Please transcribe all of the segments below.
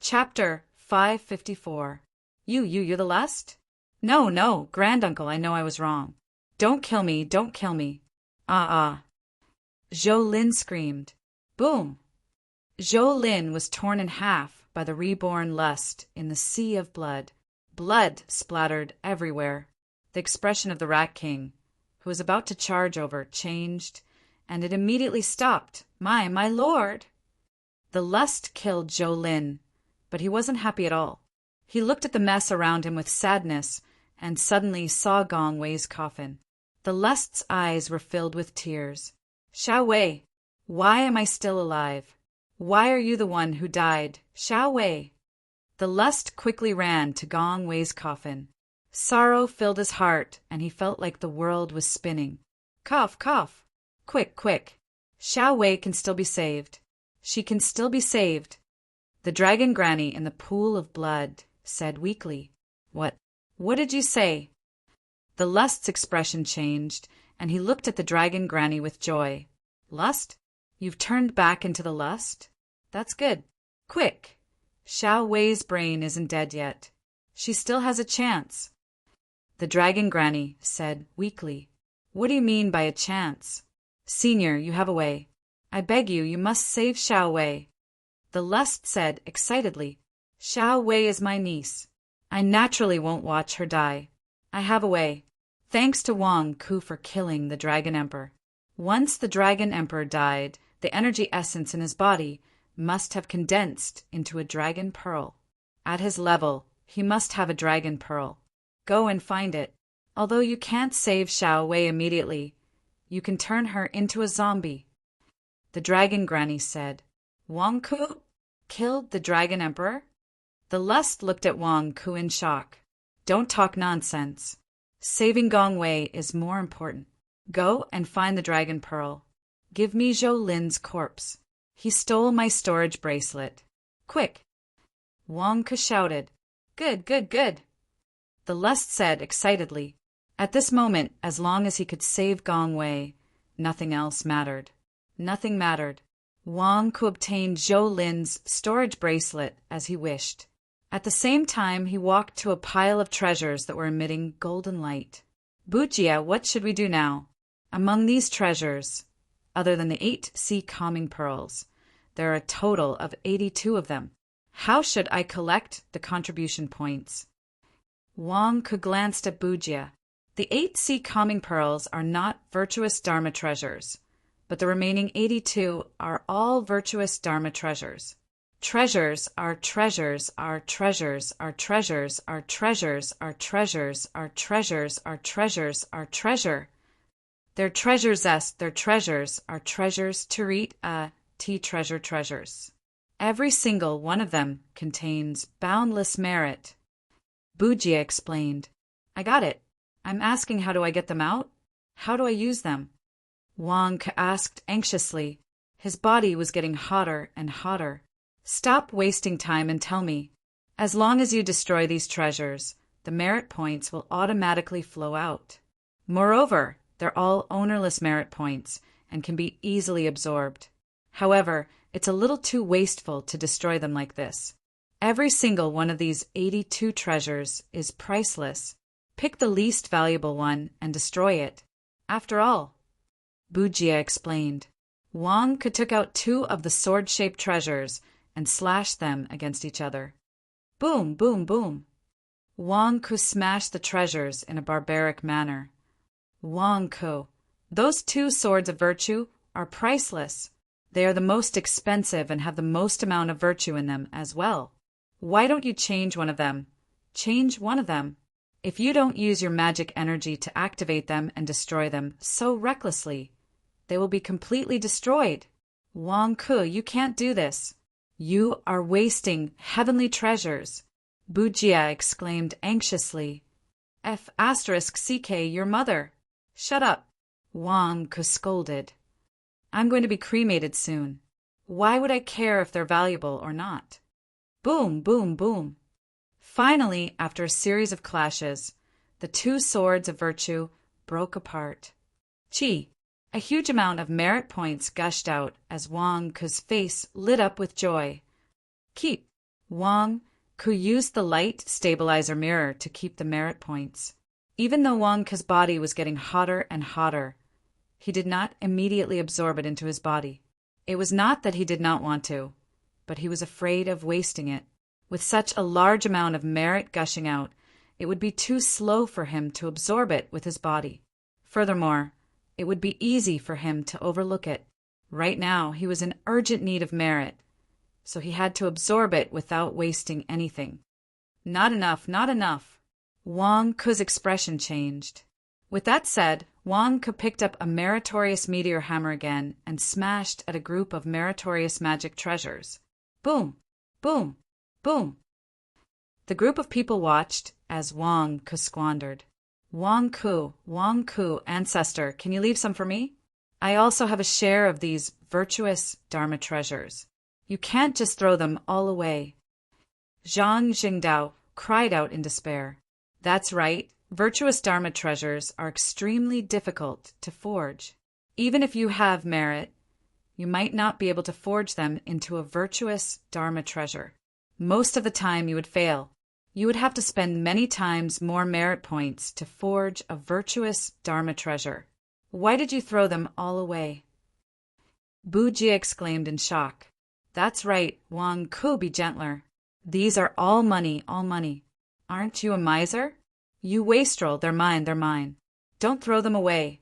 Chapter 554. You're the lust? No, granduncle, I know I was wrong. Don't kill me, don't kill me. Ah. Zhou Lin screamed. Boom! Zhou Lin was torn in half by the reborn lust in the sea of blood. Blood splattered everywhere. The expression of the Rat King, who was about to charge over, changed, and it immediately stopped. My lord! The lust killed Zhou Lin, but he wasn't happy at all. He looked at the mess around him with sadness and suddenly saw Gong Wei's coffin. The lust's eyes were filled with tears. Xiao Wei, why am I still alive? Why are you the one who died, Xiao Wei? The lust quickly ran to Gong Wei's coffin. Sorrow filled his heart, and he felt like the world was spinning. Cough. Quick. Xiao Wei can still be saved. She can still be saved. The dragon granny in the pool of blood said weakly. What did you say? The lust's expression changed, and he looked at the dragon granny with joy. Lust? You've turned back into the lust? That's good. Quick! Xiao Wei's brain isn't dead yet. She still has a chance. The dragon granny said weakly. What do you mean by a chance? Senior, you have a way. I beg you must save Xiao Wei. The lust said excitedly. Xiao Wei is my niece. I naturally won't watch her die. I have a way. Thanks to Wang Ku for killing the Dragon Emperor. Once the Dragon Emperor died, the energy essence in his body must have condensed into a dragon pearl. At his level, he must have a dragon pearl. Go and find it. Although you can't save Xiao Wei immediately, you can turn her into a zombie. The dragon granny said. Wang Ku killed the Dragon Emperor? The lust looked at Wang Ku in shock. Don't talk nonsense. Saving Gong Wei is more important. Go and find the dragon pearl. Give me Zhou Lin's corpse. He stole my storage bracelet. Quick! Wang Ku shouted. Good. The lust said excitedly. At this moment, as long as he could save Gong Wei, nothing else mattered. Nothing mattered. Wang Ku obtained Zhou Lin's storage bracelet as he wished. At the same time, he walked to a pile of treasures that were emitting golden light. Bujia, what should we do now? Among these treasures, other than the 8 sea calming pearls, there are a total of 82 of them. How should I collect the contribution points? Wang Ku glanced at Bujia. The 8 sea calming pearls are not virtuous Dharma treasures, but the remaining 82 are all virtuous Dharma treasures. Treasures are treasures are treasures are treasures are treasures are treasures are treasures are treasures are treasure. Their treasures their treasures are treasures to read treasures. Every single one of them contains boundless merit. Bujia explained. I got it. I'm asking how do I get them out? How do I use them? Wang Ku asked anxiously. His body was getting hotter and hotter. Stop wasting time and tell me. As long as you destroy these treasures, the merit points will automatically flow out. Moreover, they're all ownerless merit points and can be easily absorbed. However, it's a little too wasteful to destroy them like this. Every single one of these 82 treasures is priceless. Pick the least valuable one and destroy it. After all, Bujia explained. Wang Ku took out 2 of the sword-shaped treasures and slashed them against each other. Boom. Wang Ku smashed the treasures in a barbaric manner. Wang Ku, those 2 swords of virtue are priceless. They are the most expensive and have the most amount of virtue in them as well. Why don't you change one of them? Change one of them. If you don't use your magic energy to activate them and destroy them so recklessly, they will be completely destroyed. Wang Ku, you can't do this. You are wasting heavenly treasures. Bujia exclaimed anxiously. F***CK, your mother. Shut up. Wang Ku scolded. I'm going to be cremated soon. Why would I care if they're valuable or not? Boom. Finally, after a series of clashes, the 2 swords of virtue broke apart. Chi! A huge amount of merit points gushed out as Wang Ku's face lit up with joy. Keep! Wang Ku used the light stabilizer mirror to keep the merit points. Even though Wang Ku's body was getting hotter and hotter, he did not immediately absorb it into his body. It was not that he did not want to, but he was afraid of wasting it. With such a large amount of merit gushing out, it would be too slow for him to absorb it with his body. Furthermore, it would be easy for him to overlook it. Right now, he was in urgent need of merit, so he had to absorb it without wasting anything. Not enough, not enough. Wang Ku's expression changed. With that said, Wang Ku picked up a meritorious meteor hammer again and smashed at a group of meritorious magic treasures. Boom! Boom! Boom! The group of people watched as Wang Ku squandered. Wang Ku, ancestor, can you leave some for me? I also have a share of these virtuous Dharma treasures. You can't just throw them all away. Zhang Jingdao cried out in despair. That's right, virtuous Dharma treasures are extremely difficult to forge. Even if you have merit, you might not be able to forge them into a virtuous Dharma treasure. Most of the time you would fail. You would have to spend many times more merit points to forge a virtuous Dharma treasure. Why did you throw them all away? Bu Jie exclaimed in shock. That's right, Wang Ku, be gentler. These are all money, all money. Aren't you a miser? You wastrel, they're mine, they're mine. Don't throw them away.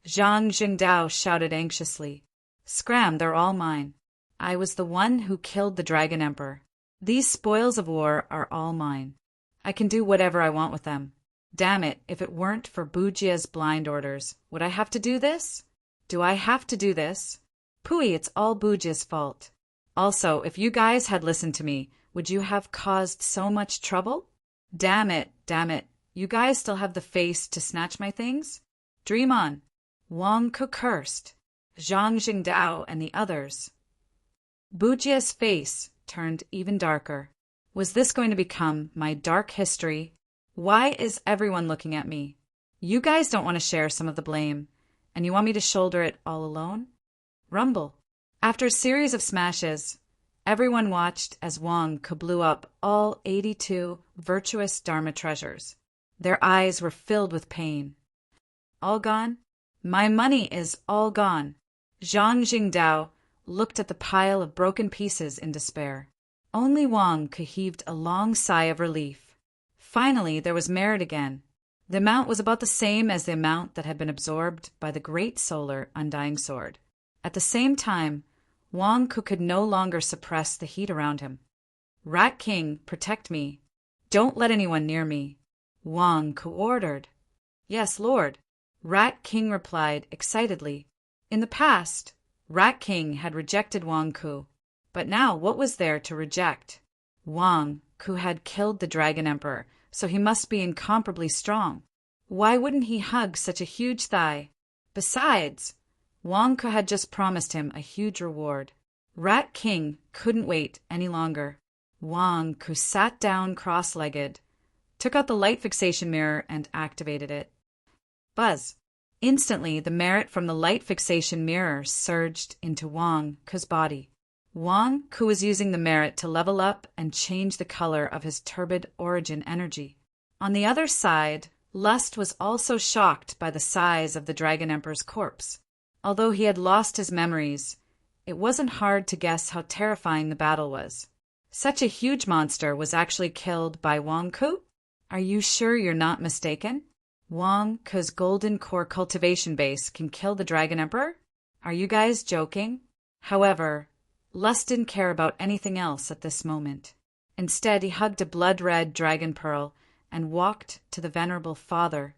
Zhang Jingdao shouted anxiously. Scram, they're all mine. I was the one who killed the Dragon Emperor. These spoils of war are all mine. I can do whatever I want with them. Damn it, if it weren't for Bu Jie's blind orders, would I have to do this? Do I have to do this? Pooey, it's all Bu Jie's fault. Also, if you guys had listened to me, would you have caused so much trouble? Damn it, you guys still have the face to snatch my things? Dream on. Wang Ku cursed. Zhang Jingdao and the others. Bu Jie's face turned even darker. Was this going to become my dark history? Why is everyone looking at me? You guys don't want to share some of the blame, and you want me to shoulder it all alone? Rumble. After a series of smashes, everyone watched as Wang Ku blew up all 82 virtuous Dharma treasures. Their eyes were filled with pain. All gone? My money is all gone. Zhang Jingdao looked at the pile of broken pieces in despair. Only Wang Ku heaved a long sigh of relief. Finally, there was merit again. The amount was about the same as the amount that had been absorbed by the great solar undying sword. At the same time, Wang Ku could no longer suppress the heat around him. Rat King, protect me. Don't let anyone near me. Wang Ku ordered. Yes, Lord. Rat King replied excitedly. In the past, Rat King had rejected Wang Ku, but now what was there to reject? Wang Ku had killed the Dragon Emperor, so he must be incomparably strong. Why wouldn't he hug such a huge thigh? Besides, Wang Ku had just promised him a huge reward. Rat King couldn't wait any longer. Wang Ku sat down cross-legged, took out the light fixation mirror and activated it. Buzz. Instantly, the merit from the light fixation mirror surged into Wang Ku's body. Wang Ku was using the merit to level up and change the color of his turbid origin energy. On the other side, Lust was also shocked by the size of the Dragon Emperor's corpse. Although he had lost his memories, it wasn't hard to guess how terrifying the battle was. Such a huge monster was actually killed by Wang Ku? Are you sure you're not mistaken? Wang Ku's golden core cultivation base can kill the Dragon Emperor? Are you guys joking? However, Lust didn't care about anything else at this moment. Instead, he hugged a blood-red dragon pearl and walked to the venerable father.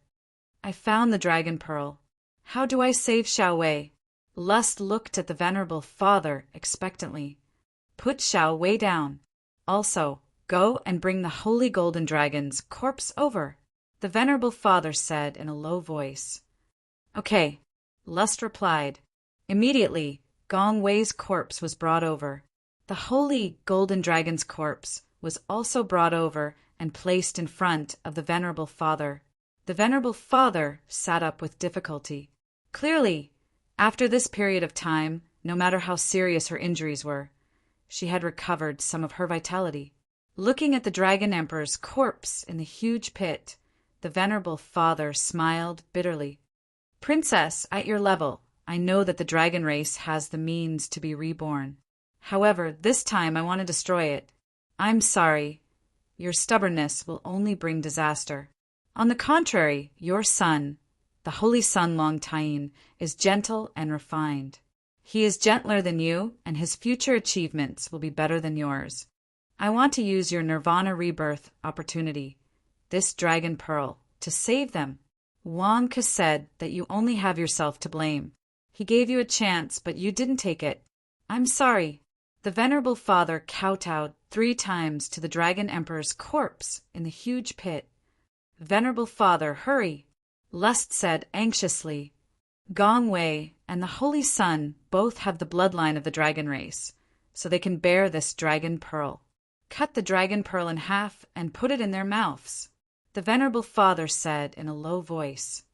I found the dragon pearl. How do I save Xiao Wei? Lust looked at the venerable father expectantly. Put Xiao Wei down. Also, go and bring the holy golden dragon's corpse over, the venerable father said in a low voice. Okay, Lust replied. Immediately, Gong Wei's corpse was brought over. The holy golden dragon's corpse was also brought over and placed in front of the venerable father. The venerable father sat up with difficulty. Clearly, after this period of time, no matter how serious her injuries were, she had recovered some of her vitality. Looking at the Dragon Emperor's corpse in the huge pit, the venerable father smiled bitterly. Princess, at your level, I know that the dragon race has the means to be reborn. However, this time I want to destroy it. I'm sorry. Your stubbornness will only bring disaster. On the contrary, your son, the Holy Son Longtain, is gentle and refined. He is gentler than you, and his future achievements will be better than yours. I want to use your Nirvana rebirth opportunity, this dragon pearl, to save them. Wang Ke said that you only have yourself to blame. He gave you a chance, but you didn't take it. I'm sorry. The venerable father kowtowed 3 times to the Dragon Emperor's corpse in the huge pit. Venerable father, hurry! Lust said anxiously. Gong Wei and the Holy Sun both have the bloodline of the dragon race, so they can bear this dragon pearl. Cut the dragon pearl in half and put it in their mouths. The venerable father said in a low voice.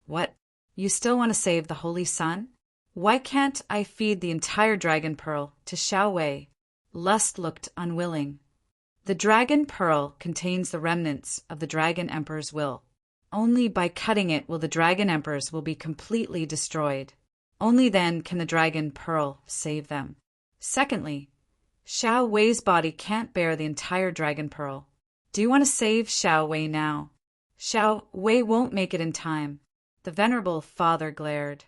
What? You still want to save the Holy Sun? Why can't I feed the entire dragon pearl to Xiao Wei? Lust looked unwilling. The dragon pearl contains the remnants of the Dragon Emperor's will. Only by cutting it will the Dragon Emperors will be completely destroyed. Only then can the dragon pearl save them. Secondly, Xiao Wei's body can't bear the entire dragon pearl. Do you want to save Xiao Wei now? Xiao Wei won't make it in time. The venerable father glared.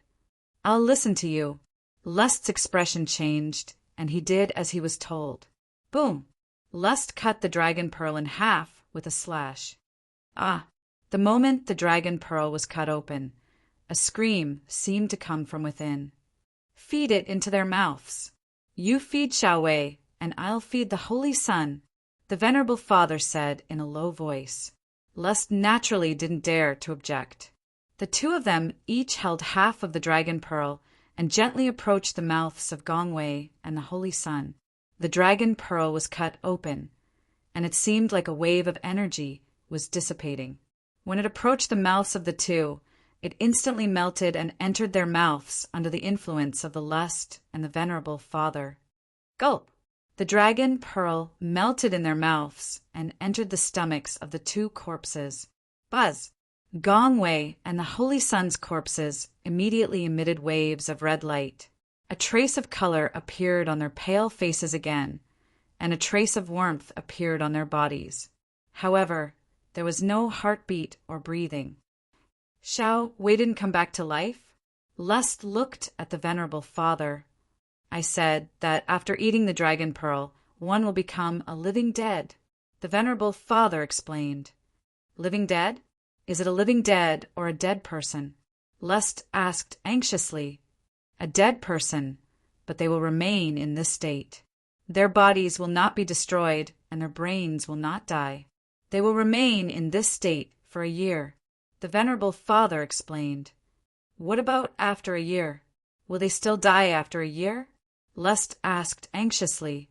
I'll listen to you. Lust's expression changed, and he did as he was told. Boom! Lust cut the dragon pearl in half with a slash. The moment the dragon pearl was cut open, a scream seemed to come from within. Feed it into their mouths. You feed Xiao Wei, and I'll feed the Holy Sun, the venerable father said in a low voice. Lust naturally didn't dare to object. The 2 of them each held half of the dragon pearl and gently approached the mouths of Gong Wei and the Holy Sun. The dragon pearl was cut open, and it seemed like a wave of energy was dissipating. When it approached the mouths of the 2, it instantly melted and entered their mouths under the influence of the lust and the venerable father. Gulp! The dragon pearl melted in their mouths and entered the stomachs of the 2 corpses. Buzz! Gong Wei and the Holy Sun's corpses immediately emitted waves of red light. A trace of color appeared on their pale faces again, and a trace of warmth appeared on their bodies. However, there was no heartbeat or breathing. Xiao Wei didn't come back to life? Lust looked at the venerable father. I said that after eating the dragon pearl, one will become a living dead. The venerable father explained. Living dead? Is it a living dead or a dead person? Lust asked anxiously. A dead person, but they will remain in this state. Their bodies will not be destroyed, and their brains will not die. They will remain in this state for a year. The venerable father explained. What about after a year? Will they still die after a year? Lust asked anxiously.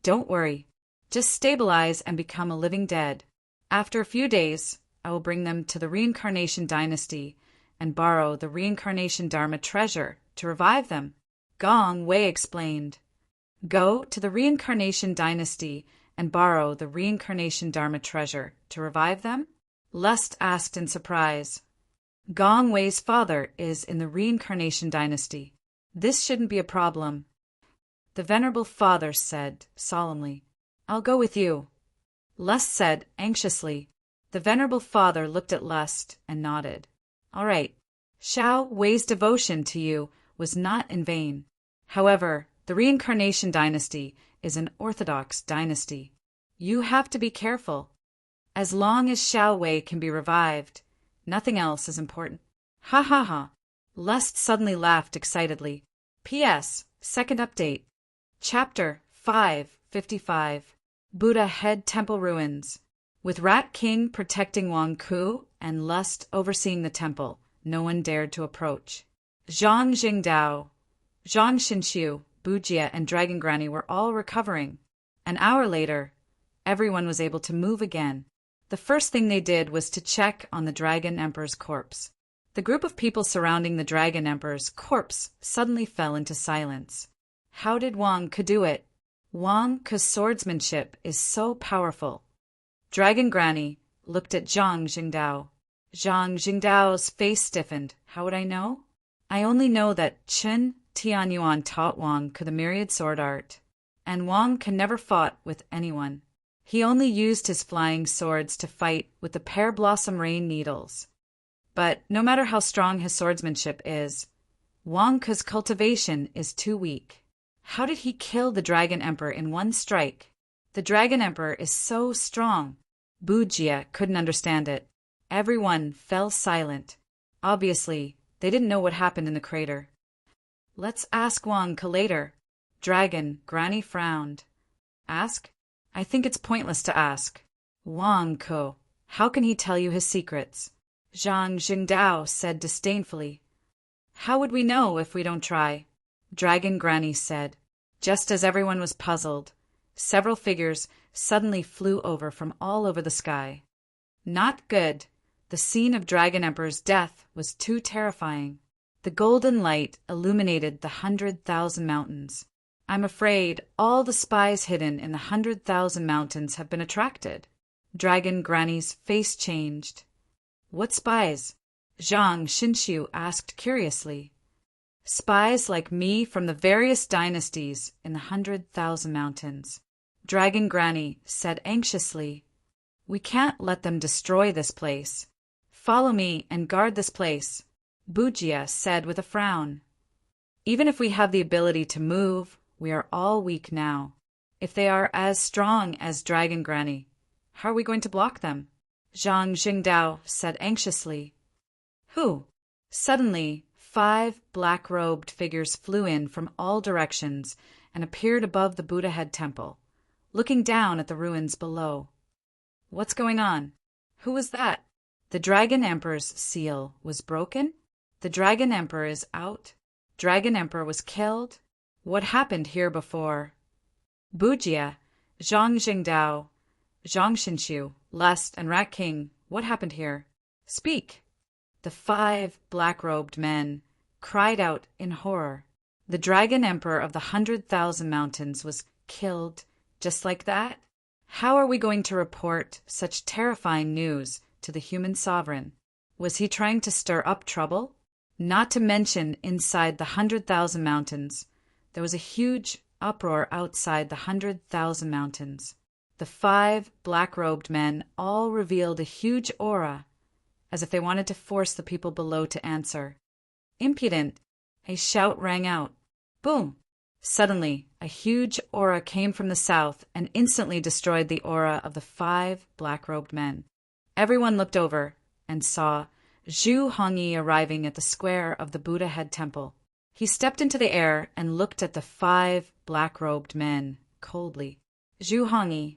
Don't worry. Just stabilize and become a living dead. After a few days, I will bring them to the Reincarnation Dynasty and borrow the Reincarnation Dharma treasure to revive them. Gong Wei explained. Go to the Reincarnation Dynasty and borrow the Reincarnation Dharma treasure to revive them? Lust asked in surprise. Gong Wei's father is in the Reincarnation Dynasty. This shouldn't be a problem. The venerable father said solemnly. I'll go with you. Lust said anxiously. The venerable father looked at Lust and nodded. All right. Xiao Wei's devotion to you was not in vain. However, the Reincarnation Dynasty is an orthodox dynasty. You have to be careful. As long as Xiao Wei can be revived, nothing else is important. Ha ha ha. Lust suddenly laughed excitedly. P.S. Second update. Chapter 555. Buddha Head Temple Ruins. With Rat King protecting Wang Ku and Lust overseeing the temple, no one dared to approach. Zhang Jingdao, Zhang Xinxiu, Bujia, and Dragon Granny were all recovering. An hour later, everyone was able to move again. The first thing they did was to check on the Dragon Emperor's corpse. The group of people surrounding the Dragon Emperor's corpse suddenly fell into silence. How did Wang Ke do it? Wang Ke's swordsmanship is so powerful. Dragon Granny looked at Zhang Jingdao. Zhang Jingdao's face stiffened. How would I know? I only know that Chen Tianyuan taught Wang Ke the myriad sword art, and Wang Ke never fought with anyone. He only used his flying swords to fight with the pear blossom rain needles. But no matter how strong his swordsmanship is, Wang Ke's cultivation is too weak. How did he kill the Dragon Emperor in one strike? The Dragon Emperor is so strong. Bujia couldn't understand it. Everyone fell silent. Obviously, they didn't know what happened in the crater. Let's ask Wang Ke later. Dragon Granny frowned. Ask? I think it's pointless to ask. Wang Ke, how can he tell you his secrets? Zhang Jingdao said disdainfully. How would we know if we don't try? Dragon Granny said. Just as everyone was puzzled, several figures suddenly flew over from all over the sky. Not good. The scene of Dragon Emperor's death was too terrifying. The golden light illuminated the 100,000 mountains. I'm afraid all the spies hidden in the 100,000 mountains have been attracted. Dragon Granny's face changed. What spies? Zhang Xinxiu asked curiously. Spies like me from the various dynasties in the 100,000 mountains. Dragon Granny said anxiously. We can't let them destroy this place. Follow me and guard this place, Bujia said with a frown. Even if we have the ability to move, we are all weak now. If they are as strong as Dragon Granny, how are we going to block them? Zhang Jingdao said anxiously. Who? Suddenly, 5 black-robed figures flew in from all directions and appeared above the Buddha head temple, looking down at the ruins below. What's going on? Who was that? The Dragon Emperor's seal was broken? The Dragon Emperor is out? Dragon Emperor was killed? What happened here before? Bujia, Zhang Jingdao, Zhang Xinxiu, Lust, and Rat King, what happened here? Speak! The 5 black-robed men cried out in horror. The Dragon Emperor of the 100,000 mountains was killed just like that? How are we going to report such terrifying news to the human sovereign? Was he trying to stir up trouble? Not to mention inside the 100,000 mountains, there was a huge uproar outside the 100,000 mountains. The 5 black-robed men all revealed a huge aura, as if they wanted to force the people below to answer. Impudent! A shout rang out. Boom! Suddenly, a huge aura came from the south and instantly destroyed the aura of the 5 black-robed men. Everyone looked over and saw Zhu Hongyi arriving at the square of the Buddha head temple. He stepped into the air and looked at the 5 black-robed men coldly. Zhu Hongyi.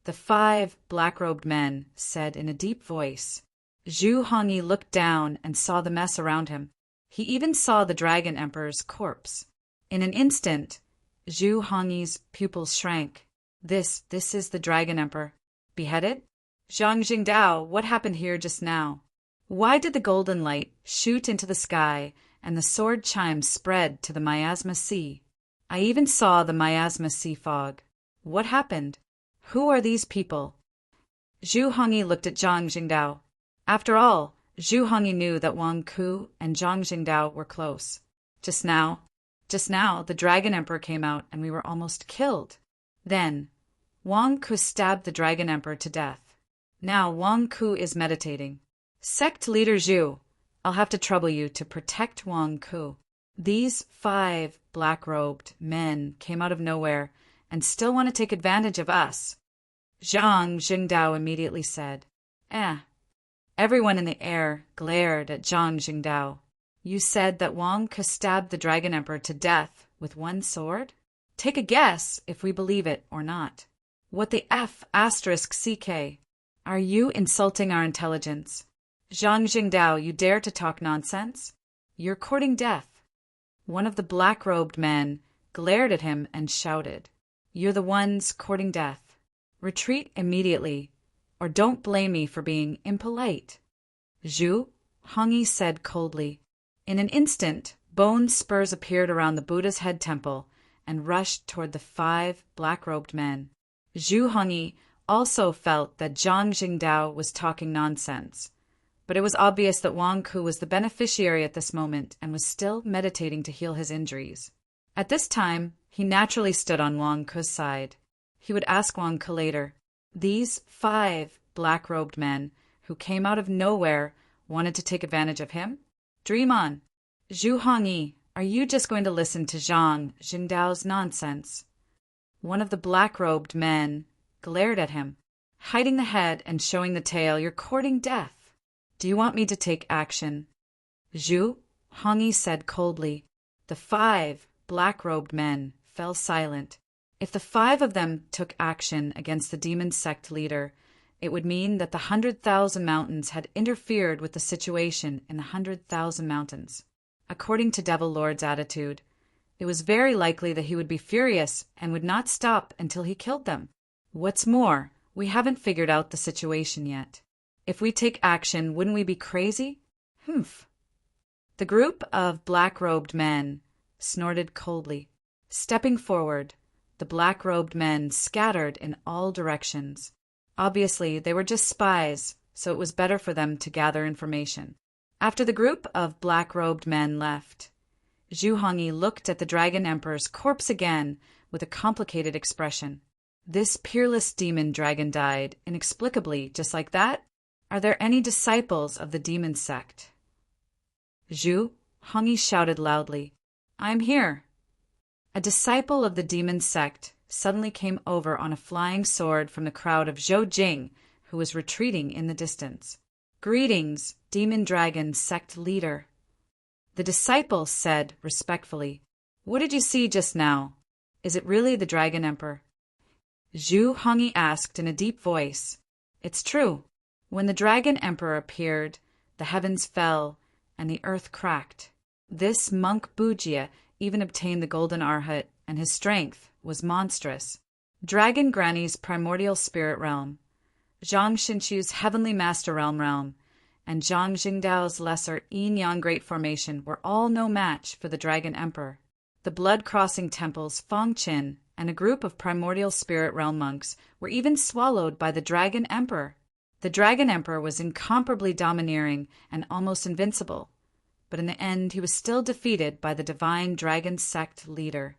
The 5 black-robed men said in a deep voice. Zhu Hongyi looked down and saw the mess around him. He even saw the Dragon Emperor's corpse. In an instant, Zhu Hongyi's pupils shrank. This is the Dragon Emperor. Beheaded? Zhang Jingdao, what happened here just now? Why did the golden light shoot into the sky and the sword chimes spread to the Miasma Sea? I even saw the Miasma Sea fog. What happened? Who are these people? Zhu Hongyi looked at Zhang Jingdao. After all, Zhu Hongyi knew that Wang Ke and Zhang Jingdao were close. Just now, the Dragon Emperor came out and we were almost killed. Then, Wang Ke stabbed the Dragon Emperor to death. Now Wang Ke is meditating. Sect leader Zhu, I'll have to trouble you to protect Wang Ke. These 5 black-robed men came out of nowhere and still want to take advantage of us. Zhang Jingdao immediately said. Everyone in the air glared at Zhang Jingdao. You said that Wang Ke stabbed the Dragon Emperor to death with one sword? Take a guess if we believe it or not. What the F*** CK? Are you insulting our intelligence? Zhang Jingdao, you dare to talk nonsense? You're courting death. One of the black-robed men glared at him and shouted. You're the ones courting death. Retreat immediately, or don't blame me for being impolite. Zhu, Hongyi said coldly. In an instant, bone spurs appeared around the Buddha's head temple, and rushed toward the 5 black-robed men. Zhu Hongyi also felt that Zhang Jingdao was talking nonsense, but it was obvious that Wang Ku was the beneficiary at this moment and was still meditating to heal his injuries. At this time, he naturally stood on Wang Ku's side. He would ask Wang Ku later. These 5 black-robed men, who came out of nowhere, wanted to take advantage of him? Dream on. Zhu Hongyi, are you just going to listen to Zhang Jingdao's nonsense? One of the black-robed men glared at him. Hiding the head and showing the tail, you're courting death. Do you want me to take action? Zhu Hongyi said coldly. The 5 black-robed men fell silent. If the 5 of them took action against the demon sect leader, it would mean that the 100,000 mountains had interfered with the situation in the 100,000 mountains. According to Devil Lord's attitude, it was very likely that he would be furious and would not stop until he killed them. What's more, we haven't figured out the situation yet. If we take action, wouldn't we be crazy? Humph. The group of black-robed men snorted coldly. Stepping forward, the black-robed men scattered in all directions. Obviously, they were just spies, so it was better for them to gather information. After the group of black-robed men left, Zhu Hongyi looked at the Dragon Emperor's corpse again with a complicated expression. This peerless demon dragon died inexplicably, just like that? Are there any disciples of the demon sect? Zhu Hongyi shouted loudly. I'm here. A disciple of the demon sect suddenly came over on a flying sword from the crowd of Zhou Jing, who was retreating in the distance. Greetings, demon dragon sect leader. The disciple said respectfully, What did you see just now? Is it really the Dragon Emperor? Zhu Hongyi asked in a deep voice. It's true. When the Dragon Emperor appeared, the heavens fell and the earth cracked. This monk Bujia even obtained the golden arhat, and his strength was monstrous. Dragon Granny's primordial spirit realm, Zhang Xinchu's heavenly master realm, and Zhang Jingdao's lesser yin-yang great formation were all no match for the Dragon Emperor. The blood-crossing temples Fangqin and a group of primordial spirit realm monks were even swallowed by the Dragon Emperor. The Dragon Emperor was incomparably domineering and almost invincible, but in the end he was still defeated by the divine dragon sect leader.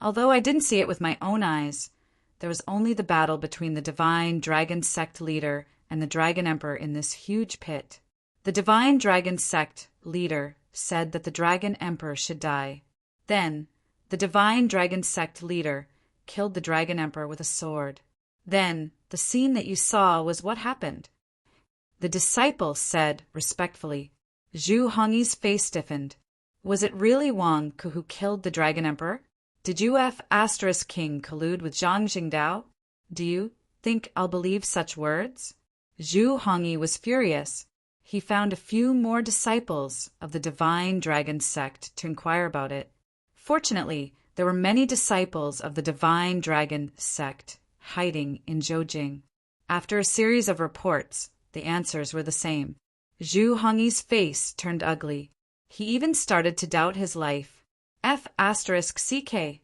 Although I didn't see it with my own eyes, there was only the battle between the divine dragon sect leader and the Dragon Emperor in this huge pit. The divine dragon sect leader said that the Dragon Emperor should die. Then, the divine dragon sect leader killed the Dragon Emperor with a sword. Then, the scene that you saw was what happened. The disciple said respectfully. Zhu Hongyi's face stiffened. Was it really Wang Ku who killed the Dragon Emperor? Did UF * King collude with Zhang Jingdao? Do you think I'll believe such words? Zhu Hongyi was furious. He found a few more disciples of the divine dragon sect to inquire about it. Fortunately, there were many disciples of the divine dragon sect hiding in Zhoujing. After a series of reports, the answers were the same. Zhu Hongyi's face turned ugly. He even started to doubt his life. *CK.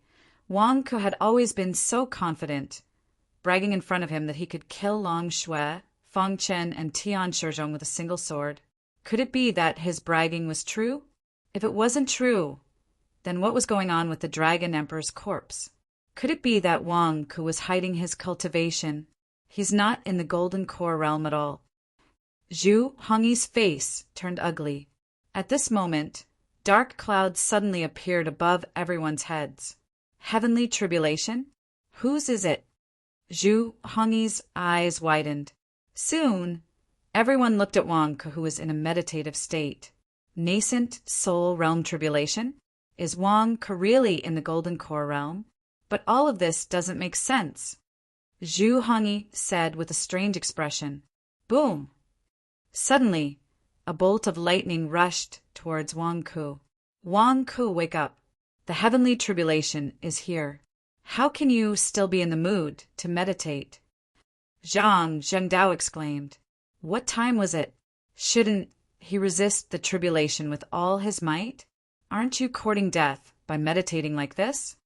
Wang Ku had always been so confident, bragging in front of him that he could kill Long Shui, Fang Chen, and Tian Shizhong with a single sword. Could it be that his bragging was true? If it wasn't true, then what was going on with the Dragon Emperor's corpse? Could it be that Wang Ku was hiding his cultivation? He's not in the Golden Core realm at all. Zhu Hongyi's face turned ugly. At this moment, dark clouds suddenly appeared above everyone's heads. Heavenly tribulation? Whose is it? Zhu Hongyi's eyes widened. Soon, everyone looked at Wang Ku, who was in a meditative state. Nascent soul realm tribulation? Is Wang Ku really in the Golden Core realm? But all of this doesn't make sense. Zhu Hongyi said with a strange expression. Boom! Suddenly, a bolt of lightning rushed towards Wang Ku. Wang Ku, wake up. The heavenly tribulation is here. How can you still be in the mood to meditate? Zhang Zhengdao exclaimed. What time was it? Shouldn't he resist the tribulation with all his might? Aren't you courting death by meditating like this?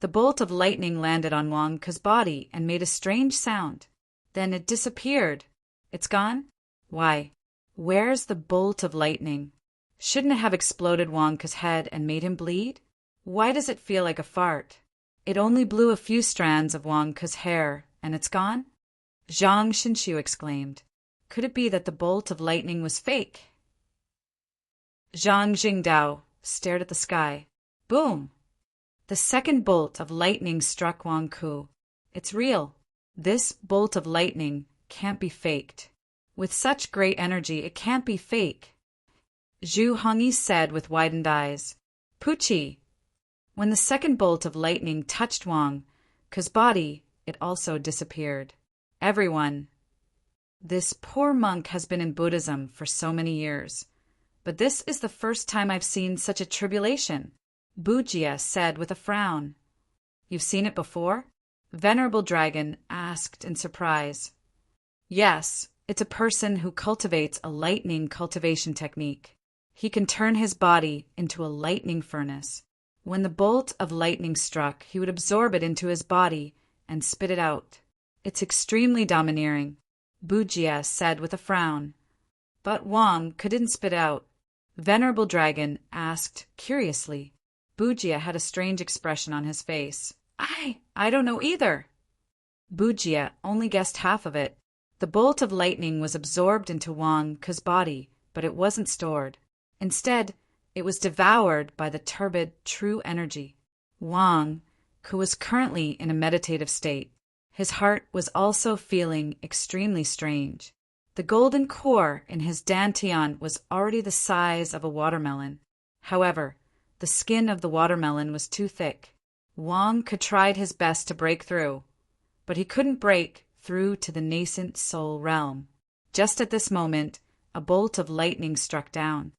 The bolt of lightning landed on Wang Ke's body and made a strange sound. Then it disappeared. It's gone? Why, where's the bolt of lightning? Shouldn't it have exploded Wang Ke's head and made him bleed? Why does it feel like a fart? It only blew a few strands of Wang Ke's hair, and it's gone? Zhang Xinxiu exclaimed. Could it be that the bolt of lightning was fake? Zhang Jingdao stared at the sky. Boom! The second bolt of lightning struck Wang Ke. It's real. This bolt of lightning can't be faked. With such great energy, it can't be fake. Zhu Hongyi said with widened eyes. Puchi! When the second bolt of lightning touched Wang Ke's body, it also disappeared. Everyone. This poor monk has been in Buddhism for so many years. But this is the first time I've seen such a tribulation, Bujia said with a frown. You've seen it before? Venerable Dragon asked in surprise. Yes, it's a person who cultivates a lightning cultivation technique. He can turn his body into a lightning furnace. When the bolt of lightning struck, he would absorb it into his body and spit it out. It's extremely domineering, Bujia said with a frown. But Wang couldn't spit out. Venerable Dragon asked curiously. Bujia had a strange expression on his face. I don't know either. Bujia only guessed half of it. The bolt of lightning was absorbed into Wang Ke's body, but it wasn't stored. Instead, it was devoured by the turbid true energy. Wang Ke was currently in a meditative state. His heart was also feeling extremely strange. The golden core in his dantian was already the size of a watermelon. However, the skin of the watermelon was too thick. Wang Ke tried his best to break through, but he couldn't break through to the nascent soul realm. Just at this moment, a bolt of lightning struck down.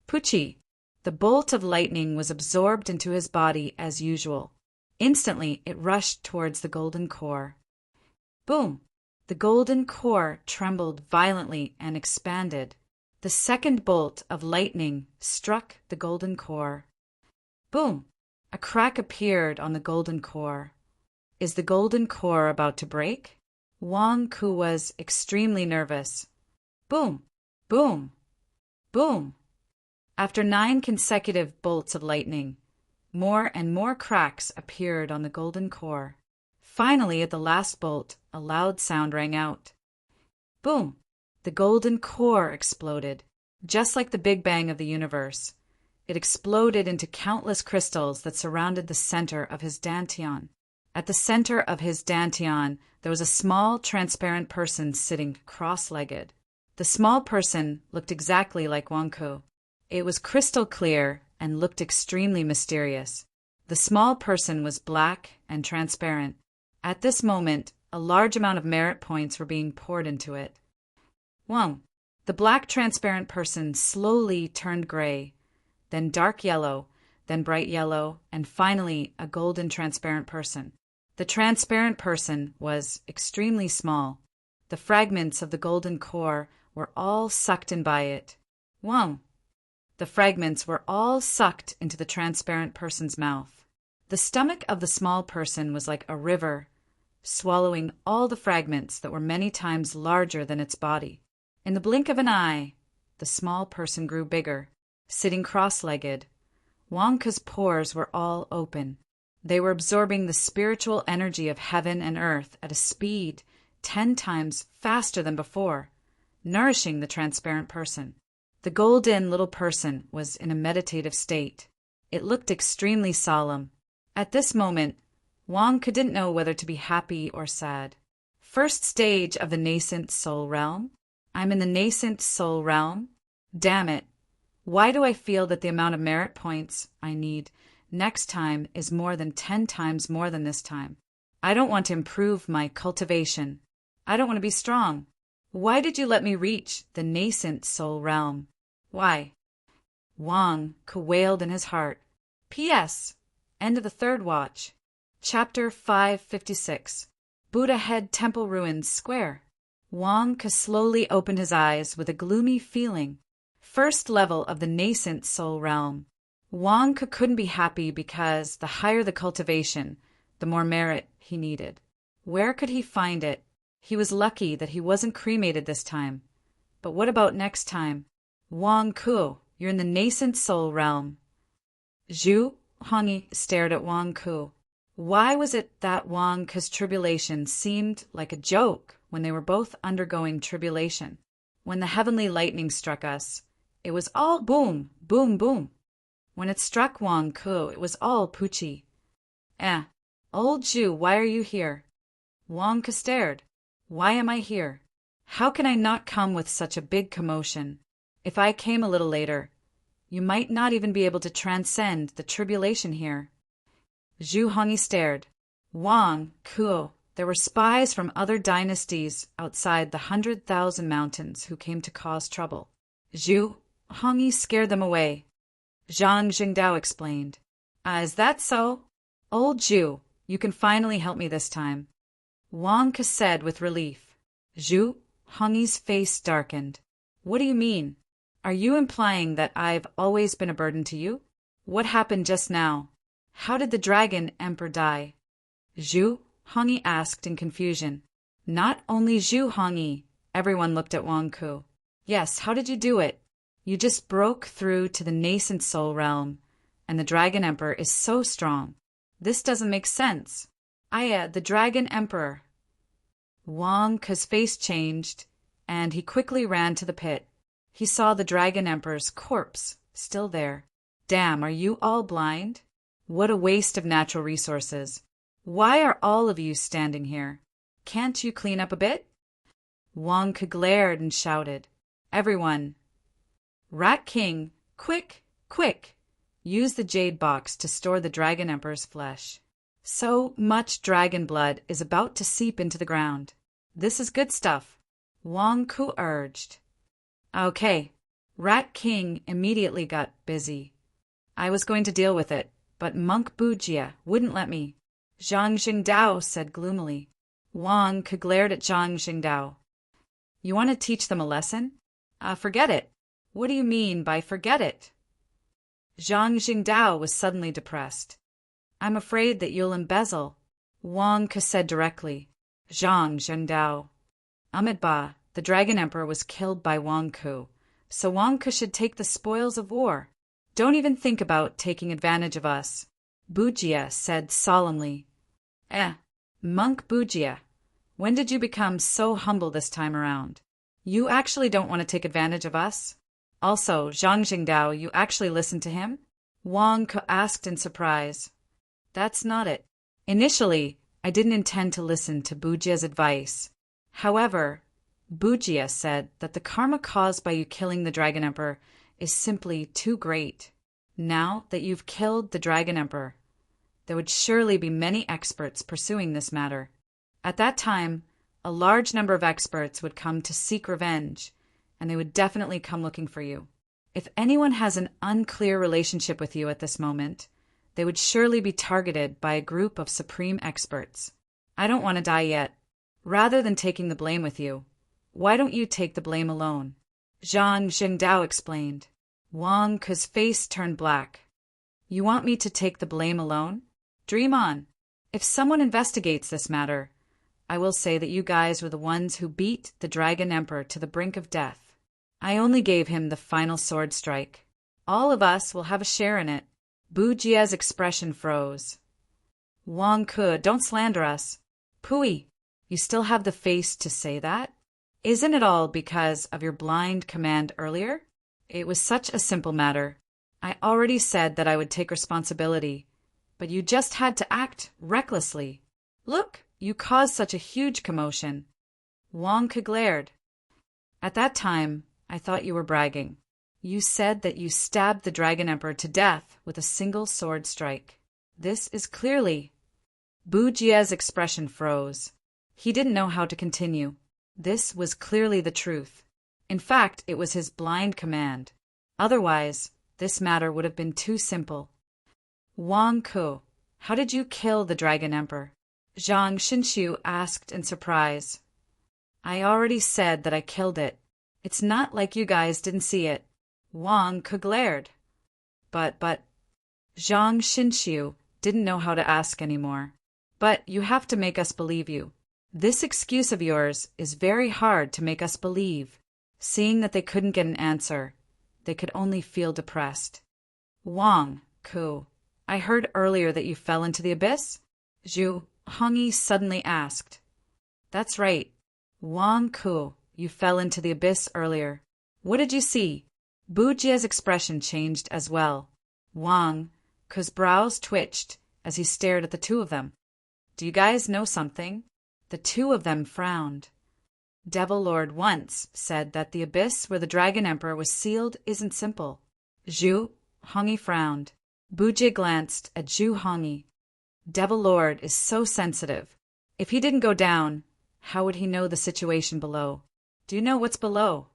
Puchi! The bolt of lightning was absorbed into his body as usual. Instantly, it rushed towards the golden core. Boom! The golden core trembled violently and expanded. The second bolt of lightning struck the golden core. Boom! A crack appeared on the golden core. Is the golden core about to break? Wang Ke was extremely nervous. Boom! Boom! Boom! After 9 consecutive bolts of lightning, more and more cracks appeared on the golden core. Finally, at the last bolt, a loud sound rang out. Boom! The golden core exploded, just like the Big Bang of the universe. It exploded into countless crystals that surrounded the center of his dantian. At the center of his dantian, there was a small, transparent person sitting cross-legged. The small person looked exactly like Wang Ke. It was crystal clear and looked extremely mysterious. The small person was black and transparent. At this moment, a large amount of merit points were being poured into it. Wang, the black transparent person slowly turned gray, then dark yellow, then bright yellow, and finally a golden transparent person. The transparent person was extremely small. The fragments of the golden core were all sucked in by it. Wang! The fragments were all sucked into the transparent person's mouth. The stomach of the small person was like a river, swallowing all the fragments that were many times larger than its body. In the blink of an eye, the small person grew bigger. Sitting cross-legged, Wang Ke's pores were all open. They were absorbing the spiritual energy of heaven and earth at a speed 10 times faster than before, nourishing the transparent person. The golden little person was in a meditative state. It looked extremely solemn. At this moment, Wang Ke didn't know whether to be happy or sad. First stage of the nascent soul realm? I'm in the nascent soul realm? Damn it. Why do I feel that the amount of merit points I need next time is more than 10 times more than this time? I don't want to improve my cultivation. I don't want to be strong. Why did you let me reach the nascent soul realm? Why? Wang Ke wailed in his heart. P.S. End of the 3rd watch. Chapter 556. Buddha Head Temple Ruins Square. Wang Ke slowly opened his eyes with a gloomy feeling. First level of the nascent soul realm. Wang Ke couldn't be happy because the higher the cultivation, the more merit he needed. Where could he find it? He was lucky that he wasn't cremated this time. But what about next time? Wang Ke, you're in the nascent soul realm. Zhu Hongyi stared at Wang Ke. Why was it that Wang Ke's tribulation seemed like a joke when they were both undergoing tribulation? When the heavenly lightning struck us, it was all boom, boom, boom. When it struck Wang Ke, it was all poochie. Old Zhu, why are you here? Wang Ke stared. Why am I here? How can I not come with such a big commotion? If I came a little later, you might not even be able to transcend the tribulation here. Zhu Hongyi stared. Wang Ke, there were spies from other dynasties outside the 100,000 mountains who came to cause trouble. Zhu Hongyi scared them away. Zhang Jingdao explained. Is that so? Old Zhu, you can finally help me this time. Wang Ke said with relief. Zhu Hongyi's face darkened. What do you mean? Are you implying that I've always been a burden to you? What happened just now? How did the Dragon Emperor die? Zhu Hongyi asked in confusion. Not only Zhu Hongyi, everyone looked at Wang Ke. Yes, how did you do it? You just broke through to the nascent soul realm, and the Dragon Emperor is so strong. This doesn't make sense. The Dragon Emperor. Wang Ke's face changed, and he quickly ran to the pit. He saw the Dragon Emperor's corpse still there. Damn, are you all blind? What a waste of natural resources. Why are all of you standing here? Can't you clean up a bit? Wang Ke glared and shouted. Everyone. Rat King, quick, quick! Use the jade box to store the Dragon Emperor's flesh. So much dragon blood is about to seep into the ground. This is good stuff, Wang Ke urged. Okay. Rat King immediately got busy. I was going to deal with it, but Monk Bujia wouldn't let me. Zhang Jingdao said gloomily. Wang Ke glared at Zhang Jingdao. You want to teach them a lesson? Forget it. What do you mean by forget it? Zhang Jingdao was suddenly depressed. I'm afraid that you'll embezzle, Wang Ke said directly. Zhang Jingdao. Amitabha, the Dragon Emperor was killed by Wang Ke, so Wang Ke should take the spoils of war. Don't even think about taking advantage of us, Bujia said solemnly. Monk Bujia, when did you become so humble this time around? You actually don't want to take advantage of us? Also, Zhang Jingdao, you actually listened to him? Wang Ke asked in surprise. That's not it. Initially, I didn't intend to listen to Bujia's advice. However, Bujia said that the karma caused by you killing the Dragon Emperor is simply too great. Now that you've killed the Dragon Emperor, there would surely be many experts pursuing this matter. At that time, a large number of experts would come to seek revenge, and they would definitely come looking for you. If anyone has an unclear relationship with you at this moment, they would surely be targeted by a group of supreme experts. I don't want to die yet. Rather than taking the blame with you, why don't you take the blame alone? Zhang Jingdao explained. Wang Ke's face turned black. You want me to take the blame alone? Dream on. If someone investigates this matter, I will say that you guys were the ones who beat the Dragon Emperor to the brink of death. I only gave him the final sword strike. All of us will have a share in it. Bujia's expression froze. Wang Ke, don't slander us. Pui, you still have the face to say that? Isn't it all because of your blind command earlier? It was such a simple matter. I already said that I would take responsibility, but you just had to act recklessly. Look, you caused such a huge commotion. Wang Ke glared. At that time, I thought you were bragging. You said that you stabbed the Dragon Emperor to death with a single sword strike. This is clearly... Bujia's expression froze. He didn't know how to continue. This was clearly the truth. In fact, it was his blind command. Otherwise, this matter would have been too simple. Wang Ke, how did you kill the Dragon Emperor? Zhang Xinshu asked in surprise. I already said that I killed it. It's not like you guys didn't see it. Wang Ke glared. But, Zhang Xinxiu didn't know how to ask anymore. But you have to make us believe you. This excuse of yours is very hard to make us believe. Seeing that they couldn't get an answer, they could only feel depressed. Wang Ku, I heard earlier that you fell into the abyss? Zhu Hongyi suddenly asked. That's right. Wang Ku, you fell into the abyss earlier. What did you see? Bu Jie's expression changed as well. Wang Ku's brows twitched as he stared at the two of them. Do you guys know something? The two of them frowned. Devil Lord once said that the abyss where the Dragon Emperor was sealed isn't simple. Zhu Hongyi frowned. Bu Jie glanced at Zhu Hongyi. Devil Lord is so sensitive. If he didn't go down, how would he know the situation below? Do you know what's below?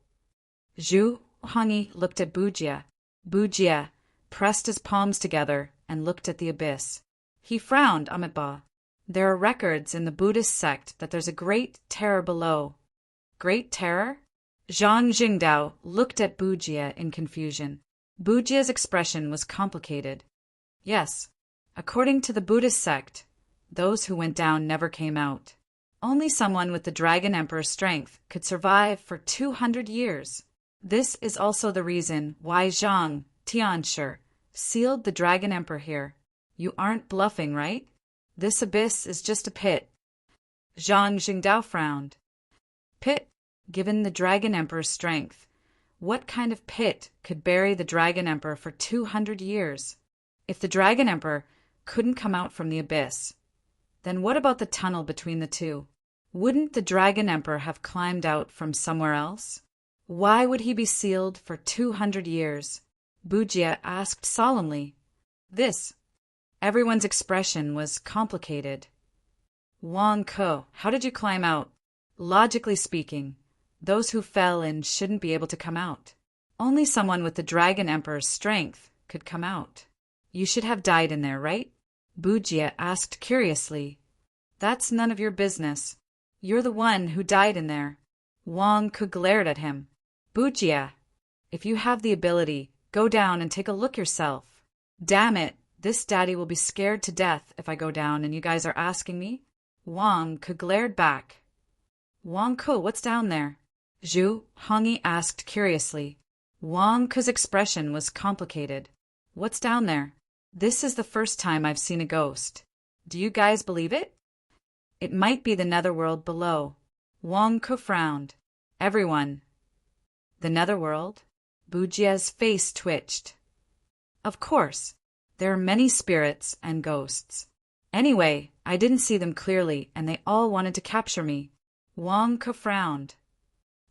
Zhu Hongyi looked at Bu Jie. Bu Jie pressed his palms together and looked at the abyss. He frowned, Amitabha. There are records in the Buddhist sect that there's a great terror below. Great terror? Zhang Jingdao looked at Bu Jie in confusion. Bu Jie's expression was complicated. Yes, according to the Buddhist sect, those who went down never came out. Only someone with the Dragon Emperor's strength could survive for 200 years. This is also the reason why Zhang Tianshi sealed the Dragon Emperor here. You aren't bluffing, right? This abyss is just a pit. Zhang Jingdao frowned. Pit? Given the Dragon Emperor's strength, what kind of pit could bury the Dragon Emperor for 200 years? If the Dragon Emperor couldn't come out from the abyss, then what about the tunnel between the two? Wouldn't the Dragon Emperor have climbed out from somewhere else? Why would he be sealed for 200 years? Bu Jie asked solemnly. Everyone's expression was complicated. Wang Ku, how did you climb out? Logically speaking, those who fell in shouldn't be able to come out. Only someone with the Dragon Emperor's strength could come out. You should have died in there, right? Bu Jie asked curiously. That's none of your business. You're the one who died in there. Wang Ku glared at him. Bu Jie, if you have the ability, go down and take a look yourself. Damn it, this daddy will be scared to death if I go down and you guys are asking me. Wang Ku glared back. Wang Ku, what's down there? Zhu Hongyi asked curiously. Wang Ku's expression was complicated. What's down there? This is the first time I've seen a ghost. Do you guys believe it? It might be the netherworld below. Wang Ku frowned. Everyone. The netherworld? Bu Jie's face twitched. Of course. There are many spirits and ghosts. Anyway, I didn't see them clearly and they all wanted to capture me. Wang Ku frowned.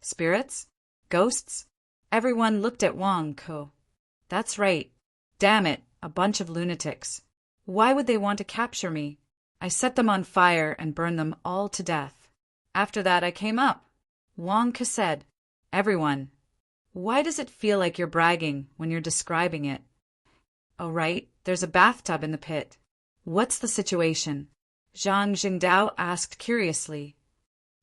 Spirits? Ghosts? Everyone looked at Wang Ku. That's right. Damn it, a bunch of lunatics. Why would they want to capture me? I set them on fire and burned them all to death. After that I came up. Wang Ku said. Everyone. Why does it feel like you're bragging when you're describing it? Oh right, there's a bathtub in the pit. What's the situation? Zhang Jingdao asked curiously.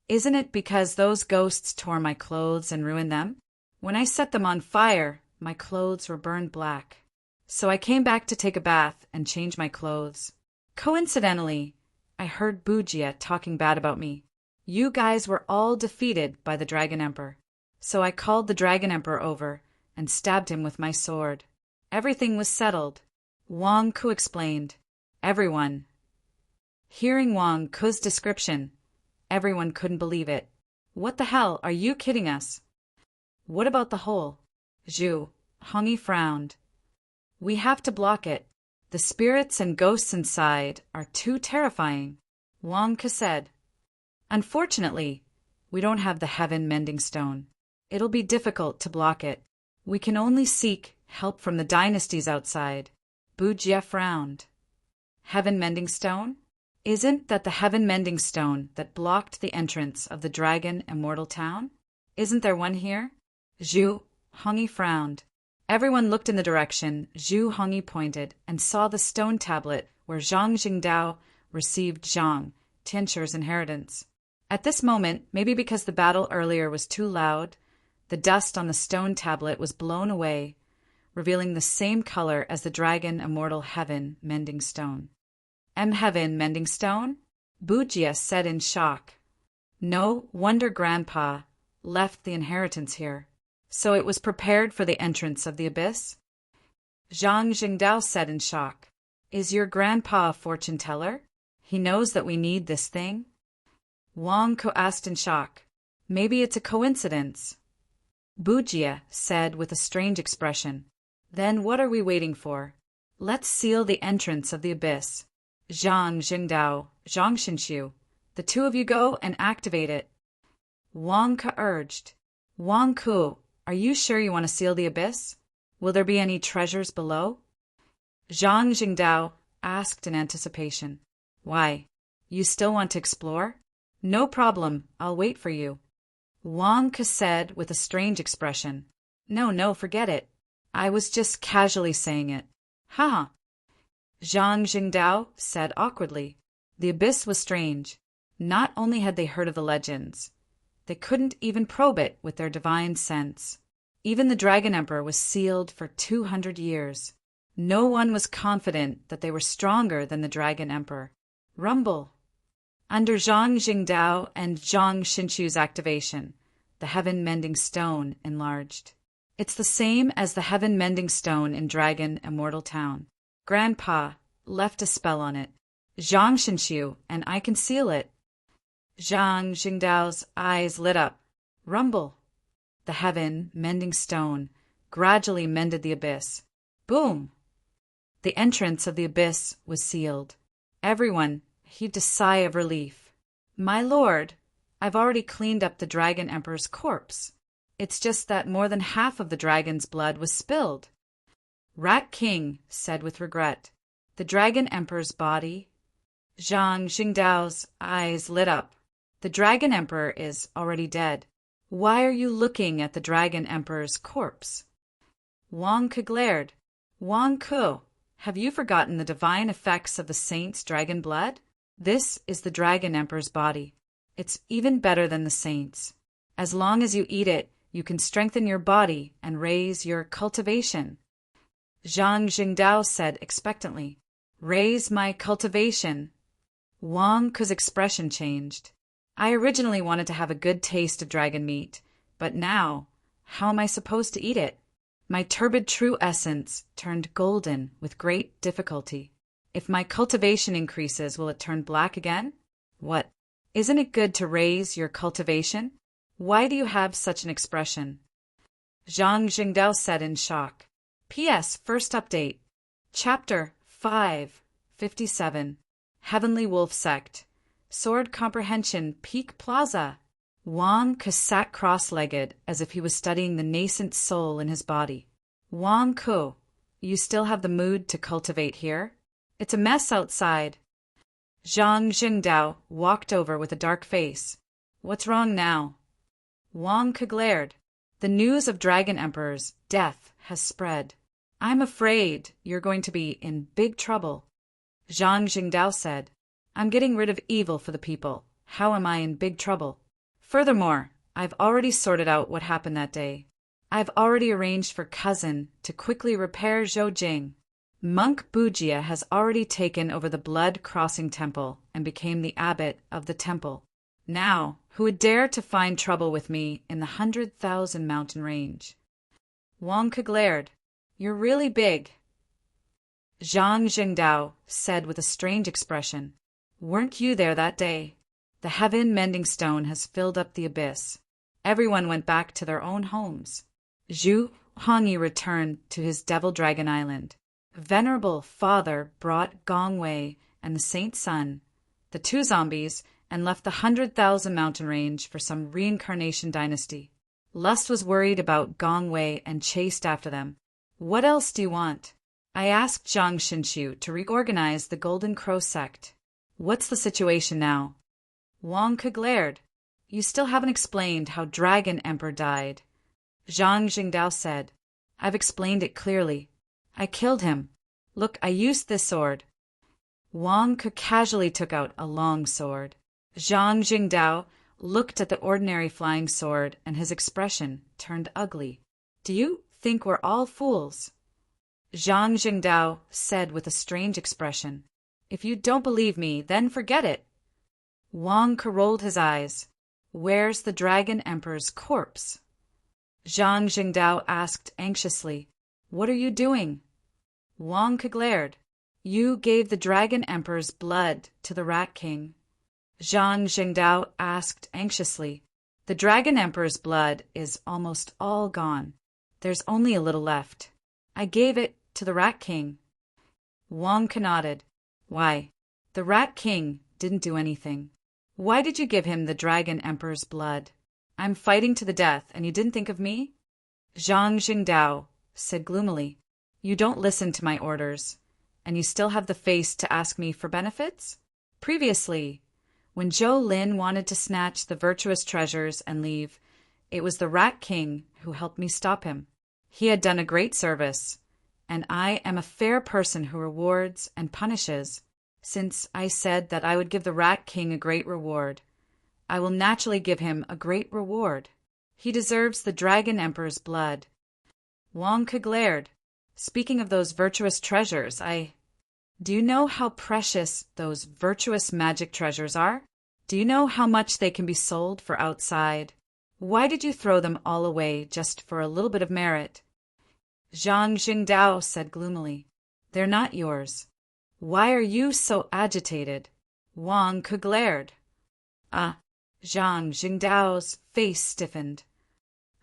Isn't it because those ghosts tore my clothes and ruined them? When I set them on fire, my clothes were burned black. So I came back to take a bath and change my clothes. Coincidentally, I heard Bu Jie talking bad about me. You guys were all defeated by the Dragon Emperor. So I called the Dragon Emperor over and stabbed him with my sword. Everything was settled. Wang Ku explained. Everyone. Hearing Wang Ku's description, everyone couldn't believe it. What the hell, are you kidding us? What about the hole? Zhu Hongyi frowned. We have to block it. The spirits and ghosts inside are too terrifying, Wang Ku said. Unfortunately, we don't have the heaven mending stone. It'll be difficult to block it. We can only seek help from the dynasties outside. Bu Jie frowned. Heaven mending stone? Isn't that the heaven mending stone that blocked the entrance of the dragon immortal town? Isn't there one here? Zhu Hongyi frowned. Everyone looked in the direction Zhu Hongyi pointed and saw the stone tablet where Zhang Jingdao received Zhang Tianxi's inheritance. At this moment, maybe because the battle earlier was too loud, the dust on the stone tablet was blown away. revealing the same color as the dragon immortal heaven mending stone. Heaven mending stone? Bujia said in shock. No wonder Grandpa left the inheritance here. So it was prepared for the entrance of the abyss? Zhang Jingdao said in shock. Is your grandpa a fortune teller? He knows that we need this thing? Wang Ke asked in shock. Maybe it's a coincidence. Bujia said with a strange expression. Then what are we waiting for? Let's seal the entrance of the abyss. Zhang Jingdao, Zhang Xinshu, the two of you go and activate it. Wang Ke urged. Wang Ku, are you sure you want to seal the abyss? Will there be any treasures below? Zhang Jingdao asked in anticipation. Why, you still want to explore? No problem, I'll wait for you. Wang Ke said with a strange expression. No, forget it. I was just casually saying it. Ha! Zhang Jingdao said awkwardly. The abyss was strange. Not only had they heard of the legends, they couldn't even probe it with their divine sense. Even the Dragon Emperor was sealed for 200 years. No one was confident that they were stronger than the Dragon Emperor. Rumble. Under Zhang Jingdao and Zhang Xinshu's activation, the heaven-mending stone enlarged. It's the same as the heaven-mending stone in Dragon Immortal Town. Grandpa left a spell on it. Zhang Xinshu, and I can seal it. Zhang Jingdao's eyes lit up. Rumble. The heaven-mending stone gradually mended the abyss. Boom! The entrance of the abyss was sealed. Everyone heaved a sigh of relief. My lord, I've already cleaned up the Dragon Emperor's corpse. It's just that more than half of the dragon's blood was spilled. Rat King said with regret. The Dragon Emperor's body? Zhang Jingdao's eyes lit up. The Dragon Emperor is already dead. Why are you looking at the Dragon Emperor's corpse? Wang Ke glared. Wang Ke, have you forgotten the divine effects of the saint's dragon blood? This is the Dragon Emperor's body. It's even better than the saint's. As long as you eat it, you can strengthen your body and raise your cultivation. Zhang Jingdao said expectantly. Raise my cultivation. Wang Ke's expression changed. I originally wanted to have a good taste of dragon meat, but now, how am I supposed to eat it? My turbid true essence turned golden with great difficulty. If my cultivation increases, will it turn black again? What? Isn't it good to raise your cultivation? Why do you have such an expression? Zhang Jingdao said in shock. P.S. First update. Chapter 557. Heavenly Wolf Sect. Sword Comprehension Peak Plaza. Wang Ke sat cross-legged as if he was studying the nascent soul in his body. Wang Ke, you still have the mood to cultivate here? It's a mess outside. Zhang Jingdao walked over with a dark face. What's wrong now? Wang Ke glared. The news of Dragon Emperor's death has spread. I'm afraid you're going to be in big trouble. Zhang Jingdao said. I'm getting rid of evil for the people. How am I in big trouble? Furthermore, I've already sorted out what happened that day. I've already arranged for Cousin to quickly repair Zhoujing. Monk Bujia has already taken over the Blood Crossing Temple and became the abbot of the temple. Now, who would dare to find trouble with me in the 100,000 mountain range? Wang Ke glared. You're really big. Zhang Jingdao said with a strange expression. Weren't you there that day? The heaven-mending stone has filled up the abyss. Everyone went back to their own homes. Zhu Hongyi returned to his Devil Dragon Island. Venerable Father brought Gong Wei and the Saint Sun, the two zombies, and left the 100,000 mountain range for some reincarnation dynasty. Lust was worried about Gong Wei and chased after them. What else do you want? I asked Zhang Xinshu to reorganize the Golden Crow sect. What's the situation now? Wang Ke glared. You still haven't explained how Dragon Emperor died. Zhang Jingdao said. I've explained it clearly. I killed him. Look, I used this sword. Wang Ke casually took out a long sword. Zhang Jingdao looked at the ordinary flying sword and his expression turned ugly. Do you think we're all fools? Zhang Jingdao said with a strange expression. If you don't believe me, then forget it. Wang Ke rolled his eyes. Where's the Dragon Emperor's corpse? Zhang Jingdao asked anxiously. What are you doing? Wang Ke glared. You gave the Dragon Emperor's blood to the Rat King. Zhang Jingdao asked anxiously. The Dragon Emperor's blood is almost all gone. There's only a little left. I gave it to the Rat King. Wang Ke nodded. Why? The Rat King didn't do anything. Why did you give him the Dragon Emperor's blood? I'm fighting to the death, and you didn't think of me? Zhang Jingdao said gloomily. You don't listen to my orders, and you still have the face to ask me for benefits? Previously, when Zhou Lin wanted to snatch the virtuous treasures and leave, it was the Rat King who helped me stop him. He had done a great service, and I am a fair person who rewards and punishes. Since I said that I would give the Rat King a great reward, I will naturally give him a great reward. He deserves the Dragon Emperor's blood. Wang Ke glared. Speaking of those virtuous treasures, Do you know how precious those virtuous magic treasures are? Do you know how much they can be sold for outside? Why did you throw them all away just for a little bit of merit? Zhang Jingdao said gloomily. They're not yours. Why are you so agitated? Wang Ke glared. Zhang Jingdao's face stiffened.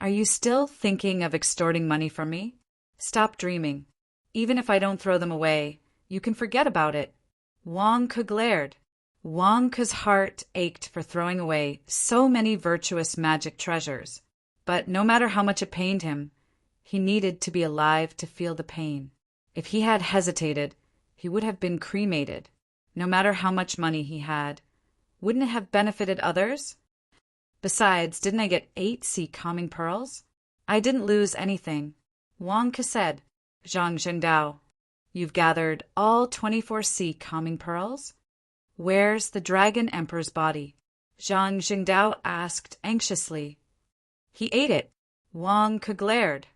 Are you still thinking of extorting money from me? Stop dreaming. Even if I don't throw them away, you can forget about it. Wang Ke glared. Wang Ke's heart ached for throwing away so many virtuous magic treasures, but no matter how much it pained him, he needed to be alive to feel the pain. If he had hesitated, he would have been cremated. No matter how much money he had, wouldn't it have benefited others? Besides, didn't I get 8 sea calming pearls? I didn't lose anything. Wang Ke said. Zhang Jingdao, you've gathered all 24 sea calming pearls? Where's the Dragon Emperor's body? Zhang Jingdao asked anxiously. He ate it. Wang Ke glared.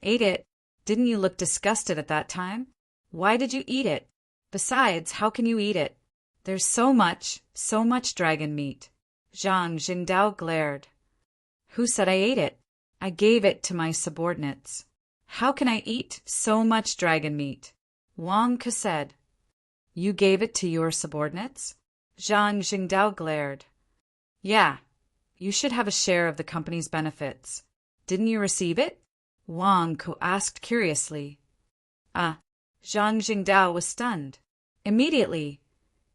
Ate it? Didn't you look disgusted at that time? Why did you eat it? Besides, how can you eat it? There's so much dragon meat. Zhang Jingdao glared. Who said I ate it? I gave it to my subordinates. How can I eat so much dragon meat? Wang Ke said. You gave it to your subordinates? Zhang Jingdao glared. Yeah, you should have a share of the company's benefits. Didn't you receive it? Wang Ke asked curiously. Zhang Jingdao was stunned. Immediately,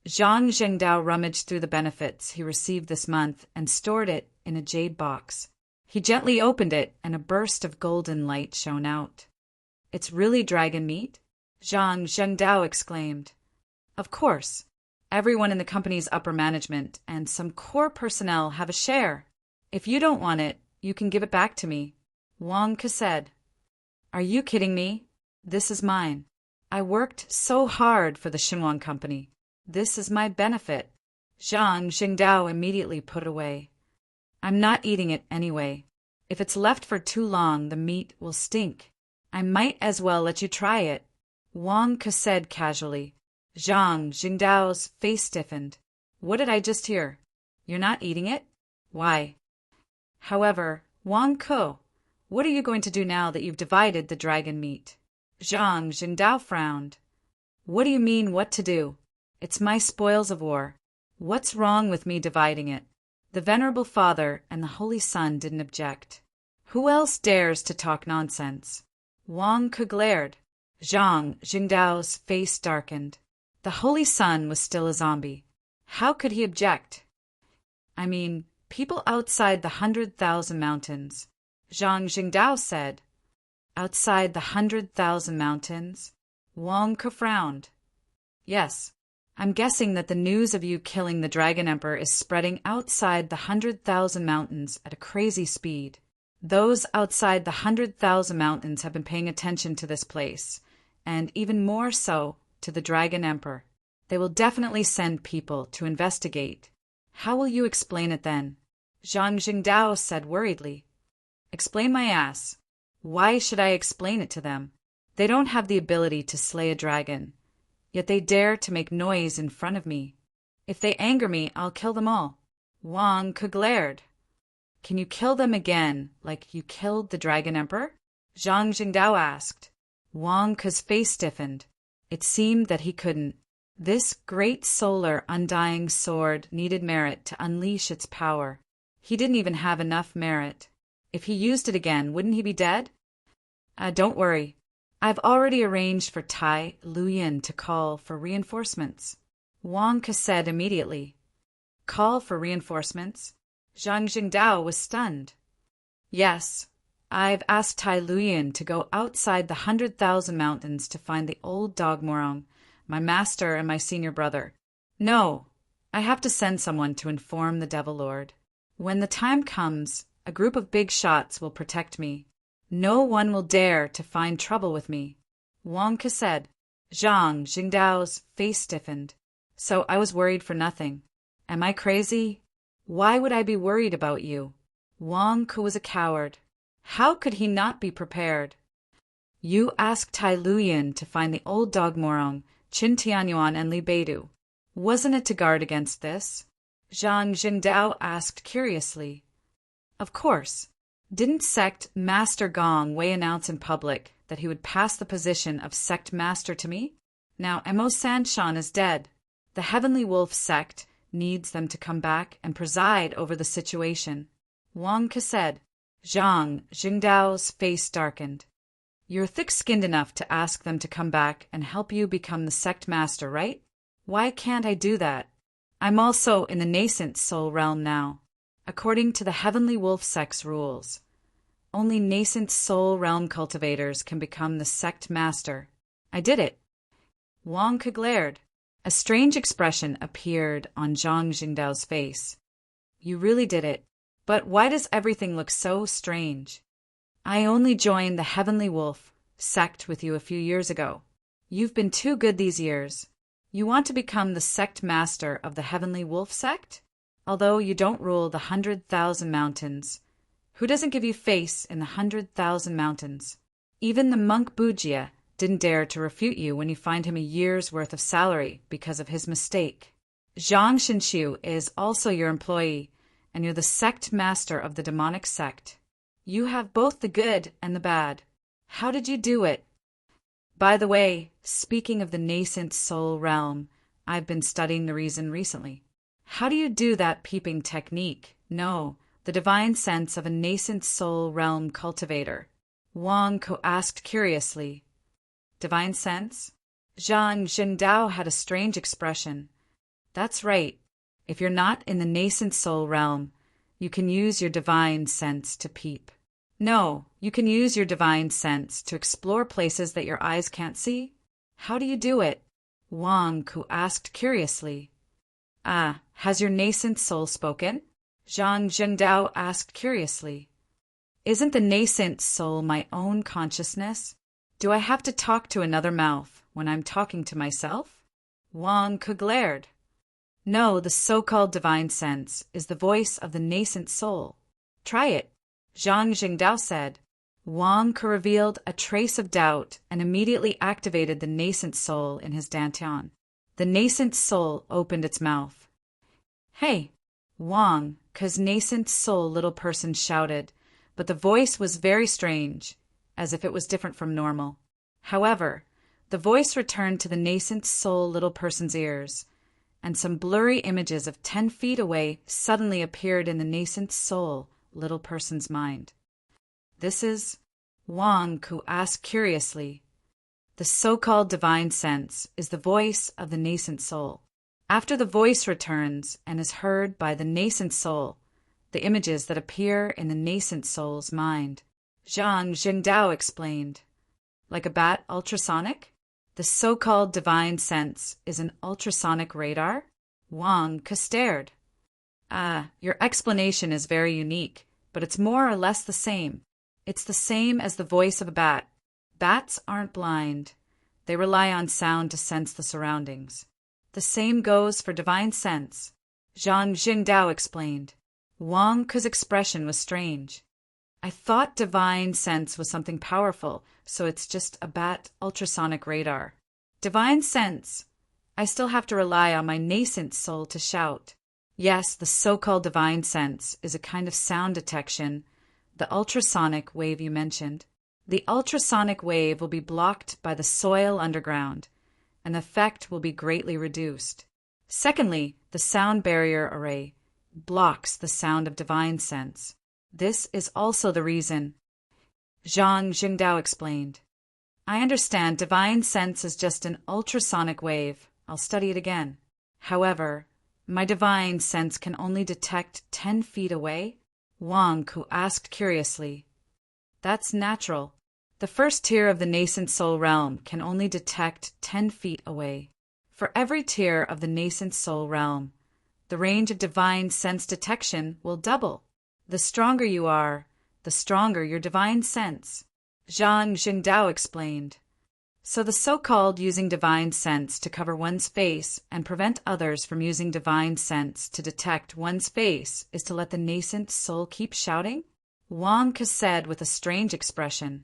Zhang Jingdao rummaged through the benefits he received this month and stored it in a jade box. He gently opened it, and a burst of golden light shone out. It's really dragon meat? Zhang Jingdao exclaimed. Of course. Everyone in the company's upper management and some core personnel have a share. If you don't want it, you can give it back to me. Wang Ke said. Are you kidding me? This is mine. I worked so hard for the Xinhuang company. This is my benefit. Zhang Jingdao immediately put it away. I'm not eating it anyway. If it's left for too long, the meat will stink. I might as well let you try it. Wang Ke said casually. Zhang Jingdao's face stiffened. What did I just hear? You're not eating it? Why? However, Wang Ke, what are you going to do now that you've divided the dragon meat? Zhang Jingdao frowned. What do you mean, what to do? It's my spoils of war. What's wrong with me dividing it? The Venerable Father and the Holy Son didn't object. Who else dares to talk nonsense? Wang Ke glared. Zhang Jingdao's face darkened. The Holy Son was still a zombie. How could he object? I mean, people outside the 100,000 mountains. Zhang Jingdao said. Outside the 100,000 mountains? Wang Ke frowned. Yes, I'm guessing that the news of you killing the Dragon Emperor is spreading outside the 100,000 mountains at a crazy speed. Those outside the 100,000 mountains have been paying attention to this place, and even more so to the Dragon Emperor. They will definitely send people to investigate. How will you explain it then? Zhang Jingdao said worriedly. Explain my ass. Why should I explain it to them? They don't have the ability to slay a dragon, yet they dare to make noise in front of me. If they anger me, I'll kill them all. Wang Ke glared. Can you kill them again, like you killed the Dragon Emperor? Zhang Jingdao asked. Wang Ke's face stiffened. It seemed that he couldn't. This great solar undying sword needed merit to unleash its power. He didn't even have enough merit. If he used it again, wouldn't he be dead? Don't worry. I've already arranged for Tai Luyan to call for reinforcements. Wang Ke said immediately. Call for reinforcements? Zhang Jingdao was stunned. Yes, I've asked Tai Luyan to go outside the 100,000 mountains to find the old dog Morong, my master and my senior brother. No, I have to send someone to inform the Devil Lord. When the time comes, a group of big shots will protect me. No one will dare to find trouble with me. Wang Ke said. Zhang Jingdao's face stiffened. So I was worried for nothing. Am I crazy? Why would I be worried about you? Wang Ke was a coward. How could he not be prepared? You asked Tai Luyan to find the old dog Morong, Qin Tianyuan and Li Beidu. Wasn't it to guard against this? Zhang Jingdao asked curiously. Of course. Didn't Sect Master Gong Wei announce in public that he would pass the position of Sect Master to me? Now Mo Sanshan is dead. The Heavenly Wolf Sect needs them to come back and preside over the situation. Wang Ke said. Zhang Jingdao's face darkened. You're thick-skinned enough to ask them to come back and help you become the sect master, right? Why can't I do that? I'm also in the nascent soul realm now. According to the Heavenly Wolf Sect's rules, only nascent soul realm cultivators can become the sect master. I did it. Wang Ke glared. A strange expression appeared on Zhang Jingdao's face. You really did it. But why does everything look so strange? I only joined the Heavenly Wolf Sect with you a few years ago. You've been too good these years. You want to become the sect master of the Heavenly Wolf Sect? Although you don't rule the 100,000 mountains. Who doesn't give you face in the 100,000 mountains? Even the monk Bujia didn't dare to refute you when you fined him a year's worth of salary because of his mistake. Zhang Shinxiu is also your employee, and you're the sect master of the demonic sect. You have both the good and the bad. How did you do it? By the way, speaking of the nascent soul realm, I've been studying the reason recently. How do you do that peeping technique? No, the divine sense of a nascent soul realm cultivator. Wang Ke asked curiously. Divine sense? Zhang Jingdao had a strange expression. That's right. If you're not in the nascent soul realm, you can use your divine sense to peep. No, you can use your divine sense to explore places that your eyes can't see. How do you do it? Wang Ke asked curiously. Has your nascent soul spoken? Zhang Jingdao asked curiously. Isn't the nascent soul my own consciousness? Do I have to talk to another mouth when I'm talking to myself? Wang Ke glared. No, the so-called divine sense is the voice of the nascent soul. Try it, Zhang Jingdao said. Wang Ke revealed a trace of doubt and immediately activated the nascent soul in his dantian. The nascent soul opened its mouth. Hey, Wang Ke's nascent soul little person shouted, but the voice was very strange, as if it was different from normal. However, the voice returned to the nascent soul little person's ears, and some blurry images of 10 feet away suddenly appeared in the nascent soul little person's mind. This is? Wang Ke asked curiously. The so-called divine sense is the voice of the nascent soul. After the voice returns and is heard by the nascent soul, the images that appear in the nascent soul's mind. Zhang Jingdao explained. Like a bat ultrasonic? The so-called divine sense is an ultrasonic radar? Wang Ke stared. Your explanation is very unique, but it's more or less the same. It's the same as the voice of a bat. Bats aren't blind. They rely on sound to sense the surroundings. The same goes for divine sense, Zhang Jingdao explained. Wang Ke's expression was strange. I thought divine sense was something powerful, so it's just a bat ultrasonic radar. Divine sense. I still have to rely on my nascent soul to shout. Yes, the so-called divine sense is a kind of sound detection, the ultrasonic wave you mentioned. The ultrasonic wave will be blocked by the soil underground, and the effect will be greatly reduced. Secondly, the sound barrier array blocks the sound of divine sense. This is also the reason. Zhang Jingdao explained. I understand divine sense is just an ultrasonic wave. I'll study it again. However, my divine sense can only detect 10 feet away? Wang Ku asked curiously. That's natural. The first tier of the nascent soul realm can only detect 10 feet away. For every tier of the nascent soul realm, the range of divine sense detection will double. The stronger you are, the stronger your divine sense. Zhang Jingdao explained. So the so-called using divine sense to cover one's face and prevent others from using divine sense to detect one's face is to let the nascent soul keep shouting? Wang Ke said with a strange expression.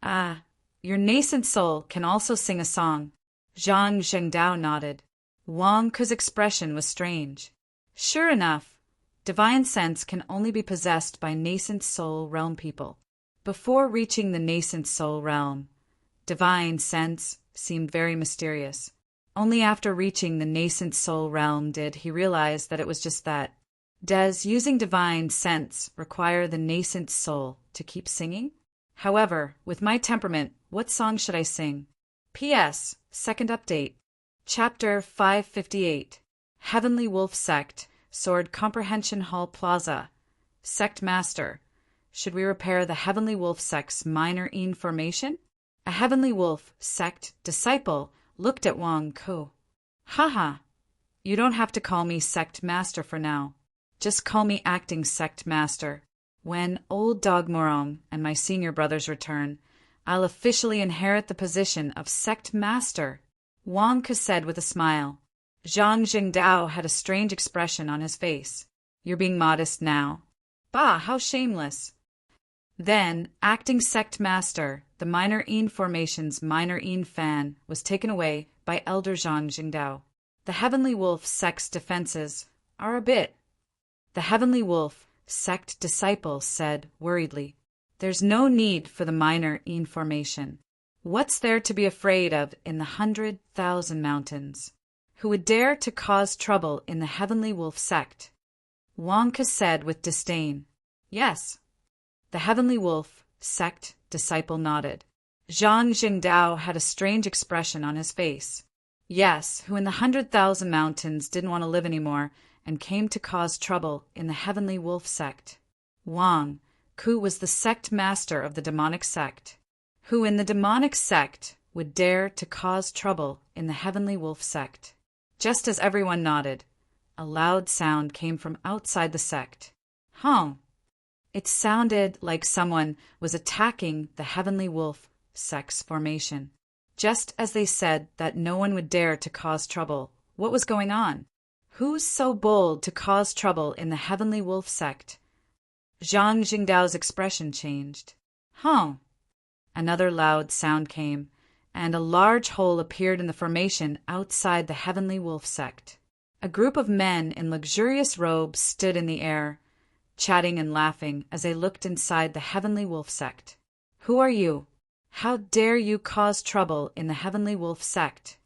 Ah, your nascent soul can also sing a song. Zhang Zhengdao nodded. Wang Ke's expression was strange. Sure enough, divine sense can only be possessed by nascent soul realm people. Before reaching the nascent soul realm, divine sense seemed very mysterious. Only after reaching the nascent soul realm did he realize that it was just that. Does using divine sense require the nascent soul to keep singing? However, with my temperament, what song should I sing? P.S. Second update. Chapter 558. Heavenly Wolf Sect, Sword Comprehension Hall Plaza. Sect Master. Should we repair the Heavenly Wolf Sect's minor formation? A Heavenly Wolf Sect disciple looked at Wang Ku. Haha, you don't have to call me Sect Master for now. Just call me Acting Sect Master. When Old Dog Morong and my senior brothers return, I'll officially inherit the position of Sect Master, Wang Ke said with a smile. Zhang Jingdao had a strange expression on his face. You're being modest now. Bah, how shameless. Then, Acting Sect Master, the Minor Formation's Minor fan, was taken away by Elder Zhang Jingdao. The Heavenly Wolf Sect's defenses are a bit. The Heavenly Wolf Sect disciple said worriedly, There's no need for the Minor Formation. What's there to be afraid of in the 100,000 mountains? Who would dare to cause trouble in the Heavenly Wolf Sect? Wang Ke said with disdain. Yes. The Heavenly Wolf Sect disciple nodded. Zhang Jingdao had a strange expression on his face. Yes, who in the 100,000 mountains didn't want to live anymore and came to cause trouble in the Heavenly Wolf Sect. Wang Ku was the sect master of the demonic sect. Who in the demonic sect would dare to cause trouble in the Heavenly Wolf Sect? Just as everyone nodded, a loud sound came from outside the sect. Huh. It sounded like someone was attacking the Heavenly Wolf Sect's formation. Just as they said that no one would dare to cause trouble, what was going on? Who's so bold to cause trouble in the Heavenly Wolf Sect? Zhang Jingdao's expression changed. Huh. Another loud sound came, and a large hole appeared in the formation outside the Heavenly Wolf Sect. A group of men in luxurious robes stood in the air, chatting and laughing as they looked inside the Heavenly Wolf Sect. Who are you? How dare you cause trouble in the Heavenly Wolf Sect?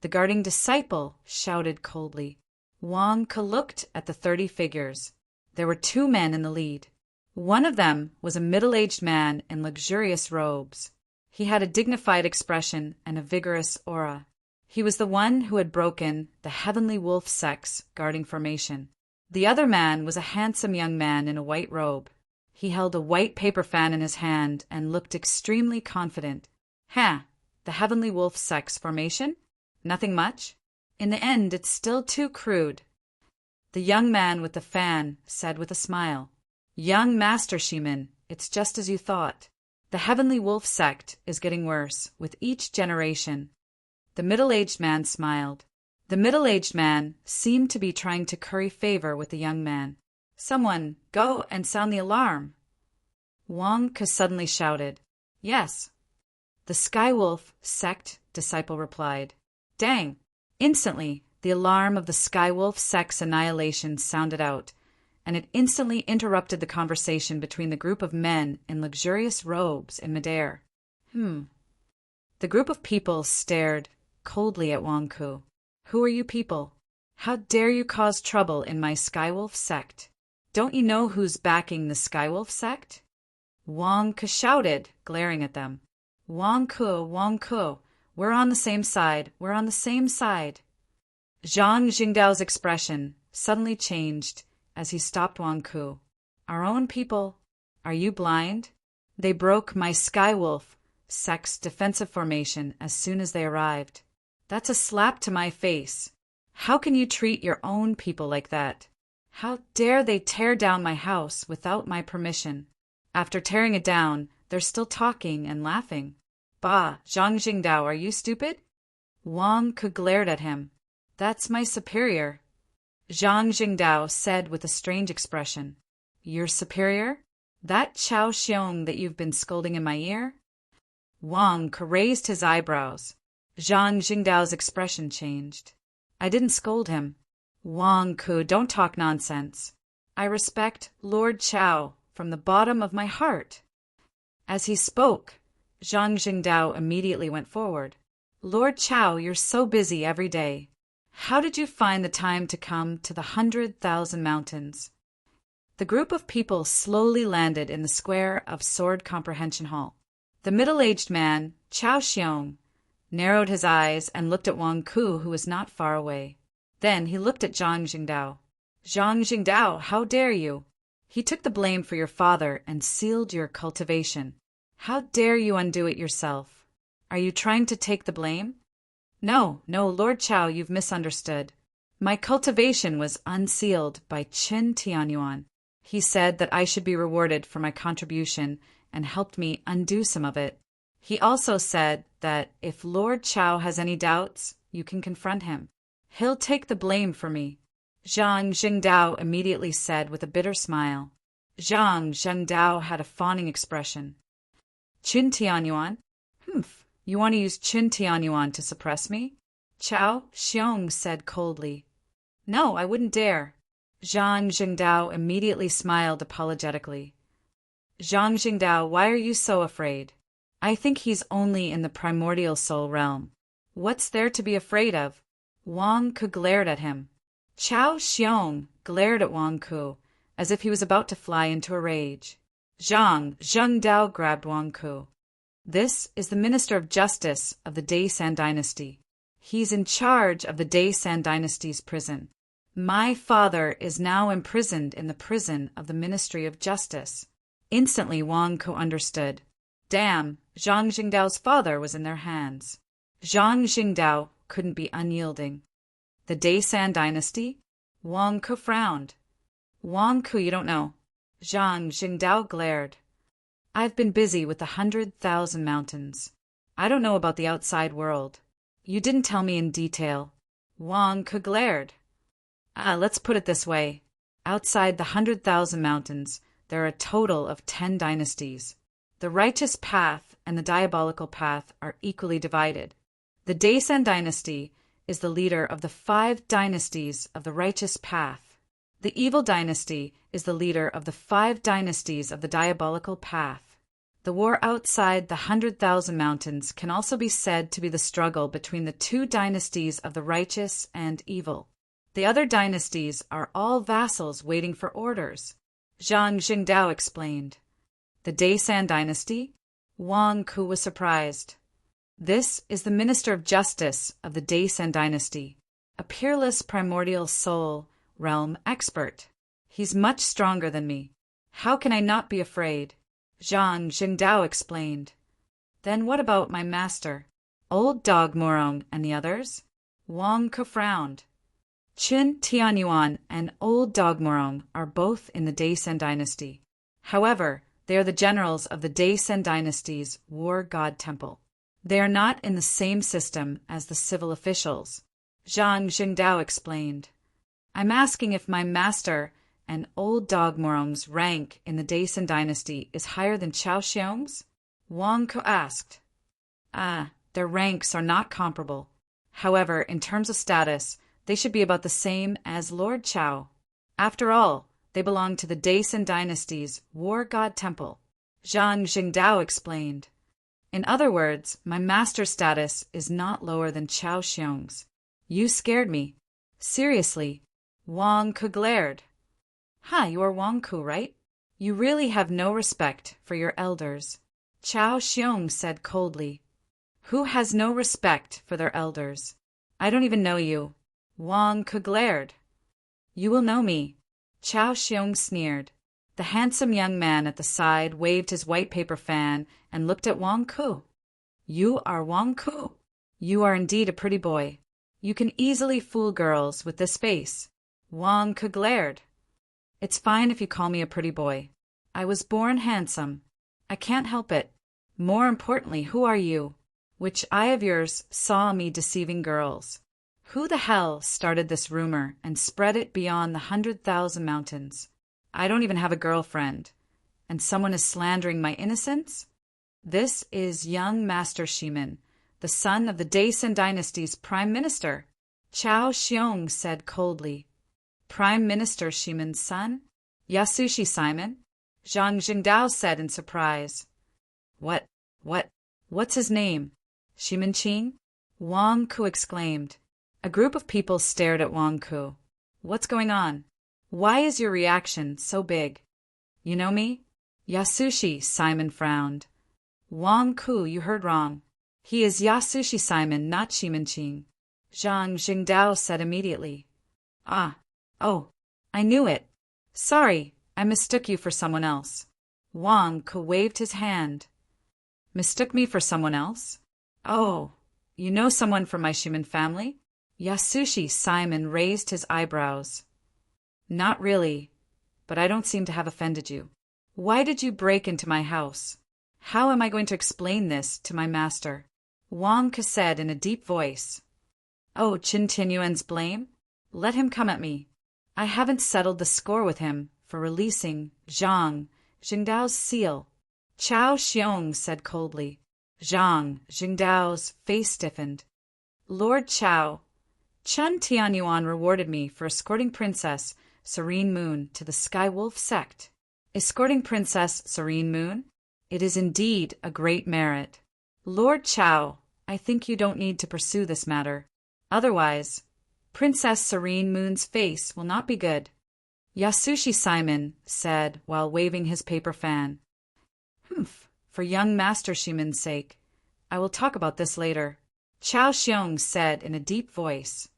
The guarding disciple shouted coldly. Wang Ke looked at the 30 figures. There were 2 men in the lead. One of them was a middle-aged man in luxurious robes. He had a dignified expression and a vigorous aura. He was the one who had broken the Heavenly Wolf Sect's guarding formation. The other man was a handsome young man in a white robe. He held a white paper fan in his hand and looked extremely confident. The Heavenly Wolf Sect's formation? Nothing much? In the end, it's still too crude. The young man with the fan said with a smile, Young Master Shimin, it's just as you thought. The Heavenly Wolf Sect is getting worse with each generation. The middle-aged man smiled. The middle-aged man seemed to be trying to curry favor with the young man. Someone, go and sound the alarm. Wang Ke suddenly shouted. Yes. The Skywolf sect disciple replied. Dang! Instantly, the alarm of the Skywolf sect's annihilation sounded out, and it instantly interrupted the conversation between the group of men in luxurious robes in midair. The group of people stared coldly at Wang Ke. Who are you people? How dare you cause trouble in my Skywolf sect? Don't you know who's backing the Skywolf sect? Wang Ke shouted, glaring at them. Wang Ke, we're on the same side, we're on the same side. Zhang Jingdao's expression suddenly changed as he stopped Wang Ke. Our own people? Are you blind? They broke my Skywolf sect's defensive formation as soon as they arrived. That's a slap to my face. How can you treat your own people like that? How dare they tear down my house without my permission? After tearing it down, they're still talking and laughing. Bah, Zhang Jingdao, are you stupid? Wang Ke glared at him. That's my superior. Zhang Jingdao said with a strange expression. Your superior? That Chao Xiong that you've been scolding in my ear? Wang Ke raised his eyebrows. Zhang Jingdao's expression changed. I didn't scold him. Wang Ke, don't talk nonsense. I respect Lord Chao from the bottom of my heart. As he spoke, Zhang Jingdao immediately went forward. Lord Chao, you're so busy every day. How did you find the time to come to the 100,000 mountains? The group of people slowly landed in the square of Sword Comprehension Hall. The middle-aged man, Chao Xiong, narrowed his eyes and looked at Wang Ke, who was not far away. Then he looked at Zhang Jingdao. Zhang Jingdao, how dare you? He took the blame for your father and sealed your cultivation. How dare you undo it yourself? Are you trying to take the blame? No, Lord Chao, you've misunderstood. My cultivation was unsealed by Qin Tianyuan. He said that I should be rewarded for my contribution and helped me undo some of it. He also said that if Lord Chao has any doubts, you can confront him. He'll take the blame for me. Zhang Jingdao immediately said with a bitter smile. Zhang Jingdao had a fawning expression. Qin Tianyuan? You want to use Qin Tianyuan to suppress me? Chao Xiong said coldly. No, I wouldn't dare. Zhang Jingdao immediately smiled apologetically. Zhang Jingdao, why are you so afraid? I think he's only in the primordial soul realm. What's there to be afraid of? Wang Ke glared at him. Chao Xiong glared at Wang Ke as if he was about to fly into a rage. Zhang Jingdao grabbed Wang Ke. This is the Minister of Justice of the Daisan dynasty. He's in charge of the Daisan dynasty's prison. My father is now imprisoned in the prison of the Ministry of Justice. Instantly Wang Ke understood. Damn, Zhang Jingdao's father was in their hands. Zhang Jingdao couldn't be unyielding. The Daisan dynasty? Wang Ke frowned. Wang Ke, you don't know. Zhang Jingdao glared. I've been busy with the 100,000 mountains. I don't know about the outside world. You didn't tell me in detail. Wang Ke glared. Let's put it this way. Outside the 100,000 mountains, there are a total of 10 dynasties. The righteous path and the diabolical path are equally divided. The Daisan dynasty is the leader of the 5 dynasties of the righteous path. The evil dynasty is the leader of the 5 dynasties of the diabolical path. The war outside the 100,000 mountains can also be said to be the struggle between the 2 dynasties of the righteous and evil. The other dynasties are all vassals waiting for orders. Zhang Jingdao explained. The Daisan dynasty? Wang Ke was surprised. This is the Minister of Justice of the Daisan dynasty, a peerless primordial soul realm expert. He's much stronger than me. How can I not be afraid? Zhang Jingdao explained. Then what about my master? Old Dog Morong and the others? Wang Ke frowned. Qin Tianyuan and Old Dog Morong are both in the Daisan dynasty. However, they are the generals of the Daisan dynasty's war god temple. They are not in the same system as the civil officials. Zhang Jingdao explained. I'm asking if my master and old dog Morong's rank in the Daesan dynasty is higher than Chao Xiong's? Wang Ke asked. Their ranks are not comparable. However, in terms of status, they should be about the same as Lord Chao. After all, they belong to the Daesan dynasty's war god temple. Zhang Jingdao explained. In other words, my master's status is not lower than Chao Xiong's. You scared me. Seriously. Wang Ke glared. You are Wang Ke, right? You really have no respect for your elders. Chao Xiong said coldly. Who has no respect for their elders? I don't even know you. Wang Ke glared. You will know me. Chao Xiong sneered. The handsome young man at the side waved his white paper fan and looked at Wang Ke. You are Wang Ke. You are indeed a pretty boy. You can easily fool girls with this face. Wang Ke glared. It's fine if you call me a pretty boy. I was born handsome. I can't help it. More importantly, who are you? Which eye of yours saw me deceiving girls? Who the hell started this rumor and spread it beyond the 100,000 mountains? I don't even have a girlfriend. And someone is slandering my innocence? This is young Master Shimin, the son of the Daesan dynasty's prime minister. Chao Xiong said coldly. Prime Minister Shimin's son? Yasushi Simon? Zhang Jingdao said in surprise. What's his name? Shimin Qing? Wang Ke exclaimed. A group of people stared at Wang Ke. What's going on? Why is your reaction so big? You know me? Yasushi, Simon frowned. Wang Ke, you heard wrong. He is Yasushi Simon, not Shimin Qing. Zhang Jingdao said immediately. Oh, I knew it. Sorry, I mistook you for someone else. Wang Ke waved his hand. Mistook me for someone else? Oh, you know someone from my Shimin family? Yasushi Simon raised his eyebrows. Not really, but I don't seem to have offended you. Why did you break into my house? How am I going to explain this to my master? Wang Ke said in a deep voice. Oh, Qin Tianyuan's blame? Let him come at me. I haven't settled the score with him for releasing Zhang Jingdao's seal. Chao Xiong said coldly. Zhang Jingdao's face stiffened. Lord Chao, Qin Tianyuan rewarded me for escorting Princess Serene Moon to the Sky Wolf sect. Escorting Princess Serene Moon? It is indeed a great merit. Lord Chao, I think you don't need to pursue this matter. Otherwise, Princess Serene Moon's face will not be good. Yasushi Simon said while waving his paper fan. For young Master Shimin's sake, I will talk about this later. Chao Xiong said in a deep voice.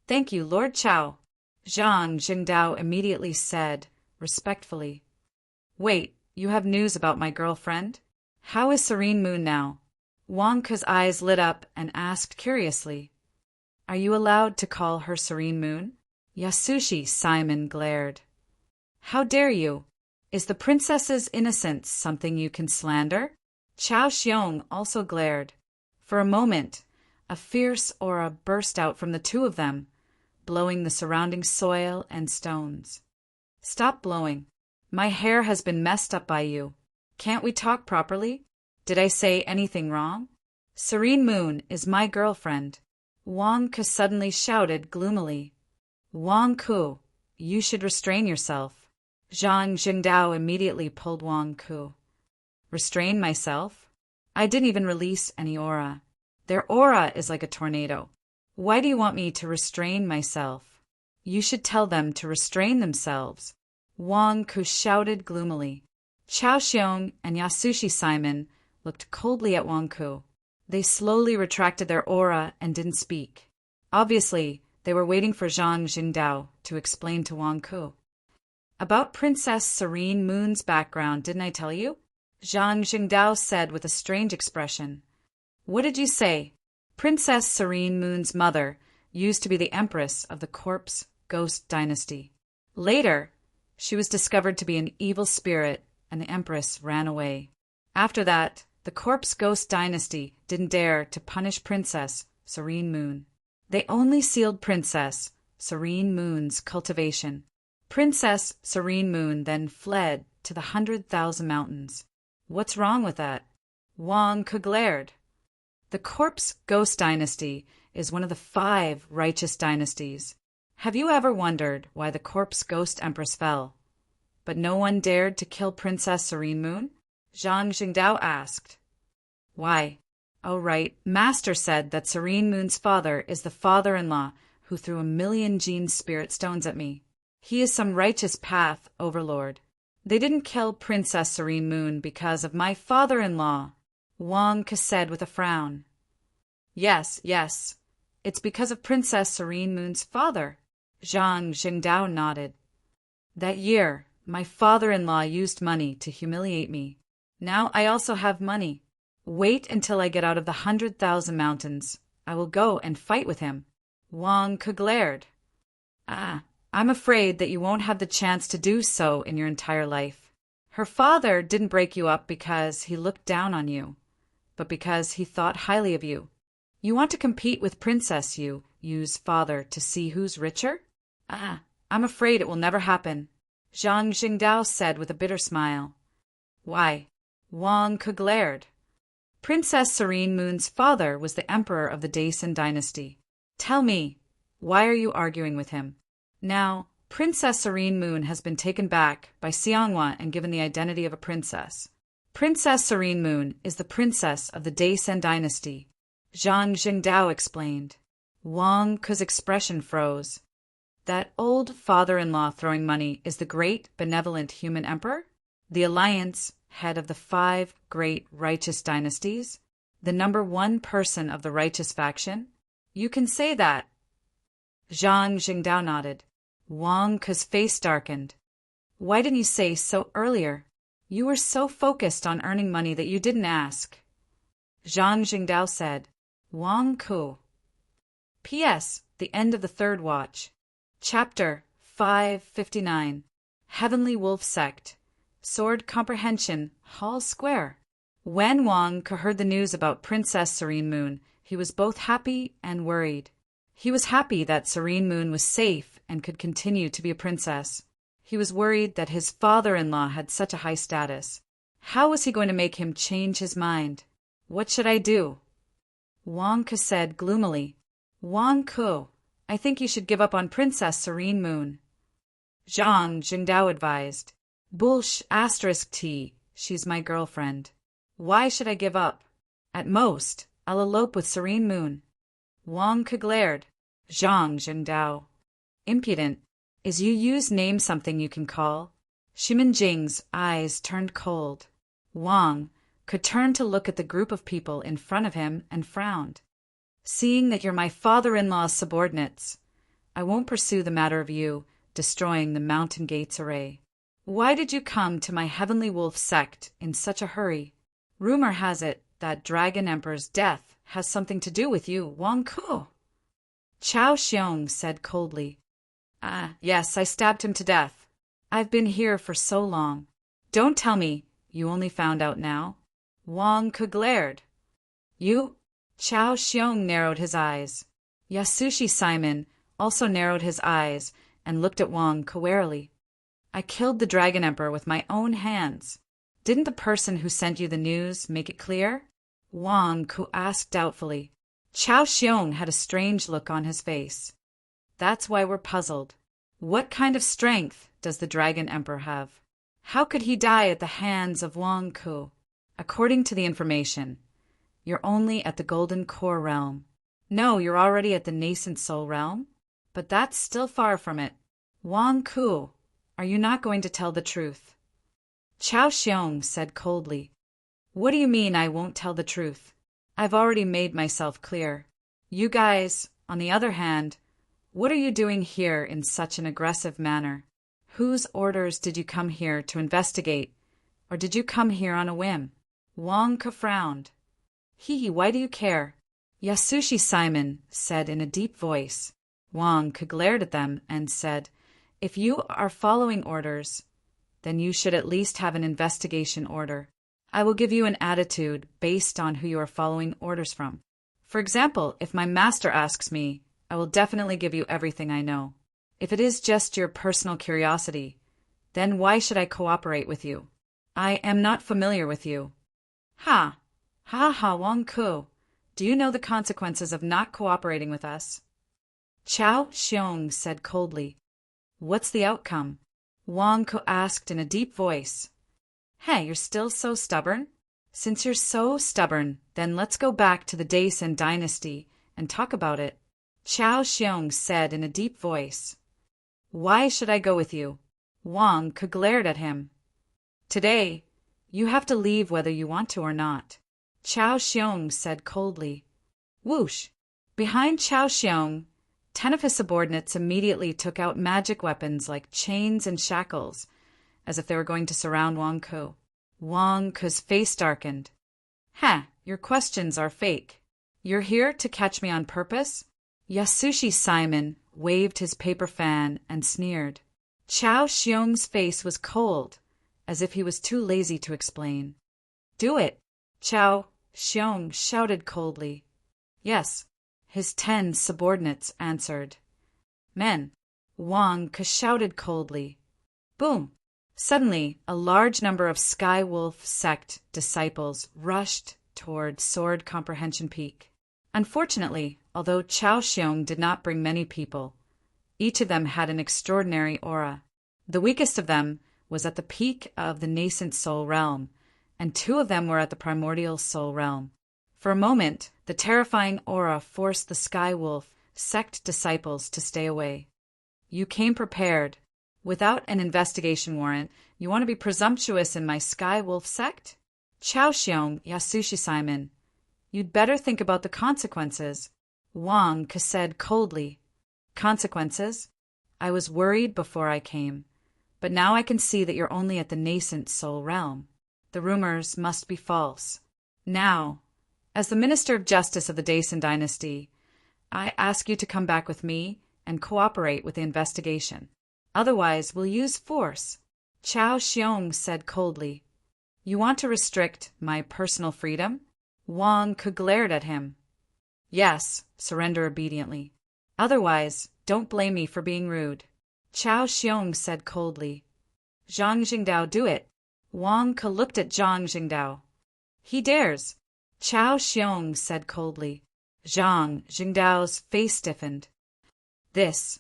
Thank you, Lord Chao. Zhang Jingdao immediately said, respectfully. Wait, you have news about my girlfriend? How is Serene Moon now? Wang Ke's eyes lit up and asked curiously. Are you allowed to call her Serene Moon? Yasushi Simon glared. How dare you? Is the princess's innocence something you can slander? Chao Xiong also glared. For a moment, a fierce aura burst out from the two of them, blowing the surrounding soil and stones. Stop blowing. My hair has been messed up by you. Can't we talk properly? Did I say anything wrong? Serene Moon is my girlfriend. Wang Ke suddenly shouted gloomily. Wang Ke, you should restrain yourself. Zhang Jingdao immediately pulled Wang Ke. Restrain myself? I didn't even release any aura. Their aura is like a tornado. Why do you want me to restrain myself? You should tell them to restrain themselves. Wang Ke shouted gloomily. Chao Xiong and Yasushi Simon looked coldly at Wang Ke. They slowly retracted their aura and didn't speak. Obviously, they were waiting for Zhang Jingdao to explain to Wang Ke. About Princess Serene Moon's background, didn't I tell you? Zhang Jingdao said with a strange expression. What did you say? Princess Serene Moon's mother used to be the empress of the Corpse Ghost Dynasty. Later, she was discovered to be an evil spirit and the empress ran away. After that, the Corpse Ghost Dynasty didn't dare to punish Princess Serene Moon. They only sealed Princess Serene Moon's cultivation. Princess Serene Moon then fled to the 100,000 mountains. What's wrong with that? Wang Ke glared. The Corpse Ghost Dynasty is one of the 5 righteous dynasties. Have you ever wondered why the Corpse Ghost Empress fell? But no one dared to kill Princess Serene Moon? Zhang Jingdao asked. Why? Oh, right. Master said that Serene Moon's father is the father-in-law who threw 1,000,000 gene spirit stones at me. He is some righteous path overlord. They didn't kill Princess Serene Moon because of my father-in-law, Wang Ke said with a frown. Yes, yes. It's because of Princess Serene Moon's father. Zhang Jingdao nodded. That year, my father-in-law used money to humiliate me. Now I also have money. Wait until I get out of the 100,000 mountains. I will go and fight with him. Wang Ke glared. I'm afraid that you won't have the chance to do so in your entire life. Her father didn't break you up because he looked down on you, but because he thought highly of you. You want to compete with Princess Yu's father to see who's richer? I'm afraid it will never happen, Zhang Jingdao said with a bitter smile. Why? Wang Ke glared. Princess Serene Moon's father was the emperor of the Daesan dynasty. Tell me, why are you arguing with him? Now, Princess Serene Moon has been taken back by Xianghua and given the identity of a princess. Princess Serene Moon is the princess of the Daesan dynasty, Zhang Jingdao explained. Wang Ke's expression froze. That old father-in-law throwing money is the great benevolent human emperor? The alliance, head of the 5 great righteous dynasties? The number 1 person of the righteous faction? You can say that. Zhang Jingdao nodded. Wang Ke's face darkened. Why didn't you say so earlier? You were so focused on earning money that you didn't ask. Zhang Jingdao said. Wang Ke. P.S. The end of the 3rd watch. Chapter 559. Heavenly Wolf Sect. Sword Comprehension, Hall Square. When Wang Ke heard the news about Princess Serene Moon, he was both happy and worried. He was happy that Serene Moon was safe and could continue to be a princess. He was worried that his father-in-law had such a high status. How was he going to make him change his mind? What should I do? Wang Ke said gloomily. Wang Ke, I think you should give up on Princess Serene Moon. Zhang Jingdao advised. Bullsh *T, she's my girlfriend. Why should I give up? At most, I'll elope with Serene Moon. Wang Ke glared. Zhang Jingdao. Impudent. Is Yu's name something you can call? Shimin Jing's eyes turned cold. Wang Ke turned to look at the group of people in front of him and frowned. Seeing that you're my father-in-law's subordinates, I won't pursue the matter of you destroying the Mountain Gates array. Why did you come to my Heavenly Wolf sect in such a hurry? Rumor has it that Dragon Emperor's death has something to do with you, Wang Ke. Chao Xiong said coldly. Yes, I stabbed him to death. I've been here for so long. Don't tell me you only found out now. Wang Ke glared. You? Chao Xiong narrowed his eyes. Yasushi Simon also narrowed his eyes and looked at Wang Ke warily. I killed the Dragon Emperor with my own hands. Didn't the person who sent you the news make it clear? Wang Ke asked doubtfully. Chao Xiong had a strange look on his face. That's why we're puzzled. What kind of strength does the Dragon Emperor have? How could he die at the hands of Wang Ke? According to the information, you're only at the Golden Core realm. No, you're already at the Nascent Soul realm. But that's still far from it. Wang Ke, are you not going to tell the truth? Chao Xiong said coldly. What do you mean I won't tell the truth? I've already made myself clear. You guys, on the other hand, what are you doing here in such an aggressive manner? Whose orders did you come here to investigate? Or did you come here on a whim? Wang Ke frowned. Why do you care? Yasushi Simon said in a deep voice. Wang Ke glared at them and said, If you are following orders, then you should at least have an investigation order. I will give you an attitude based on who you are following orders from. For example, if my master asks me, I will definitely give you everything I know. If it is just your personal curiosity, then why should I cooperate with you? I am not familiar with you. Ha! Ha ha, Wang Ku. Do you know the consequences of not cooperating with us? Chao Xiong said coldly. What's the outcome? Wang Ku asked in a deep voice. Hey, you're still so stubborn? Since you're so stubborn, then let's go back to the Daesan dynasty and talk about it. Chao Xiong said in a deep voice. Why should I go with you? Wang Ku glared at him. Today, you have to leave whether you want to or not. Chao Xiong said coldly. Whoosh! Behind Chao Xiong, 10 of his subordinates immediately took out magic weapons like chains and shackles, as if they were going to surround Wang Ku. Wang Ku's face darkened. Ha! Your questions are fake. You're here to catch me on purpose? Yasushi Simon waved his paper fan and sneered. Chao Xiong's face was cold, as if he was too lazy to explain. Do it! Chao Xiong shouted coldly. Yes, his 10 subordinates answered. Men! Wang Ku shouted coldly. Boom! Suddenly, a large number of Sky Wolf sect disciples rushed toward Sword Comprehension Peak. Unfortunately, although Chao Xiong did not bring many people, each of them had an extraordinary aura. The weakest of them was at the peak of the nascent soul realm, and 2 of them were at the primordial soul realm. For a moment, the terrifying aura forced the Sky Wolf sect disciples to stay away. You came prepared. Without an investigation warrant, you want to be presumptuous in my Sky Wolf sect? Chao Xiong, Yasushi Simon, you'd better think about the consequences. Wang Ku said coldly. Consequences? I was worried before I came, but now I can see that you're only at the nascent soul realm. The rumors must be false. Now, as the Minister of Justice of the Daesan dynasty, I ask you to come back with me and cooperate with the investigation. Otherwise, we'll use force. Chao Xiong said coldly. You want to restrict my personal freedom? Wang Ku glared at him. Yes, surrender obediently. Otherwise, don't blame me for being rude. Chao Xiong said coldly. Zhang Jingdao, do it. Wang Ku looked at Zhang Jingdao. He dares. Chao Xiong said coldly. Zhang Jingdao's face stiffened. This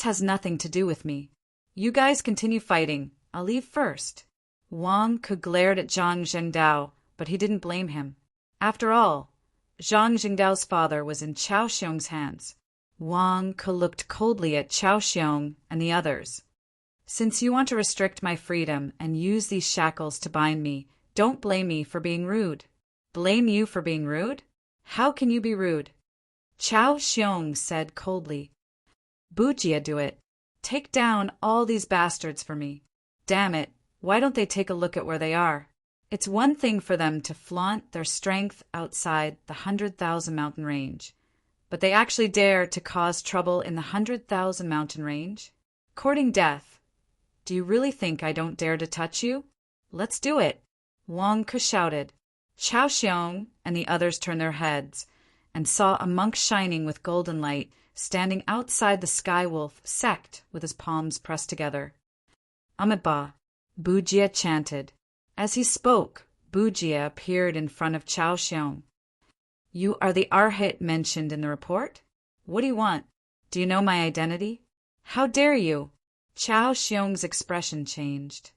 has nothing to do with me. You guys continue fighting. I'll leave first. Wang Ku glared at Zhang Jingdao, but he didn't blame him. After all, Zhang Jingdao's father was in Chao Xiong's hands. Wang Ku looked coldly at Chao Xiong and the others. Since you want to restrict my freedom and use these shackles to bind me, don't blame me for being rude. Blame you for being rude? How can you be rude? Chao Xiong said coldly. Bujia, do it. Take down all these bastards for me. Damn it, why don't they take a look at where they are? It's one thing for them to flaunt their strength outside the 100,000 mountain range, but they actually dare to cause trouble in the 100,000 mountain range? Courting death. Do you really think I don't dare to touch you? Let's do it. Wang Ku shouted. Chao Xiong and the others turned their heads and saw a monk shining with golden light standing outside the Sky Wolf sect with his palms pressed together. Amitabha, Bujia chanted. As he spoke, Bujia appeared in front of Chao Xiong. You are the Arhat mentioned in the report? What do you want? Do you know my identity? How dare you? Chao Xiong's expression changed.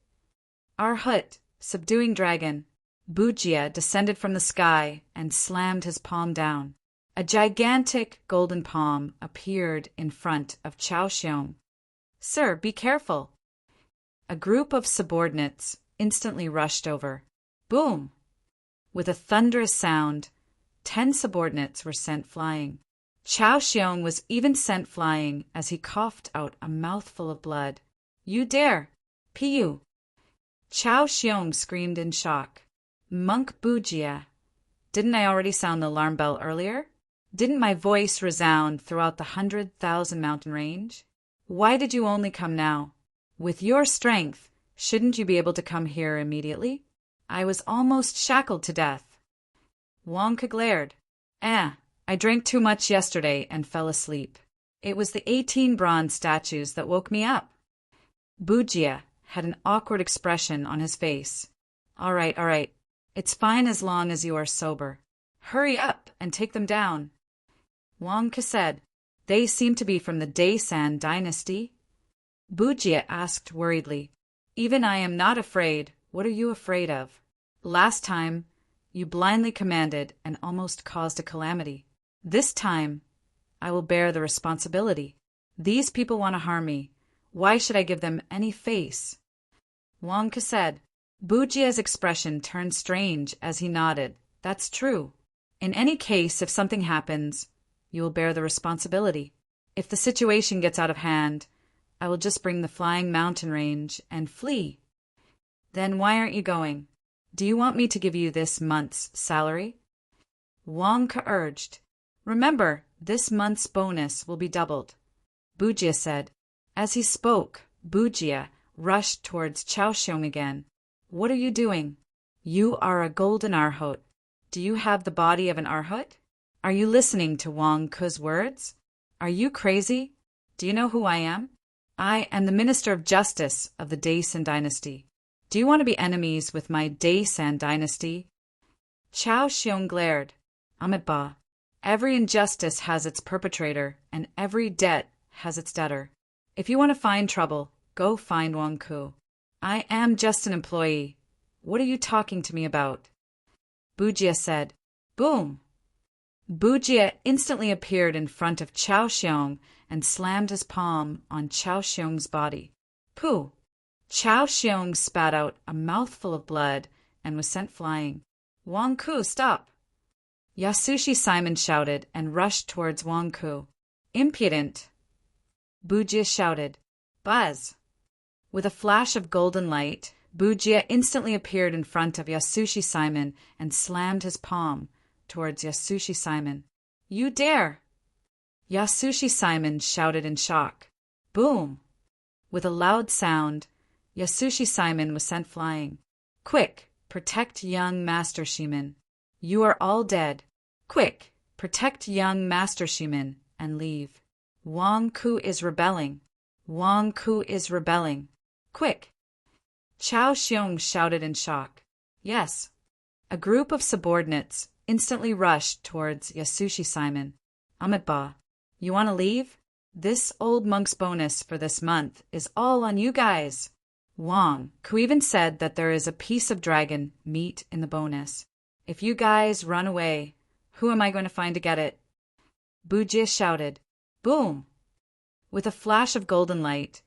Arhat, subduing dragon. Bujia descended from the sky and slammed his palm down. A gigantic golden palm appeared in front of Chao Xiong. Sir, be careful. A group of subordinates instantly rushed over. Boom! With a thunderous sound, 10 subordinates were sent flying. Chao Xiong was even sent flying as he coughed out a mouthful of blood. You dare! Piyu! Chao Xiong screamed in shock. Monk Bujia! Didn't I already sound the alarm bell earlier? Didn't my voice resound throughout the 100,000 mountain range? Why did you only come now? With your strength, shouldn't you be able to come here immediately? I was almost shackled to death. Wang Ku glared. I drank too much yesterday and fell asleep. It was the 18 bronze statues that woke me up. Bujia had an awkward expression on his face. All right. It's fine as long as you are sober. Hurry up and take them down. Wang Ke said, They seem to be from the Daesan dynasty. Bujia asked worriedly, Even I am not afraid. What are you afraid of? Last time, you blindly commanded and almost caused a calamity. This time, I will bear the responsibility. These people want to harm me. Why should I give them any face? Wang Ke said. Bujia's expression turned strange as he nodded. That's true. In any case, if something happens, you will bear the responsibility. If the situation gets out of hand, I will just bring the flying mountain range and flee. Then why aren't you going? Do you want me to give you this month's salary? Wang Ke urged. Remember, this month's bonus will be doubled. Bujia said. As he spoke, Bujia rushed towards Chaoxiong again. What are you doing? You are a golden arhot. Do you have the body of an arhot? Are you listening to Wang Ke's words? Are you crazy? Do you know who I am? I am the Minister of Justice of the Daesan dynasty. Do you want to be enemies with my Daesan dynasty? Chaoxiong glared. Amitabha. Every injustice has its perpetrator, and every debt has its debtor. If you want to find trouble, go find Wang Ke. I am just an employee. What are you talking to me about? Bujia said. Boom! Bujia instantly appeared in front of Chaoxiong and slammed his palm on Chaoxiong's body. Pooh! Chaoxiong spat out a mouthful of blood and was sent flying. Wang Ke, stop! Yasushi Simon shouted and rushed towards Wang Ke. Impudent! Bujia shouted. Buzz! With a flash of golden light, Bujia instantly appeared in front of Yasushi Simon and slammed his palm towards Yasushi Simon. You dare! Yasushi Simon shouted in shock. Boom! With a loud sound, Yasushi Simon was sent flying. Quick, protect young Master Shimin. You are all dead. Quick, protect young Master Shimin and leave. Wang Ke is rebelling. Wang Ke is rebelling. Quick! Chaoxiong shouted in shock. Yes. A group of subordinates instantly rushed towards Yasushi Simon. Amitabha, you want to leave? This old monk's bonus for this month is all on you guys. Wang Ke even said that there is a piece of dragon meat in the bonus. If you guys run away, who am I going to find to get it? Bujia shouted. Boom! With a flash of golden light,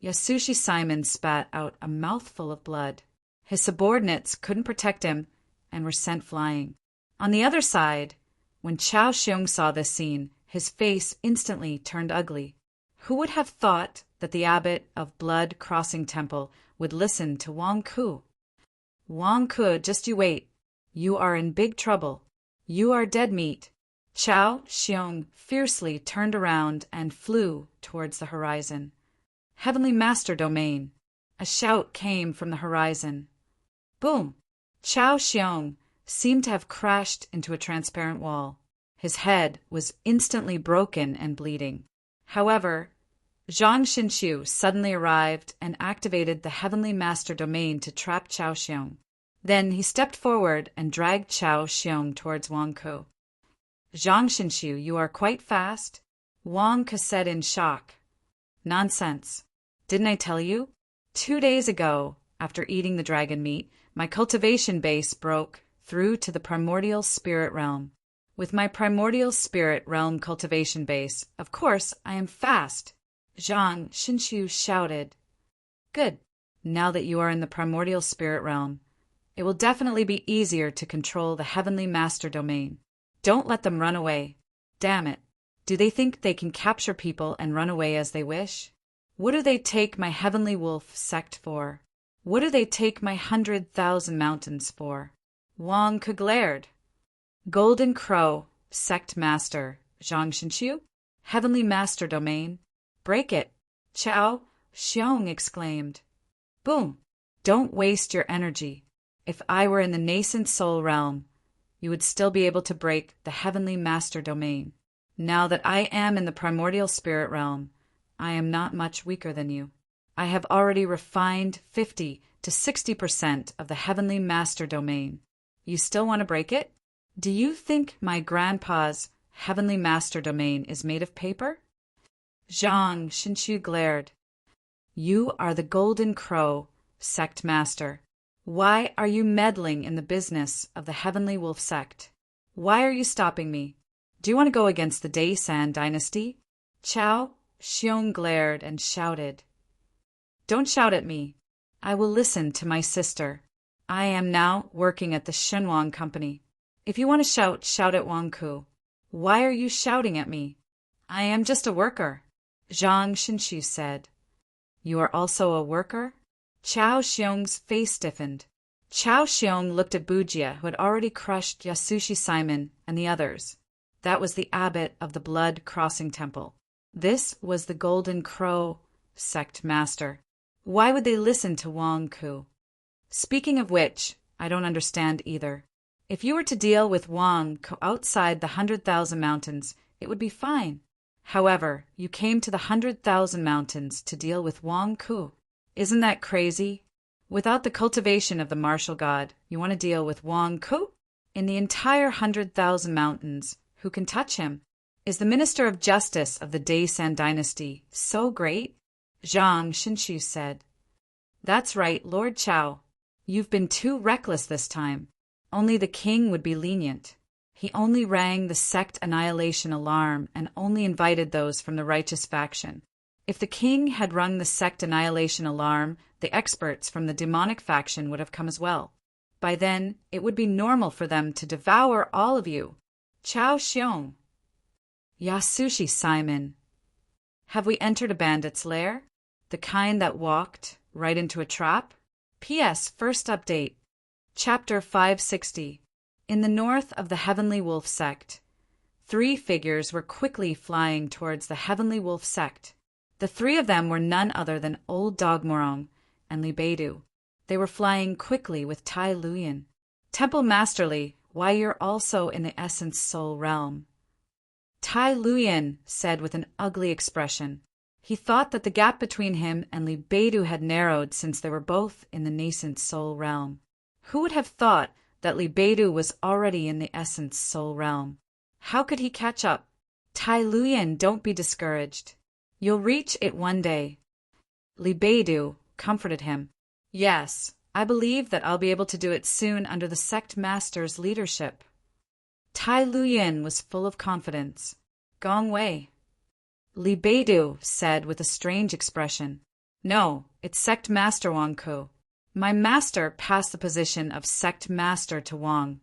Yasushi Simon spat out a mouthful of blood. His subordinates couldn't protect him and were sent flying. On the other side, when Chaoxiong saw this scene, his face instantly turned ugly. Who would have thought that the abbot of Blood Crossing Temple would listen to Wang Ke? Wang Ke, just you wait. You are in big trouble. You are dead meat. Chaoxiong fiercely turned around and flew towards the horizon. Heavenly Master Domain. A shout came from the horizon. Boom! Chaoxiong seemed to have crashed into a transparent wall. His head was instantly broken and bleeding. However, Zhang Xinqiu suddenly arrived and activated the Heavenly Master Domain to trap Chaoxiong. Then he stepped forward and dragged Chaoxiong towards Wang Ke. Zhang Xinqiu, you are quite fast? Wang Ke said in shock. Nonsense. Didn't I tell you? 2 days ago, after eating the dragon meat, my cultivation base broke through to the primordial spirit realm. With my primordial spirit realm cultivation base, of course, I am fast. Zhang Xinqiu shouted. Good. Now that you are in the primordial spirit realm, it will definitely be easier to control the Heavenly Master Domain. Don't let them run away. Damn it. Do they think they can capture people and run away as they wish? What do they take my Heavenly Wolf sect for? What do they take my 100,000 mountains for? Wang Ke glared. Golden Crow, Sect Master, Zhang Xinqiu, Heavenly Master Domain. Break it. Chaoxiong exclaimed. Boom! Don't waste your energy. If I were in the nascent soul realm, you would still be able to break the Heavenly Master Domain. Now that I am in the primordial spirit realm, I am not much weaker than you. I have already refined 50 to 60% of the heavenly master domain. You still want to break it? Do you think my grandpa's heavenly master domain is made of paper? Zhang Xinshu glared. You are the Golden Crow, sect master. Why are you meddling in the business of the Heavenly Wolf sect? Why are you stopping me? Do you want to go against the Daisan dynasty? Chao Xiong glared and shouted. Don't shout at me. I will listen to my sister. I am now working at the Shenwang Company. If you want to shout, shout at Wang Ku. Why are you shouting at me? I am just a worker, Zhang Xinshu said. You are also a worker? Chao Xiong's face stiffened. Chao Xiong looked at Bujia, who had already crushed Yasushi Simon and the others. That was the abbot of the Blood Crossing Temple. This was the Golden Crow sect master. Why would they listen to Wang Ku? Speaking of which, I don't understand either. If you were to deal with Wang Ku outside the 100,000 mountains, it would be fine. However, you came to the 100,000 mountains to deal with Wang Ku. Isn't that crazy? Without the cultivation of the martial god, you want to deal with Wang Ku? In the entire 100,000 mountains, who can touch him? Is the Minister of Justice of the Daisan dynasty so great? Zhang Xinshu said. That's right, Lord Chao. You've been too reckless this time. Only the king would be lenient. He only rang the sect annihilation alarm and only invited those from the righteous faction. If the king had rung the sect annihilation alarm, the experts from the demonic faction would have come as well. By then, it would be normal for them to devour all of you. Chao Xiong. Yasushi Simon. Have we entered a bandit's lair? The kind that walked right into a trap? P.S. First update. Chapter 560. In the north of the Heavenly Wolf sect, 3 figures were quickly flying towards the Heavenly Wolf sect. The 3 of them were none other than Old Dog Morong and Li Beidou. They were flying quickly with Tai Luyan. Temple Masterly, why you're also in the Essence Soul realm. Tai Luyan said with an ugly expression. He thought that the gap between him and Li Beidou had narrowed since they were both in the nascent soul realm. Who would have thought that Li Beidou was already in the Essence Soul realm? How could he catch up? Tai Luyan, don't be discouraged. You'll reach it one day. Li Beidou comforted him. Yes, I believe that I'll be able to do it soon under the sect master's leadership. Tai Luyan was full of confidence. Gong Wei. Li Beidou said with a strange expression. No, it's sect master Wang Ku. My master passed the position of sect master to Wang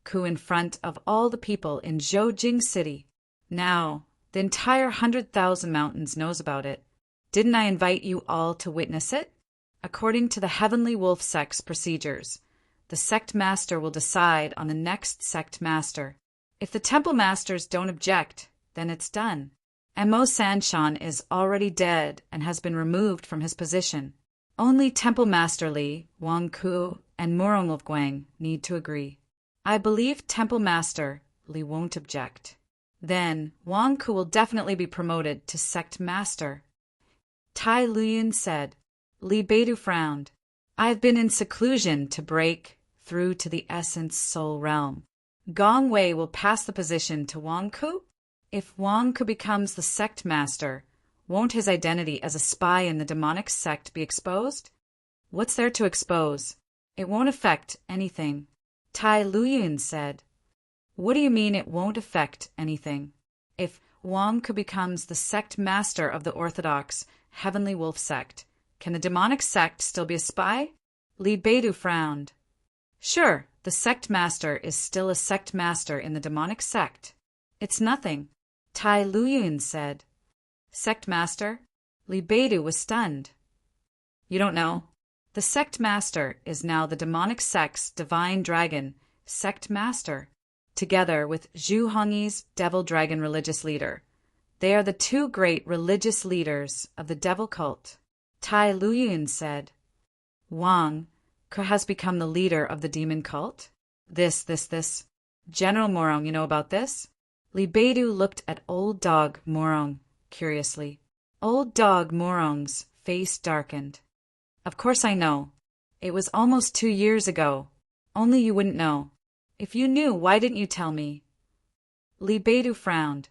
Ku in front of all the people in Zhoujing City. Now, the entire 100,000 mountains knows about it. Didn't I invite you all to witness it? According to the Heavenly Wolf sect's procedures, the sect master will decide on the next sect master. If the temple masters don't object, then it's done. Mo Sanshan is already dead and has been removed from his position. Only Temple Master Li, Wang Ku, and Murong of Guang need to agree. I believe Temple Master Li won't object. Then Wang Ku will definitely be promoted to Sect Master. Tai Luyan said. Li Beidou frowned. I've been in seclusion to break through to the Essence Soul realm. Gong Wei will pass the position to Wang Ku? If Wang Ku becomes the Sect Master, won't his identity as a spy in the demonic sect be exposed? What's there to expose? It won't affect anything. Tai Luyan said. What do you mean it won't affect anything? If Wang Ku becomes the sect master of the Orthodox Heavenly Wolf sect, can the demonic sect still be a spy? Li Beidou frowned. Sure, the sect master is still a sect master in the demonic sect. It's nothing. Tai Luyan said. Sect master? Li Beidou was stunned. You don't know? The sect master is now the demonic sect's divine dragon, sect master, together with Zhu Hongyi's devil dragon religious leader. They are the 2 great religious leaders of the devil cult. Tai Luyan said. Wang Ku has become the leader of the demon cult? This. General Morong, you know about this? Li Beidou looked at Old Dog Morong curiously. Old Dog Morong's face darkened. Of course I know. It was almost 2 years ago. Only you wouldn't know. If you knew, why didn't you tell me? Li Beidou frowned.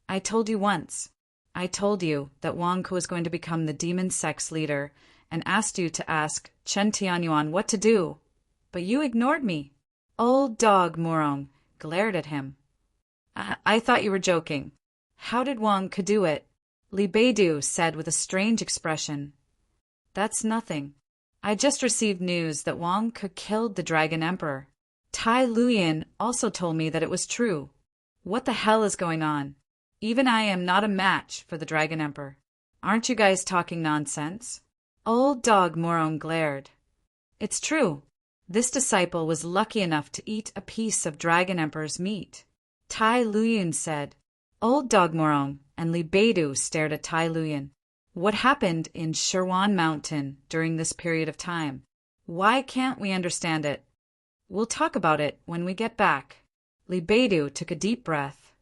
I told you once. I told you that Wang Ke was going to become the demon sex leader and asked you to ask Chen Tianyuan what to do. But you ignored me. Old Dog Morong glared at him. I thought you were joking. How did Wang Ke do it? Li Beidou said with a strange expression. That's nothing. I just received news that Wang Ke killed the Dragon Emperor. Tai Luyan also told me that it was true. What the hell is going on? Even I am not a match for the Dragon Emperor. Aren't you guys talking nonsense? Old Dog Morong glared. It's true. This disciple was lucky enough to eat a piece of Dragon Emperor's meat. Tai Luyan said. Old Dog Morong and Li Beidou stared at Tai Luyan. What happened in Sherwan Mountain during this period of time? Why can't we understand it? We'll talk about it when we get back. Li Beidou took a deep breath.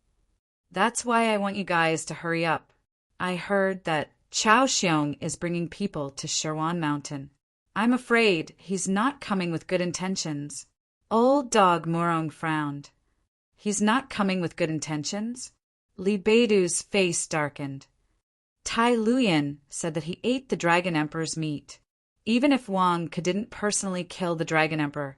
That's why I want you guys to hurry up. I heard that Chao Xiong is bringing people to Sherwan Mountain. I'm afraid he's not coming with good intentions. Old Dog Morong frowned. He's not coming with good intentions? Li Beidou's face darkened. Tai Luyan said that he ate the Dragon Emperor's meat. Even if Wang Ke didn't personally kill the Dragon Emperor,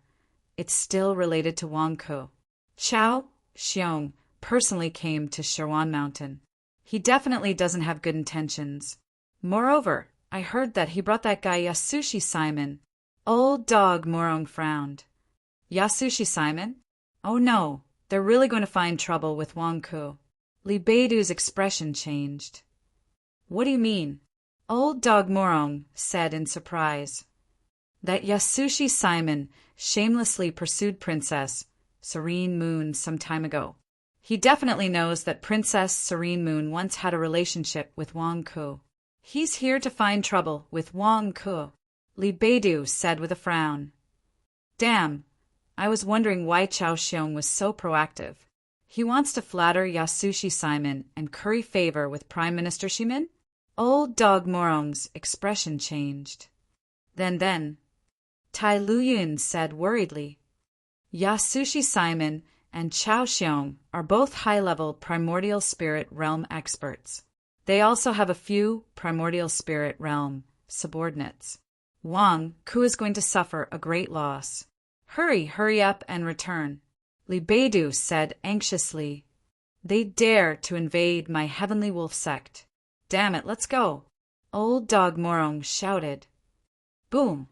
it's still related to Wang Ke. Chao Xiong personally came to Sherwan Mountain. He definitely doesn't have good intentions. Moreover, I heard that he brought that guy Yasushi Simon. Old Dog Morong frowned. Yasushi Simon? Oh no, they're really going to find trouble with Wang Ke. Li Beidou's expression changed. What do you mean? Old Dog Morong said in surprise. That Yasushi Simon shamelessly pursued Princess Serene Moon some time ago. He definitely knows that Princess Serene Moon once had a relationship with Wang Ke. He's here to find trouble with Wang Ke, Li Beidou said with a frown. Damn, I was wondering why Chao Xiong was so proactive. He wants to flatter Yasushi Simon and curry favor with Prime Minister Shimin? Old Dog Morong's expression changed. Then, Tai Luyan said worriedly, Yasushi Simon and Chao Xiong are both high-level primordial spirit realm experts. They also have a few primordial spirit realm subordinates. Wang Ke is going to suffer a great loss. Hurry up and return. Li Beidou said anxiously. They dare to invade my Heavenly Wolf sect. Damn it, let's go. Old Dog Morong shouted. Boom.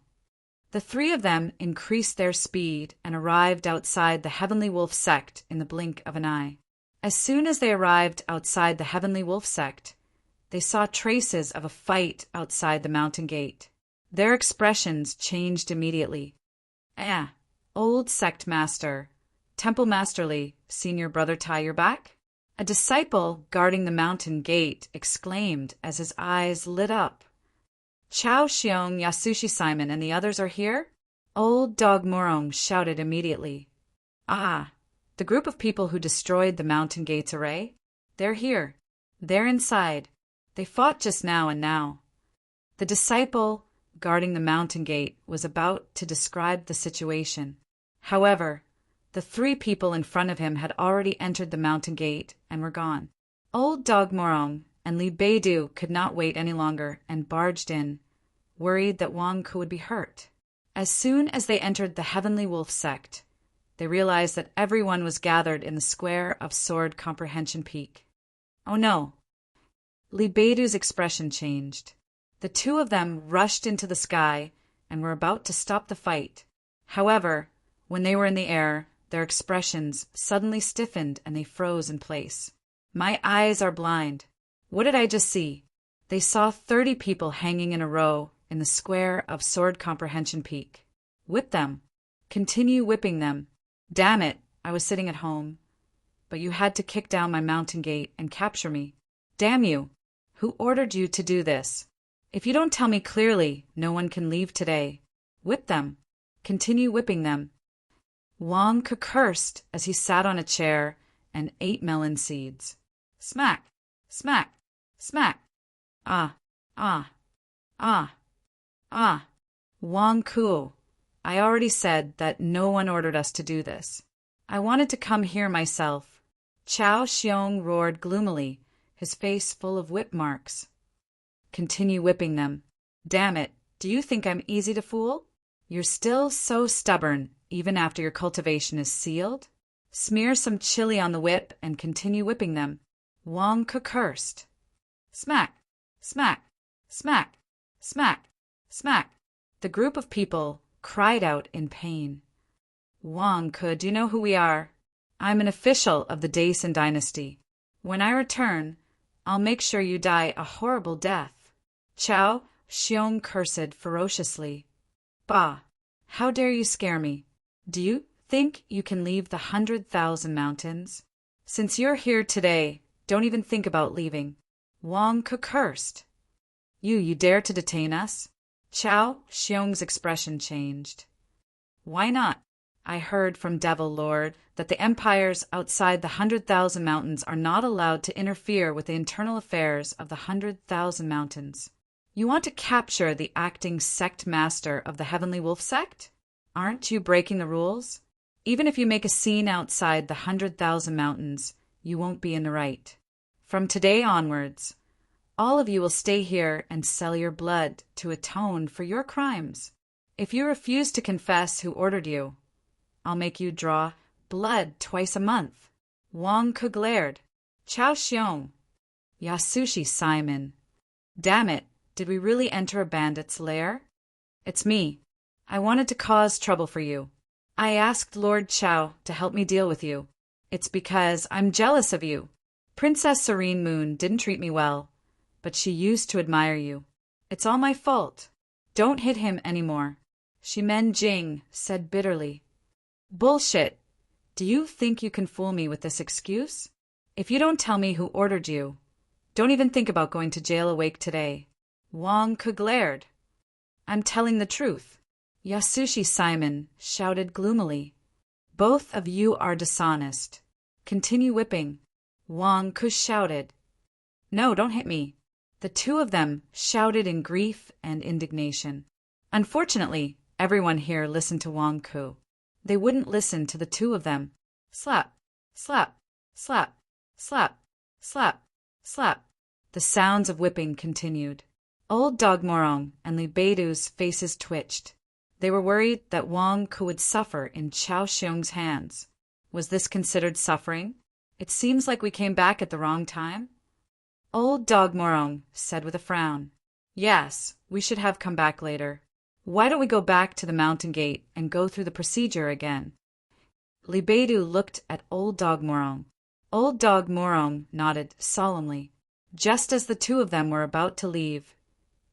The three of them increased their speed and arrived outside the Heavenly Wolf sect in the blink of an eye. As soon as they arrived outside the Heavenly Wolf sect, they saw traces of a fight outside the mountain gate. Their expressions changed immediately. Old sect master, Temple Masterly, Senior Brother Tai, you're back? A disciple guarding the mountain gate exclaimed as his eyes lit up. Chao Xiong, Yasushi Simon, and the others are here? Old Dog Morong shouted immediately. The group of people who destroyed the mountain gate's array? They're here. They're inside. They fought just now and now. The disciple guarding the mountain gate was about to describe the situation. However, the three people in front of him had already entered the mountain gate and were gone. Old Dog Morong and Li Beidou could not wait any longer and barged in, worried that Wang Ke would be hurt. As soon as they entered the Heavenly Wolf sect, they realized that everyone was gathered in the square of Sword Comprehension Peak. Oh no! Li Beidou's expression changed. The two of them rushed into the sky and were about to stop the fight. However, when they were in the air, their expressions suddenly stiffened and they froze in place. My eyes are blind. What did I just see? They saw 30 people hanging in a row in the square of Sword Comprehension Peak. Whip them. Continue whipping them. Damn it, I was sitting at home. But you had to kick down my mountain gate and capture me. Damn you. Who ordered you to do this? If you don't tell me clearly, no one can leave today. Whip them. Continue whipping them. Wang Ke cursed as he sat on a chair and 8 melon seeds. Smack, smack, smack. Ah, ah, ah, ah. Wang Kuo, I already said that no one ordered us to do this. I wanted to come here myself. Chao Xiong roared gloomily, his face full of whip marks. Continue whipping them. Damn it, do you think I'm easy to fool? You're still so stubborn, even after your cultivation is sealed? Smear some chili on the whip and continue whipping them. Wang Ke cursed. Smack, smack, smack, smack, smack. The group of people cried out in pain. Wang Ke, do you know who we are? I'm an official of the Daesan dynasty. When I return, I'll make sure you die a horrible death. Chao Xiong cursed ferociously. Bah! How dare you scare me? Do you think you can leave the 100,000 mountains? Since you're here today, don't even think about leaving. Wang Ke cursed. You dare to detain us? Chao Xiong's expression changed. Why not? I heard from Devil Lord that the empires outside the 100,000 mountains are not allowed to interfere with the internal affairs of the 100,000 mountains. You want to capture the acting sect master of the Heavenly Wolf sect? Aren't you breaking the rules? Even if you make a scene outside the 100,000 mountains, you won't be in the right. From today onwards, all of you will stay here and sell your blood to atone for your crimes. If you refuse to confess who ordered you, I'll make you draw blood twice a month. Wang Ke glared. Chao Xiong. Yasushi Simon. Damn it, did we really enter a bandit's lair? It's me. I wanted to cause trouble for you. I asked Lord Chao to help me deal with you. It's because I'm jealous of you. Princess Serene Moon didn't treat me well, but she used to admire you. It's all my fault. Don't hit him anymore. Shimen Jing said bitterly. Bullshit. Do you think you can fool me with this excuse? If you don't tell me who ordered you, don't even think about going to jail awake today. Wang Ke glared. I'm telling the truth. Yasushi Simon shouted gloomily. Both of you are dishonest. Continue whipping. Wang Ke shouted. No, don't hit me. The two of them shouted in grief and indignation. Unfortunately, everyone here listened to Wang Ke. They wouldn't listen to the two of them. Slap, slap, slap, slap, slap, slap. The sounds of whipping continued. Old Dog Morong and Li Beidu's faces twitched. They were worried that Wang Ke would suffer in Chao Xiong's hands. Was this considered suffering? It seems like we came back at the wrong time. Old Dog Morong said with a frown. Yes, we should have come back later. Why don't we go back to the mountain gate and go through the procedure again? Li Beidu looked at Old Dog Morong. Old Dog Morong nodded solemnly. Just as the two of them were about to leave,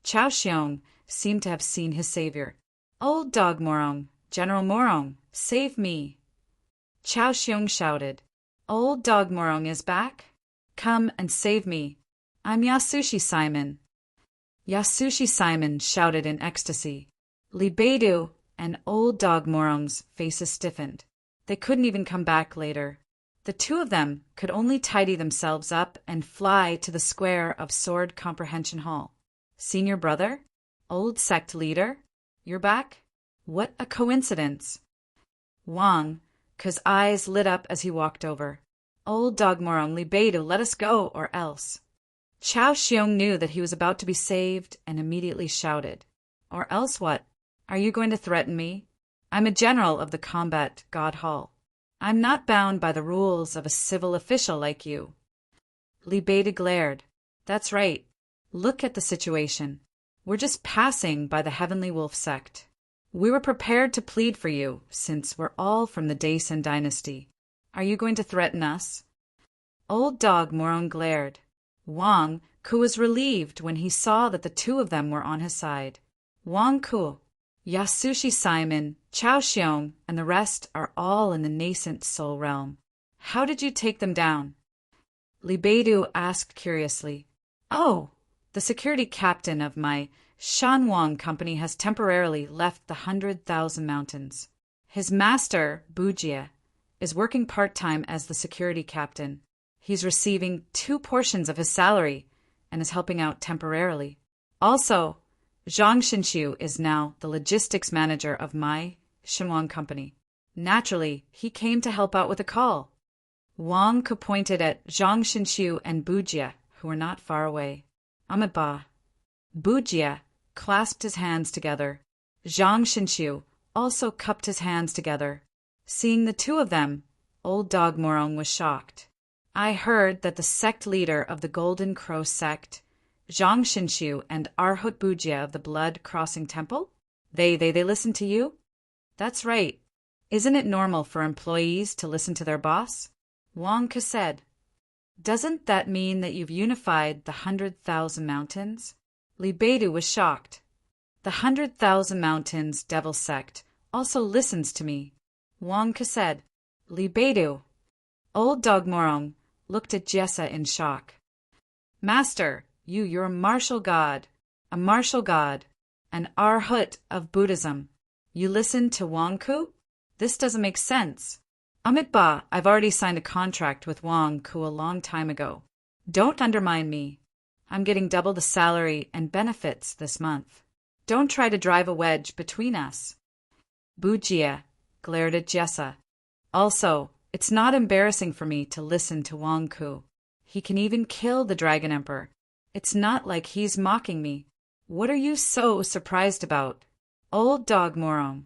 Chao Xiong seemed to have seen his savior. Old Dog Morong, General Morong, save me. Chao Xiong shouted. Old Dog Morong is back? Come and save me. I'm Yasushi Simon. Yasushi Simon shouted in ecstasy. Li Beidu and Old Dog Morong's faces stiffened. They couldn't even come back later. The two of them could only tidy themselves up and fly to the square of Sword Comprehension Hall. Senior brother? Old sect leader? You're back? What a coincidence. Wang Ke's eyes lit up as he walked over. Old Dog Morong, Li Beidu, let us go, or else. Chao Xiong knew that he was about to be saved and immediately shouted. Or else what? Are you going to threaten me? I'm a general of the Combat God Hall. I'm not bound by the rules of a civil official like you. Li Beidu glared. That's right. Look at the situation. We're just passing by the Heavenly Wolf sect. We were prepared to plead for you, since we're all from the Daesan dynasty. Are you going to threaten us? Old Dog Morong glared. Wang Ke was relieved when he saw that the two of them were on his side. Wang Ke, Yasushi Simon, Chao Xiong, and the rest are all in the nascent soul realm. How did you take them down? Li Beidu asked curiously. Oh, the security captain of my Shanwang company has temporarily left the 100,000 mountains. His master, Bujie, is working part-time as the security captain. He's receiving 2 portions of his salary and is helping out temporarily. Also, Zhang Xinxiu is now the logistics manager of my Xinhuang company. Naturally, he came to help out with a call. Wang Ke pointed at Zhang Xinxiu and Bujie, who were not far away. Amiba. Bujie clasped his hands together. Zhang Xinxiu also cupped his hands together. Seeing the 2 of them, old dog Morong was shocked. I heard that the sect leader of the Golden Crow sect, Zhang Xinxiu and Arhut Bujie of the Blood Crossing Temple? They listen to you? That's right. Isn't it normal for employees to listen to their boss? Wang Ke said. Doesn't that mean that you've unified the 100,000 mountains? Li Beidu was shocked. The 100,000 mountains devil sect also listens to me. Wang Ke said. Li Beidu. Old dog Morong looked at Jessa in shock. Master, you're a martial god, an Arhut of Buddhism. You listen to Wang Ku? This doesn't make sense. Amit Ba, I've already signed a contract with Wang Ku a long time ago. Don't undermine me. I'm getting double the salary and benefits this month. Don't try to drive a wedge between us. Bujie glared at Jessa. Also, it's not embarrassing for me to listen to Wang Ku. He can even kill the Dragon Emperor. It's not like he's mocking me. What are you so surprised about? Old dog Morong.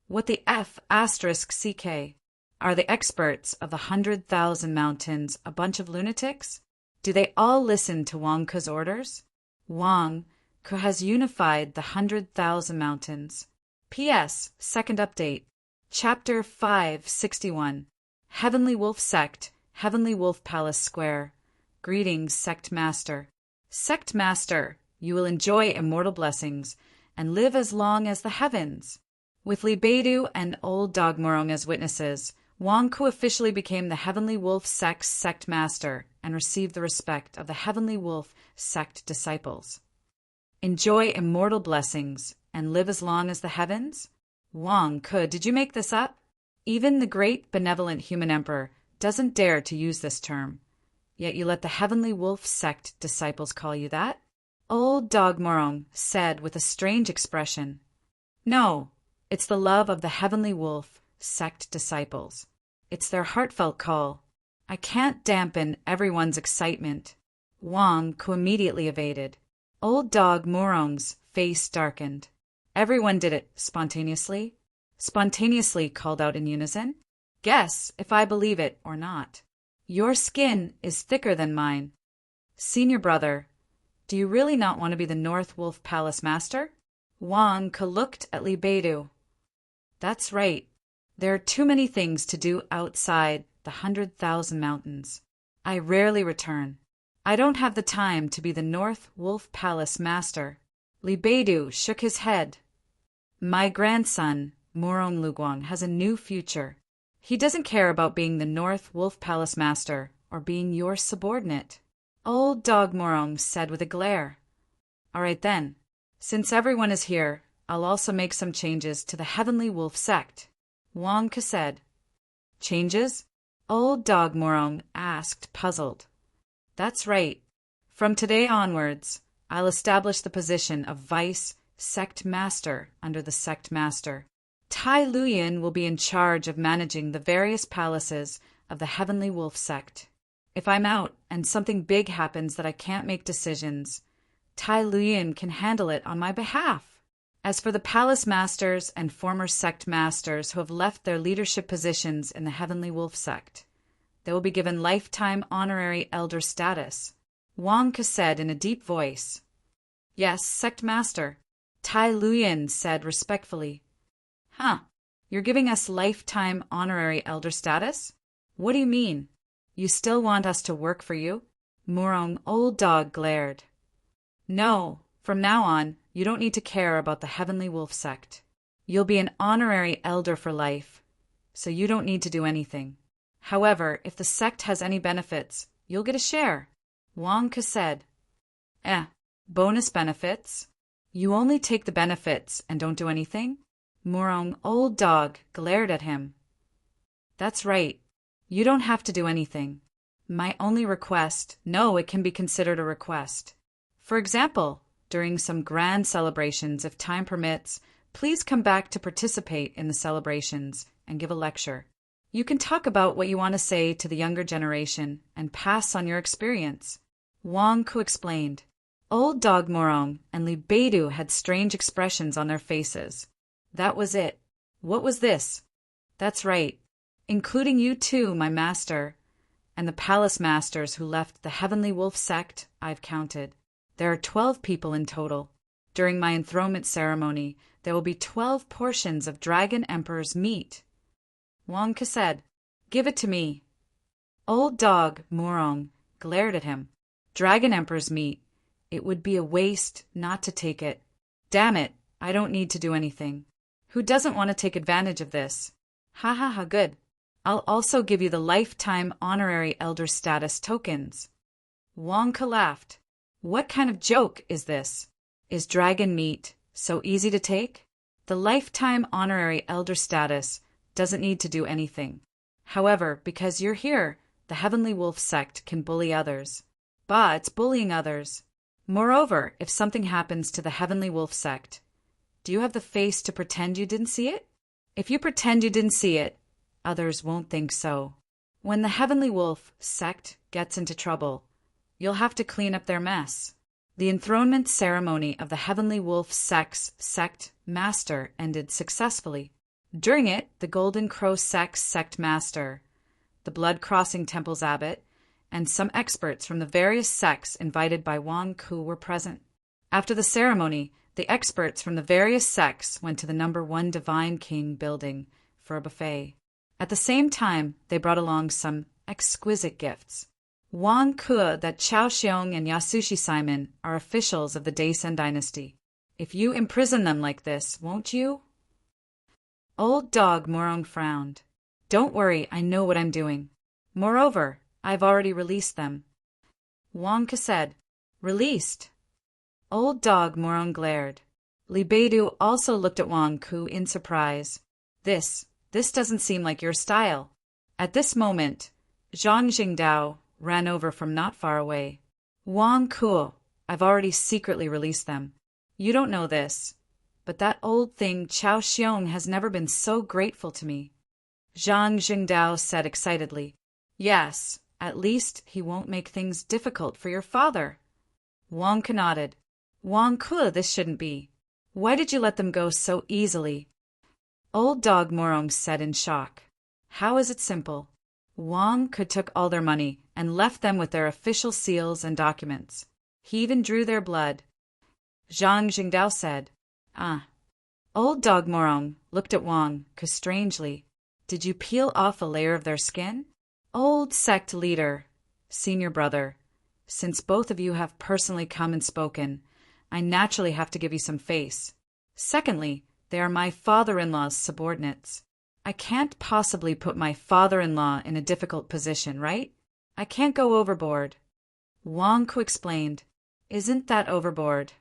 What the F***CK? Are the experts of the 100,000 mountains a bunch of lunatics? Do they all listen to Wang Ke's orders? Wang Ke has unified the 100,000 mountains. P.S. Second update. Chapter 561. Heavenly Wolf Sect, Heavenly Wolf Palace Square. Greetings, Sect Master. Sect Master, you will enjoy immortal blessings and live as long as the heavens. With Li Beidu and Old Dog Morong as witnesses, Wang Ku officially became the Heavenly Wolf Sect's Sect Master and received the respect of the Heavenly Wolf Sect disciples. Enjoy immortal blessings and live as long as the heavens? Wang Ke, did you make this up? Even the great benevolent human emperor doesn't dare to use this term. Yet you let the Heavenly Wolf Sect disciples call you that? Old Dog Morong said with a strange expression. No, it's the love of the Heavenly Wolf Sect disciples. It's their heartfelt call. I can't dampen everyone's excitement. Wang Ke immediately evaded. Old Dog Morong's face darkened. Everyone did it spontaneously. Spontaneously called out in unison. Guess if I believe it or not. Your skin is thicker than mine. Senior brother, do you really not want to be the North Wolf Palace Master? Wang Ke looked at Li Beidu. That's right. There are too many things to do outside the 100,000 mountains. I rarely return. I don't have the time to be the North Wolf Palace Master. Li Beidu shook his head. My grandson, Morong Luguang, has a new future. He doesn't care about being the North Wolf Palace Master or being your subordinate. Old Dog Morong said with a glare. All right then. Since everyone is here, I'll also make some changes to the Heavenly Wolf Sect. Wang Ke said. Changes? Old Dog Morong asked, puzzled. That's right. From today onwards, I'll establish the position of Vice Sect Master under the Sect Master. Tai Luyan will be in charge of managing the various palaces of the Heavenly Wolf Sect. If I'm out and something big happens that I can't make decisions, Tai Luyan can handle it on my behalf. As for the palace masters and former sect masters who have left their leadership positions in the Heavenly Wolf Sect, they will be given lifetime honorary elder status. Wang Ke said in a deep voice. Yes, Sect Master. Tai Luyan said respectfully. Huh, you're giving us lifetime honorary elder status? What do you mean? You still want us to work for you? Morong Old Dog glared. No, from now on, you don't need to care about the Heavenly Wolf Sect. You'll be an honorary elder for life, so you don't need to do anything. However, if the sect has any benefits, you'll get a share. Wang Ke said. Bonus benefits? You only take the benefits and don't do anything? Morong Old Dog glared at him. That's right. You don't have to do anything. My only request, no, it can be considered a request. For example, during some grand celebrations, if time permits, please come back to participate in the celebrations and give a lecture. You can talk about what you want to say to the younger generation and pass on your experience. Wang Ku explained. Old Dog Morong and Li Beidou had strange expressions on their faces. That was it. What was this? That's right. Including you too, my master, and the palace masters who left the Heavenly Wolf sect, I've counted. There are 12 people in total. During my enthronement ceremony, there will be 12 portions of Dragon Emperor's meat. Wang Ke said, Give it to me. Old Dog Morong glared at him. Dragon Emperor's meat. It would be a waste not to take it. Damn it, I don't need to do anything. Who doesn't want to take advantage of this? Ha ha ha, good. I'll also give you the lifetime honorary elder status tokens. Wang Ke laughed. What kind of joke is this? Is dragon meat so easy to take? The lifetime honorary elder status doesn't need to do anything. However, because you're here, the Heavenly Wolf sect can bully others. Bah, it's bullying others. Moreover, if something happens to the Heavenly Wolf sect, do you have the face to pretend you didn't see it? If you pretend you didn't see it, others won't think so. When the Heavenly Wolf sect gets into trouble, you'll have to clean up their mess. The enthronement ceremony of the Heavenly Wolf sect master ended successfully. During it, the Golden Crow sect master, the Blood Crossing Temple's abbot, and some experts from the various sects invited by Wang Ku were present. After the ceremony, the experts from the various sects went to the No. 1 Divine King building for a buffet. At the same time, they brought along some exquisite gifts. Wang Ku, that Chao Xiong and Yasushi Simon are officials of the Daisen dynasty. If you imprison them like this, won't you? Old Dog Morong frowned. Don't worry, I know what I'm doing. Moreover, I've already released them. Wang Ke said, Released? Old Dog Morong glared. Li Beidou also looked at Wang Ku in surprise. This doesn't seem like your style. At this moment, Zhang Jingdao ran over from not far away. Wang Ku, I've already secretly released them. You don't know this, but that old thing Chao Xiong has never been so grateful to me. Zhang Jingdao said excitedly. Yes, at least he won't make things difficult for your father. Wang Ke nodded. Wang Ku, this shouldn't be. Why did you let them go so easily? Old Dog Morong said in shock. How is it simple? Wang Ke took all their money and left them with their official seals and documents. He even drew their blood. Zhang Jingdao said, Ah. Old Dog Morong looked at Wang Ke strangely. Did you peel off a layer of their skin? Old sect leader, senior brother, since both of you have personally come and spoken, I naturally have to give you some face. Secondly, they are my father-in-law's subordinates. I can't possibly put my father-in-law in a difficult position, right? I can't go overboard. Wang Ku explained. Isn't that overboard?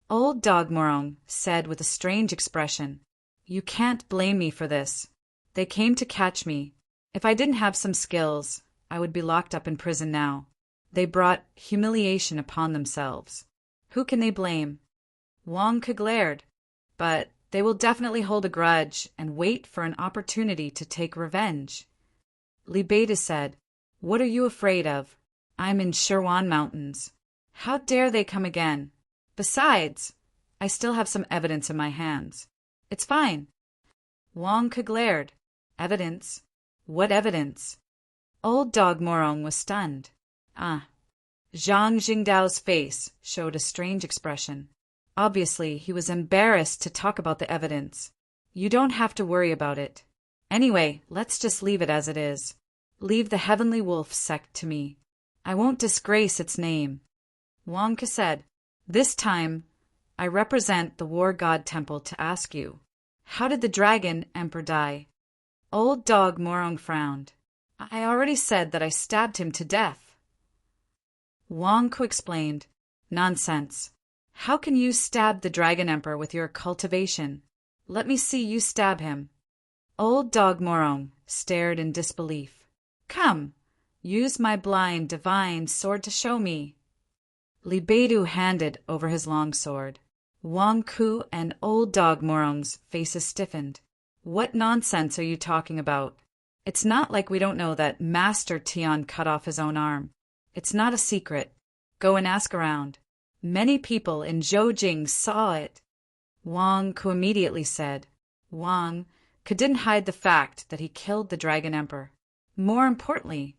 Old Dog Morong said with a strange expression. You can't blame me for this. They came to catch me. If I didn't have some skills, I would be locked up in prison now. They brought humiliation upon themselves. Who can they blame? Wang Ke glared. But they will definitely hold a grudge and wait for an opportunity to take revenge. Li Beidou said, What are you afraid of? I'm in Shirwan Mountains. How dare they come again? Besides, I still have some evidence in my hands. It's fine. Wang Ke glared. Evidence? What evidence? Old Dog Morong was stunned. Ah. Zhang Jingdao's face showed a strange expression. Obviously, he was embarrassed to talk about the evidence. You don't have to worry about it. Anyway, let's just leave it as it is. Leave the Heavenly Wolf sect to me. I won't disgrace its name. Wang Ke said, This time, I represent the War God Temple to ask you, how did the Dragon Emperor die? Old Dog Morong frowned. I already said that I stabbed him to death. Wang Ku explained, Nonsense. How can you stab the Dragon Emperor with your cultivation? Let me see you stab him. Old Dog Morong stared in disbelief. Come, use my blind, divine sword to show me. Li Beidou handed over his long sword. Wang Ku and old dog Morong's faces stiffened. What nonsense are you talking about? It's not like we don't know that Master Tian cut off his own arm. It's not a secret. Go and ask around. Many people in Zhoujing saw it. Wang Ku immediately said. Wang Ku didn't hide the fact that he killed the Dragon Emperor. More importantly,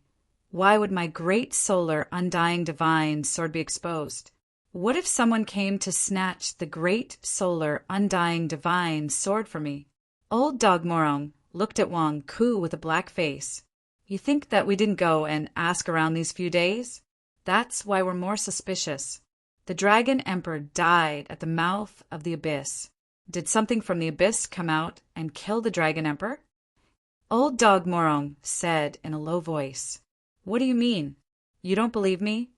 why would my great solar undying divine sword be exposed? What if someone came to snatch the great solar undying divine sword from me? Old dog Morong looked at Wang Ku with a black face. You think that we didn't go and ask around these few days? That's why we're more suspicious. The Dragon Emperor died at the mouth of the abyss. Did something from the abyss come out and kill the Dragon Emperor? Old dog Morong said in a low voice. What do you mean? You don't believe me?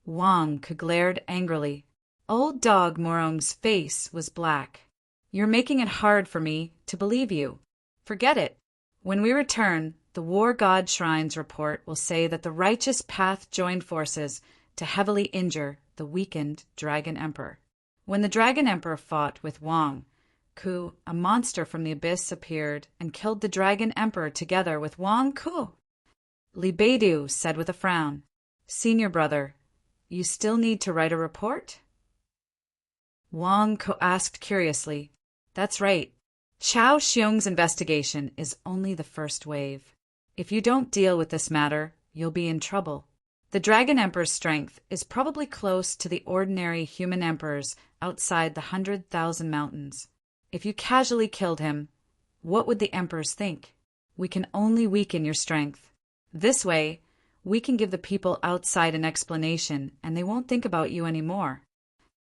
Wang Ku glared angrily. Old dog Morong's face was black. You're making it hard for me to believe you. Forget it. When we return, the War God Shrine's report will say that the righteous path joined forces to heavily injure the weakened Dragon Emperor. When the Dragon Emperor fought with Wang Ku, a monster from the abyss appeared and killed the Dragon Emperor together with Wang Ku. Li Beidou said with a frown, Senior brother, you still need to write a report? Wang Ku asked curiously. That's right. Chao Xiong's investigation is only the first wave. If you don't deal with this matter, you'll be in trouble. The Dragon Emperor's strength is probably close to the ordinary human emperors outside the 100,000 mountains. If you casually killed him, what would the emperors think? We can only weaken your strength. This way, we can give the people outside an explanation and they won't think about you anymore.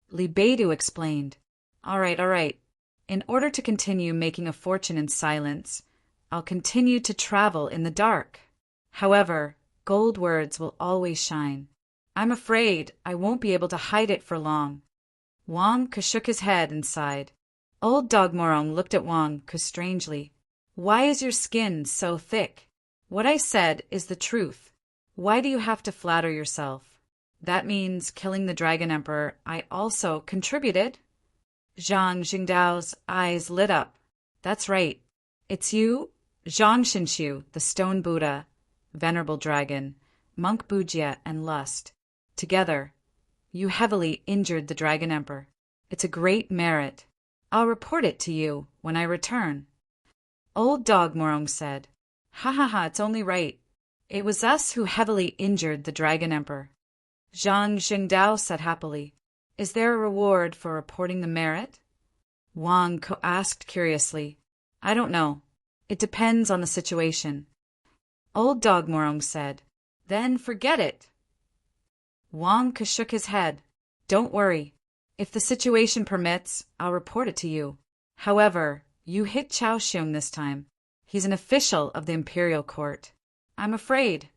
Li Beidou explained. All right. In order to continue making a fortune in silence, I'll continue to travel in the dark. However, gold words will always shine. I'm afraid I won't be able to hide it for long. Wang Ku shook his head and sighed. Old dog Morong looked at Wang Ku strangely. Why is your skin so thick? What I said is the truth. Why do you have to flatter yourself? That means killing the Dragon Emperor I also contributed. Zhang Jingdao's eyes lit up. That's right. It's you, Zhang Xinshu, the Stone Buddha, Venerable Dragon, Monk Bujia, and Lust. Together, you heavily injured the Dragon Emperor. It's a great merit. I'll report it to you when I return. Old dog Morong said. Ha, it's only right. It was us who heavily injured the Dragon Emperor. Zhang Jingdao said happily. Is there a reward for reporting the merit? Wang Ku asked curiously. I don't know. It depends on the situation. Old dog Morong said. Then forget it. Wang Ku shook his head. Don't worry. If the situation permits, I'll report it to you. However, you hit Chao Xiong this time. He's an official of the imperial court. I'm afraid.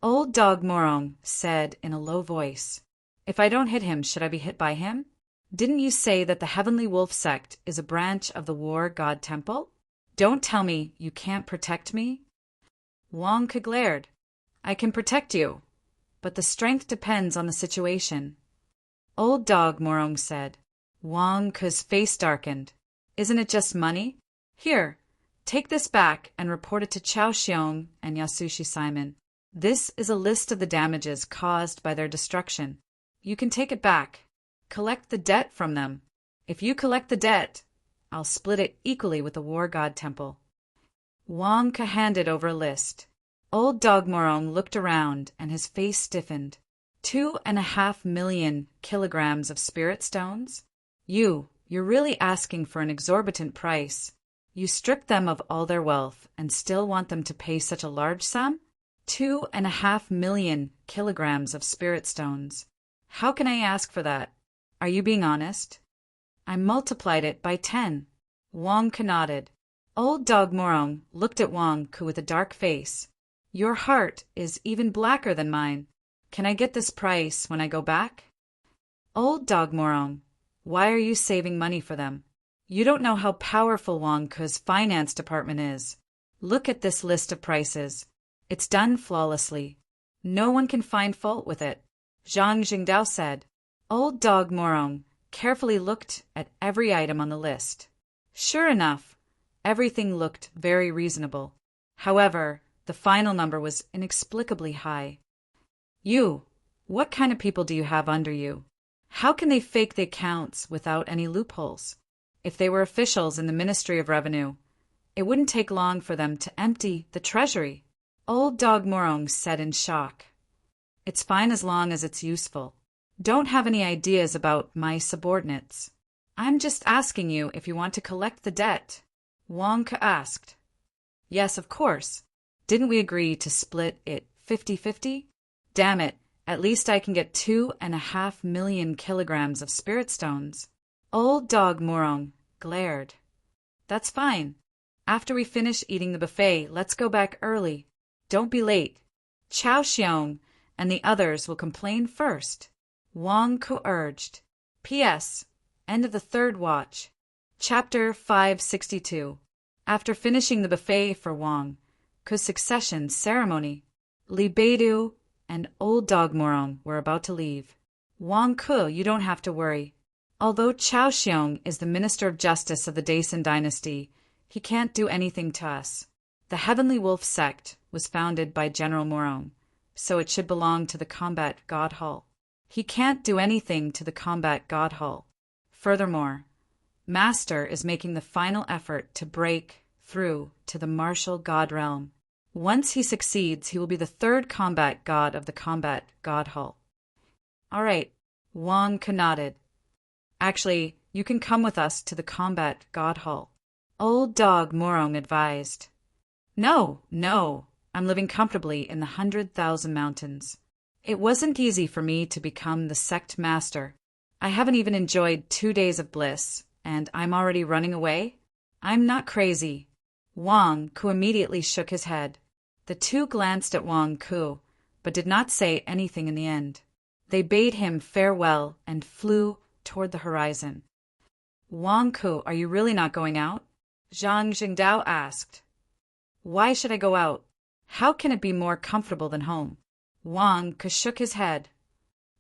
Old dog Morong said in a low voice. If I don't hit him, should I be hit by him? Didn't you say that the Heavenly Wolf sect is a branch of the War God Temple? Don't tell me you can't protect me. Wang Ku glared. I can protect you, but the strength depends on the situation. Old dog Morong said. Wang Ku's face darkened. Isn't it just money? Here, take this back and report it to Chao Xiong and Yasushi Simon. This is a list of the damages caused by their destruction. You can take it back. Collect the debt from them. If you collect the debt, I'll split it equally with the War God Temple. Wang Ku handed over a list. Old dog Morong looked around and his face stiffened. 2.5 million kilograms of spirit stones? You're really asking for an exorbitant price. You strip them of all their wealth and still want them to pay such a large sum? 2.5 million kilograms of spirit stones. How can I ask for that? Are you being honest? I multiplied it by 10. Wang Ku nodded. Old dog Morong looked at Wang Ku with a dark face. Your heart is even blacker than mine. Can I get this price when I go back? Old dog Morong, why are you saving money for them? You don't know how powerful Wang Ku's finance department is. Look at this list of prices. It's done flawlessly. No one can find fault with it, Zhang Jingdao said. Old dog Morong carefully looked at every item on the list. Sure enough, everything looked very reasonable. However, the final number was inexplicably high. What kind of people do you have under you? How can they fake the accounts without any loopholes? If they were officials in the Ministry of Revenue, it wouldn't take long for them to empty the treasury. Old dog Morong said in shock. It's fine as long as it's useful. Don't have any ideas about my subordinates. I'm just asking you if you want to collect the debt. Wang Ke asked. Yes, of course. Didn't we agree to split it 50-50? Damn it, at least I can get 2.5 million kilograms of spirit stones. Old dog Morong glared. That's fine. After we finish eating the buffet, let's go back early. Don't be late. Chao Xiong and the others will complain first. Wang Ke urged. P.S. End of the third watch. Chapter 562. After finishing the buffet for Wang Ke's succession ceremony, Li Beidu and old dog Morong were about to leave. Wang Ke, you don't have to worry. Although Chao Xiong is the Minister of Justice of the Dacian dynasty, he can't do anything to us. The Heavenly Wolf sect was founded by General Morong, so it should belong to the Combat God Hall. He can't do anything to the Combat God Hall. Furthermore, Master is making the final effort to break through to the martial God realm. Once he succeeds, he will be the third combat god of the Combat God Hall. All right, Wang Ke nodded. Actually, you can come with us to the Combat God Hall. Old dog Morong advised. No, I'm living comfortably in the 100,000 mountains. It wasn't easy for me to become the sect master. I haven't even enjoyed 2 days of bliss, and I'm already running away? I'm not crazy. Wang Ke immediately shook his head. The two glanced at Wang Ke, but did not say anything in the end. They bade him farewell and flew toward the horizon. Wang Ke, are you really not going out? Zhang Jingdao asked. Why should I go out? How can it be more comfortable than home? Wang Ke shook his head.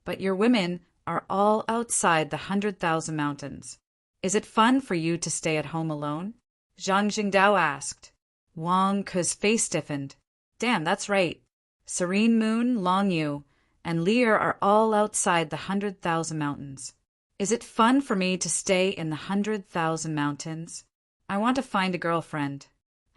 But your women are all outside the 100,000 mountains. Is it fun for you to stay at home alone? Zhang Jingdao asked. Wang Ke's face stiffened. Damn, that's right. Serene Moon, Long Yu, and Lear are all outside the 100,000 mountains. Is it fun for me to stay in the 100,000 mountains? I want to find a girlfriend.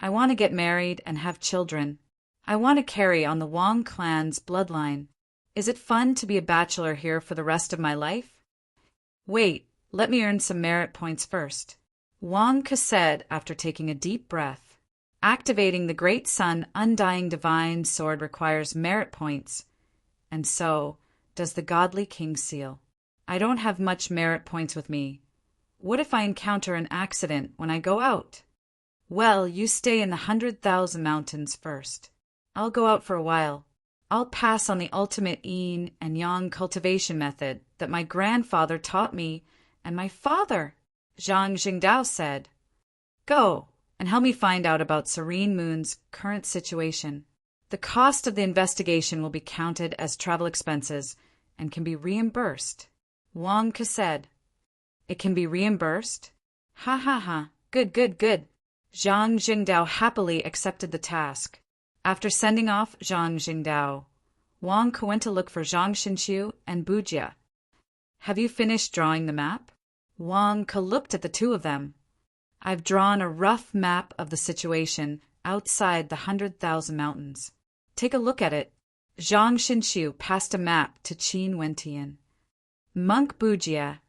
I want to get married and have children. I want to carry on the Wang clan's bloodline. Is it fun to be a bachelor here for the rest of my life? Wait, let me earn some merit points first. Wang Ke said after taking a deep breath. Activating the Great Sun Undying Divine Sword requires merit points, and so does the Godly King Seal. I don't have much merit points with me. What if I encounter an accident when I go out? Well, you stay in the 100,000 mountains first. I'll go out for a while. I'll pass on the ultimate yin and yang cultivation method that my grandfather taught me and my father, Zhang Jingdao said. Go and help me find out about Serene Moon's current situation. The cost of the investigation will be counted as travel expenses and can be reimbursed. Wang Ke said. It can be reimbursed? Ha ha ha. Good. Zhang Jingdao happily accepted the task. After sending off Zhang Jingdao, Wang Ke went to look for Zhang Xinqiu and Bujia. Have you finished drawing the map? Wang Ke looked at the two of them. I've drawn a rough map of the situation outside the 100,000 mountains. Take a look at it. Zhang Xinqiu passed a map to Qin Wentian. Monk Bujia,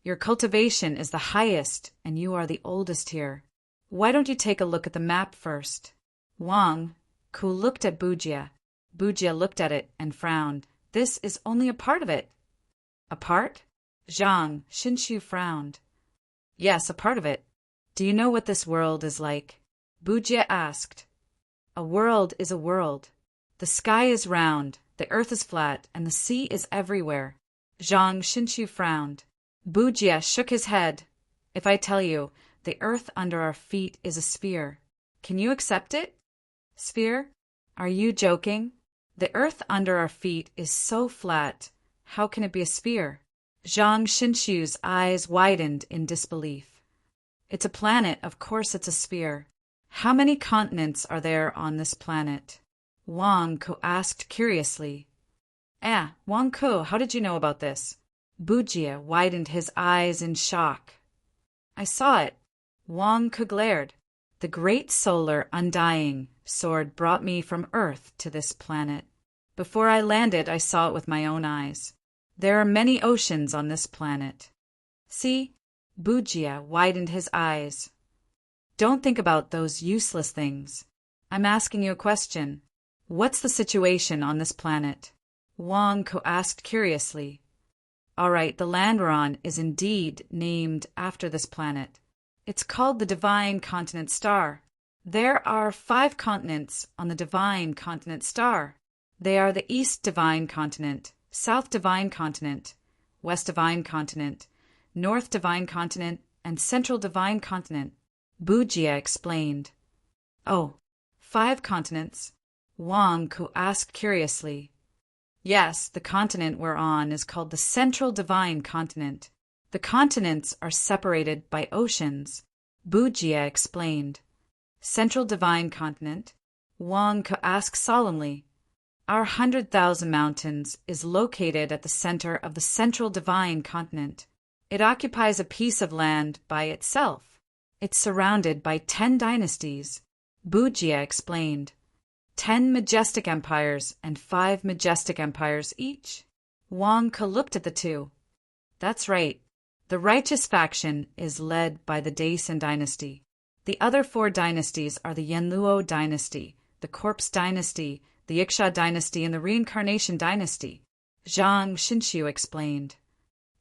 your cultivation is the highest and you are the oldest here. Why don't you take a look at the map first? Wang Ke looked at Bujia. Bujia looked at it and frowned. This is only a part of it. A part? Zhang Xinqiu frowned. Yes, a part of it. Do you know what this world is like? Bujia asked. A world is a world. The sky is round, the earth is flat, and the sea is everywhere. Zhang Xinqiu frowned. Bujia shook his head. If I tell you, the earth under our feet is a sphere, can you accept it? Sphere? Are you joking? The earth under our feet is so flat. How can it be a sphere? Zhang Xinshu's eyes widened in disbelief. It's a planet, of course it's a sphere. How many continents are there on this planet? Wang Ke asked curiously. Wang Ke, how did you know about this? Bujia widened his eyes in shock. I saw it. Wang Ke glared. The great solar undying sword brought me from Earth to this planet. Before I landed, I saw it with my own eyes. There are many oceans on this planet. See? Bujia widened his eyes. Don't think about those useless things. I'm asking you a question. What's the situation on this planet? Wang Ke asked curiously. All right, the land we're on is indeed named after this planet. It's called the Divine Continent Star. There are 5 continents on the Divine Continent Star. They are the East Divine Continent, South Divine Continent, West Divine Continent, North Divine Continent, and Central Divine Continent. Bujia explained. Oh, 5 continents? Wang Ke asked curiously. Yes, the continent we're on is called the Central Divine Continent. The continents are separated by oceans. Bujia explained. Central Divine Continent? Wang Ke asked solemnly. Our 100,000 mountains is located at the center of the Central Divine Continent. It occupies a piece of land by itself. It's surrounded by 10 dynasties. Bujia explained. 10 majestic empires and 5 majestic empires each. Wang Ke looked at the two. That's right. The righteous faction is led by the Daesan dynasty. The other 4 dynasties are the Yanluo dynasty, the Corpse dynasty, the Yiksha dynasty, and the Reincarnation dynasty. Zhang Xinshu explained.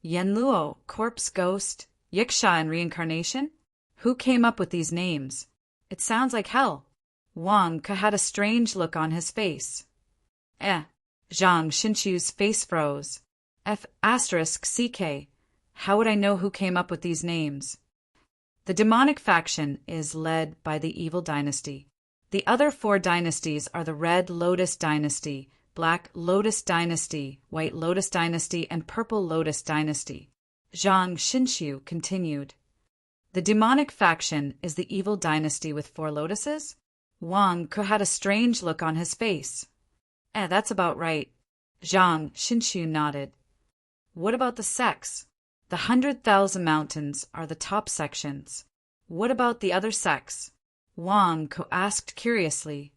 Yanluo, Corpse, Ghost, Yiksha, and Reincarnation? Who came up with these names? It sounds like hell. Wang Ke had a strange look on his face. Zhang Xinshu's face froze. F***CK. How would I know who came up with these names? The demonic faction is led by the Evil dynasty. The other 4 dynasties are the Red Lotus dynasty, Black Lotus dynasty, White Lotus dynasty, and Purple Lotus dynasty. Zhang Xinshu continued. The demonic faction is the Evil dynasty with 4 lotuses? Wang Ke had a strange look on his face. That's about right. Zhang Xinshu nodded. What about the sects? The 100,000 mountains are the top sections. What about the other sects? Wang Ke asked curiously.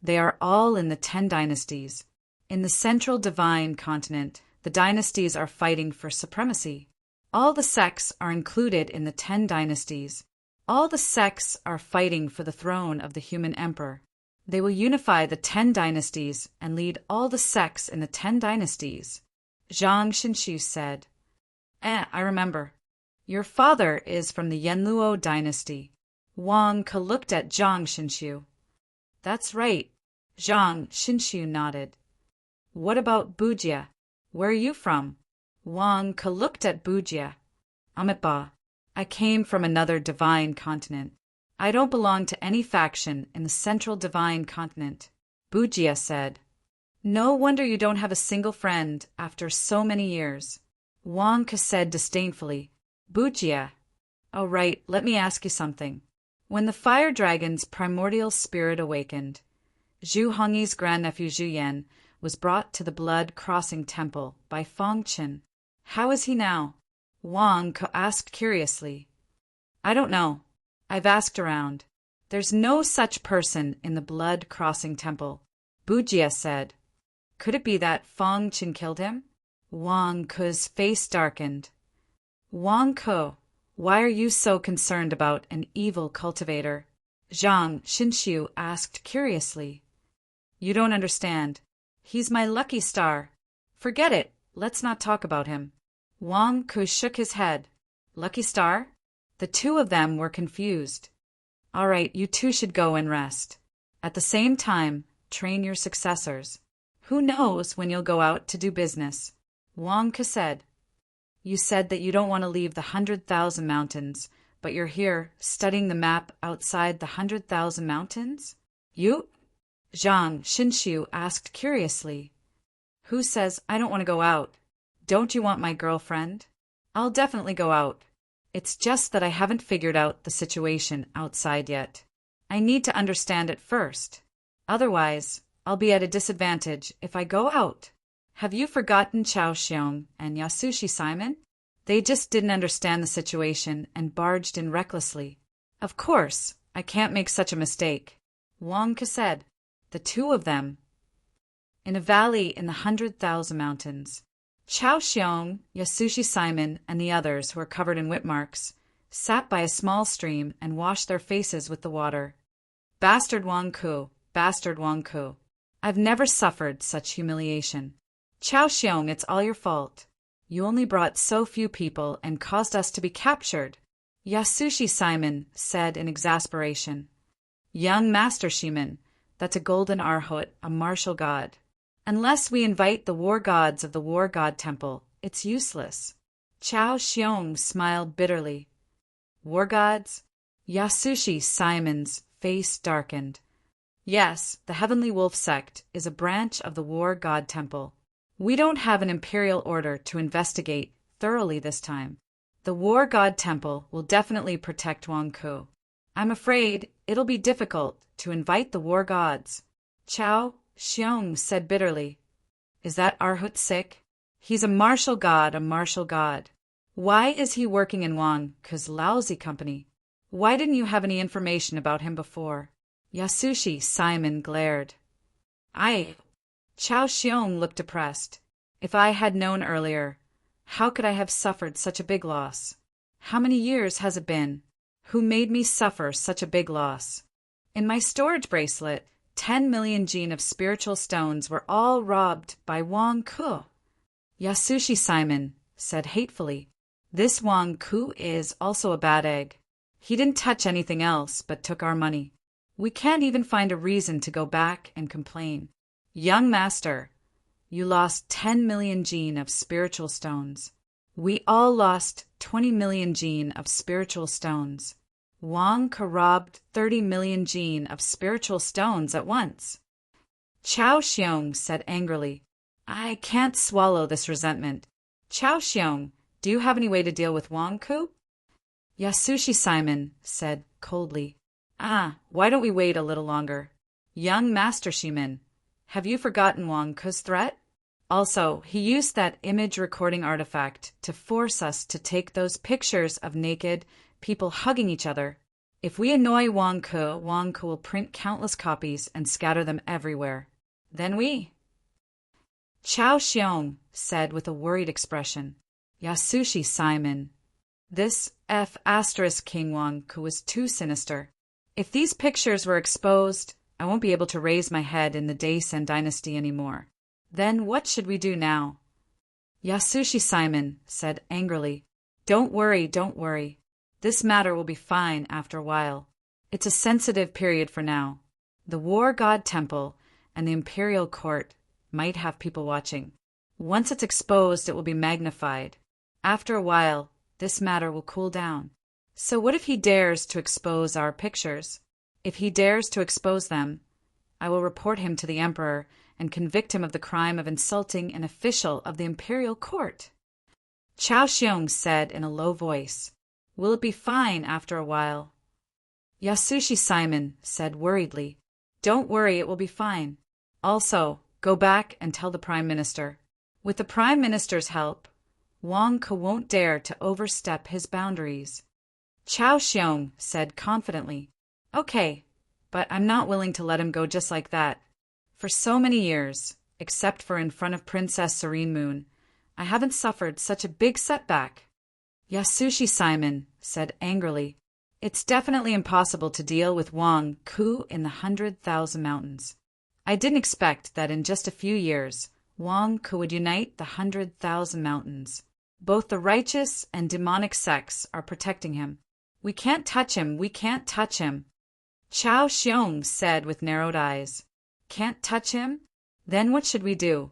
They are all in the 10 dynasties. In the Central Divine Continent, the dynasties are fighting for supremacy. All the sects are included in the 10 dynasties. All the sects are fighting for the throne of the human emperor. They will unify the 10 dynasties and lead all the sects in the 10 dynasties. Zhang Xinshu said. I remember. Your father is from the Yanluo dynasty. Wang Ke looked at Zhang Xinshu. That's right. Zhang Xinshu nodded. What about Bujia? Where are you from? Wang Ke looked at Bujia. Amitabha. I came from another divine continent. I don't belong to any faction in the Central Divine Continent. Bujia said. No wonder you don't have a single friend after so many years. Wang Ke said disdainfully. Bujia. Oh right, let me ask you something. When the fire dragon's primordial spirit awakened, Zhu Hongyi's grandnephew Zhu Yan was brought to the Blood Crossing Temple by Feng Qin. How is he now? Wang Ke asked curiously. I don't know. I've asked around. There's no such person in the Blood Crossing Temple. Bujia said. Could it be that Feng Qin killed him? Wang Ke's face darkened. Wang Ke, why are you so concerned about an evil cultivator? Zhang Xinshu asked curiously. You don't understand. He's my lucky star. Forget it. Let's not talk about him. Wang Ke shook his head. Lucky star? The two of them were confused. All right, you two should go and rest. At the same time, train your successors. Who knows when you'll go out to do business? Wang Ke said. You said that you don't want to leave the 100,000 mountains, but you're here studying the map outside the 100,000 mountains? You? Zhang Xinshu asked curiously. Who says I don't want to go out? Don't you want my girlfriend? I'll definitely go out. It's just that I haven't figured out the situation outside yet. I need to understand it first. Otherwise, I'll be at a disadvantage if I go out. Have you forgotten Chao Xiong and Yasushi Simon? They just didn't understand the situation and barged in recklessly. Of course, I can't make such a mistake, Wang Ke said. The two of them. In a valley in the 100,000 mountains, Chao Xiong, Yasushi Simon, and the others, who were covered in whip marks, sat by a small stream and washed their faces with the water. Bastard Wang Ku, bastard Wang Ku. I've never suffered such humiliation. Chao Xiong, it's all your fault. You only brought so few people and caused us to be captured, Yasushi Simon said in exasperation. Young Master Shiman, that's a golden arhot, a martial god. Unless we invite the war gods of the war god temple, it's useless. Chao Xiong smiled bitterly. War gods? Yasushi Simon's face darkened. Yes, the Heavenly Wolf sect is a branch of the war god temple. We don't have an imperial order to investigate thoroughly this time. The war god temple will definitely protect Wang Ku. I'm afraid it'll be difficult to invite the war gods. Chao Xiong said bitterly. Is that Arhut sick? He's a martial god, a martial god. Why is he working in Wang Ku's lousy company? Why didn't you have any information about him before? Yasushi Simon glared. Chao Xiong looked depressed. If I had known earlier, how could I have suffered such a big loss? How many years has it been? Who made me suffer such a big loss? In my storage bracelet, 10 million gene of spiritual stones were all robbed by Wang Ku. Yasushi Simon said hatefully. This Wang Ku is also a bad egg. He didn't touch anything else but took our money. We can't even find a reason to go back and complain. Young master, you lost 10 million gene of spiritual stones. We all lost 20 million gene of spiritual stones. Wang Ku robbed 30 million gene of spiritual stones at once. Chao Xiong said angrily. I can't swallow this resentment. Chao Xiong, do you have any way to deal with Wang Ku? Yasushi Simon said coldly. Why don't we wait a little longer? Young Master Shiman, have you forgotten Wang Ku's threat? Also, he used that image recording artifact to force us to take those pictures of naked people hugging each other. If we annoy Wang Ku will print countless copies and scatter them everywhere. Then we... Chao Xiong said with a worried expression. Yasushi Simon. This King Wang Ku was too sinister. If these pictures were exposed, I won't be able to raise my head in the Daisen dynasty anymore. Then what should we do now? Yasushi Simon said angrily. Don't worry, don't worry. This matter will be fine after a while. It's a sensitive period for now. The War God Temple and the Imperial Court might have people watching. Once it's exposed, it will be magnified. After a while, this matter will cool down. So what if he dares to expose our pictures? If he dares to expose them, I will report him to the Emperor and convict him of the crime of insulting an official of the Imperial Court. Chao Xiong said in a low voice. Will it be fine after a while? Yasushi Simon said worriedly. Don't worry, it will be fine. Also, go back and tell the Prime Minister. With the Prime Minister's help, Wang Ku won't dare to overstep his boundaries. Chao Xiong said confidently. Okay, but I'm not willing to let him go just like that. For so many years, except for in front of Princess Serene Moon, I haven't suffered such a big setback. Yasushi Simon said angrily. It's definitely impossible to deal with Wang Ku in the 100,000 mountains. I didn't expect that in just a few years, Wang Ku would unite the 100,000 mountains. Both the righteous and demonic sects are protecting him. We can't touch him, we can't touch him. Chao Xiong said with narrowed eyes. Can't touch him? Then what should we do?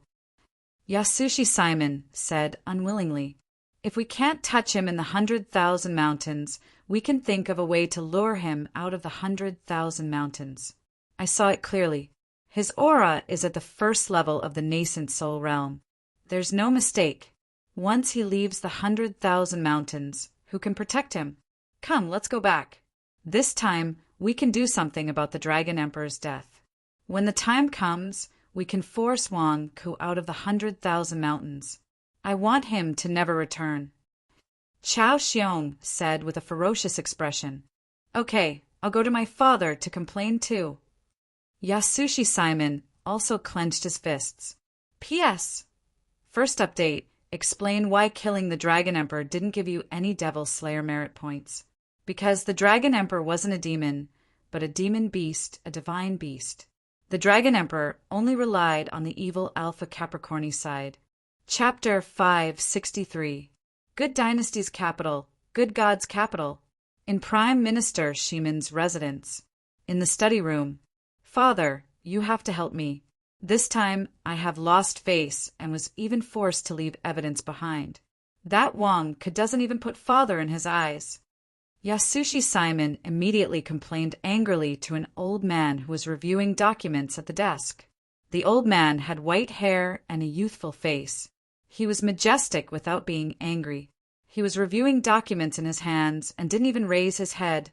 Yasushi Simon said unwillingly. If we can't touch him in the 100,000 mountains, we can think of a way to lure him out of the 100,000 mountains. I saw it clearly. His aura is at the first level of the nascent soul realm. There's no mistake. Once he leaves the 100,000 mountains, who can protect him? Come, let's go back. This time, we can do something about the Dragon Emperor's death. When the time comes, we can force Wang Ku out of the 100,000 mountains. I want him to never return. Chao Xiong said with a ferocious expression. Okay, I'll go to my father to complain too. Yasushi Simon also clenched his fists. P.S. First update, explain why killing the Dragon Emperor didn't give you any Devil Slayer merit points. Because the Dragon Emperor wasn't a demon, but a demon beast, a divine beast. The Dragon Emperor only relied on the evil Alpha Capricorni side. Chapter 563. Good Dynasty's capital, good God's capital. In Prime Minister Shimon's residence. In the study room. Father, you have to help me. This time I have lost face and was even forced to leave evidence behind. That Wang doesn't even put father in his eyes. Yasushi Simon immediately complained angrily to an old man who was reviewing documents at the desk. The old man had white hair and a youthful face. He was majestic without being angry. He was reviewing documents in his hands and didn't even raise his head,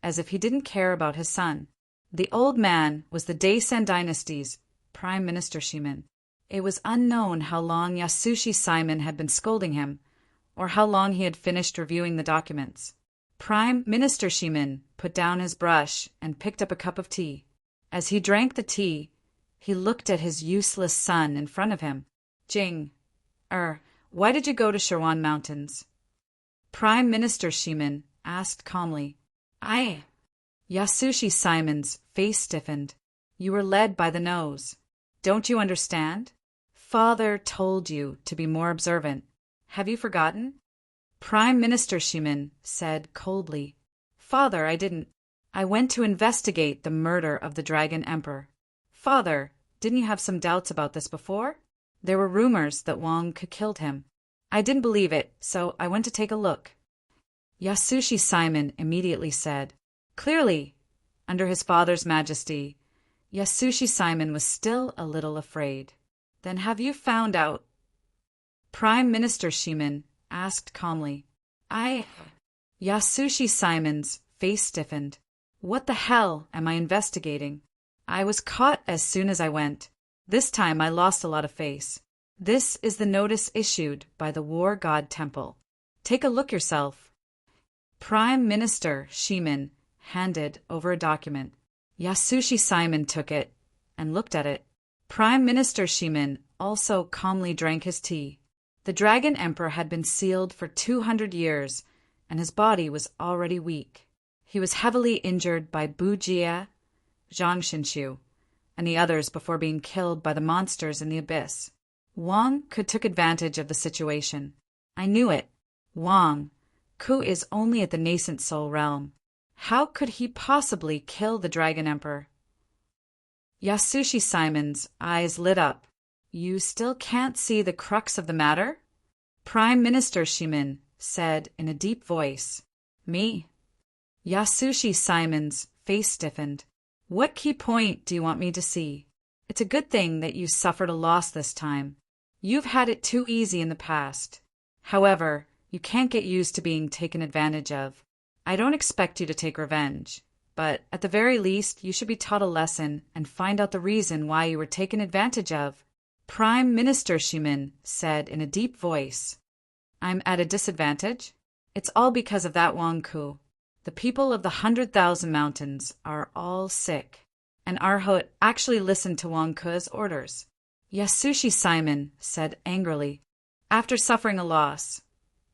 as if he didn't care about his son. The old man was the Daisen dynasty's Prime Minister Shimon. It was unknown how long Yasushi Simon had been scolding him, or how long he had finished reviewing the documents. Prime Minister Shimon put down his brush and picked up a cup of tea. As he drank the tea, he looked at his useless son in front of him. Jing, why did you go to Sherwan Mountains? Prime Minister Shimon asked calmly. Yasushi Simon's face stiffened. You were led by the nose. Don't you understand? Father told you to be more observant. Have you forgotten? Prime Minister Shimon said coldly. Father, I didn't. I went to investigate the murder of the Dragon Emperor. Father, didn't you have some doubts about this before? There were rumors that Wang killed him. I didn't believe it, so I went to take a look. Yasushi Simon immediately said. Clearly, under his father's majesty, Yasushi Simon was still a little afraid. Then have you found out? Prime Minister Shimon asked calmly. Yasushi Simon's face stiffened. What the hell am I investigating? I was caught as soon as I went. This time I lost a lot of face. This is the notice issued by the War God Temple. Take a look yourself. Prime Minister Shimon handed over a document. Yasushi Simon took it and looked at it. Prime Minister Shimon also calmly drank his tea. The Dragon Emperor had been sealed for 200 years, and his body was already weak. He was heavily injured by Bu Jie, Zhang Xinshu, and the others before being killed by the monsters in the abyss. Wang Ku took advantage of the situation. I knew it. Wang Ku is only at the nascent soul realm. How could he possibly kill the Dragon Emperor? Yasushi Simon's eyes lit up. You still can't see the crux of the matter? Prime Minister Shimon said in a deep voice. Me? Yasushi Simon's face stiffened. What key point do you want me to see? It's a good thing that you suffered a loss this time. You've had it too easy in the past. However, you can't get used to being taken advantage of. I don't expect you to take revenge, but at the very least you should be taught a lesson and find out the reason why you were taken advantage of. Prime Minister Shimon said in a deep voice. I'm at a disadvantage? It's all because of that Wang Ku. The people of the 100,000 mountains are all sick, and Arhut actually listened to Wang Ku's orders. Yasushi Simon said angrily. After suffering a loss,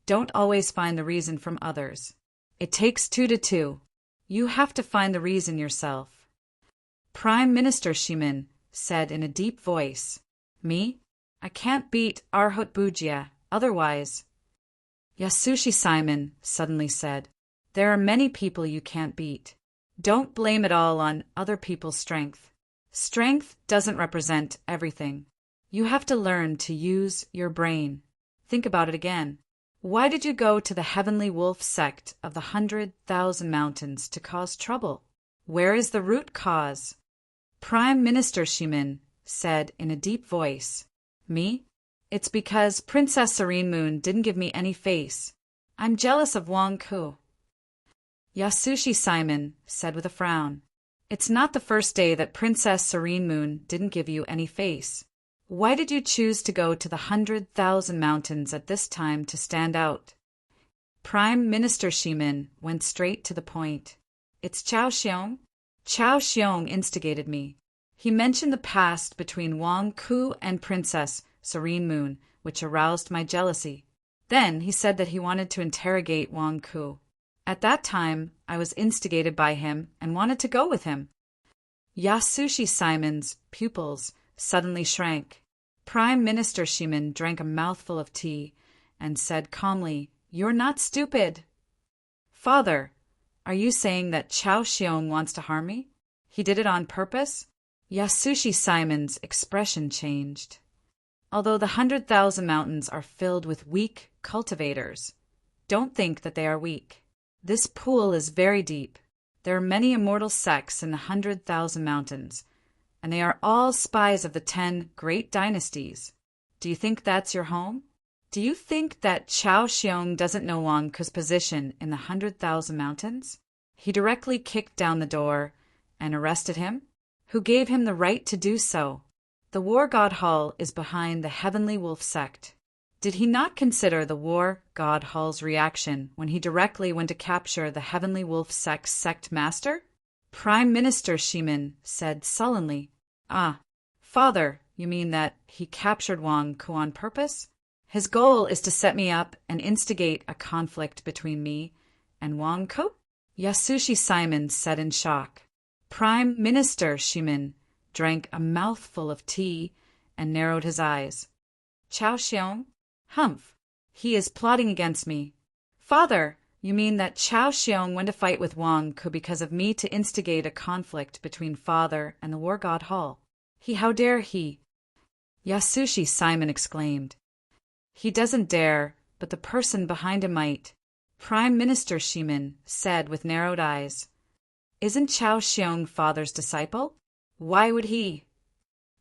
don't always find the reason from others. It takes 2 to 2. You have to find the reason yourself. Prime Minister Shimon said in a deep voice. Me? I can't beat Arhut Bujia, otherwise. Yasushi Simon suddenly said. There are many people you can't beat. Don't blame it all on other people's strength. Strength doesn't represent everything. You have to learn to use your brain. Think about it again. Why did you go to the Heavenly Wolf sect of the 100,000 mountains to cause trouble? Where is the root cause? Prime Minister Shimin said in a deep voice. Me? It's because Princess Serene Moon didn't give me any face. I'm jealous of Wang Ku. Yasushi Simon said with a frown. It's not the first day that Princess Serene Moon didn't give you any face. Why did you choose to go to the 100,000 mountains at this time to stand out? Prime Minister Shimin went straight to the point. It's Chao Xiong. Chao Xiong instigated me. He mentioned the past between Wang Ku and Princess Serene Moon, which aroused my jealousy. Then he said that he wanted to interrogate Wang Ku. At that time, I was instigated by him and wanted to go with him. Yasushi Simon's pupils suddenly shrank. Prime Minister Shimin drank a mouthful of tea and said calmly, You're not stupid. Father, are you saying that Chao Xiong wants to harm me? He did it on purpose? Yasushi Simon's expression changed. Although the 100,000 mountains are filled with weak cultivators, don't think that they are weak. This pool is very deep. There are many immortal sects in the 100,000 mountains, and they are all spies of the 10 great dynasties. Do you think that's your home? Do you think that Chao Xiong doesn't know Wang Ku's position in the 100,000 mountains? He directly kicked down the door and arrested him. Who gave him the right to do so? The War God Hall is behind the Heavenly Wolf sect. Did he not consider the War God Hall's reaction when he directly went to capture the Heavenly Wolf sect's sect master? Prime Minister Shimin said sullenly, Ah, Father, you mean that he captured Wang Ku on purpose? His goal is to set me up and instigate a conflict between me and Wang Ku? Yasushi Simon said in shock. Prime Minister Shimin drank a mouthful of tea and narrowed his eyes. Chao Xiong? Humph! He is plotting against me. Father, you mean that Chao Xiong went to fight with Wang Ku because of me to instigate a conflict between father and the War God Hall? How dare he? Yasushi Simon exclaimed. He doesn't dare, but the person behind him might. Prime Minister Shimin said with narrowed eyes. Isn't Chao Xiong father's disciple? Why would he?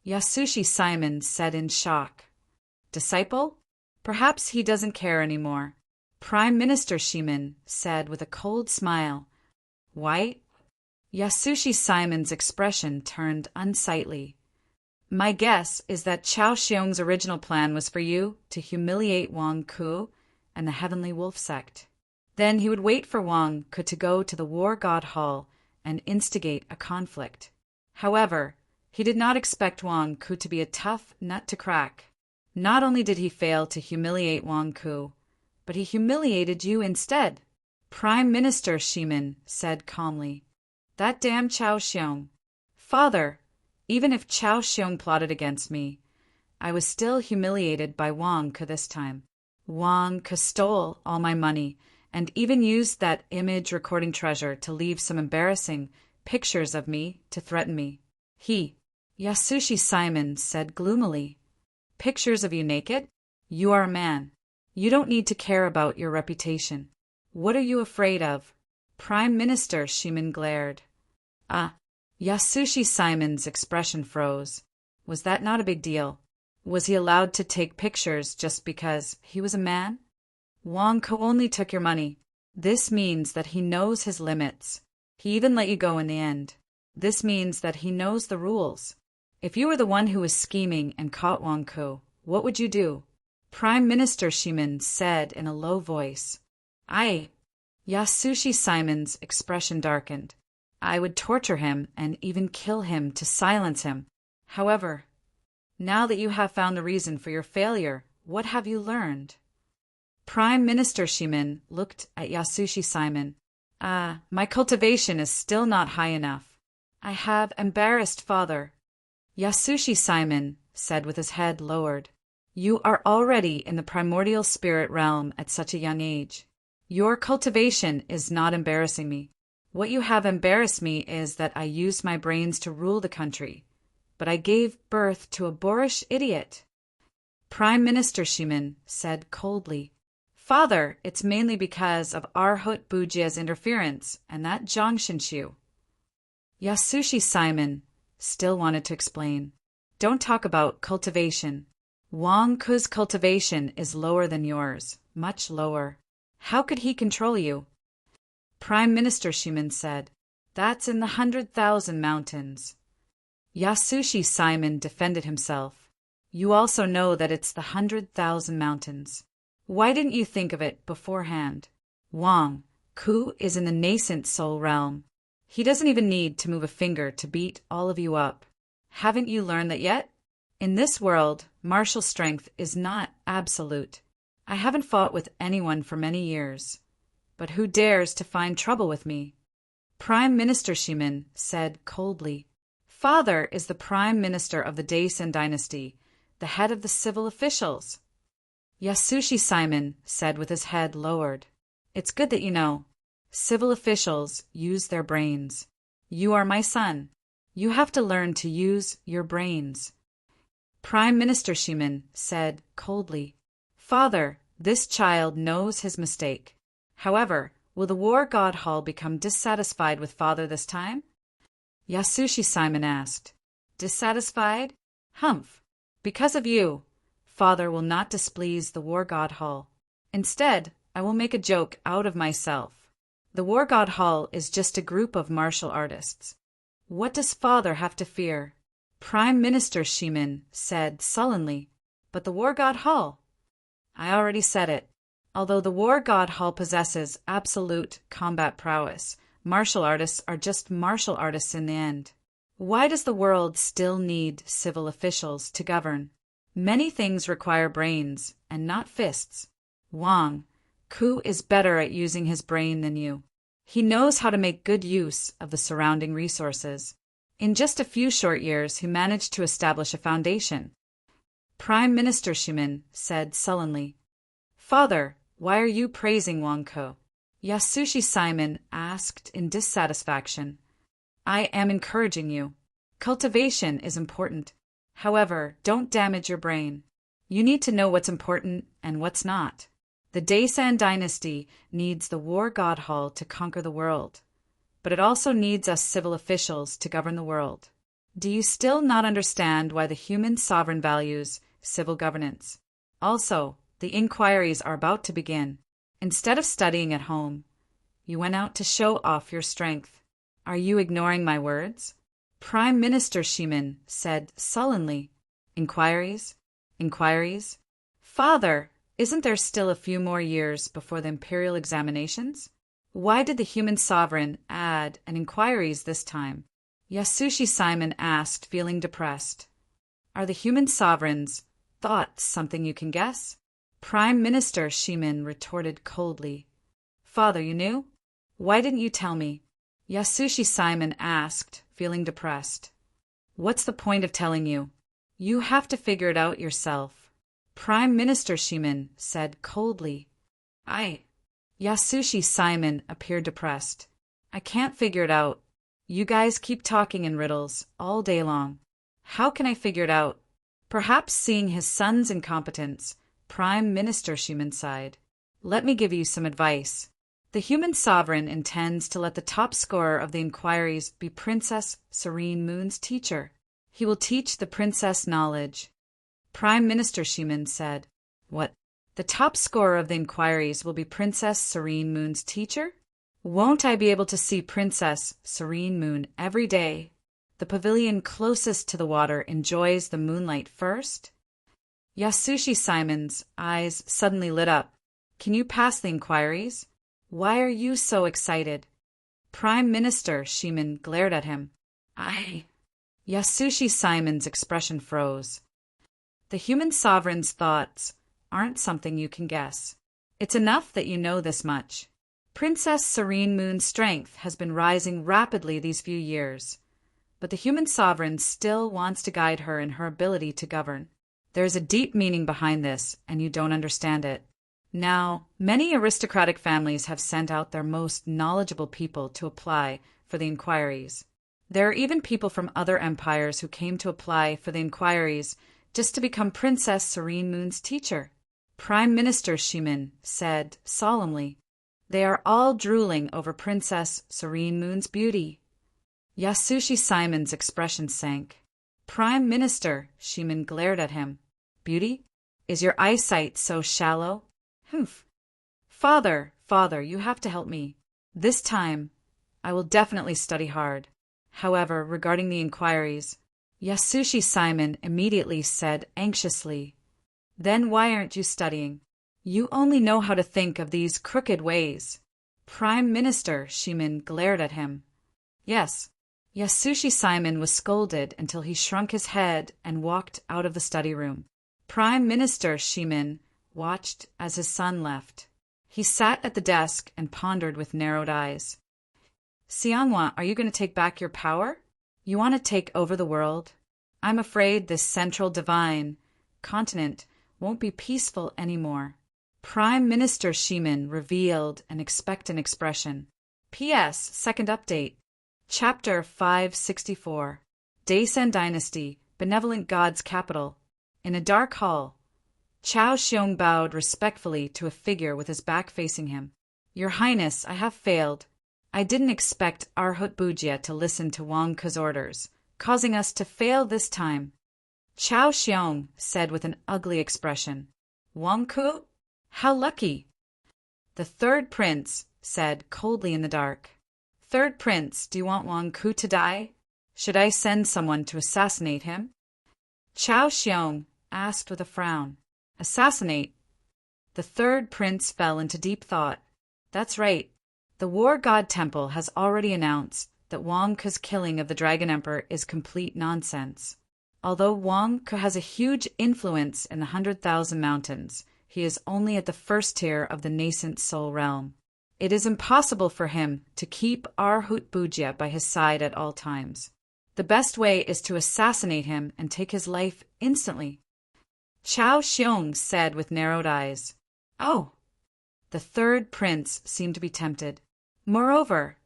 Yasushi Simon said in shock. Disciple? Perhaps he doesn't care anymore. Prime Minister Shimin said with a cold smile. Why? Yasushi Simon's expression turned unsightly. My guess is that Chao Xiong's original plan was for you to humiliate Wang Ku and the Heavenly Wolf sect. Then he would wait for Wang Ku to go to the War God Hall and instigate a conflict. However, he did not expect Wang Ku to be a tough nut to crack. Not only did he fail to humiliate Wang Ku, but he humiliated you instead. Prime Minister Shimin said calmly. That damn Chao Xiong. Father, even if Chao Xiong plotted against me, I was still humiliated by Wang Ku this time. Wang Ku stole all my money and even used that image recording treasure to leave some embarrassing pictures of me to threaten me. Yasushi Simon said gloomily. Pictures of you naked? You are a man. You don't need to care about your reputation. What are you afraid of? Prime Minister Shimin glared. Yasushi Simon's expression froze. Was that not a big deal? Was he allowed to take pictures just because he was a man? Wang Ku only took your money. This means that he knows his limits. He even let you go in the end. This means that he knows the rules. If you were the one who was scheming and caught Wang Ku, what would you do? Prime Minister Shimin said in a low voice. Yasushi Simon's expression darkened. I would torture him and even kill him to silence him. However, now that you have found the reason for your failure, what have you learned? Prime Minister Shimin looked at Yasushi Simon. My cultivation is still not high enough. I have embarrassed father. Yasushi Simon said with his head lowered. You are already in the primordial spirit realm at such a young age. Your cultivation is not embarrassing me. What you have embarrassed me is that I used my brains to rule the country, but I gave birth to a boorish idiot. Prime Minister Shimin said coldly. Father, it's mainly because of Arhut Bujia's interference and that Zhang Shinshu. Yasushi Simon still wanted to explain. Don't talk about cultivation. Wang Ku's cultivation is lower than yours, much lower. How could he control you? Prime Minister Shimin said, That's in the 100,000 mountains. Yasushi Simon defended himself. You also know that it's the 100,000 mountains. Why didn't you think of it beforehand? Wang Ku is in the nascent soul realm. He doesn't even need to move a finger to beat all of you up. Haven't you learned that yet? In this world, martial strength is not absolute. I haven't fought with anyone for many years. But who dares to find trouble with me? Prime Minister Shimin said coldly. Father is the Prime Minister of the Daisen dynasty, the head of the civil officials. Yasushi Simon said with his head lowered. It's good that you know. Civil officials use their brains. You are my son. You have to learn to use your brains. Prime Minister Shimin said coldly. Father, this child knows his mistake. However, will the war god hall become dissatisfied with father this time? Yasushi Simon asked. Dissatisfied? Humph. Because of you, father will not displease the war god hall. Instead, I will make a joke out of myself. The War God Hall is just a group of martial artists. What does father have to fear? Prime Minister Shimin said sullenly. But the War God Hall? I already said it. Although the War God Hall possesses absolute combat prowess, martial artists are just martial artists in the end. Why does the world still need civil officials to govern? Many things require brains, and not fists. Wang Ku is better at using his brain than you. He knows how to make good use of the surrounding resources. In just a few short years, he managed to establish a foundation. Prime Minister Shimin said sullenly. Father, why are you praising Wang Ku? Yasushi Simon asked in dissatisfaction. I am encouraging you. Cultivation is important. However, don't damage your brain. You need to know what's important and what's not. The Daisen dynasty needs the War God Hall to conquer the world, but it also needs us civil officials to govern the world. Do you still not understand why the human sovereign values civil governance? Also, the inquiries are about to begin. Instead of studying at home, you went out to show off your strength. Are you ignoring my words? Prime Minister Shimin said sullenly. Inquiries? Inquiries? Father! Isn't there still a few more years before the imperial examinations? Why did the human sovereign add an inquiries this time? Yasushi Simon asked, feeling depressed. Are the human sovereign's thoughts something you can guess? Prime Minister Shimin retorted coldly. Father, you knew? Why didn't you tell me? Yasushi Simon asked, feeling depressed. What's the point of telling you? You have to figure it out yourself. Prime Minister Shimin said coldly. Yasushi Simon appeared depressed. I can't figure it out. You guys keep talking in riddles all day long. How can I figure it out? Perhaps seeing his son's incompetence, Prime Minister Shimin sighed. Let me give you some advice. The human sovereign intends to let the top scorer of the inquiries be Princess Serene Moon's teacher. He will teach the princess knowledge. Prime Minister Shimin said, What? The top scorer of the inquiries will be Princess Serene Moon's teacher? Won't I be able to see Princess Serene Moon every day? The pavilion closest to the water enjoys the moonlight first? Yasushi Simon's eyes suddenly lit up. Can you pass the inquiries? Why are you so excited? Prime Minister Shimin glared at him. Yasushi Simon's expression froze. The human sovereign's thoughts aren't something you can guess. It's enough that you know this much. Princess Serene Moon's strength has been rising rapidly these few years, but the human sovereign still wants to guide her in her ability to govern. There is a deep meaning behind this, and you don't understand it. Now, many aristocratic families have sent out their most knowledgeable people to apply for the inquiries. There are even people from other empires who came to apply for the inquiries just to become Princess Serene Moon's teacher. Prime Minister Shimin said solemnly, They are all drooling over Princess Serene Moon's beauty. Yasushi Simon's expression sank. Prime Minister, Shimin glared at him. Beauty? Is your eyesight so shallow? Humph. Father, you have to help me. This time, I will definitely study hard. However, regarding the inquiries, Yasushi Simon immediately said anxiously, Then why aren't you studying? You only know how to think of these crooked ways. Prime Minister, Shimin glared at him. Yes. Yasushi Simon was scolded until he shrunk his head and walked out of the study room. Prime Minister Shimin watched as his son left. He sat at the desk and pondered with narrowed eyes. Xianghua, are you going to take back your power? You want to take over the world? I'm afraid this central divine continent won't be peaceful anymore. Prime Minister Shimin revealed an expectant expression. P.S. Second update. Chapter 564. Daisen Dynasty, Benevolent God's Capital. In a dark hall, Chao Xiong bowed respectfully to a figure with his back facing him. Your Highness, I have failed. I didn't expect Arhut Bujia to listen to Wang Ke's orders, causing us to fail this time. Chao Xiong said with an ugly expression. Wang Ke? How lucky! The third prince said coldly in the dark. Third prince, do you want Wang Ke to die? Should I send someone to assassinate him? Chao Xiong asked with a frown. Assassinate? The third prince fell into deep thought. That's right. The War God Temple has already announced that Wang Ke's killing of the Dragon Emperor is complete nonsense. Although Wang Ke has a huge influence in the 100,000 mountains, he is only at the first tier of the nascent soul realm. It is impossible for him to keep Arhut Bujia by his side at all times. The best way is to assassinate him and take his life instantly. Chao Xiong said with narrowed eyes. Oh! The third prince seemed to be tempted. Moreover,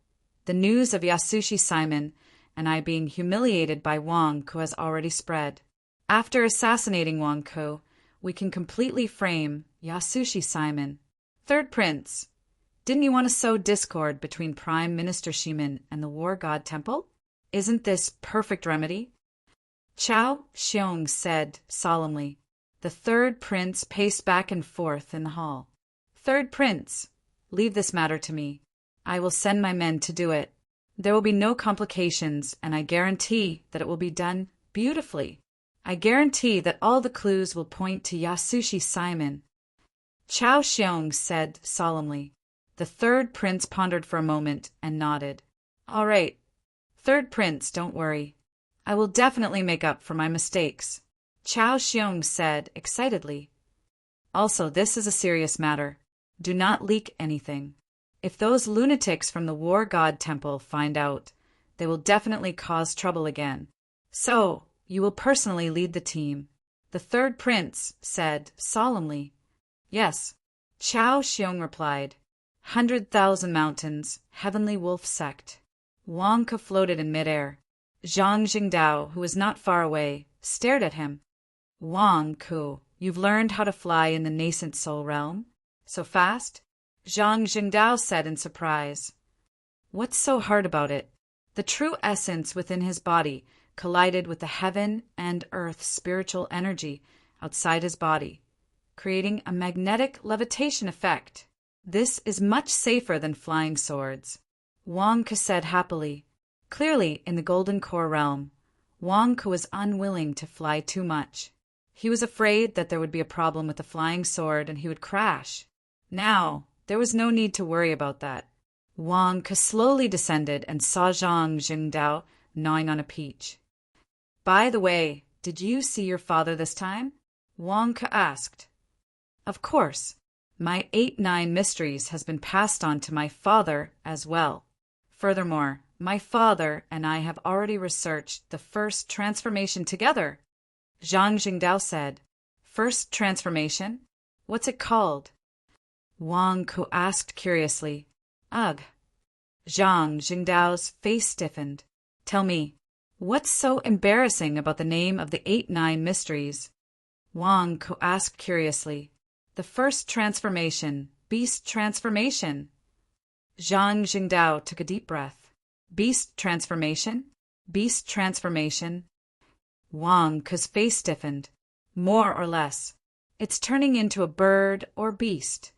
the news of Yasushi Simon and I being humiliated by Wang Ke has already spread. After assassinating Wang Ke, we can completely frame Yasushi Simon. Third prince, didn't you want to sow discord between Prime Minister Shimin and the War God Temple? Isn't this perfect remedy? Chao Xiong said solemnly. The third prince paced back and forth in the hall. Third prince, leave this matter to me. I will send my men to do it. There will be no complications, and I guarantee that it will be done beautifully. I guarantee that all the clues will point to Yasushi Simon. Chao Xiong said solemnly. The third prince pondered for a moment and nodded. All right. Third prince, don't worry. I will definitely make up for my mistakes. Chao Xiong said excitedly. Also, this is a serious matter. Do not leak anything. If those lunatics from the War God Temple find out, they will definitely cause trouble again. So, you will personally lead the team. The third prince said solemnly. Yes. Chao Xiong replied. 100,000 mountains, heavenly wolf sect. Wang Ke floated in midair. Zhang Jingdao, who was not far away, stared at him. Wang Ke, you've learned how to fly in the nascent soul realm? So fast? Zhang Jingdao said in surprise. What's so hard about it? The true essence within his body collided with the heaven and earth spiritual energy outside his body, creating a magnetic levitation effect. This is much safer than flying swords. Wang Ke said happily. Clearly, in the Golden Core realm, Wang Ke was unwilling to fly too much. He was afraid that there would be a problem with the flying sword and he would crash. Now, there was no need to worry about that. Wang Ke slowly descended and saw Zhang Jingdao gnawing on a peach. By the way, did you see your father this time? Wang Ke asked. Of course. My 8-9 mysteries has been passed on to my father as well. Furthermore, my father and I have already researched the first transformation together. Zhang Jingdao said. First transformation? What's it called? Wang Ke asked curiously. Ugh. Zhang Jingdao's face stiffened. Tell me, what's so embarrassing about the name of the 8-9 mysteries? Wang Ke asked curiously. The first transformation, beast transformation. Zhang Jingdao took a deep breath. Beast transformation? Beast transformation? Wang Ke's face stiffened. More or less. It's turning into a bird or beast.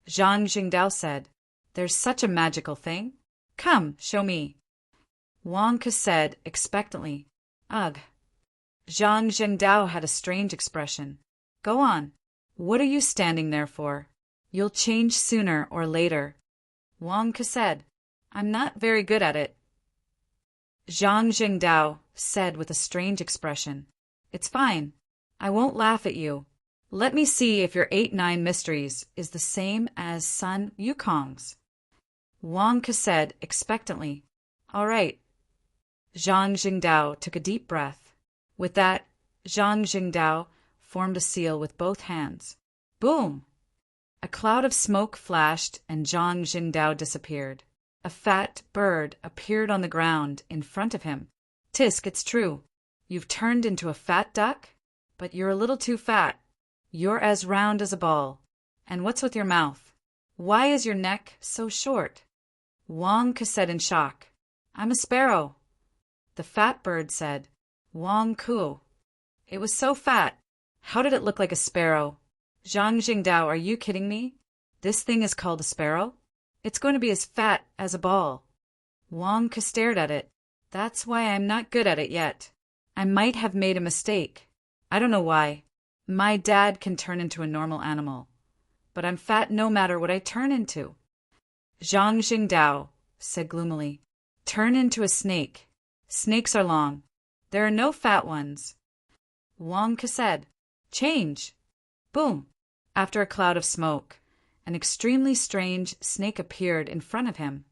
Zhang Jingdao said, There's such a magical thing. Come, show me. Wang Ke said expectantly, Ugh. Zhang Jingdao had a strange expression. Go on. What are you standing there for? You'll change sooner or later. Wang Ke said, I'm not very good at it. Zhang Jingdao said with a strange expression, It's fine. I won't laugh at you. Let me see if your 8-9 mysteries is the same as Sun Wukong's. Wang Ke said expectantly, All right. Zhang Jingdao took a deep breath. With that, Zhang Jingdao formed a seal with both hands. Boom! A cloud of smoke flashed and Zhang Jingdao disappeared. A fat bird appeared on the ground in front of him. Tisk, it's true. You've turned into a fat duck, but you're a little too fat. You're as round as a ball. And what's with your mouth? Why is your neck so short? Wang Ke said in shock, I'm a sparrow. The fat bird said, Wang Ku. It was so fat. How did it look like a sparrow? Zhang Jingdao, are you kidding me? This thing is called a sparrow? It's going to be as fat as a ball. Wang Ke stared at it. That's why I'm not good at it yet. I might have made a mistake. I don't know why. My dad can turn into a normal animal. But I'm fat no matter what I turn into. Zhang Jingdao said gloomily, Turn into a snake. Snakes are long. There are no fat ones. Wang Ke said, Change. Boom. After a cloud of smoke, an extremely strange snake appeared in front of him.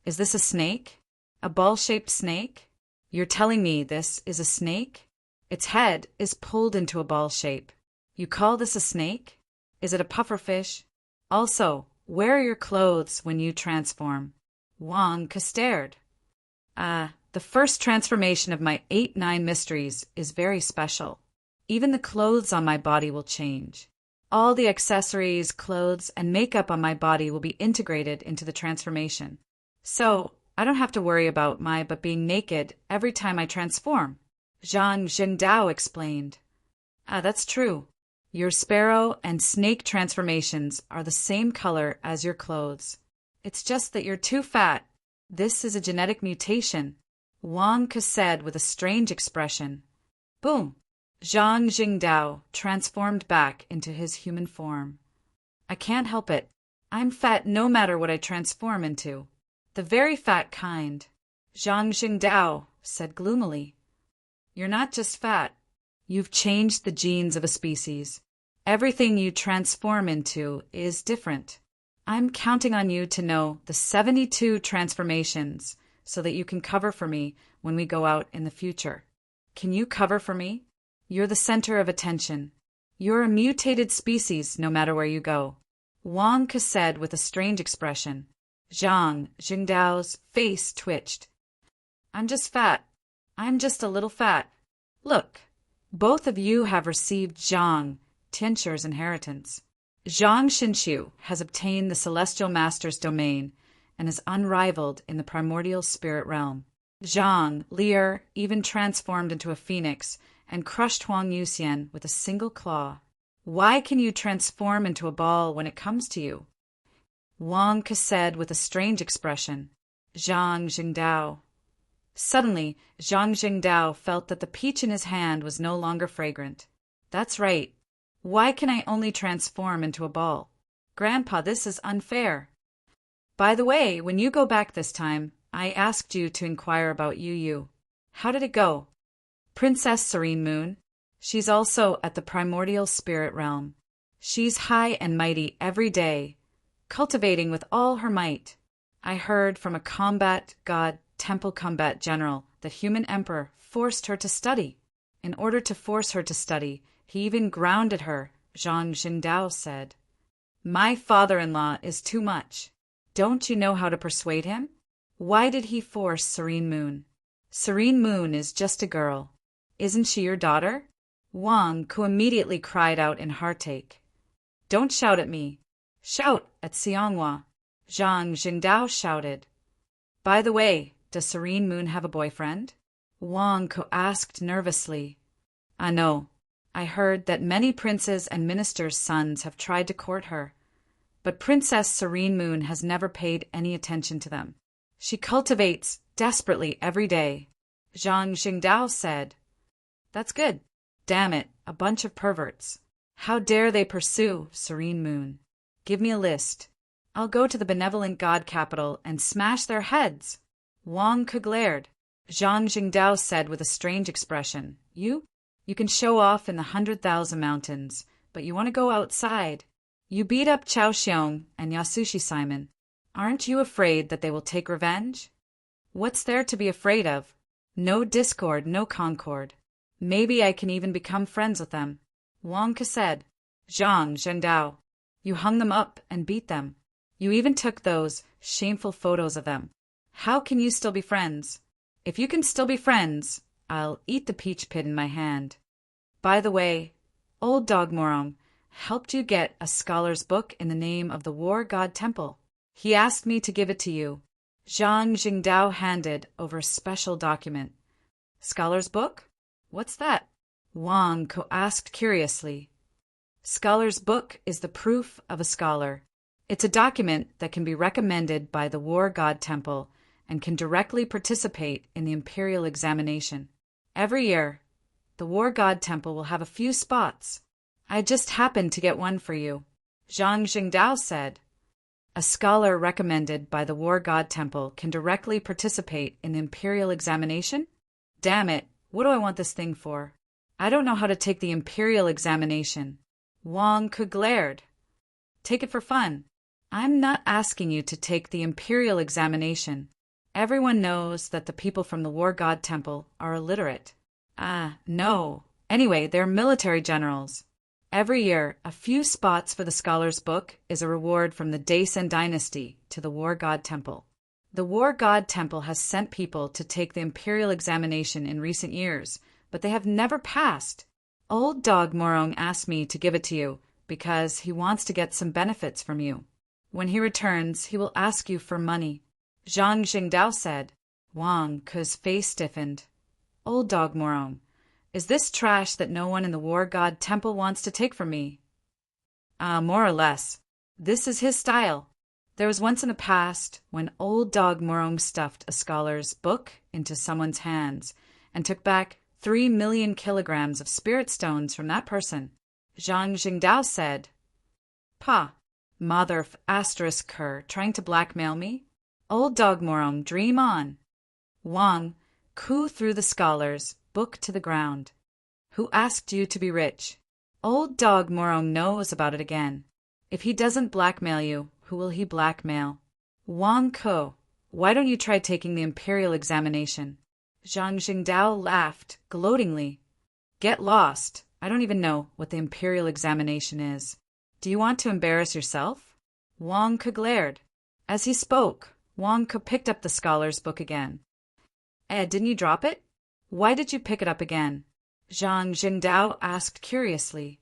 Is this a snake? A ball-shaped snake? You're telling me this is a snake? Its head is pulled into a ball shape. You call this a snake? Is it a pufferfish? Also, where are your clothes when you transform? Wang Ke stared. The first transformation of my 8-9 mysteries is very special. Even the clothes on my body will change. All the accessories, clothes, and makeup on my body will be integrated into the transformation. So, I don't have to worry about my being naked every time I transform. Zhang Jingdao explained. That's true. Your sparrow and snake transformations are the same color as your clothes. It's just that you're too fat. This is a genetic mutation. Wang Ke said with a strange expression. Boom! Zhang Jingdao transformed back into his human form. I can't help it. I'm fat no matter what I transform into. The very fat kind. Zhang Jingdao said gloomily. You're not just fat. You've changed the genes of a species. Everything you transform into is different. I'm counting on you to know the 72 transformations so that you can cover for me when we go out in the future. Can you cover for me? You're the center of attention. You're a mutated species no matter where you go. Wang Ke said with a strange expression. Zhang Jingdao's face twitched. I'm just fat. I'm just a little fat. Look, both of you have received Zhang Tianchu's inheritance. Zhang Xinqiu has obtained the Celestial Master's domain and is unrivaled in the primordial spirit realm. Zhang Lier even transformed into a phoenix and crushed Huang Yuxian with a single claw. Why can you transform into a ball when it comes to you? Wang Ke said with a strange expression. Zhang Jingdao. Suddenly, Zhang Jingdao felt that the peach in his hand was no longer fragrant. That's right. Why can I only transform into a ball? Grandpa, this is unfair. By the way, when you go back this time, I asked you to inquire about Yu Yu. How did it go? Princess Serene Moon. She's also at the primordial spirit realm. She's high and mighty every day, cultivating with all her might. I heard from a combat god temple combat general that human emperor forced her to study. In order to force her to study, he even grounded her, Zhang Jingdao said. My father-in-law is too much. Don't you know how to persuade him? Why did he force Serene Moon? Serene Moon is just a girl. Isn't she your daughter? Wang Ke immediately cried out in heartache. Don't shout at me. Shout at Xianghua. Zhang Jingdao shouted. By the way, does Serene Moon have a boyfriend? Wang Ko asked nervously. No. I heard that many princes and ministers' sons have tried to court her, but Princess Serene Moon has never paid any attention to them. She cultivates desperately every day. Zhang Jingdao said. That's good. Damn it, a bunch of perverts. How dare they pursue Serene Moon? Give me a list. I'll go to the benevolent god capital and smash their heads. Wang Ke glared. Zhang Jingdao said with a strange expression, You can show off in the 100,000 mountains, but you want to go outside. You beat up Chao Xiong and Yasushi Simon. Aren't you afraid that they will take revenge? What's there to be afraid of? No discord, no concord. Maybe I can even become friends with them. Wang Ke said. Zhang Zhendao, you hung them up and beat them. You even took those shameful photos of them. How can you still be friends? If you can still be friends, I'll eat the peach pit in my hand. By the way, old dog Morong helped you get a scholar's book in the name of the War God Temple. He asked me to give it to you. Zhang Jingdao handed over a special document. Scholar's book? What's that? Wang Ko asked curiously. Scholar's book is the proof of a scholar. It's a document that can be recommended by the War God Temple and can directly participate in the imperial examination. Every year, the War God Temple will have a few spots. I just happened to get one for you. Zhang Jingdao said. A scholar recommended by the War God Temple can directly participate in the imperial examination? Damn it, what do I want this thing for? I don't know how to take the imperial examination. Wang Ke glared. Take it for fun. I'm not asking you to take the imperial examination. Everyone knows that the people from the War God Temple are illiterate. No. Anyway, they're military generals. Every year, a few spots for the scholar's book is a reward from the Daisen dynasty to the War God Temple. The War God Temple has sent people to take the imperial examination in recent years, but they have never passed. Old dog Morong asked me to give it to you because he wants to get some benefits from you. When he returns, he will ask you for money. Zhang Jingdao said. Wang Ke's face stiffened. Old dog Morong, is this trash that no one in the War God Temple wants to take from me? More or less. This is his style. There was once in the past when old dog Morong stuffed a scholar's book into someone's hands and took back 3 million kilograms of spirit stones from that person. Zhang Jingdao said. Pa, mother of asterisk cur, trying to blackmail me? Old dog Morong, dream on. Wang Ku threw the scholar's book to the ground. Who asked you to be rich? Old dog Morong knows about it again. If he doesn't blackmail you, who will he blackmail? Wang Ko, why don't you try taking the imperial examination? Zhang Jingdao laughed gloatingly. Get lost. I don't even know what the imperial examination is. Do you want to embarrass yourself? Wang Ke glared. As he spoke, Wang Ke picked up the scholar's book again. Didn't you drop it? Why did you pick it up again? Zhang Jingdao asked curiously.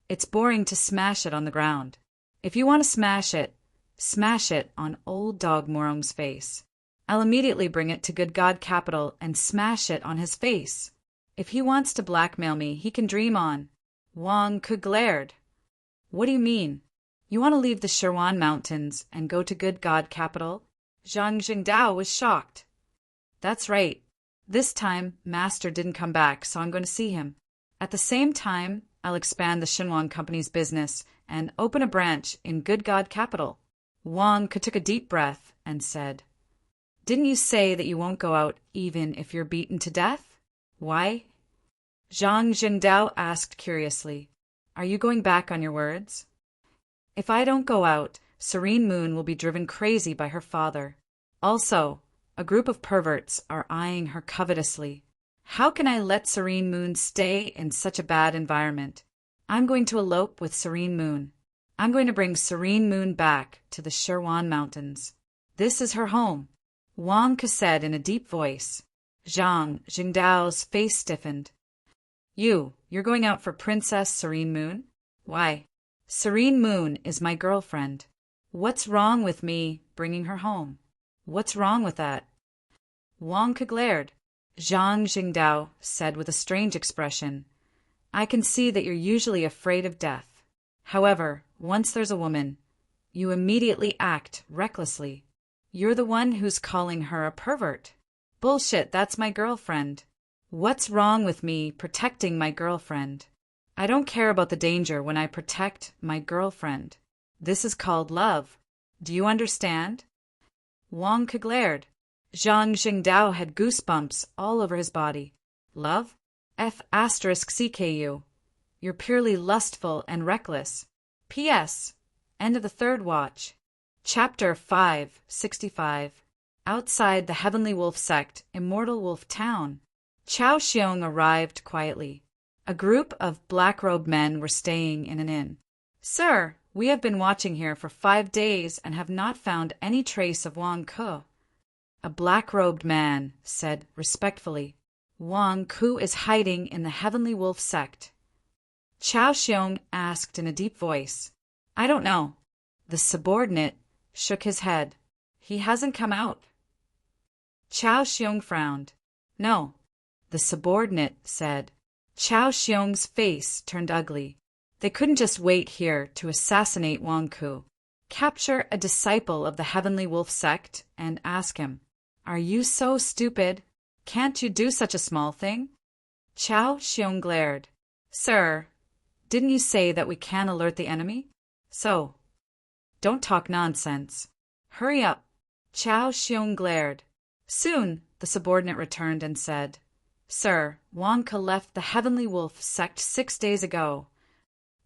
It's boring to smash it on the ground. If you want to smash it on old dog Morong's face. I'll immediately bring it to Good God Capital and smash it on his face. If he wants to blackmail me, he can dream on. Wang Ke glared. What do you mean? You want to leave the Sherwan Mountains and go to Good God Capital? Zhang Jingdao was shocked. That's right. This time, Master didn't come back, so I'm going to see him. At the same time, I'll expand the Shenwan Company's business and open a branch in Good God Capital. Wang Ke took a deep breath and said, Didn't you say that you won't go out even if you're beaten to death? Why? Zhang Jingdao asked curiously. Are you going back on your words? If I don't go out, Serene Moon will be driven crazy by her father. Also, a group of perverts are eyeing her covetously. How can I let Serene Moon stay in such a bad environment? I'm going to elope with Serene Moon. I'm going to bring Serene Moon back to the Sherwan Mountains. This is her home. Wang Ke said in a deep voice. Zhang Jingdao's face stiffened. You're going out for Princess Serene Moon? Why? Serene Moon is my girlfriend. What's wrong with me bringing her home? What's wrong with that? Wang Ke glared. Zhang Jingdao said with a strange expression, I can see that you're usually afraid of death. However, once there's a woman, you immediately act recklessly. You're the one who's calling her a pervert. Bullshit, that's my girlfriend. What's wrong with me protecting my girlfriend? I don't care about the danger when I protect my girlfriend. This is called love. Do you understand? Wang Ke glared. Zhang Jingdao had goosebumps all over his body. Love? F*CKU. You're purely lustful and reckless. P.S. End of the third watch. Chapter 565. Outside the Heavenly Wolf Sect, Immortal Wolf Town. Chao Xiong arrived quietly. A group of black-robed men were staying in an inn. Sir, we have been watching here for 5 days and have not found any trace of Wang Ke. A black-robed man said respectfully, Wang Ke is hiding in the Heavenly Wolf Sect. Chao Xiong asked in a deep voice. I don't know. The subordinate shook his head. He hasn't come out. Chao Xiong frowned. No, the subordinate said. Chao Xiong's face turned ugly. They couldn't just wait here to assassinate Wang Ke. Capture a disciple of the Heavenly Wolf Sect and ask him, Are you so stupid? Can't you do such a small thing? Chao Xiong glared. Sir, didn't you say that we can alert the enemy? So, don't talk nonsense. Hurry up. Chao Xiong glared. Soon, the subordinate returned and said, Sir, Wang Ke left the Heavenly Wolf Sect 6 days ago.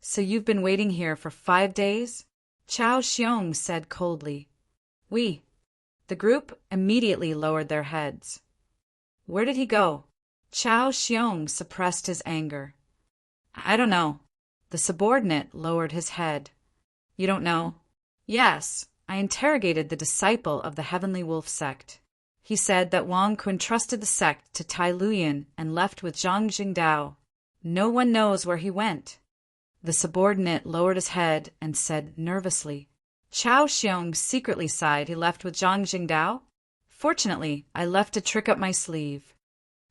So you've been waiting here for 5 days? Chao Xiong said coldly. Oui. The group immediately lowered their heads. Where did he go? Chao Xiong suppressed his anger. I don't know. The subordinate lowered his head. You don't know? Yes, I interrogated the disciple of the Heavenly Wolf Sect. He said that Wang Ke entrusted the sect to Tai Luyan and left with Zhang Jingdao. No one knows where he went. The subordinate lowered his head and said nervously, Chao Xiong secretly sighed he left with Zhang Jingdao. Fortunately, I left a trick up my sleeve.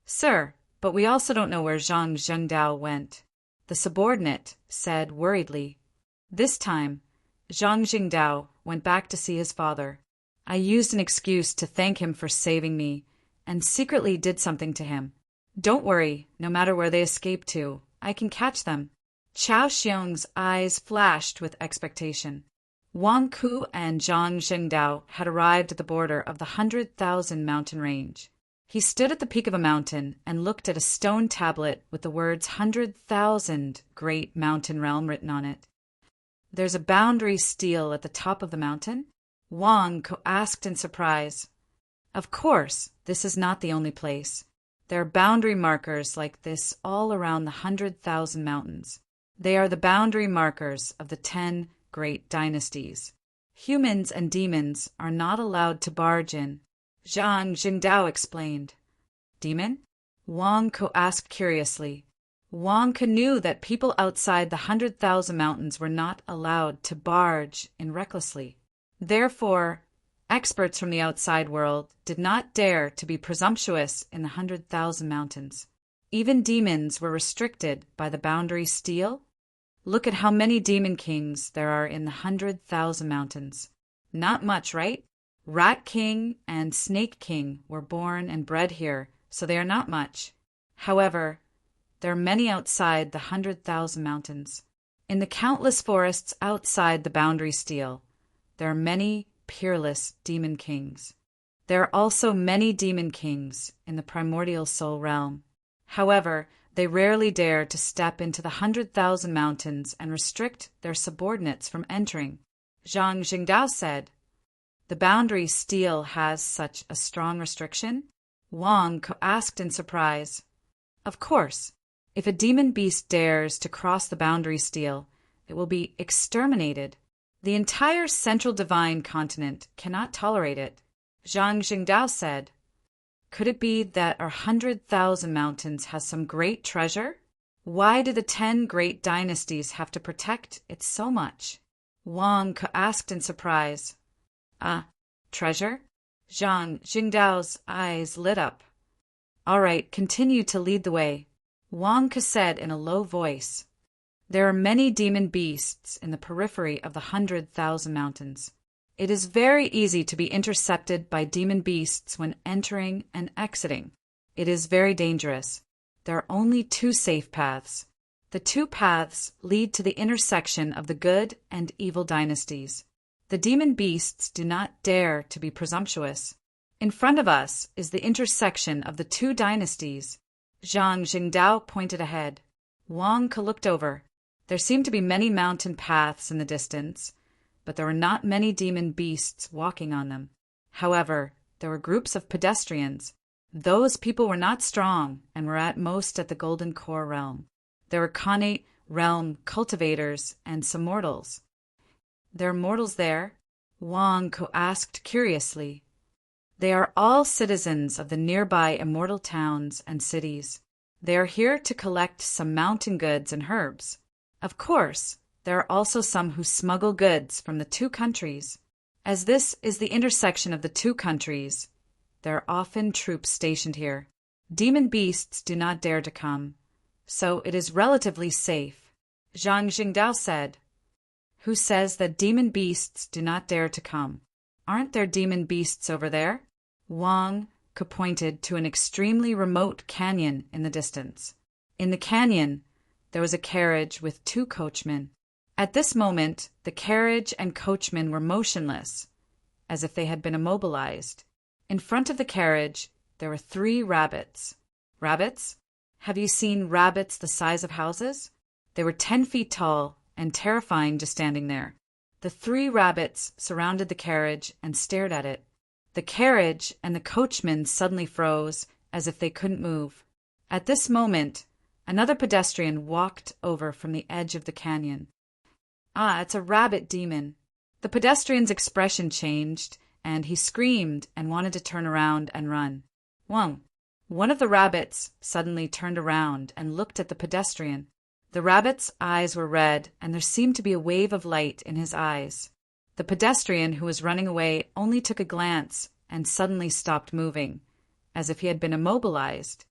Sir, but we also don't know where Zhang Jingdao went. The subordinate said worriedly. This time, Zhang Jingdao went back to see his father. I used an excuse to thank him for saving me, and secretly did something to him. Don't worry, no matter where they escape to, I can catch them. Chao Xiong's eyes flashed with expectation. Wang Ke and Zhang Jingdao had arrived at the border of the 100,000 mountain range. He stood at the peak of a mountain and looked at a stone tablet with the words 100,000 Great Mountain Realm written on it. There's a boundary stele at the top of the mountain? Wang Ke asked in surprise. Of course, this is not the only place. There are boundary markers like this all around the 100,000 mountains. They are the boundary markers of the 10 great dynasties. Humans and demons are not allowed to barge in. Zhang Jingdao explained. Demon? Wang Ke asked curiously. Wang Ke knew that people outside the 100,000 mountains were not allowed to barge in recklessly. Therefore, experts from the outside world did not dare to be presumptuous in the 100,000 mountains. Even demons were restricted by the boundary stele. Look at how many demon kings there are in the 100,000 mountains. Not much, right? Rat King and Snake King were born and bred here, so they are not much. However, there are many outside the 100,000 mountains. In the countless forests outside the boundary stele, there are many peerless demon kings. There are also many demon kings in the primordial soul realm. However, they rarely dare to step into the 100,000 mountains and restrict their subordinates from entering. Zhang Jingdao said, The boundary stele has such a strong restriction? Wang Ke asked in surprise. Of course, if a demon beast dares to cross the boundary stele, it will be exterminated. The entire central divine continent cannot tolerate it. Zhang Jingdao said, Could it be that our 100,000 mountains has some great treasure? Why do the 10 great dynasties have to protect it so much? Wang Ke asked in surprise. Treasure? Zhang Jingdao's eyes lit up. All right, continue to lead the way, Wang Ke said in a low voice. There are many demon beasts in the periphery of the 100,000 mountains. It is very easy to be intercepted by demon beasts when entering and exiting. It is very dangerous. There are only two safe paths. The two paths lead to the intersection of the good and evil dynasties. The demon beasts do not dare to be presumptuous. In front of us is the intersection of the two dynasties. Zhang Jingdao pointed ahead. Wang Ke looked over. There seemed to be many mountain paths in the distance, but there were not many demon beasts walking on them. However, there were groups of pedestrians. Those people were not strong and were at most at the Golden Core realm. There were Khanate realm cultivators and some mortals. There are mortals there? Wang Ke asked curiously. They are all citizens of the nearby immortal towns and cities. They are here to collect some mountain goods and herbs. Of course, there are also some who smuggle goods from the two countries. As this is the intersection of the two countries, there are often troops stationed here. Demon beasts do not dare to come, so it is relatively safe. Zhang Jingdao said. Who says that demon beasts do not dare to come? Aren't there demon beasts over there? Wang Ke pointed to an extremely remote canyon in the distance. In the canyon, there was a carriage with two coachmen. At this moment, the carriage and coachmen were motionless, as if they had been immobilized. In front of the carriage, there were 3 rabbits. Rabbits? Have you seen rabbits the size of houses? They were 10 feet tall and terrifying just standing there. The 3 rabbits surrounded the carriage and stared at it. The carriage and the coachman suddenly froze, as if they couldn't move. At this moment, another pedestrian walked over from the edge of the canyon. Ah, it's a rabbit demon. The pedestrian's expression changed, and he screamed and wanted to turn around and run. One of the rabbits suddenly turned around and looked at the pedestrian. The rabbit's eyes were red, and there seemed to be a wave of light in his eyes. The pedestrian who was running away only took a glance and suddenly stopped moving, as if he had been immobilized.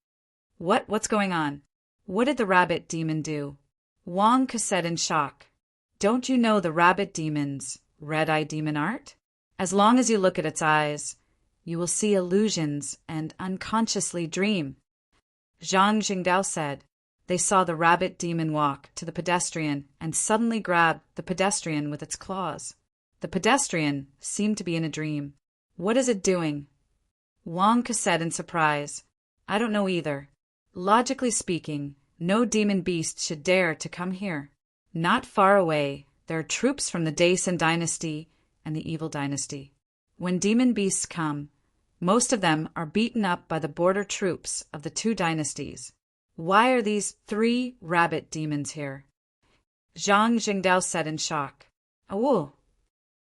What's going on? What did the rabbit demon do? Wang Ke said in shock. Don't you know the rabbit demon's red-eye demon art? As long as you look at its eyes, you will see illusions and unconsciously dream. Zhang Jingdao said. They saw the rabbit demon walk to the pedestrian and suddenly grab the pedestrian with its claws. The pedestrian seemed to be in a dream. What is it doing? Wang Ke said in surprise. I don't know either. Logically speaking, no demon beast should dare to come here. Not far away, there are troops from the Daesan dynasty and the Evil dynasty. When demon beasts come, most of them are beaten up by the border troops of the 2 dynasties. Why are these 3 rabbit demons here? Zhang Jingdao said in shock. Oh,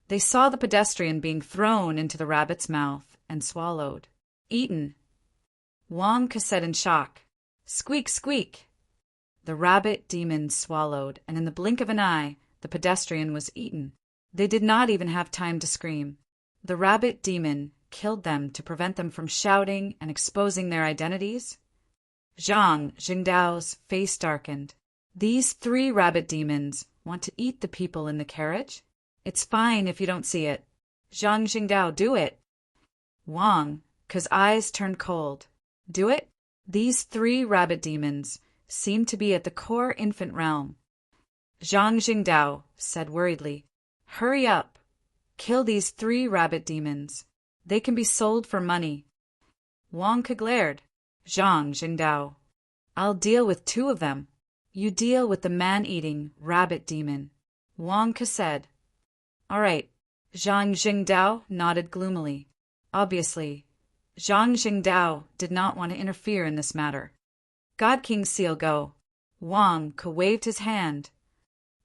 they saw the pedestrian being thrown into the rabbit's mouth and swallowed. Eaten. Wang Ke said in shock. Squeak, squeak. The rabbit demon swallowed, and in the blink of an eye, the pedestrian was eaten. They did not even have time to scream. The rabbit demon killed them to prevent them from shouting and exposing their identities. Zhang Jingdao's face darkened. These 3 rabbit demons want to eat the people in the carriage? It's fine if you don't see it. Zhang Jingdao, do it. Wang Ke's eyes turned cold. Do it? These 3 rabbit demons seem to be at the core infant realm. Zhang Jingdao said worriedly. Hurry up. Kill these 3 rabbit demons. They can be sold for money. Wang Ke glared. Zhang Jingdao. I'll deal with 2 of them. You deal with the man-eating rabbit demon. Wang Ke said. All right. Zhang Jingdao nodded gloomily. Obviously, Zhang Jingdao did not want to interfere in this matter. God King's seal go. Wang Ke waved his hand.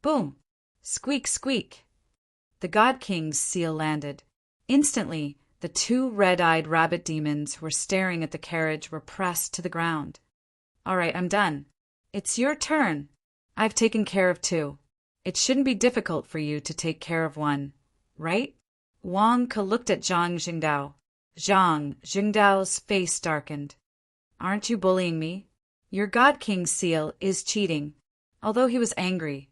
Boom! Squeak, squeak! The God King's seal landed. Instantly, the 2 red-eyed rabbit demons who were staring at the carriage were pressed to the ground. All right, I'm done. It's your turn. I've taken care of 2. It shouldn't be difficult for you to take care of 1, right? Wang Ke looked at Zhang Jingdao. Zhang Jingdao's face darkened. Aren't you bullying me? Your God King's seal is cheating. Although he was angry,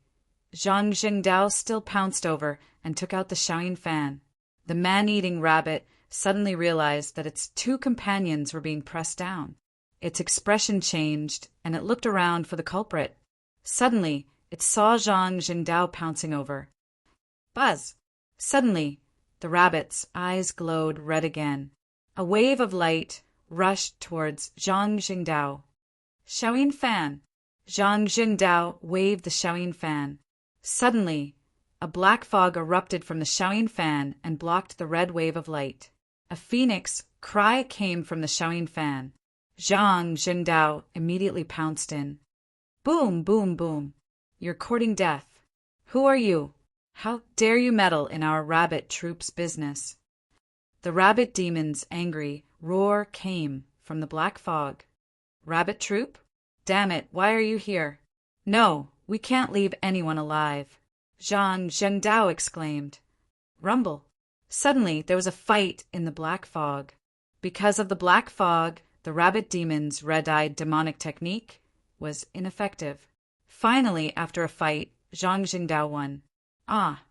Zhang Jingdao still pounced over and took out the Xiaoyin fan. The man-eating rabbit suddenly realized that its two companions were being pressed down. Its expression changed, and it looked around for the culprit. Suddenly, it saw Zhang Jingdao pouncing over. Buzz! Suddenly, the rabbit's eyes glowed red again. A wave of light rushed towards Zhang Jingdao. Xiaoyin fan! Zhang Jingdao waved the Xiaoyin fan. Suddenly, a black fog erupted from the Xiaoyin fan and blocked the red wave of light. A phoenix cry came from the Xiaoyin fan. Zhang Jingdao immediately pounced in. Boom, boom, boom. You're courting death. Who are you? How dare you meddle in our rabbit troop's business? The rabbit demon's angry roar came from the black fog. Rabbit troop? Damn it, why are you here? No, we can't leave anyone alive, Zhang Zhengdao exclaimed. Rumble. Suddenly, there was a fight in the black fog. Because of the black fog, the rabbit demon's red-eyed demonic technique was ineffective. Finally, after a fight, Zhang Jingdao won. Ah!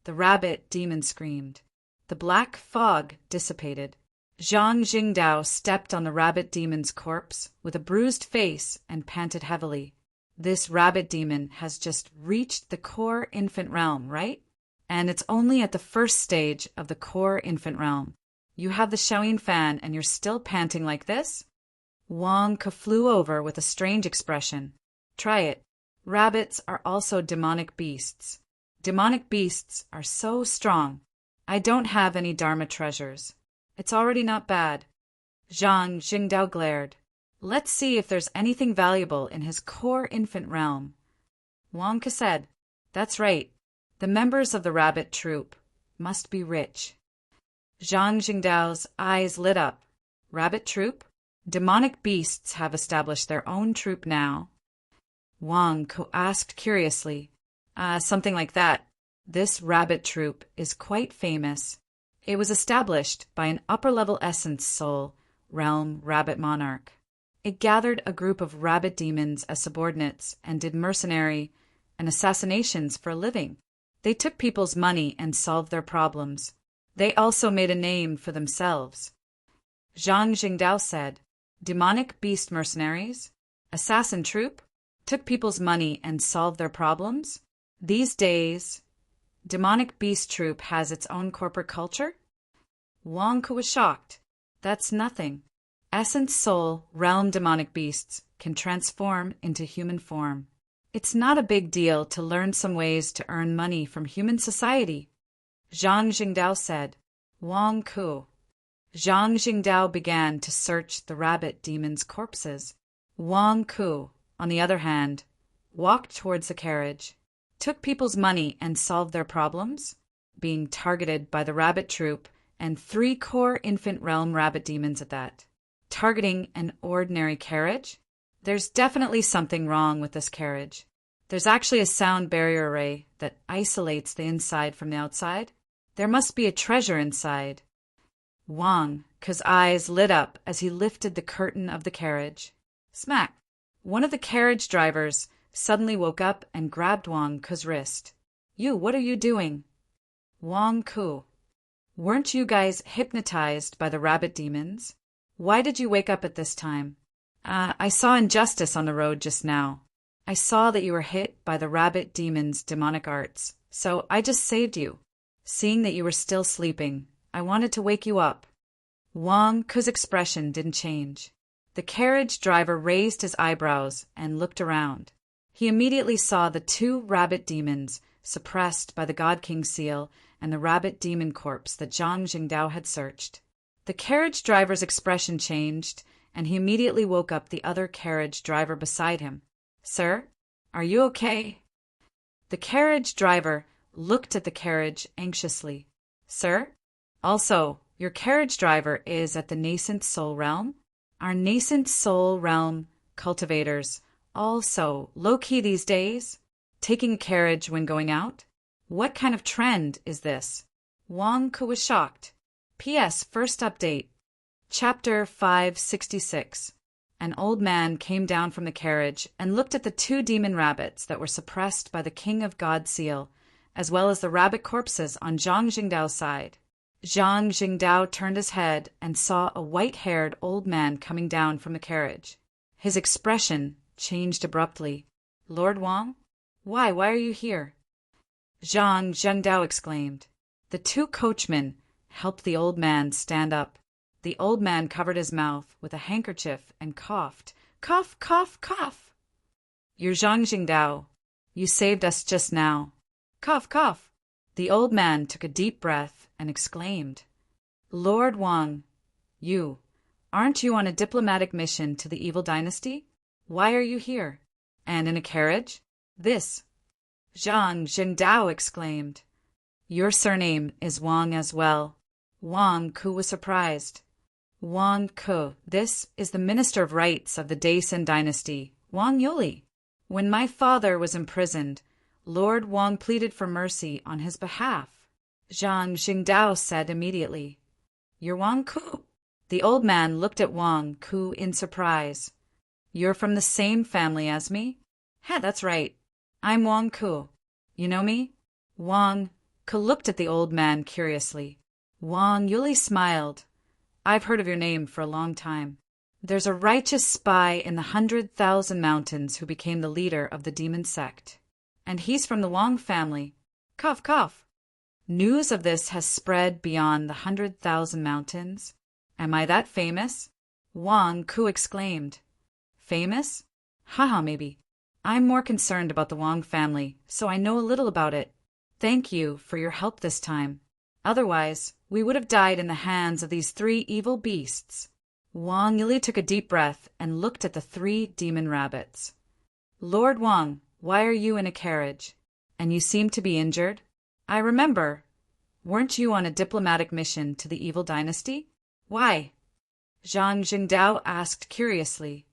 The rabbit demon screamed. The black fog dissipated. Zhang Jingdao stepped on the rabbit demon's corpse with a bruised face and panted heavily. This rabbit demon has just reached the core infant realm, right? And it's only at the first stage of the core infant realm. You have the Xiaoyin fan and you're still panting like this? Wang Ke flew over with a strange expression. Try it. Rabbits are also demonic beasts. Demonic beasts are so strong. I don't have any Dharma treasures. It's already not bad. Zhang Jingdao glared. Let's see if there's anything valuable in his core infant realm. Wang Ke said, That's right. The members of the rabbit troop must be rich. Zhang Jingdao's eyes lit up. Rabbit troop? Demonic beasts have established their own troop now. Wang Ke asked curiously. Something like that. This rabbit troop is quite famous. It was established by an upper-level essence soul realm rabbit monarch. It gathered a group of rabbit demons as subordinates and did mercenary and assassinations for a living. They took people's money and solved their problems. They also made a name for themselves. Zhang Jingdao said, Demonic beast mercenaries? Assassin troop? Took people's money and solved their problems? These days, Demonic beast troop has its own corporate culture? Wang Ke was shocked. That's nothing. Essence soul realm demonic beasts can transform into human form. It's not a big deal to learn some ways to earn money from human society. Zhang Jingdao said. Wang Ke. Zhang Jingdao began to search the rabbit demon's corpses. Wang Ke, on the other hand, walked towards the carriage. Took people's money and solved their problems, being targeted by the rabbit troop and 3 core infant realm rabbit demons at that. Targeting an ordinary carriage? There's definitely something wrong with this carriage. There's actually a sound barrier array that isolates the inside from the outside. There must be a treasure inside. Wang Ke's eyes lit up as he lifted the curtain of the carriage. Smack! One of the carriage drivers suddenly woke up and grabbed Wang Ke's wrist. You, what are you doing? Wang Ke. Weren't you guys hypnotized by the rabbit demons? Why did you wake up at this time? I saw injustice on the road just now. I saw that you were hit by the rabbit demon's demonic arts, so I just saved you. Seeing that you were still sleeping, I wanted to wake you up. Wang Ke's expression didn't change. The carriage driver raised his eyebrows and looked around. He immediately saw the 2 rabbit demons suppressed by the God King seal and the rabbit demon corpse that Zhang Jingdao had searched. The carriage driver's expression changed, and he immediately woke up the other carriage driver beside him. Sir, are you okay? The carriage driver looked at the carriage anxiously. Sir? Also, your carriage driver is at the nascent soul realm? Our nascent soul realm cultivators also low-key these days? Taking a carriage when going out? What kind of trend is this? Wang Ke was shocked. P.S. First update. Chapter 566. An old man came down from the carriage and looked at the 2 demon rabbits that were suppressed by the King of God seal, as well as the rabbit corpses on Zhang Jingdao's side. Zhang Jingdao turned his head and saw a white-haired old man coming down from the carriage. His expression changed abruptly. Lord Wang? Why are you here? Zhang Jingdao exclaimed. The 2 coachmen helped the old man stand up. The old man covered his mouth with a handkerchief and coughed. Cough, cough, cough. You're Zhang Jingdao. You saved us just now. Cough, cough. The old man took a deep breath and exclaimed, Lord Wang, aren't you on a diplomatic mission to the evil dynasty? Why are you here? And in a carriage? This. Zhang Jingdao exclaimed. Your surname is Wang as well. Wang Ku was surprised. Wang Ku, this is the Minister of Rights of the Daisen dynasty, Wang Yuli. When my father was imprisoned, Lord Wang pleaded for mercy on his behalf. Zhang Jingdao said immediately, You're Wang Ku. The old man looked at Wang Ku in surprise. You're from the same family as me? That's right. I'm Wang Ku. You know me? Wang Ku looked at the old man curiously. Wang Yuli smiled. I've heard of your name for a long time. There's a righteous spy in the 100,000 mountains who became the leader of the demon sect. And he's from the Wang family. Cough, cough. News of this has spread beyond the 100,000 mountains. Am I that famous? Wang Ku exclaimed. Famous? Haha, maybe. I'm more concerned about the Wang family, so I know a little about it. Thank you for your help this time. Otherwise, we would have died in the hands of these 3 evil beasts. Wang Yili took a deep breath and looked at the 3 demon rabbits. Lord Wang, why are you in a carriage? And you seem to be injured? I remember. Weren't you on a diplomatic mission to the evil dynasty? Why? Zhang Jingdao asked curiously.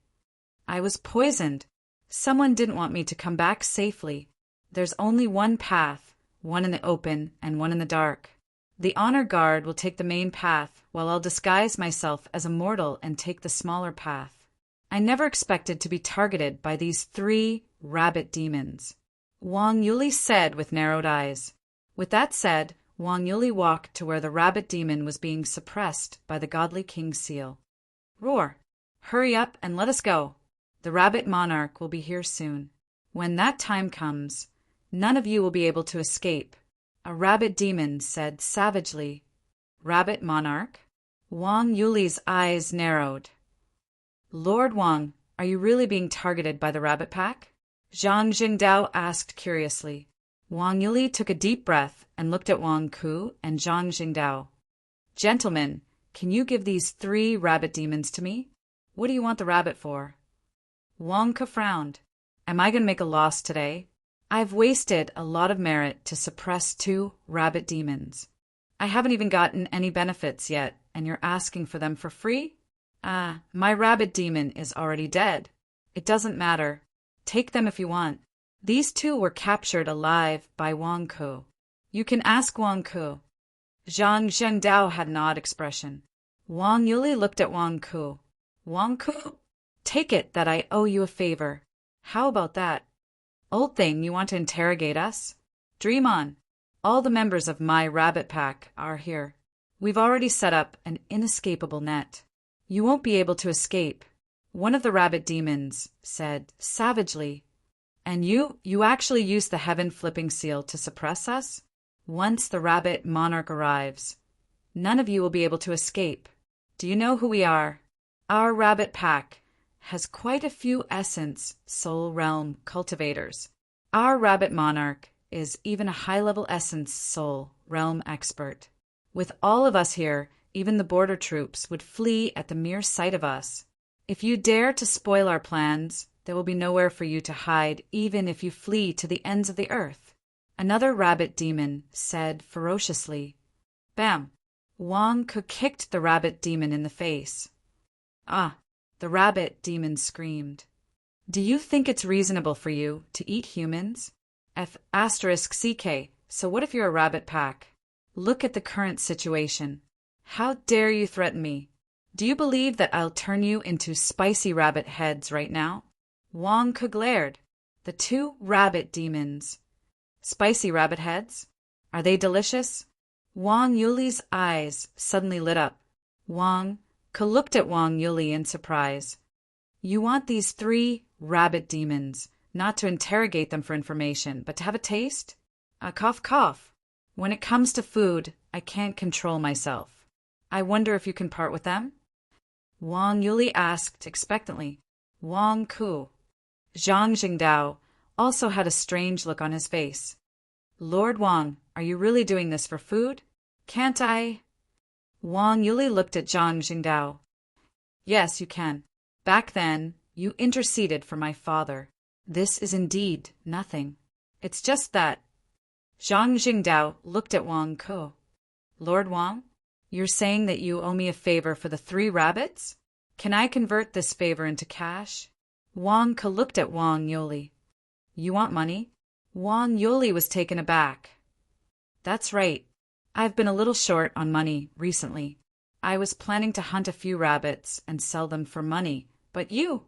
I was poisoned. Someone didn't want me to come back safely. There's only one path, one in the open and one in the dark. The honor guard will take the main path, while I'll disguise myself as a mortal and take the smaller path. I never expected to be targeted by these 3 rabbit demons. Wang Yuli said with narrowed eyes. With that said, Wang Yuli walked to where the rabbit demon was being suppressed by the godly king's seal. Roar! Hurry up and let us go. The rabbit monarch will be here soon. When that time comes, none of you will be able to escape. A rabbit demon said savagely. Rabbit monarch? Wang Yuli's eyes narrowed. Lord Wang, are you really being targeted by the rabbit pack? Zhang Jingdao asked curiously. Wang Yuli took a deep breath and looked at Wang Ku and Zhang Jingdao. Gentlemen, can you give these 3 rabbit demons to me? What do you want the rabbit for? Wang Ku frowned. Am I going to make a loss today? I've wasted a lot of merit to suppress 2 rabbit demons. I haven't even gotten any benefits yet, and you're asking for them for free? My rabbit demon is already dead. It doesn't matter. Take them if you want. These 2 were captured alive by Wang Ku. You can ask Wang Ku. Zhang Zhendao had an odd expression. Wang Yuli looked at Wang Ku. Wang Ku, take it that I owe you a favor. How about that? Old thing, you want to interrogate us? Dream on. All the members of my rabbit pack are here. We've already set up an inescapable net. You won't be able to escape. One of the rabbit demons said savagely. And you actually used the heaven flipping seal to suppress us? Once the rabbit monarch arrives, none of you will be able to escape. Do you know who we are? Our rabbit pack has quite a few essence soul realm cultivators. Our rabbit monarch is even a high-level essence soul realm expert. With all of us here, even the border troops would flee at the mere sight of us. If you dare to spoil our plans, there will be nowhere for you to hide, even if you flee to the ends of the earth. Another rabbit demon said ferociously. Bam! Wang Ku kicked the rabbit demon in the face. Ah! The rabbit demon screamed. Do you think it's reasonable for you to eat humans? *CK. So what if you're a rabbit pack? Look at the current situation. How dare you threaten me? Do you believe that I'll turn you into spicy rabbit heads right now? Wang Ke glared. The two rabbit demons. Spicy rabbit heads? Are they delicious? Wang Yuli's eyes suddenly lit up. Wang Ke looked at Wang Yuli in surprise. You want these three rabbit demons, not to interrogate them for information, but to have a taste? Cough, cough. When it comes to food, I can't control myself. I wonder if you can part with them? Wang Yuli asked expectantly. Wang Ku. Zhang Jingdao also had a strange look on his face. Lord Wang, are you really doing this for food? Can't I? Wang Yuli looked at Zhang Jingdao. Yes, you can. Back then, you interceded for my father. This is indeed nothing. It's just that. Zhang Jingdao looked at Wang Ke. Lord Wang, you're saying that you owe me a favor for the three rabbits? Can I convert this favor into cash? Wang Ke looked at Wang Yuli. You want money? Wang Yuli was taken aback. That's right. I've been a little short on money recently. I was planning to hunt a few rabbits and sell them for money, but you?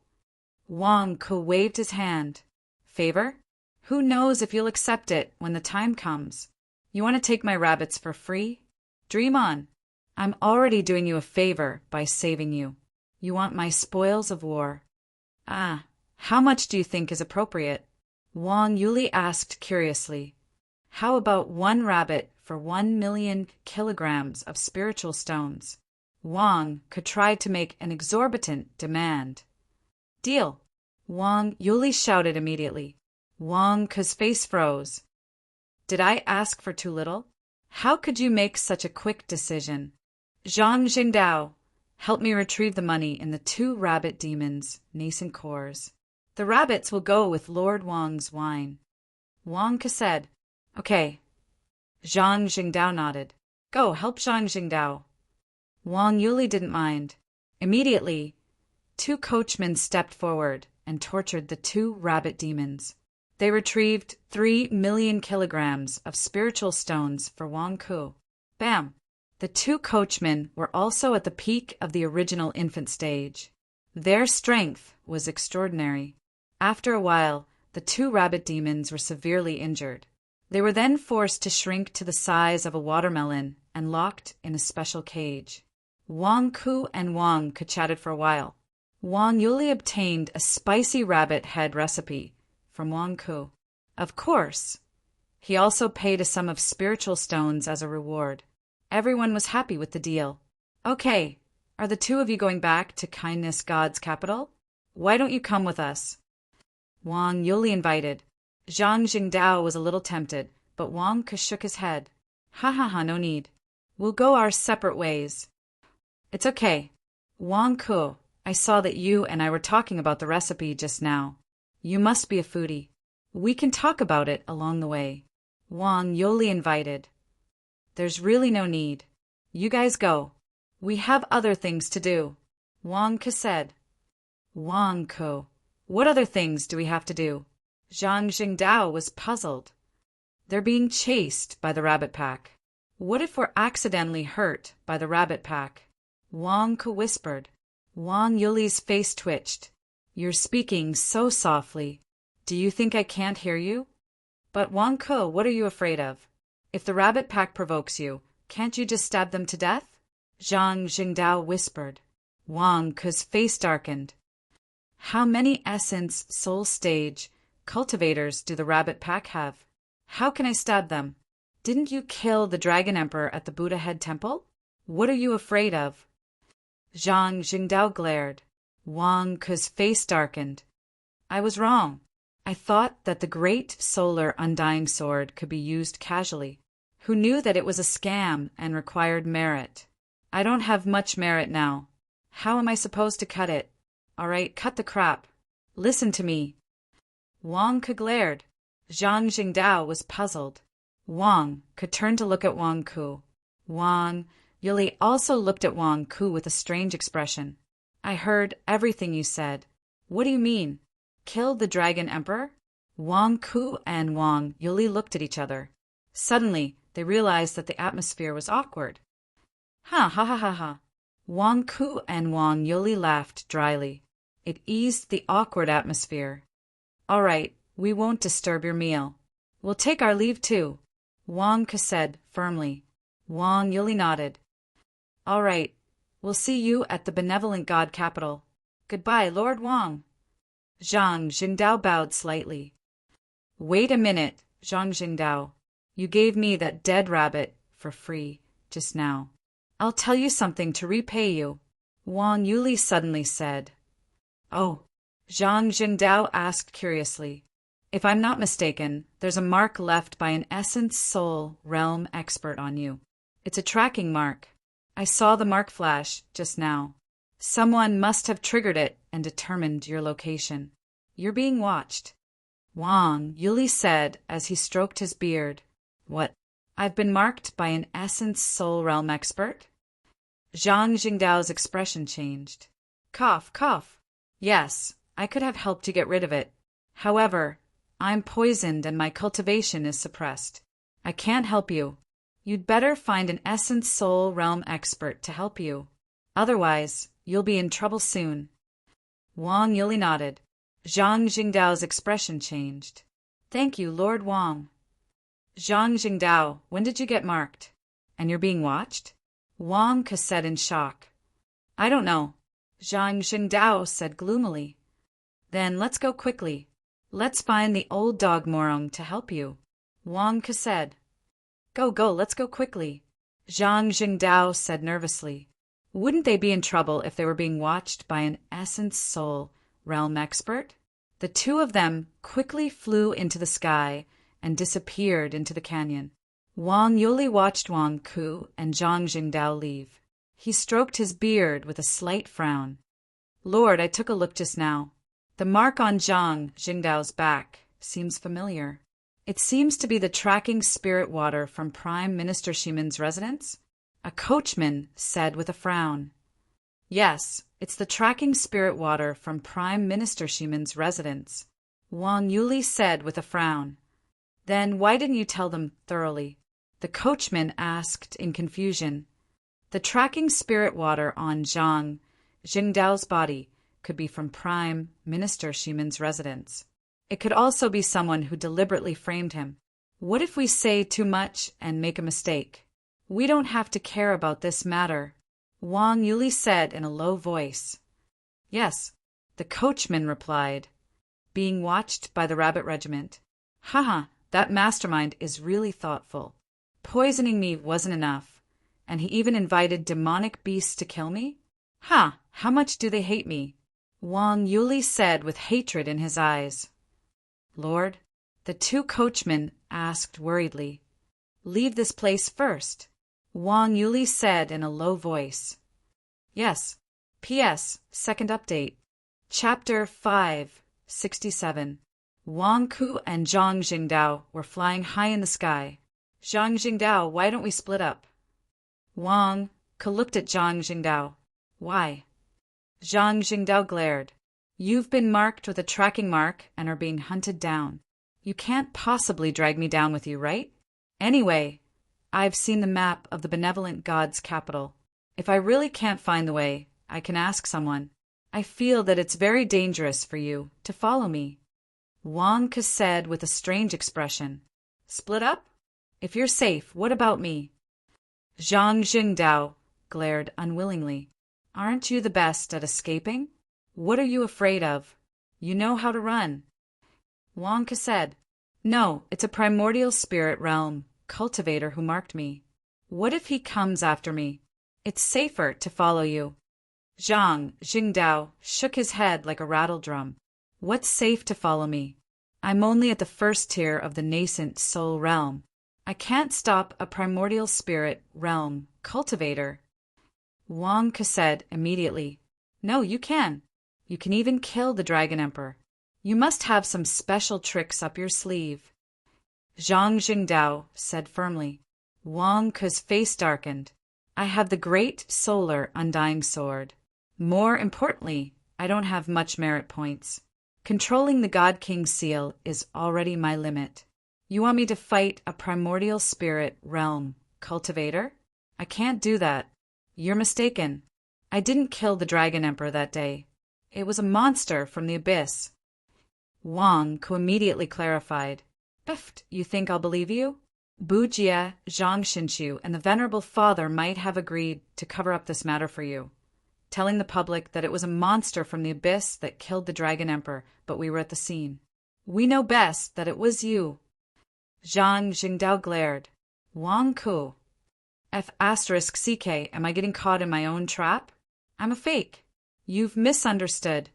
Wang Ke waved his hand. Favor? Who knows if you'll accept it when the time comes? You want to take my rabbits for free? Dream on. I'm already doing you a favor by saving you. You want my spoils of war. Ah, how much do you think is appropriate? Wang Yuli asked curiously. How about one rabbit for 1,000,000 kilograms of spiritual stones? Wang Ke tried to make an exorbitant demand. Deal. Wang Yuli shouted immediately. Wang Ke's face froze. Did I ask for too little? How could you make such a quick decision? Zhang Jingdao, help me retrieve the money in the two rabbit demons' nascent cores. The rabbits will go with Lord Wang's wine. Wang Ke said, Okay. Zhang Jingdao nodded. Go, help Zhang Jingdao. Wang Yuli didn't mind. Immediately, two coachmen stepped forward and tortured the two rabbit demons. They retrieved 3,000,000 kilograms of spiritual stones for Wang Ke. Bam! The two coachmen were also at the peak of the original infant stage. Their strength was extraordinary. After a while, the two rabbit demons were severely injured. They were then forced to shrink to the size of a watermelon and locked in a special cage. Wang Ke and Wang Ke chatted for a while. Wang Yuli obtained a spicy rabbit head recipe from Wang Ke. Of course. He also paid a sum of spiritual stones as a reward. Everyone was happy with the deal. Okay, are the two of you going back to Kindness God's capital? Why don't you come with us? Wang Yuli invited. Zhang Jingdao was a little tempted, but Wang Ke shook his head. Ha ha ha, no need. We'll go our separate ways. It's okay. Wang Ke, I saw that you and I were talking about the recipe just now. You must be a foodie. We can talk about it along the way. Wang Yuli invited. There's really no need. You guys go. We have other things to do. Wang Ke said. Wang Ke, what other things do we have to do? Zhang Jingdao was puzzled. They're being chased by the rabbit pack. What if we're accidentally hurt by the rabbit pack? Wang Ke whispered. Wang Yuli's face twitched. You're speaking so softly. Do you think I can't hear you? But Wang Ke, what are you afraid of? If the rabbit pack provokes you, can't you just stab them to death? Zhang Jingdao whispered. Wang Ke's face darkened. How many essence soul stage cultivators do the rabbit pack have? How can I stab them? Didn't you kill the Dragon Emperor at the Buddha Head Temple? What are you afraid of? Zhang Jingdao glared. Wang Ke's face darkened. I was wrong. I thought that the great solar undying sword could be used casually. Who knew that it was a scam and required merit? I don't have much merit now. How am I supposed to cut it? All right, cut the crap. Listen to me. Wang Ke glared. Zhang Jingdao was puzzled. Wang Ke turned to look at Wang Ke. Wang Yuli also looked at Wang Ke with a strange expression. I heard everything you said. What do you mean? Kill the Dragon Emperor? Wang Ke and Wang Yuli looked at each other. Suddenly, they realized that the atmosphere was awkward. Ha ha ha ha ha. Wang Ku and Wang Yuli laughed dryly. It eased the awkward atmosphere. All right, we won't disturb your meal. We'll take our leave too, Wang Ku said firmly. Wang Yuli nodded. All right, we'll see you at the benevolent god capital. Goodbye, Lord Wang. Zhang Jingdao bowed slightly. Wait a minute, Zhang Jingdao. You gave me that dead rabbit for free just now. I'll tell you something to repay you, Wang Yuli suddenly said. Oh, Zhang Jingdao asked curiously. If I'm not mistaken, there's a mark left by an essence soul realm expert on you. It's a tracking mark. I saw the mark flash just now. Someone must have triggered it and determined your location. You're being watched, Wang Yuli said as he stroked his beard. What? I've been marked by an essence soul realm expert? Zhang Jingdao's expression changed. Cough, cough. Yes, I could have helped you get rid of it. However, I'm poisoned and my cultivation is suppressed. I can't help you. You'd better find an essence soul realm expert to help you. Otherwise, you'll be in trouble soon. Wang Yuli nodded. Zhang Jingdao's expression changed. Thank you, Lord Wang. Zhang Jingdao, when did you get marked? And you're being watched? Wang Ke said in shock. I don't know, Zhang Jingdao said gloomily. Then let's go quickly. Let's find the old dog Morong to help you, Wang Ke said. Go, let's go quickly, Zhang Jingdao said nervously. Wouldn't they be in trouble if they were being watched by an essence soul realm expert? The two of them quickly flew into the sky and disappeared into the canyon. Wang Yuli watched Wang Ku and Zhang Jingdao leave. He stroked his beard with a slight frown. Lord, I took a look just now. The mark on Zhang Jingdao's back seems familiar. It seems to be the tracking spirit water from Prime Minister Shimin's residence, a coachman said with a frown. Yes, it's the tracking spirit water from Prime Minister Shimin's residence, Wang Yuli said with a frown. Then why didn't you tell them thoroughly? The coachman asked in confusion. The tracking spirit water on Zhang Jingdao's body could be from Prime Minister Shimin's residence. It could also be someone who deliberately framed him. What if we say too much and make a mistake? We don't have to care about this matter, Wang Yuli said in a low voice. Yes, the coachman replied. Being watched by the rabbit regiment. Haha, that mastermind is really thoughtful. Poisoning me wasn't enough, and he even invited demonic beasts to kill me? Ha, how much do they hate me? Wang Yuli said with hatred in his eyes. Lord, the two coachmen asked worriedly. Leave this place first, Wang Yuli said in a low voice. Yes. P.S. Second update. Chapter 567. Wang Ku and Zhang Jingdao were flying high in the sky. Zhang Jingdao, why don't we split up? Wang Ku looked at Zhang Jingdao. Why? Zhang Jingdao glared. You've been marked with a tracking mark and are being hunted down. You can't possibly drag me down with you, right? Anyway, I've seen the map of the benevolent god's capital. If I really can't find the way, I can ask someone. I feel that it's very dangerous for you to follow me. Wang Ke said with a strange expression. Split up? If you're safe, what about me? Zhang Jingdao glared unwillingly. Aren't you the best at escaping? What are you afraid of? You know how to run. Wang Ke said, No, it's a primordial spirit realm cultivator who marked me. What if he comes after me? It's safer to follow you. Zhang Jingdao shook his head like a rattle drum. What's safe to follow me? I'm only at the first tier of the nascent soul realm. I can't stop a primordial spirit realm cultivator. Wang Ke said immediately, No, you can. You can even kill the Dragon Emperor. You must have some special tricks up your sleeve. Zhang Jingdao said firmly. Wang Ke's face darkened. I have the great solar undying sword. More importantly, I don't have much merit points. Controlling the God King seal is already my limit. You want me to fight a primordial spirit realm cultivator? I can't do that. You're mistaken. I didn't kill the Dragon Emperor that day. It was a monster from the abyss. Wang Ku immediately clarified. Biffed, you think I'll believe you? Bu Jie, Zhang Xinqiu, and the Venerable Father might have agreed to cover up this matter for you, telling the public that it was a monster from the abyss that killed the Dragon Emperor, but we were at the scene. We know best that it was you. Zhang Jingdao glared. Wang Ku. F***CK, am I getting caught in my own trap? I'm a fake. You've misunderstood.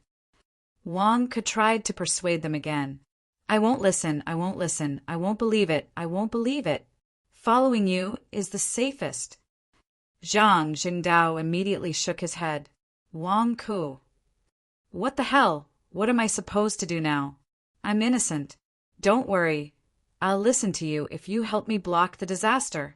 Wang Ku tried to persuade them again. I won't listen, I won't listen, I won't believe it, I won't believe it. Following you is the safest. Zhang Jingdao immediately shook his head. Wang Ku. What the hell? What am I supposed to do now? I'm innocent. Don't worry. I'll listen to you if you help me block the disaster.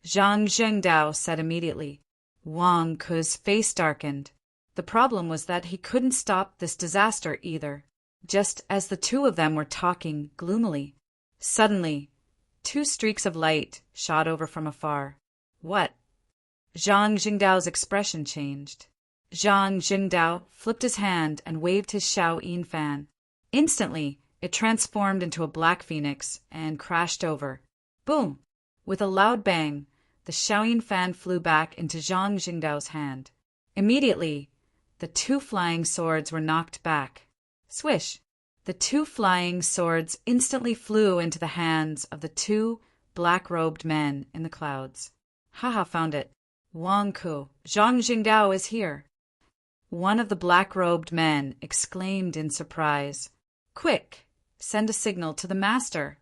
Zhang Jingdao said immediately. Wang Ku's face darkened. The problem was that he couldn't stop this disaster either. Just as the two of them were talking gloomily, suddenly, two streaks of light shot over from afar. What? Zhang Jingdao's expression changed. Zhang Jingdao flipped his hand and waved his Xiaoyin fan. Instantly, it transformed into a black phoenix and crashed over. Boom! With a loud bang, the Xiaoyin fan flew back into Zhang Jingdao's hand. Immediately, the two flying swords were knocked back. Swish! The two flying swords instantly flew into the hands of the two black-robed men in the clouds. Haha, found it. Wang Ku, Zhang Jingdao is here. One of the black-robed men exclaimed in surprise. Quick! Send a signal to the master.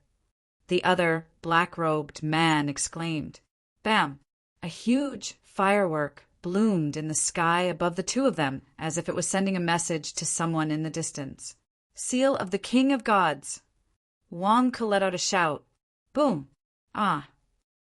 The other black-robed man exclaimed. Bam! A huge firework bloomed in the sky above the two of them, as if it was sending a message to someone in the distance. Seal of the King of Gods. Wang Ku let out a shout. Boom! Ah!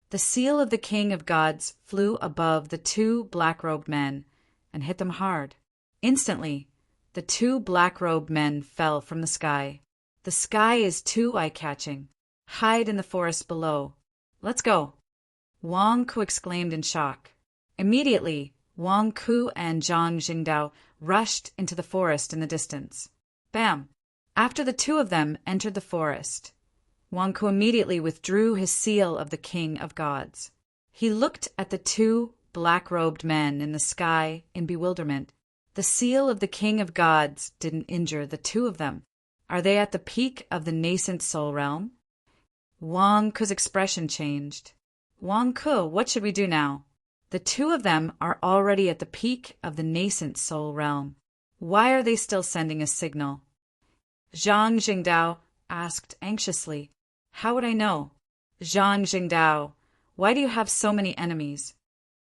The seal of the King of Gods flew above the two black-robed men and hit them hard. Instantly, the two black-robed men fell from the sky. The sky is too eye-catching. Hide in the forest below. Let's go! Wang Ku exclaimed in shock. Immediately, Wang Ku and Zhang Jingdao rushed into the forest in the distance. Bam! After the two of them entered the forest, Wang Ku immediately withdrew his seal of the King of Gods. He looked at the two black-robed men in the sky in bewilderment. The seal of the King of Gods didn't injure the two of them. Are they at the peak of the nascent soul realm? Wang Ku's expression changed. Wang Ku, what should we do now? The two of them are already at the peak of the nascent soul realm. Why are they still sending a signal? Zhang Jingdao asked anxiously. How would I know? Zhang Jingdao, why do you have so many enemies?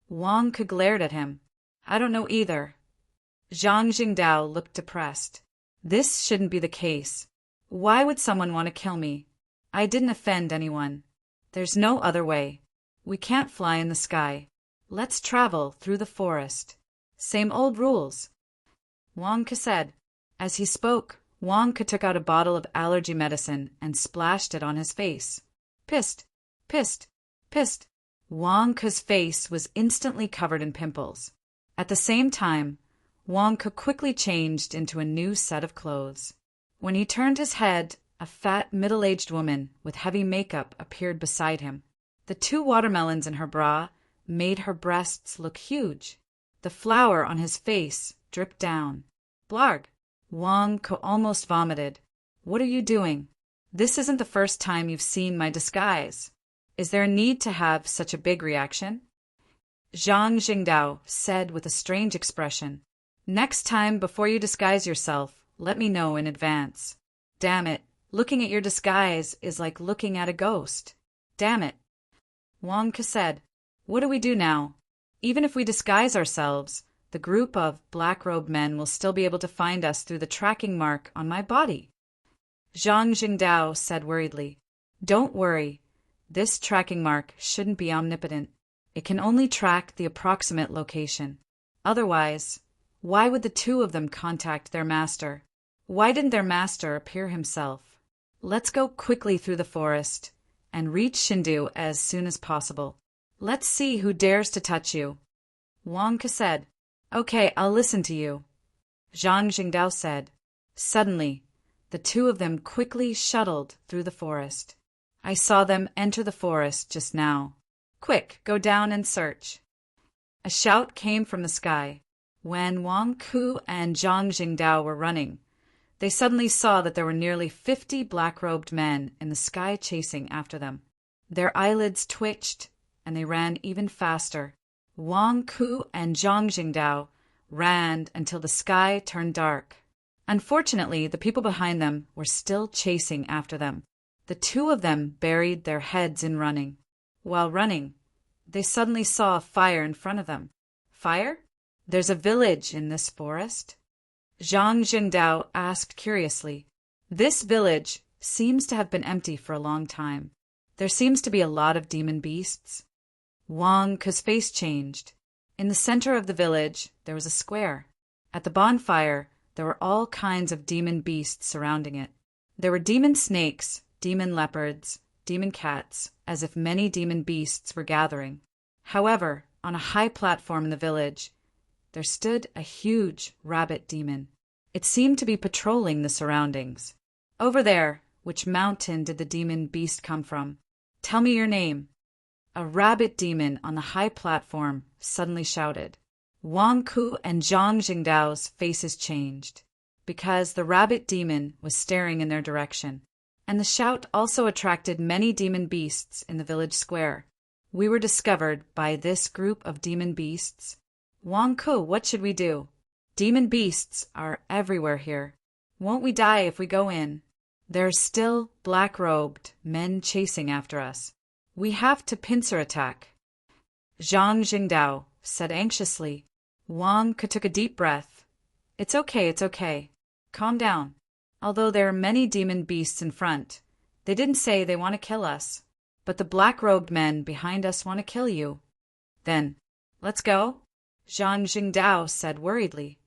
Wang Ku glared at him. I don't know either. Zhang Jingdao looked depressed. This shouldn't be the case. Why would someone want to kill me? I didn't offend anyone. There's no other way. We can't fly in the sky. Let's travel through the forest. Same old rules. Wang Ku said. As he spoke, Wang Ku took out a bottle of allergy medicine and splashed it on his face. Pissed, pissed, pissed. Wang Ku's face was instantly covered in pimples. At the same time, Wang Ku quickly changed into a new set of clothes. When he turned his head, a fat, middle-aged woman with heavy makeup appeared beside him. The two watermelons in her bra made her breasts look huge. The flour on his face dripped down. Blarg! Wang Ku almost vomited. What are you doing? This isn't the first time you've seen my disguise. Is there a need to have such a big reaction? Zhang Jingdao said with a strange expression. Next time, before you disguise yourself, let me know in advance. Damn it, looking at your disguise is like looking at a ghost. Damn it. Wang Ku said. What do we do now? Even if we disguise ourselves, the group of black-robed men will still be able to find us through the tracking mark on my body. Zhang Jingdao said worriedly. Don't worry. This tracking mark shouldn't be omnipotent. It can only track the approximate location. Otherwise, why would the two of them contact their master? Why didn't their master appear himself? Let's go quickly through the forest and reach Shindu as soon as possible. Let's see who dares to touch you. Wang Ke said. Okay, I'll listen to you. Zhang Jingdao said. Suddenly, the two of them quickly shuttled through the forest. I saw them enter the forest just now. Quick, go down and search. A shout came from the sky. When Wang Ke and Zhang Jingdao were running, they suddenly saw that there were nearly 50 black-robed men in the sky chasing after them. Their eyelids twitched, and they ran even faster. Wang Ke and Zhang Jingdao ran until the sky turned dark. Unfortunately, the people behind them were still chasing after them. The two of them buried their heads in running. While running, they suddenly saw a fire in front of them. Fire? There's a village in this forest? Zhang Jingdao asked curiously. This village seems to have been empty for a long time. There seems to be a lot of demon beasts. Wang Ke's face changed. In the center of the village, there was a square. At the bonfire, there were all kinds of demon beasts surrounding it. There were demon snakes, demon leopards, demon cats, as if many demon beasts were gathering. However, on a high platform in the village, there stood a huge rabbit demon. It seemed to be patrolling the surroundings. Over there, which mountain did the demon beast come from? Tell me your name. A rabbit demon on the high platform suddenly shouted. Wang Ke and Zhang Jingdao's faces changed, because the rabbit demon was staring in their direction, and the shout also attracted many demon beasts in the village square. We were discovered by this group of demon beasts. Wang Ke, what should we do? Demon beasts are everywhere here. Won't we die if we go in? There are still black-robed men chasing after us. We have to pincer attack. Zhang Jingdao said anxiously. Wang Ke took a deep breath. It's okay. Calm down. Although there are many demon beasts in front, they didn't say they want to kill us. But the black-robed men behind us want to kill you. Then, let's go? Zhang Jingdao said worriedly.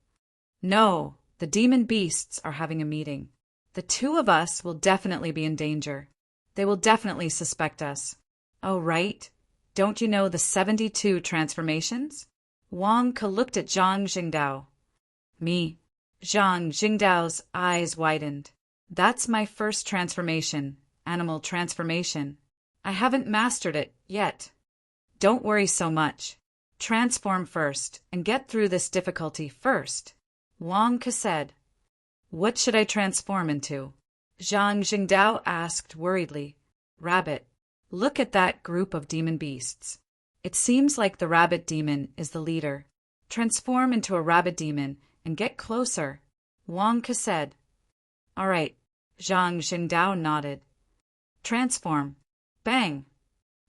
No, the demon beasts are having a meeting. The two of us will definitely be in danger. They will definitely suspect us. Oh, right. Don't you know the 72 transformations? Wang Ke looked at Zhang Jingdao. Me. Zhang Jingdao's eyes widened. That's my first transformation, animal transformation. I haven't mastered it yet. Don't worry so much. Transform first and get through this difficulty first. Wang Ke said. What should I transform into? Zhang Jingdao asked worriedly. Rabbit. Look at that group of demon beasts. It seems like the rabbit demon is the leader. Transform into a rabbit demon and get closer. Wang Ke said. All right. Zhang Jingdao nodded. Transform. Bang!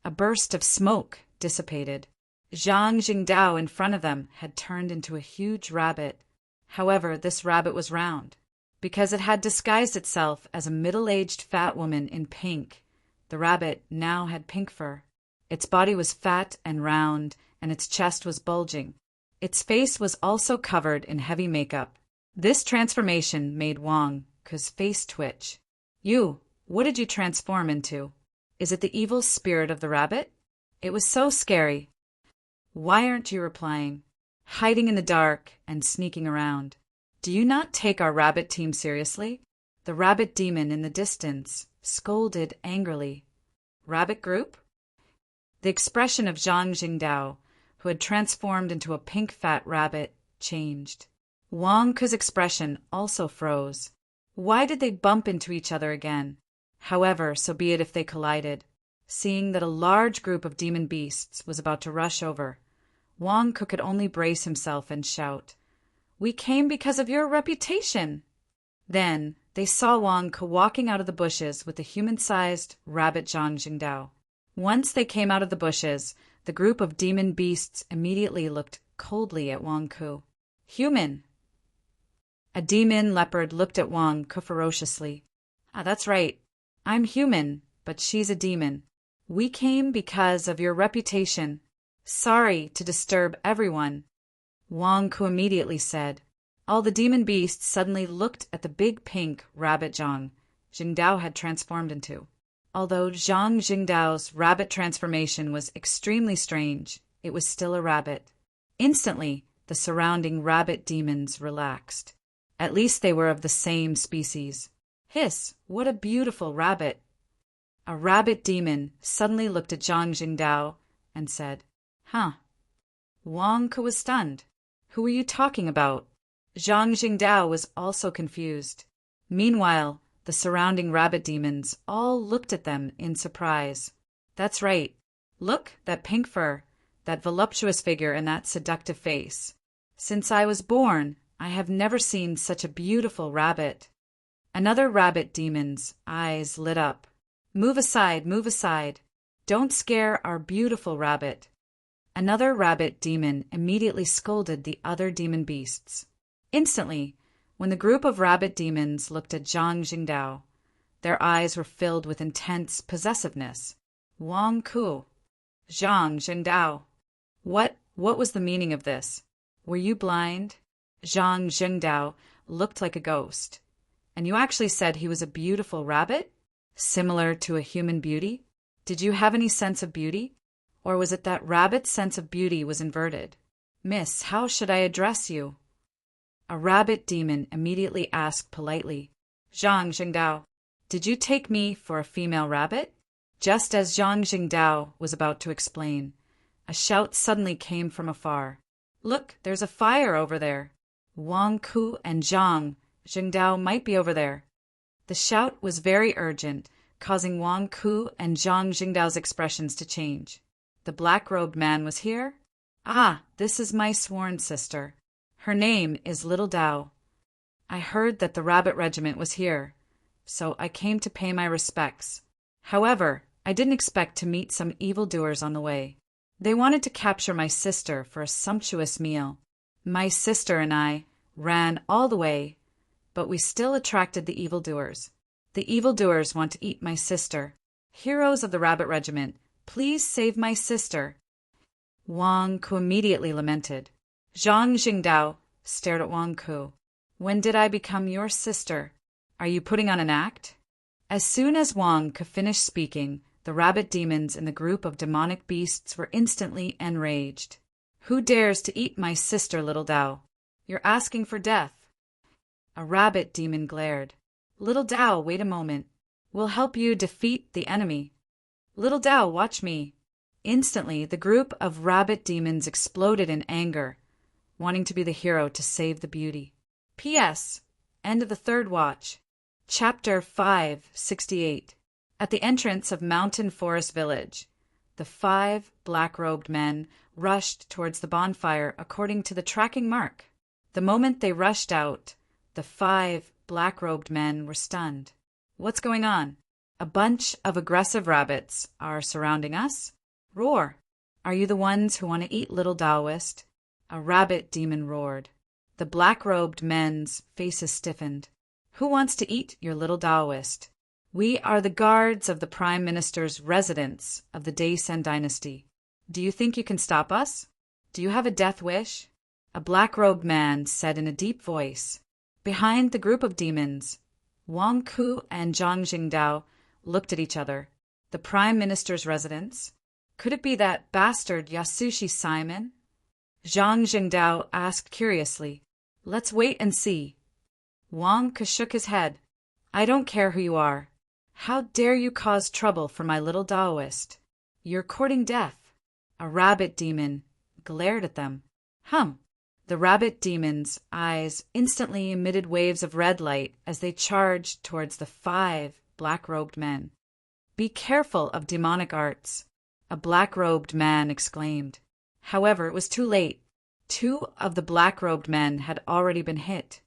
A burst of smoke dissipated. Zhang Jingdao in front of them had turned into a huge rabbit. However, this rabbit was round, because it had disguised itself as a middle-aged fat woman in pink. The rabbit now had pink fur. Its body was fat and round, and its chest was bulging. Its face was also covered in heavy makeup. This transformation made Wang Ke's face twitch. You, what did you transform into? Is it the evil spirit of the rabbit? It was so scary. Why aren't you replying? Hiding in the dark and sneaking around. Do you not take our rabbit team seriously? The rabbit demon in the distance scolded angrily. Rabbit group? The expression of Zhang Jingdao, who had transformed into a pink fat rabbit, changed. Wang Ke's expression also froze. Why did they bump into each other again? However, so be it if they collided. Seeing that a large group of demon beasts was about to rush over, Wang Ke could only brace himself and shout, We came because of your reputation! Then they saw Wang Ke walking out of the bushes with the human-sized rabbit Zhang Jingdao. Once they came out of the bushes, the group of demon beasts immediately looked coldly at Wang Ke. Human! A demon leopard looked at Wang Ke ferociously. That's right. I'm human, but she's a demon. We came because of your reputation. Sorry to disturb everyone. Wang Ke immediately said. All the demon beasts suddenly looked at the big pink rabbit Zhang Jingdao had transformed into. Although Zhang Jingdao's rabbit transformation was extremely strange, it was still a rabbit. Instantly, the surrounding rabbit demons relaxed. At least they were of the same species. Hiss, what a beautiful rabbit! A rabbit demon suddenly looked at Zhang Jingdao and said, Huh. Wang Ke was stunned. Who are you talking about? Zhang Jingdao was also confused. Meanwhile, the surrounding rabbit demons all looked at them in surprise. That's right. Look, that pink fur, that voluptuous figure and that seductive face. Since I was born, I have never seen such a beautiful rabbit. Another rabbit demon's eyes lit up. Move aside, move aside. Don't scare our beautiful rabbit. Another rabbit demon immediately scolded the other demon beasts. Instantly, when the group of rabbit demons looked at Zhang Jingdao, their eyes were filled with intense possessiveness. Wang Ku, Zhang Jingdao. What was the meaning of this? Were you blind? Zhang Jingdao looked like a ghost. And you actually said he was a beautiful rabbit? Similar to a human beauty? Did you have any sense of beauty? Or was it that rabbit's sense of beauty was inverted? Miss, how should I address you? A rabbit demon immediately asked politely, Zhang Jingdao, did you take me for a female rabbit? Just as Zhang Jingdao was about to explain, a shout suddenly came from afar. Look, there's a fire over there. Wang Ku and Zhang Jingdao might be over there. The shout was very urgent, causing Wang Ku and Zhang Jingdao's expressions to change. The black-robed man was here? Ah, this is my sworn sister. Her name is Little Dao. I heard that the rabbit regiment was here, so I came to pay my respects. However, I didn't expect to meet some evildoers on the way. They wanted to capture my sister for a sumptuous meal. My sister and I ran all the way, but we still attracted the evildoers. The evildoers want to eat my sister. Heroes of the rabbit regiment, please save my sister. Wang Ku immediately lamented. Zhang Jingdao stared at Wang Ku. When did I become your sister? Are you putting on an act? As soon as Wang Ku finished speaking, the rabbit demons in the group of demonic beasts were instantly enraged. Who dares to eat my sister, Little Dao? You're asking for death. A rabbit demon glared. Little Dao, wait a moment. We'll help you defeat the enemy. Little Dao, watch me. Instantly, the group of rabbit demons exploded in anger, wanting to be the hero to save the beauty. P.S. End of the third watch. Chapter 568. At the entrance of Mountain Forest Village, the 5 black-robed men rushed towards the bonfire according to the tracking mark. The moment they rushed out, the 5 black-robed men were stunned. What's going on? A bunch of aggressive rabbits are surrounding us? Roar! Are you the ones who want to eat Little Taoist? A rabbit demon roared. The black-robed men's faces stiffened. Who wants to eat your Little Taoist? We are the guards of the Prime Minister's residence of the Daisen dynasty. Do you think you can stop us? Do you have a death wish? A black-robed man said in a deep voice. Behind the group of demons, Wang Ku and Zhang Jingdao looked at each other. The Prime Minister's residence? Could it be that bastard Yasushi Simon? Zhang Jingdao asked curiously. Let's wait and see. Wang Ke shook his head. I don't care who you are. How dare you cause trouble for my Little Taoist? You're courting death. A rabbit demon glared at them. The rabbit demon's eyes instantly emitted waves of red light as they charged towards the 5 black-robed men. Be careful of demonic arts, a black-robed man exclaimed. However, it was too late. 2 of the black-robed men had already been hit.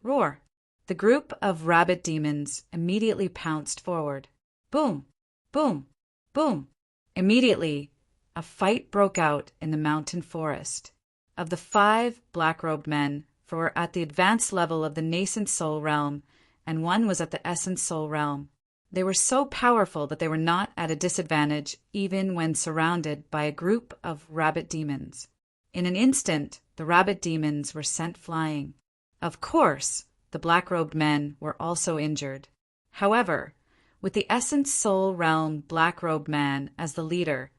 Roar! The group of rabbit demons immediately pounced forward. Boom! Boom! Boom! Immediately, a fight broke out in the mountain forest. Of the 5 black-robed men, 4 were at the advanced level of the nascent soul realm, and 1 was at the essence soul realm. They were so powerful that they were not at a disadvantage even when surrounded by a group of rabbit demons. In an instant, the rabbit demons were sent flying. Of course, the black-robed men were also injured. However, with the essence soul realm black-robed man as the leader,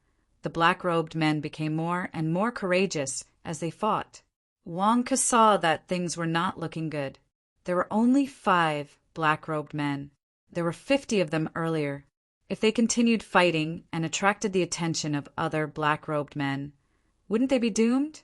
the black-robed men became more and more courageous as they fought. Wonka saw that things were not looking good. There were only 5 black-robed men. There were 50 of them earlier. If they continued fighting and attracted the attention of other black-robed men, wouldn't they be doomed?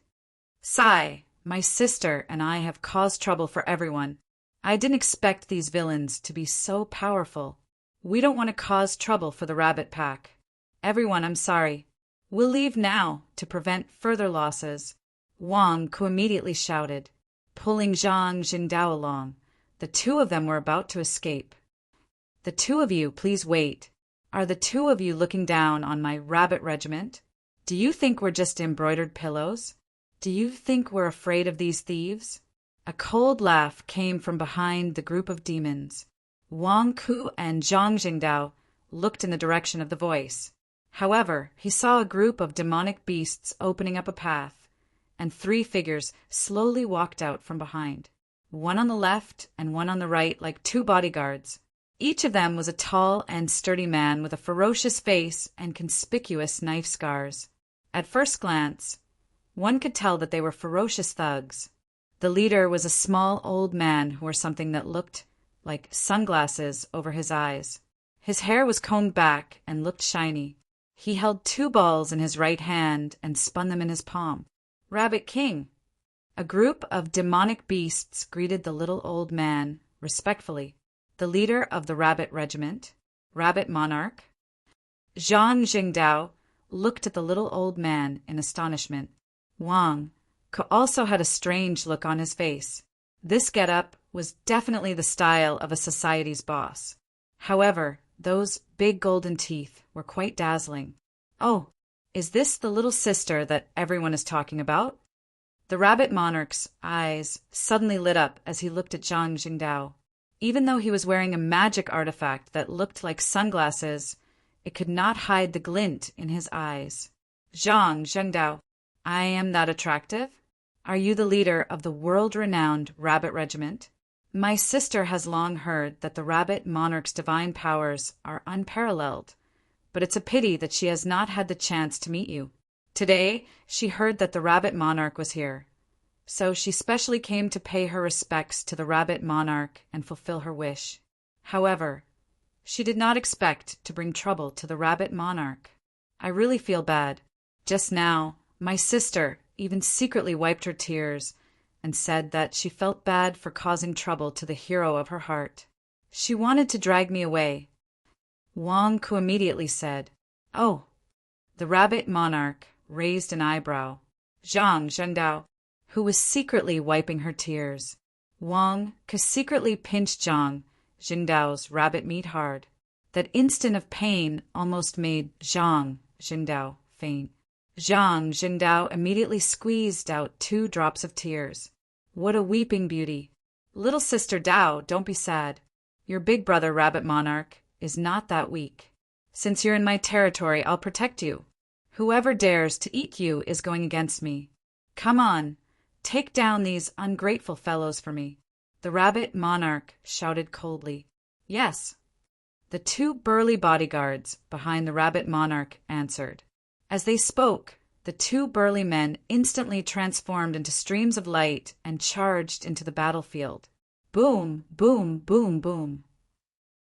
Sigh, my sister and I have caused trouble for everyone. I didn't expect these villains to be so powerful. We don't want to cause trouble for the rabbit pack. Everyone, I'm sorry. We'll leave now to prevent further losses. Wang Ku immediately shouted, pulling Zhang Jingdao along. The 2 of them were about to escape. The 2 of you, please wait. Are the 2 of you looking down on my rabbit regiment? Do you think we're just embroidered pillows? Do you think we're afraid of these thieves? A cold laugh came from behind the group of demons. Wang Ku and Zhang Jingdao looked in the direction of the voice. However, he saw a group of demonic beasts opening up a path, and 3 figures slowly walked out from behind. One on the left and one on the right like 2 bodyguards. Each of them was a tall and sturdy man with a ferocious face and conspicuous knife scars. At first glance, one could tell that they were ferocious thugs. The leader was a small old man who wore something that looked like sunglasses over his eyes. His hair was combed back and looked shiny. He held 2 balls in his right hand and spun them in his palm. Rabbit King. A group of demonic beasts greeted the little old man respectfully. The leader of the rabbit regiment, Rabbit Monarch. Zhang Jingdao looked at the little old man in astonishment. Wang Ku also had a strange look on his face. This getup was definitely the style of a society's boss. However, those big golden teeth were quite dazzling. Oh, is this the little sister that everyone is talking about? The Rabbit Monarch's eyes suddenly lit up as he looked at Zhang Jingdao. Even though he was wearing a magic artifact that looked like sunglasses, it could not hide the glint in his eyes. Zhang Zhengdao, I am that attractive? Are you the leader of the world-renowned Rabbit Regiment? My sister has long heard that the Rabbit Monarch's divine powers are unparalleled, but it's a pity that she has not had the chance to meet you. Today, she heard that the Rabbit Monarch was here, so she specially came to pay her respects to the Rabbit Monarch and fulfill her wish. However, she did not expect to bring trouble to the Rabbit Monarch. I really feel bad. Just now, my sister even secretly wiped her tears and said that she felt bad for causing trouble to the hero of her heart. She wanted to drag me away. Wang Ku immediately said, Oh. The Rabbit Monarch raised an eyebrow. Zhang Zhengdao, who was secretly wiping her tears. Wang Ku secretly pinched Zhang Jingdao's rabbit meat hard. That instant of pain almost made Zhang Jingdao faint. Zhang Jingdao immediately squeezed out 2 drops of tears. What a weeping beauty. Little sister Dao, don't be sad. Your big brother Rabbit Monarch is not that weak. Since you're in my territory, I'll protect you. Whoever dares to eat you is going against me. Come on, take down these ungrateful fellows for me. The Rabbit Monarch shouted coldly. Yes. The 2 burly bodyguards behind the Rabbit Monarch answered. As they spoke, the 2 burly men instantly transformed into streams of light and charged into the battlefield. Boom, boom, boom, boom.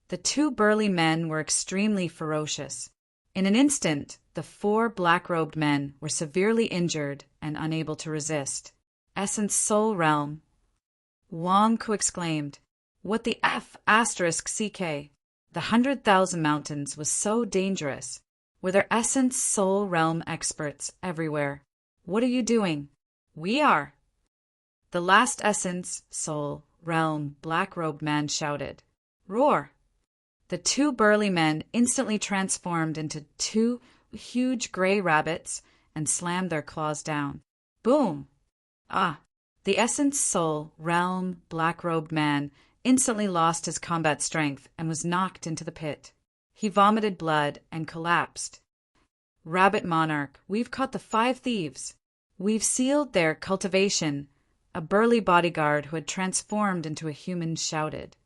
The 2 burly men were extremely ferocious. In an instant, the 4 black-robed men were severely injured and unable to resist. Essence Soul Realm. Wang Ku exclaimed, What the F***, CK? The 100,000 Mountains was so dangerous. Were there Essence Soul Realm experts everywhere? What are you doing? We are. The last Essence Soul Realm black-robed man shouted. Roar! The 2 burly men instantly transformed into 2 huge gray rabbits and slammed their claws down. Boom! Ah! The Essence Soul Realm black-robed man instantly lost his combat strength and was knocked into the pit. He vomited blood and collapsed. Rabbit Monarch, we've caught the 5 thieves. We've sealed their cultivation. A burly bodyguard who had transformed into a human shouted.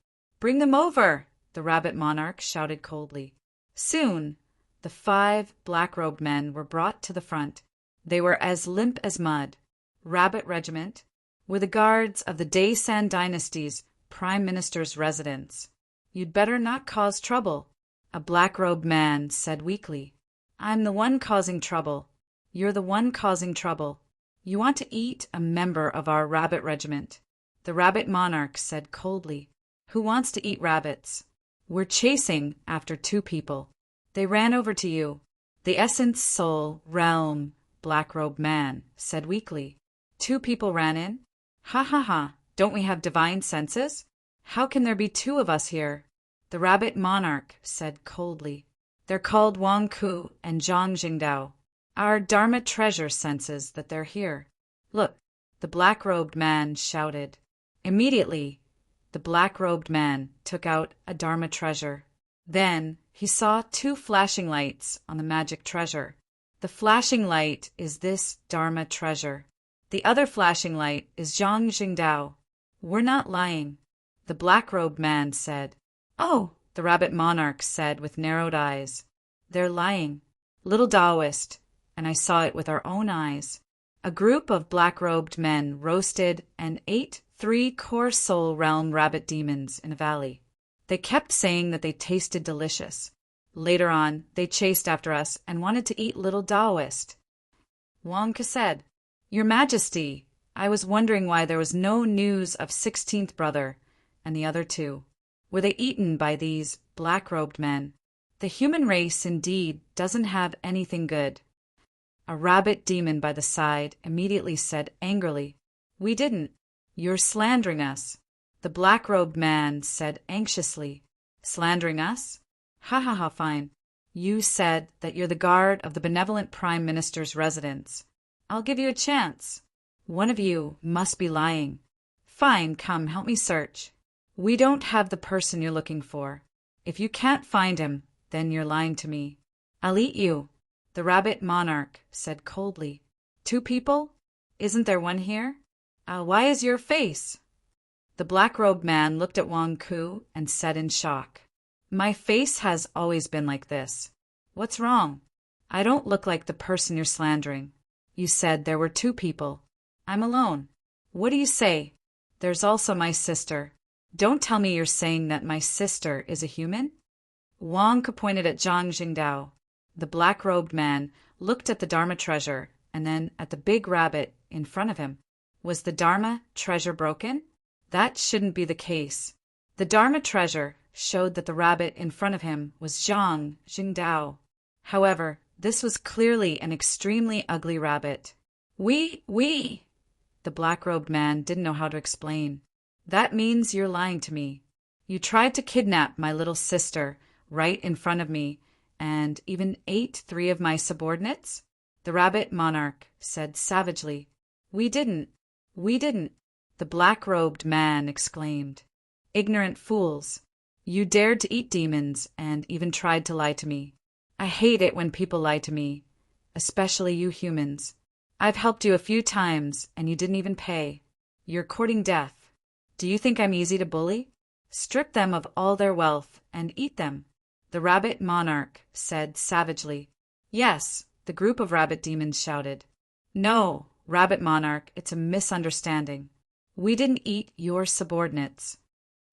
Bring them over, the Rabbit Monarch shouted coldly. Soon, The 5 black-robed men were brought to the front. They were as limp as mud. Rabbit Regiment were the guards of the Day-San Dynasty's Prime Minister's residence. "You'd better not cause trouble," a black-robed man said weakly. "I'm the one causing trouble. You're the one causing trouble. You want to eat a member of our rabbit regiment," the rabbit monarch said coldly. "Who wants to eat rabbits?" "We're chasing after 2 people. They ran over to you." "The essence, soul, realm," black-robed man said weakly. "2 people ran in? Ha ha ha, don't we have divine senses? How can there be 2 of us here?" The rabbit monarch said coldly. "They're called Wang Ku and Zhang Jingdao. Our Dharma treasure senses that they're here. Look," the black-robed man shouted. Immediately, the black-robed man took out a Dharma treasure. Then he saw 2 flashing lights on the magic treasure. "The flashing light is this Dharma treasure. The other flashing light is Zhang Jingdao. We're not lying," the black-robed man said. "Oh," the rabbit monarch said with narrowed eyes. "They're lying. Little Taoist, and I saw it with our own eyes." A group of black-robed men roasted and ate 3 core soul realm rabbit demons in a valley. They kept saying that they tasted delicious. Later on, they chased after us and wanted to eat little Taoist. Wang Ke said, "Your Majesty, I was wondering why there was no news of 16th brother and the other 2. Were they eaten by these black-robed men? The human race indeed doesn't have anything good." A rabbit demon by the side immediately said angrily, "We didn't. You're slandering us." The black-robed man said anxiously, "Slandering us? Ha ha ha, fine. You said that you're the guard of the benevolent Prime Minister's residence. I'll give you a chance. One of you must be lying. Fine, come, help me search. We don't have the person you're looking for. If you can't find him, then you're lying to me. I'll eat you," the rabbit monarch said coldly. "2 people? Isn't there one here? Why is your face?" The black-robed man looked at Wang Ku and said in shock, "My face has always been like this. What's wrong? I don't look like the person you're slandering. You said there were 2 people. I'm alone. What do you say? There's also my sister. Don't tell me you're saying that my sister is a human?" Wang Ke pointed at Zhang Jingdao. The black-robed man looked at the Dharma treasure and then at the big rabbit in front of him. Was the Dharma treasure broken? That shouldn't be the case. The Dharma treasure showed that the rabbit in front of him was Zhang Jingdao. However, this was clearly an extremely ugly rabbit. We, the black-robed man didn't know how to explain. "That means you're lying to me. You tried to kidnap my little sister right in front of me and even ate 3 of my subordinates?" the rabbit monarch said savagely. We didn't, the black-robed man exclaimed. "Ignorant fools. You dared to eat demons and even tried to lie to me. I hate it when people lie to me, especially you humans. I've helped you a few times and you didn't even pay. You're courting death. Do you think I'm easy to bully? Strip them of all their wealth and eat them," the rabbit monarch said savagely. "Yes," the group of rabbit demons shouted. "No, rabbit monarch, it's a misunderstanding. We didn't eat your subordinates.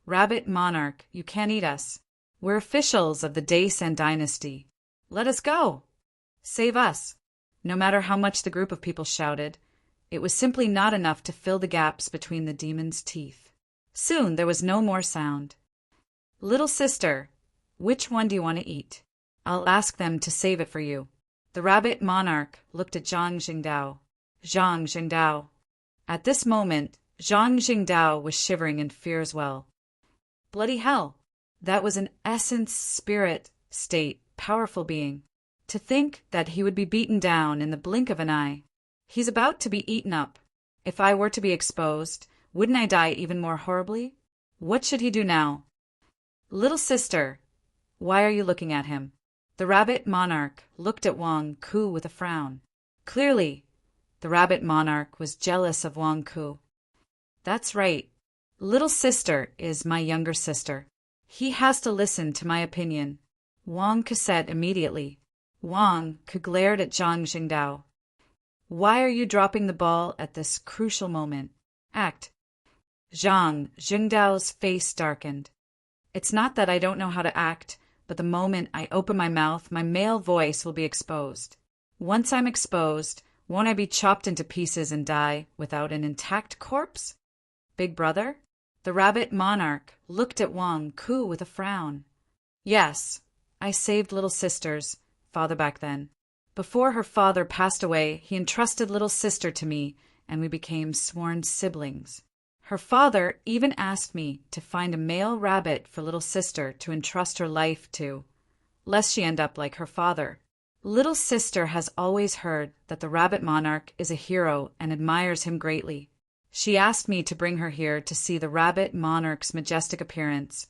Rabbit monarch, you can't eat us. We're officials of the Day-San Dynasty. Let us go. Save us." No matter how much the group of people shouted, it was simply not enough to fill the gaps between the demon's teeth. Soon there was no more sound. "Little sister, which one do you want to eat? I'll ask them to save it for you." The rabbit monarch looked at Zhang Jingdao. Zhang Jingdao. At this moment, Zhang Jingdao was shivering in fear as well. Bloody hell! That was an essence spirit state, powerful being. To think that he would be beaten down in the blink of an eye. He's about to be eaten up. If I were to be exposed, wouldn't I die even more horribly? What should he do now? "Little sister, why are you looking at him?" The rabbit monarch looked at Wang Ku with a frown. Clearly, the rabbit monarch was jealous of Wang Ku. "That's right. Little sister is my younger sister. He has to listen to my opinion," Wang Ke said immediately. Wang glared at Zhang Jingdao. Why are you dropping the ball at this crucial moment? Act. Zhang Jingdao's face darkened. It's not that I don't know how to act, but the moment I open my mouth, my male voice will be exposed. Once I'm exposed, won't I be chopped into pieces and die without an intact corpse? Big brother? The rabbit monarch looked at Wang Ku with a frown. Yes, I saved little sister's father back then. Before her father passed away, he entrusted little sister to me, and we became sworn siblings. Her father even asked me to find a male rabbit for little sister to entrust her life to, lest she end up like her father. Little sister has always heard that the rabbit monarch is a hero and admires him greatly. She asked me to bring her here to see the rabbit monarch's majestic appearance,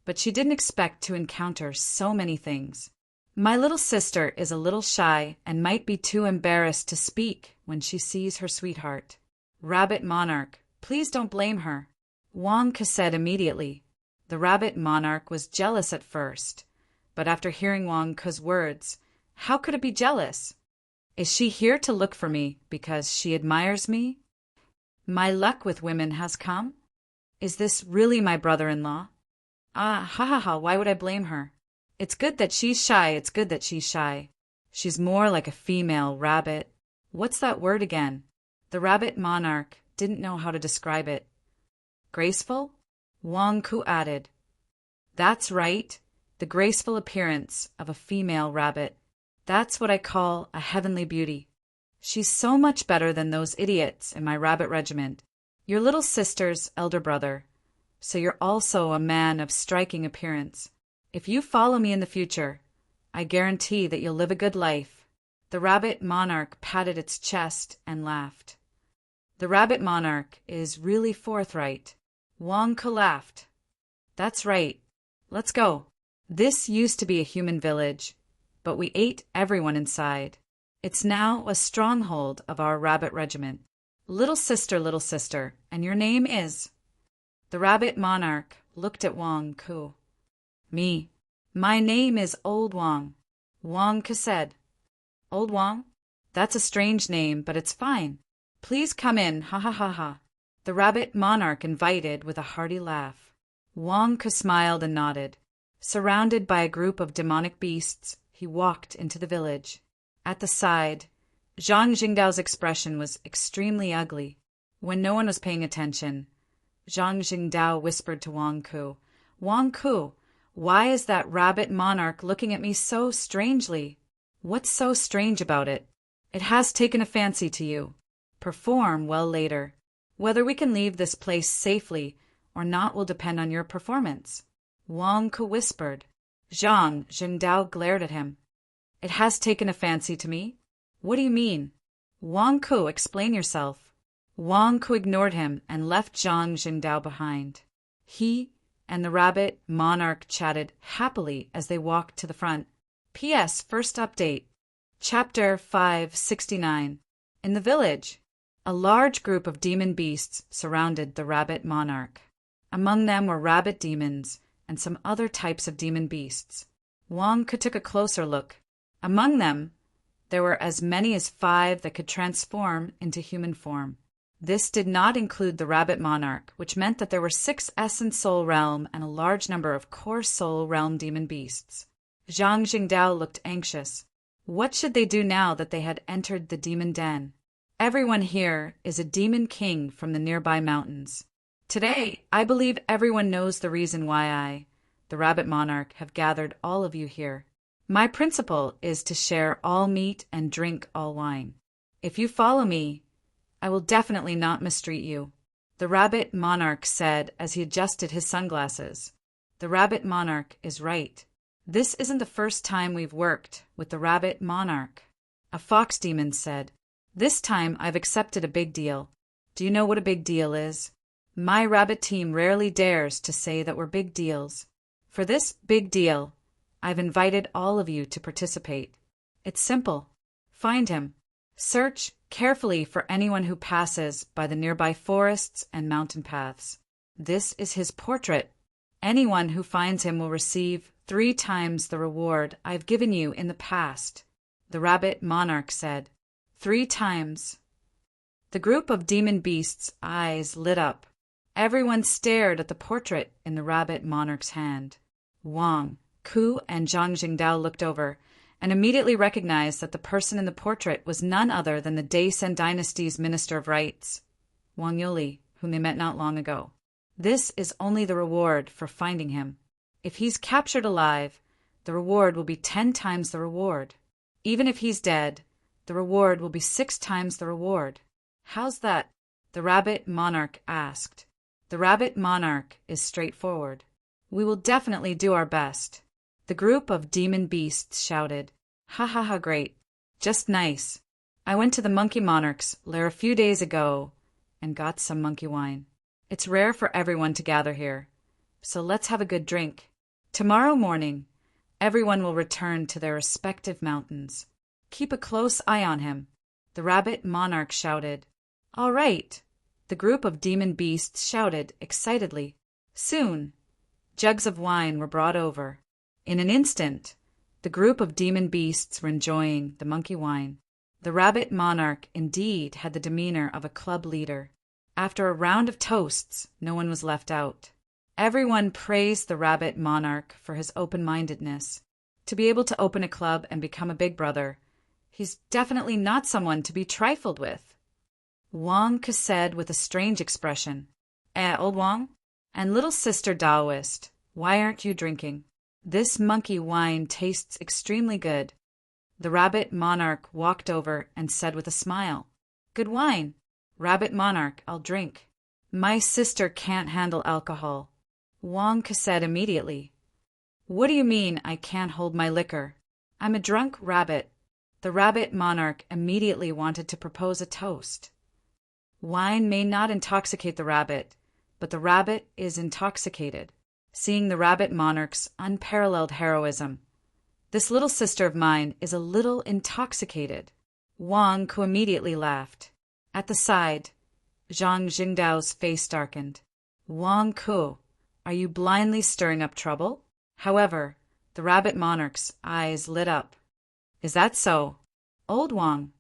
but she didn't expect to encounter so many things. My little sister is a little shy and might be too embarrassed to speak when she sees her sweetheart. Rabbit monarch, please don't blame her. Wang Ke said immediately. The rabbit monarch was jealous at first, but after hearing Wang Ke's words, how could it be jealous? Is she here to look for me because she admires me? My luck with women has come? Is this really my brother-in-law? Ah, ha ha ha, why would I blame her? It's good that she's shy, it's good that she's shy. She's more like a female rabbit. What's that word again? The rabbit monarch didn't know how to describe it. Graceful? Wang Ku added. That's right, the graceful appearance of a female rabbit. That's what I call a heavenly beauty. She's so much better than those idiots in my rabbit regiment. Your little sister's elder brother. So you're also a man of striking appearance. If you follow me in the future, I guarantee that you'll live a good life. The rabbit monarch patted its chest and laughed. The rabbit monarch is really forthright. Wang Ke laughed. That's right. Let's go. This used to be a human village, but we ate everyone inside. It's now a stronghold of our rabbit regiment. Little sister, and your name is? The rabbit monarch looked at Wang Ku. Me. My name is Old Wang. Wang Ke said. Old Wang? That's a strange name, but it's fine. Please come in, ha ha ha ha. The rabbit monarch invited with a hearty laugh. Wang Ke smiled and nodded. Surrounded by a group of demonic beasts, he walked into the village. At the side, Zhang Jingdao's expression was extremely ugly. When no one was paying attention, Zhang Jingdao whispered to Wang Ku, Wang Ku, why is that rabbit monarch looking at me so strangely? What's so strange about it? It has taken a fancy to you. Perform well later. Whether we can leave this place safely or not will depend on your performance. Wang Ke whispered. Zhang Jingdao glared at him. It has taken a fancy to me? What do you mean? Wang Ku, explain yourself. Wang Ku ignored him and left Zhang Jingdao behind. He and the rabbit monarch chatted happily as they walked to the front. P.S. First update. Chapter 569. In the village, a large group of demon beasts surrounded the rabbit monarch. Among them were rabbit demons and some other types of demon beasts. Wang Ke took a closer look. Among them, there were as many as 5 that could transform into human form. This did not include the rabbit monarch, which meant that there were 6 essence soul realm and a large number of core soul realm demon beasts. Zhang Jingdao looked anxious. What should they do now that they had entered the demon den? Everyone here is a demon king from the nearby mountains. Today, I believe everyone knows the reason why I, the rabbit monarch, have gathered all of you here. My principle is to share all meat and drink all wine. If you follow me, I will definitely not mistreat you, the rabbit monarch said as he adjusted his sunglasses. The rabbit monarch is right. This isn't the first time we've worked with the rabbit monarch. A fox demon said, This time I've accepted a big deal. Do you know what a big deal is? My rabbit team rarely dares to say that we're big deals. For this big deal, I've invited all of you to participate. It's simple. Find him. Search carefully for anyone who passes by the nearby forests and mountain paths. This is his portrait. Anyone who finds him will receive 3 times the reward I've given you in the past. the rabbit monarch said. 3 times. The group of demon beasts' eyes lit up. Everyone stared at the portrait in the rabbit monarch's hand. Wang, Ku, and Zhang Jingdao looked over and immediately recognized that the person in the portrait was none other than the Daisen dynasty's Minister of Rites, Wang Yuli, whom they met not long ago. This is only the reward for finding him. If he's captured alive, the reward will be 10 times the reward. Even if he's dead, the reward will be 6 times the reward. How's that? The rabbit monarch asked. The rabbit monarch is straightforward. We will definitely do our best. The group of demon beasts shouted. Ha ha ha, great. Just nice. I went to the monkey monarch's lair a few days ago and got some monkey wine. It's rare for everyone to gather here, so let's have a good drink. Tomorrow morning, everyone will return to their respective mountains. Keep a close eye on him. The rabbit monarch shouted. All right. The group of demon beasts shouted excitedly. Soon, jugs of wine were brought over. In an instant, the group of demon beasts were enjoying the monkey wine. The rabbit monarch indeed had the demeanor of a club leader. After a round of toasts, no one was left out. Everyone praised the rabbit monarch for his open-mindedness. To be able to open a club and become a big brother, he's definitely not someone to be trifled with. Wang said with a strange expression. Old Wang? And little sister Taoist, why aren't you drinking? This monkey wine tastes extremely good. The rabbit monarch walked over and said with a smile. Good wine. Rabbit monarch, I'll drink. My sister can't handle alcohol. Wang said immediately. What do you mean I can't hold my liquor? I'm a drunk rabbit. The rabbit monarch immediately wanted to propose a toast. Wine may not intoxicate the rabbit, but the rabbit is intoxicated, seeing the rabbit monarch's unparalleled heroism. This little sister of mine is a little intoxicated. Wang immediately laughed. At the side, Zhang Jingdao's face darkened. Wang Ku, are you blindly stirring up trouble? However, the rabbit monarch's eyes lit up. Is that so? Old Wang,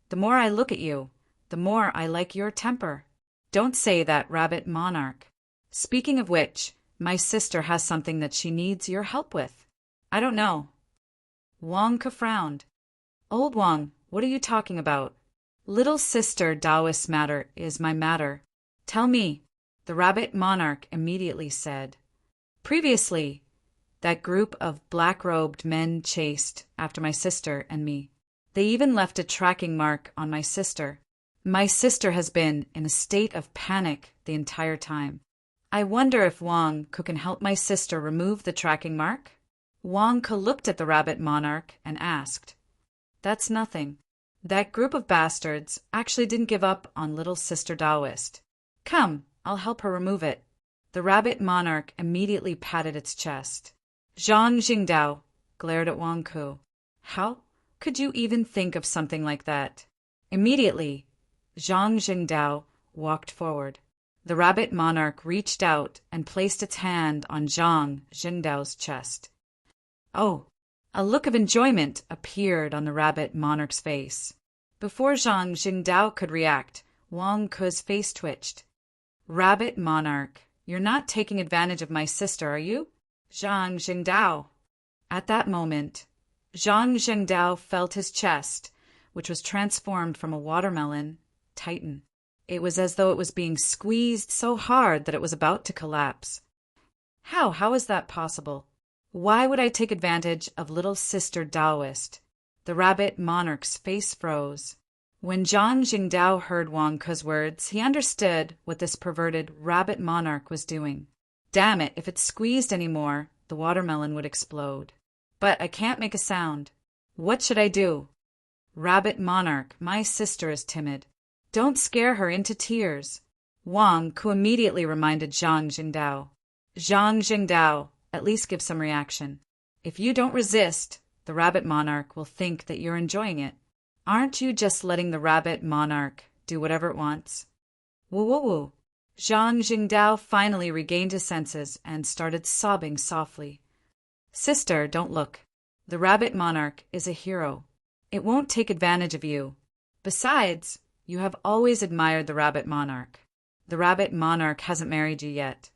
the more I look at you, the more I like your temper. Don't say that, rabbit monarch. Speaking of which, my sister has something that she needs your help with. I don't know. Wang frowned. Old Wang, what are you talking about? Little sister Taoist matter is my matter. Tell me, the rabbit monarch immediately said. Previously, that group of black-robed men chased after my sister and me. They even left a tracking mark on my sister. My sister has been in a state of panic the entire time. I wonder if Wang can help my sister remove the tracking mark? Wang looked at the rabbit monarch and asked. That's nothing. That group of bastards actually didn't give up on little sister Taoist. Come, I'll help her remove it. The rabbit monarch immediately patted its chest. Zhang Jingdao glared at Wang Ku. How could you even think of something like that? Immediately, Zhang Jingdao walked forward. The rabbit monarch reached out and placed its hand on Zhang Jingdao's chest. Oh, a look of enjoyment appeared on the rabbit monarch's face. Before Zhang Jingdao could react, Wang Ku's face twitched. Rabbit monarch, you're not taking advantage of my sister, are you? Zhang Jingdao. At that moment, Zhang Jingdao felt his chest, which was transformed from a watermelon, tighten. It was as though it was being squeezed so hard that it was about to collapse. How is that possible? Why would I take advantage of little sister Taoist? The rabbit monarch's face froze. When Zhang Jingdao heard Wang Ku's words, he understood what this perverted rabbit monarch was doing. Damn it, if it squeezed any more, the watermelon would explode. But I can't make a sound. What should I do? Rabbit monarch, my sister is timid. Don't scare her into tears. Wang Ku immediately reminded Zhang Jingdao. Zhang Jingdao, at least give some reaction. If you don't resist, the rabbit monarch will think that you're enjoying it. Aren't you just letting the rabbit monarch do whatever it wants? Woo woo woo. Zhang Jingdao finally regained his senses and started sobbing softly. Sister, don't look. The rabbit monarch is a hero. It won't take advantage of you. Besides, you have always admired the rabbit monarch. The rabbit monarch hasn't married you yet.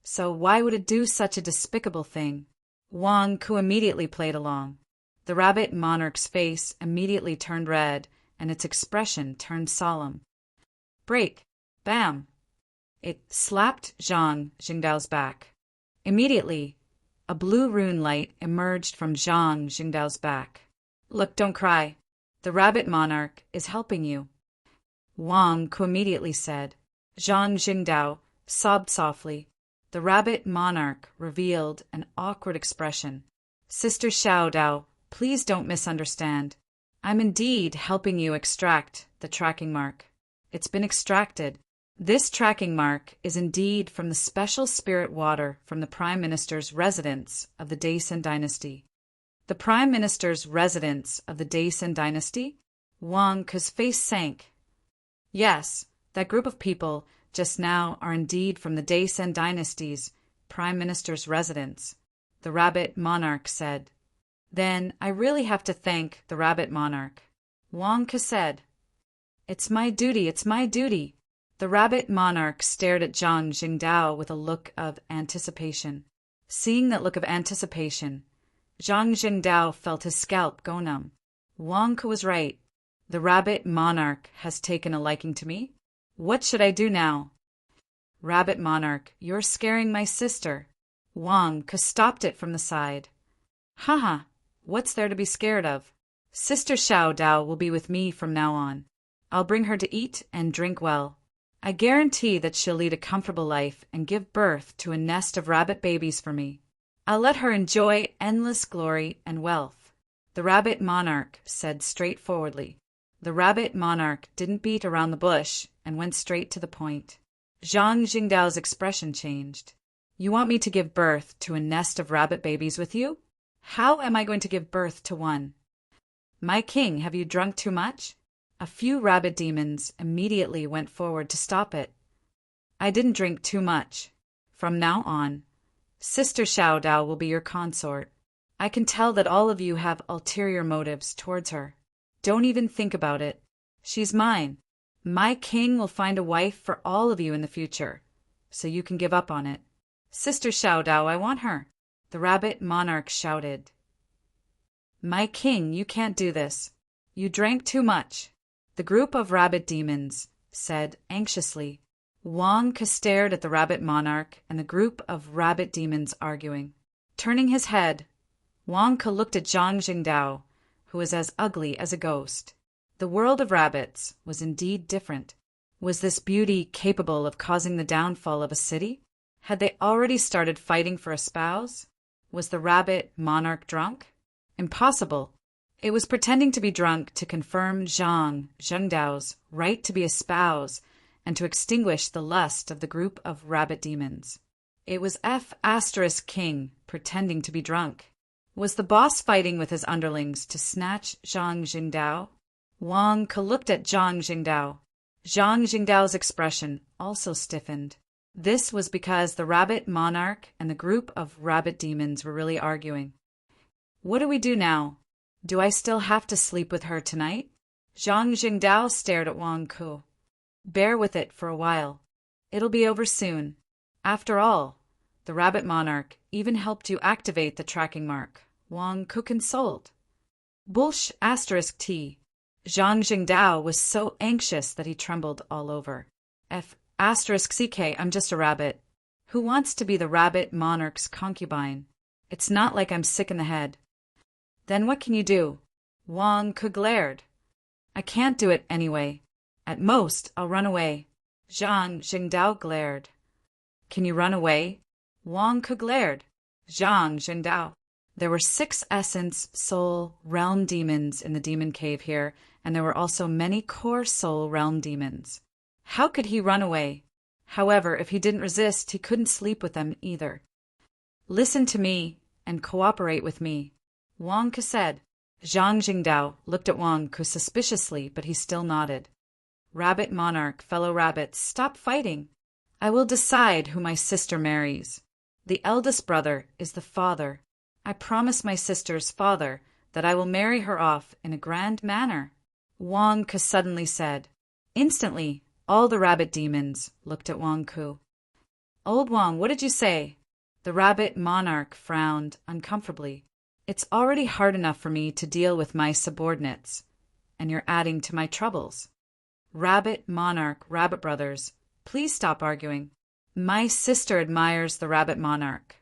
So why would it do such a despicable thing? Wang Ku immediately played along. The rabbit monarch's face immediately turned red, and its expression turned solemn. Break! Bam! It slapped Zhang Jingdao's back. Immediately, a blue rune light emerged from Zhang Jingdao's back. Look, don't cry. The rabbit monarch is helping you. Wang Ku immediately said. Zhang Jingdao sobbed softly. The rabbit monarch revealed an awkward expression. Sister Xiao Dao, please don't misunderstand. I'm indeed helping you extract the tracking mark. It's been extracted. This tracking mark is indeed from the special spirit water from the Prime Minister's residence of the Daesan dynasty. The Prime Minister's residence of the Daesan dynasty? Wang Ku's face sank. Yes, that group of people just now are indeed from the Daesan dynasty's Prime Minister's residence, the rabbit monarch said. Then I really have to thank the rabbit monarch. Wang Ku said. It's my duty, it's my duty. The rabbit monarch stared at Zhang Jingdao with a look of anticipation. Seeing that look of anticipation, Zhang Jingdao felt his scalp go numb. Wang Ku was right. The rabbit monarch has taken a liking to me. What should I do now? Rabbit monarch, you're scaring my sister. Wang Ku stopped it from the side. Haha, what's there to be scared of? Sister Xiao Dao will be with me from now on. I'll bring her to eat and drink well. I guarantee that she'll lead a comfortable life and give birth to a nest of rabbit babies for me. I'll let her enjoy endless glory and wealth. The rabbit monarch said straightforwardly. The rabbit monarch didn't beat around the bush and went straight to the point. Zhang Jingdao's expression changed. You want me to give birth to a nest of rabbit babies with you? How am I going to give birth to one? My king, have you drunk too much? A few rabbit demons immediately went forward to stop it. I didn't drink too much. From now on, Sister Xiao Dao will be your consort. I can tell that all of you have ulterior motives towards her. Don't even think about it. She's mine. My king will find a wife for all of you in the future, so you can give up on it. Sister Xiao Dao, I want her. The rabbit monarch shouted. My king, you can't do this. You drank too much. The group of rabbit demons said anxiously. Wang Ku stared at the rabbit monarch and the group of rabbit demons arguing. Turning his head, Wang Ku looked at Zhang Jingdao, who was as ugly as a ghost. The world of rabbits was indeed different. Was this beauty capable of causing the downfall of a city? Had they already started fighting for a spouse? Was the rabbit monarch drunk? Impossible. It was pretending to be drunk to confirm Zhang Zhengdao's right to be a spouse and to extinguish the lust of the group of rabbit demons. It was King pretending to be drunk. Was the boss fighting with his underlings to snatch Zhang Jingdao? Wang Ku looked at Zhang Jingdao. Zhang Jingdao's expression also stiffened. This was because the rabbit monarch and the group of rabbit demons were really arguing. What do we do now? Do I still have to sleep with her tonight? Zhang Jingdao stared at Wang Ku. Bear with it for a while. It'll be over soon. After all, the rabbit monarch even helped you activate the tracking mark. Wang Ku consoled. Bullsh T. Zhang Jingdao was so anxious that he trembled all over. CK, I'm just a rabbit. Who wants to be the rabbit monarch's concubine? It's not like I'm sick in the head. Then what can you do? Wang Ku glared. I can't do it anyway. At most, I'll run away. Zhang Jingdao glared. Can you run away? Wang Ku glared. Zhang Jingdao. There were 6 essence, soul, realm demons in the demon cave here, and there were also many core soul realm demons. How could he run away? However, if he didn't resist, he couldn't sleep with them either. Listen to me and cooperate with me, Wang Ku said. Zhang Jingdao looked at Wang Ku suspiciously, but he still nodded. Rabbit monarch, fellow rabbits, stop fighting. I will decide who my sister marries. The eldest brother is the father. I promise my sister's father that I will marry her off in a grand manner, Wang Ke suddenly said. Instantly, all the rabbit demons looked at Wang Ke. Old Wang, what did you say? The rabbit monarch frowned uncomfortably. It's already hard enough for me to deal with my subordinates, and you're adding to my troubles. Rabbit monarch, rabbit brothers, please stop arguing. My sister admires the rabbit monarch,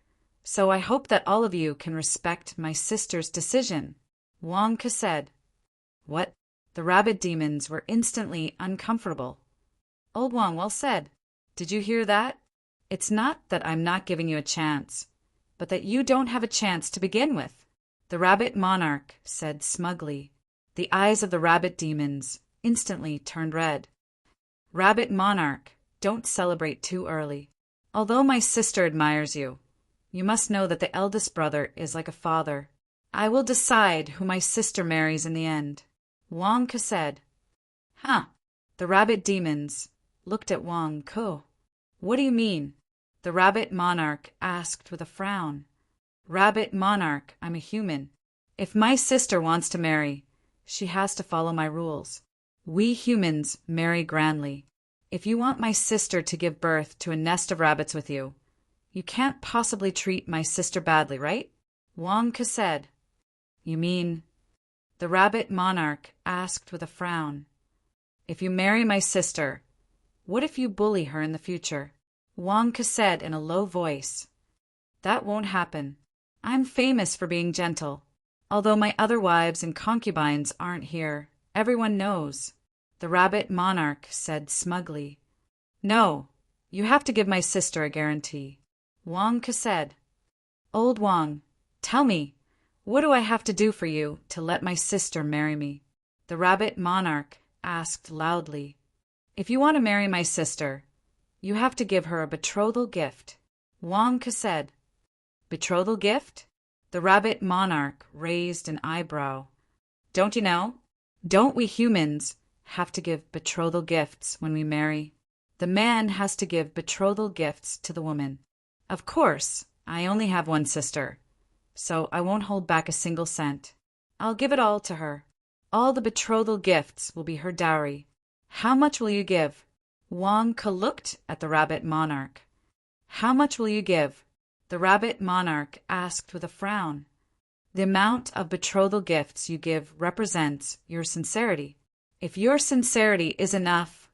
so I hope that all of you can respect my sister's decision, Wang Ke said. What? The rabbit demons were instantly uncomfortable. Old Wang, well said. Did you hear that? It's not that I'm not giving you a chance, but that you don't have a chance to begin with, the rabbit monarch said smugly. The eyes of the rabbit demons instantly turned red. Rabbit monarch, don't celebrate too early. Although my sister admires you, you must know that the eldest brother is like a father. I will decide who my sister marries in the end, Wang Ke said. Huh. The rabbit demons looked at Wang Ke. What do you mean? The rabbit monarch asked with a frown. Rabbit monarch, I'm a human. If my sister wants to marry, she has to follow my rules. We humans marry grandly. If you want my sister to give birth to a nest of rabbits with you, you can't possibly treat my sister badly, right? Wang Ke said. You mean? The rabbit monarch asked with a frown. If you marry my sister, what if you bully her in the future? Wang Ke said in a low voice. That won't happen. I'm famous for being gentle. Although my other wives and concubines aren't here, everyone knows, the rabbit monarch said smugly. No, you have to give my sister a guarantee, Wang Ke said. Old Wang, tell me, what do I have to do for you to let my sister marry me? The rabbit monarch asked loudly. If you want to marry my sister, you have to give her a betrothal gift, Wang Ke said. Betrothal gift? The rabbit monarch raised an eyebrow. Don't you know? Don't we humans have to give betrothal gifts when we marry? The man has to give betrothal gifts to the woman. Of course, I only have one sister, so I won't hold back a single cent. I'll give it all to her. All the betrothal gifts will be her dowry. How much will you give? Wang Ke looked at the rabbit monarch. How much will you give? The rabbit monarch asked with a frown. The amount of betrothal gifts you give represents your sincerity. If your sincerity is enough,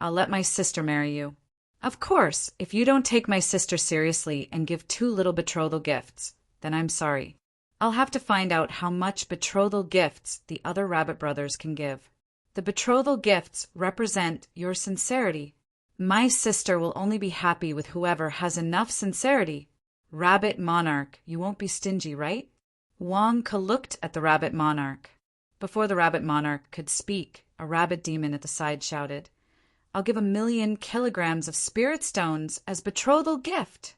I'll let my sister marry you. Of course, if you don't take my sister seriously and give too little betrothal gifts, then I'm sorry. I'll have to find out how much betrothal gifts the other rabbit brothers can give. The betrothal gifts represent your sincerity. My sister will only be happy with whoever has enough sincerity. Rabbit monarch, you won't be stingy, right? Wang Ke looked at the rabbit monarch. Before the rabbit monarch could speak, a rabbit demon at the side shouted, I'll give 1,000,000 kilograms of spirit stones as betrothal gift.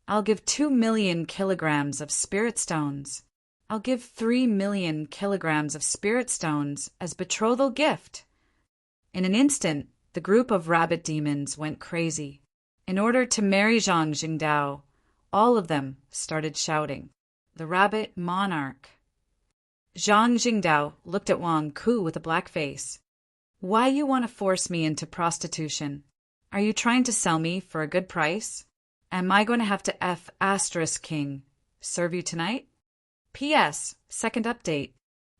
I'll give 2,000,000 kilograms of spirit stones. I'll give 3,000,000 kilograms of spirit stones as betrothal gift. In an instant, the group of rabbit demons went crazy. In order to marry Zhang Jingdao, all of them started shouting. The rabbit monarch. Zhang Jingdao looked at Wang Ke with a black face. Why you want to force me into prostitution? Are you trying to sell me for a good price? Am I going to have to King serve you tonight? P.S. Second update.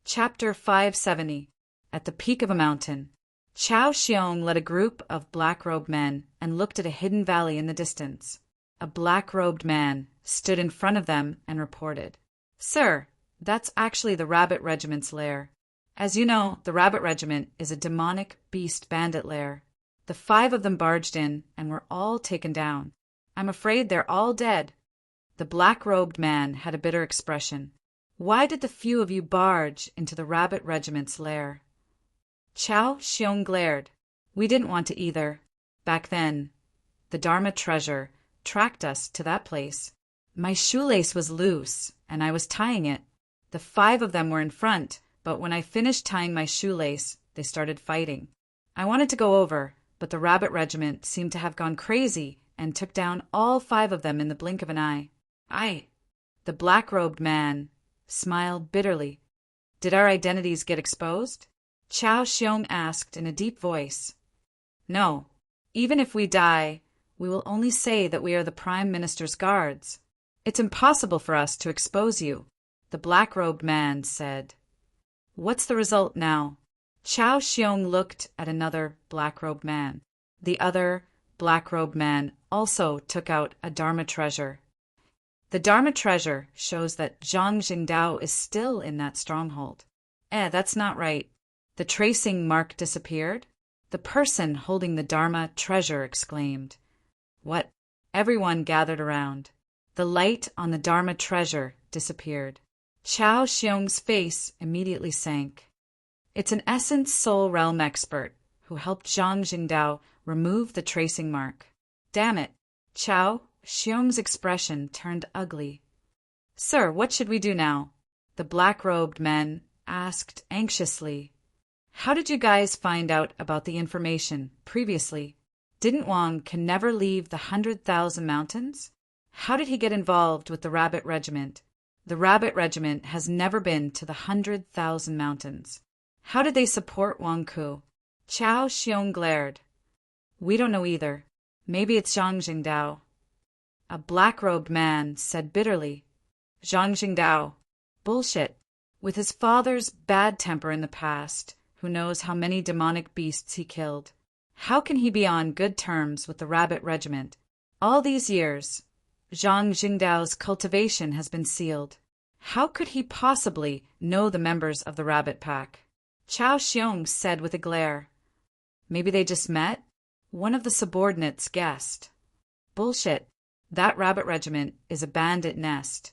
Chapter 570. At the peak of a mountain. Chao Xiong led a group of black-robed men and looked at a hidden valley in the distance. A black-robed man stood in front of them and reported, Sir, that's actually the Rabbit Regiment's lair. As you know, the Rabbit Regiment is a demonic beast bandit lair. The 5 of them barged in and were all taken down. I'm afraid they're all dead. The black-robed man had a bitter expression. Why did the few of you barge into the Rabbit Regiment's lair? Chao Xiong glared. We didn't want to either. Back then, the Dharma treasure tracked us to that place. My shoelace was loose, and I was tying it. The 5 of them were in front, but when I finished tying my shoelace, they started fighting. I wanted to go over, but the Rabbit Regiment seemed to have gone crazy and took down all 5 of them in the blink of an eye. The black-robed man smiled bitterly. Did our identities get exposed? Chao Xiong asked in a deep voice. No. Even if we die, we will only say that we are the Prime Minister's guards. It's impossible for us to expose you, the black-robed man said. What's the result now? Chao Xiong looked at another black-robed man. The other black-robed man also took out a Dharma treasure. The Dharma treasure shows that Zhang Jingdao is still in that stronghold. That's not right. The tracing mark disappeared? The person holding the Dharma treasure exclaimed. What? Everyone gathered around. The light on the Dharma treasure disappeared. Chao Xiong's face immediately sank. It's an Essence Soul Realm expert who helped Zhang Jingdao remove the tracing mark. Damn it! Chao Xiong's expression turned ugly. Sir, what should we do now? The black-robed men asked anxiously. How did you guys find out about the information previously? Didn't Wang can never leave the 100,000 mountains? How did he get involved with the Rabbit Regiment? The Rabbit Regiment has never been to the 100,000 mountains. How did they support Wang Ku? Chao Xiong glared. We don't know either. Maybe it's Zhang Jingdao. A black-robed man said bitterly. Zhang Jingdao. Bullshit. With his father's bad temper in the past, who knows how many demonic beasts he killed? How can he be on good terms with the Rabbit Regiment? All these years, Zhang Jingdao's cultivation has been sealed. How could he possibly know the members of the Rabbit Pack? Chao Xiong said with a glare. Maybe they just met? One of the subordinates guessed. Bullshit. That Rabbit Regiment is a bandit nest.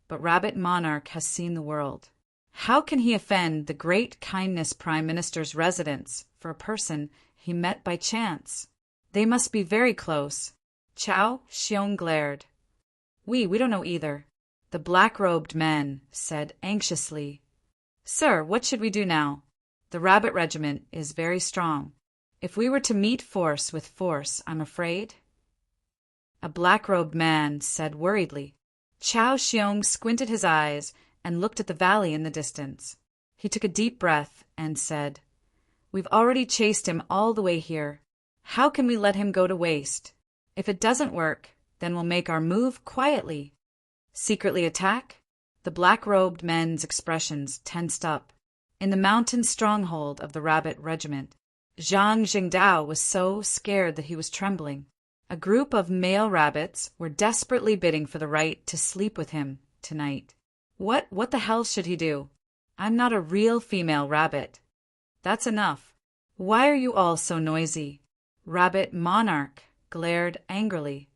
But Rabbit Monarch has seen the world. How can he offend the great kindness Prime Minister's residence for a person he met by chance? They must be very close. Chao Xiong glared. We don't know either. The black-robed men said anxiously. Sir, what should we do now? The Rabbit Regiment is very strong. If we were to meet force with force, I'm afraid. A black-robed man said worriedly. Chao Xiong squinted his eyes and looked at the valley in the distance. He took a deep breath and said, We've already chased him all the way here. How can we let him go to waste? If it doesn't work, then we'll make our move quietly. Secretly attack? The black-robed men's expressions tensed up. In the mountain stronghold of the Rabbit Regiment, Zhang Jingdao was so scared that he was trembling. A group of male rabbits were desperately bidding for the right to sleep with him tonight. What the hell should he do? I'm not a real female rabbit. That's enough. Why are you all so noisy? Rabbit Monarch glared angrily.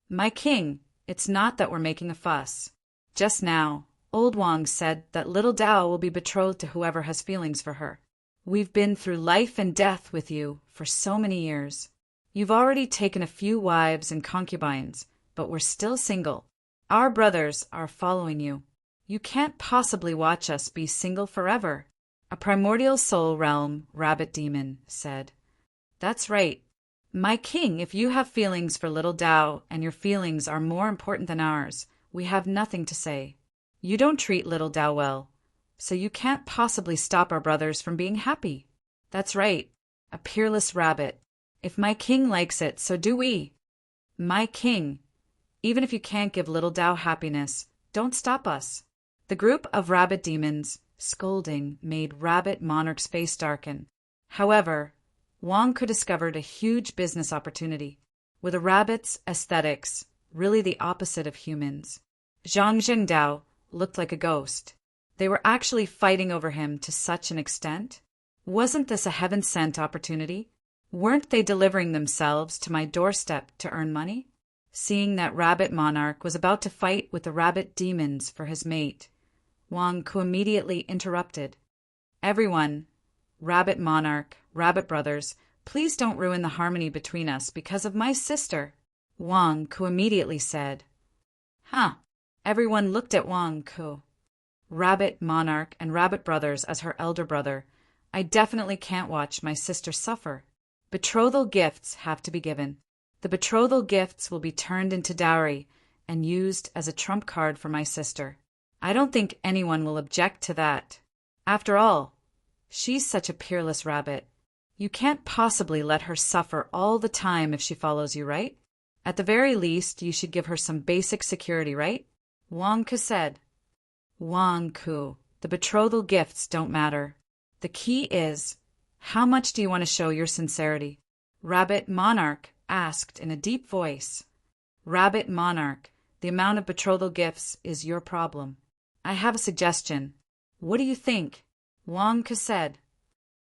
My king, it's not that we're making a fuss. Just now, Old Wang said that little Dao will be betrothed to whoever has feelings for her. We've been through life and death with you for so many years. You've already taken a few wives and concubines, but we're still single. Our brothers are following you. You can't possibly watch us be single forever. A primordial soul realm rabbit demon said. That's right. My king, if you have feelings for little Dao and your feelings are more important than ours, we have nothing to say. You don't treat little Dao well, so you can't possibly stop our brothers from being happy. That's right. A peerless rabbit. If my king likes it, so do we. My king. Even if you can't give little Dao happiness, don't stop us. The group of rabbit demons, scolding, made Rabbit Monarch's face darken. However, Wang Ku discovered a huge business opportunity. Were the rabbits' aesthetics really the opposite of humans? Zhang Jingdao looked like a ghost. They were actually fighting over him to such an extent? Wasn't this a heaven-sent opportunity? Weren't they delivering themselves to my doorstep to earn money? Seeing that Rabbit Monarch was about to fight with the rabbit demons for his mate, Wang Ku immediately interrupted. Everyone, Rabbit Monarch, Rabbit Brothers, please don't ruin the harmony between us because of my sister. Wang Ku immediately said. Huh. Everyone looked at Wang Ku. Rabbit Monarch and Rabbit Brothers as her elder brother. I definitely can't watch my sister suffer. Betrothal gifts have to be given. The betrothal gifts will be turned into dowry and used as a trump card for my sister. I don't think anyone will object to that. After all, she's such a peerless rabbit. You can't possibly let her suffer all the time if she follows you, right? At the very least, you should give her some basic security, right? Wang Ku said. Wang Ku, the betrothal gifts don't matter. The key is, how much do you want to show your sincerity? Rabbit Monarch asked in a deep voice. Rabbit Monarch, the amount of betrothal gifts is your problem. I have a suggestion. What do you think? Wang Ku said.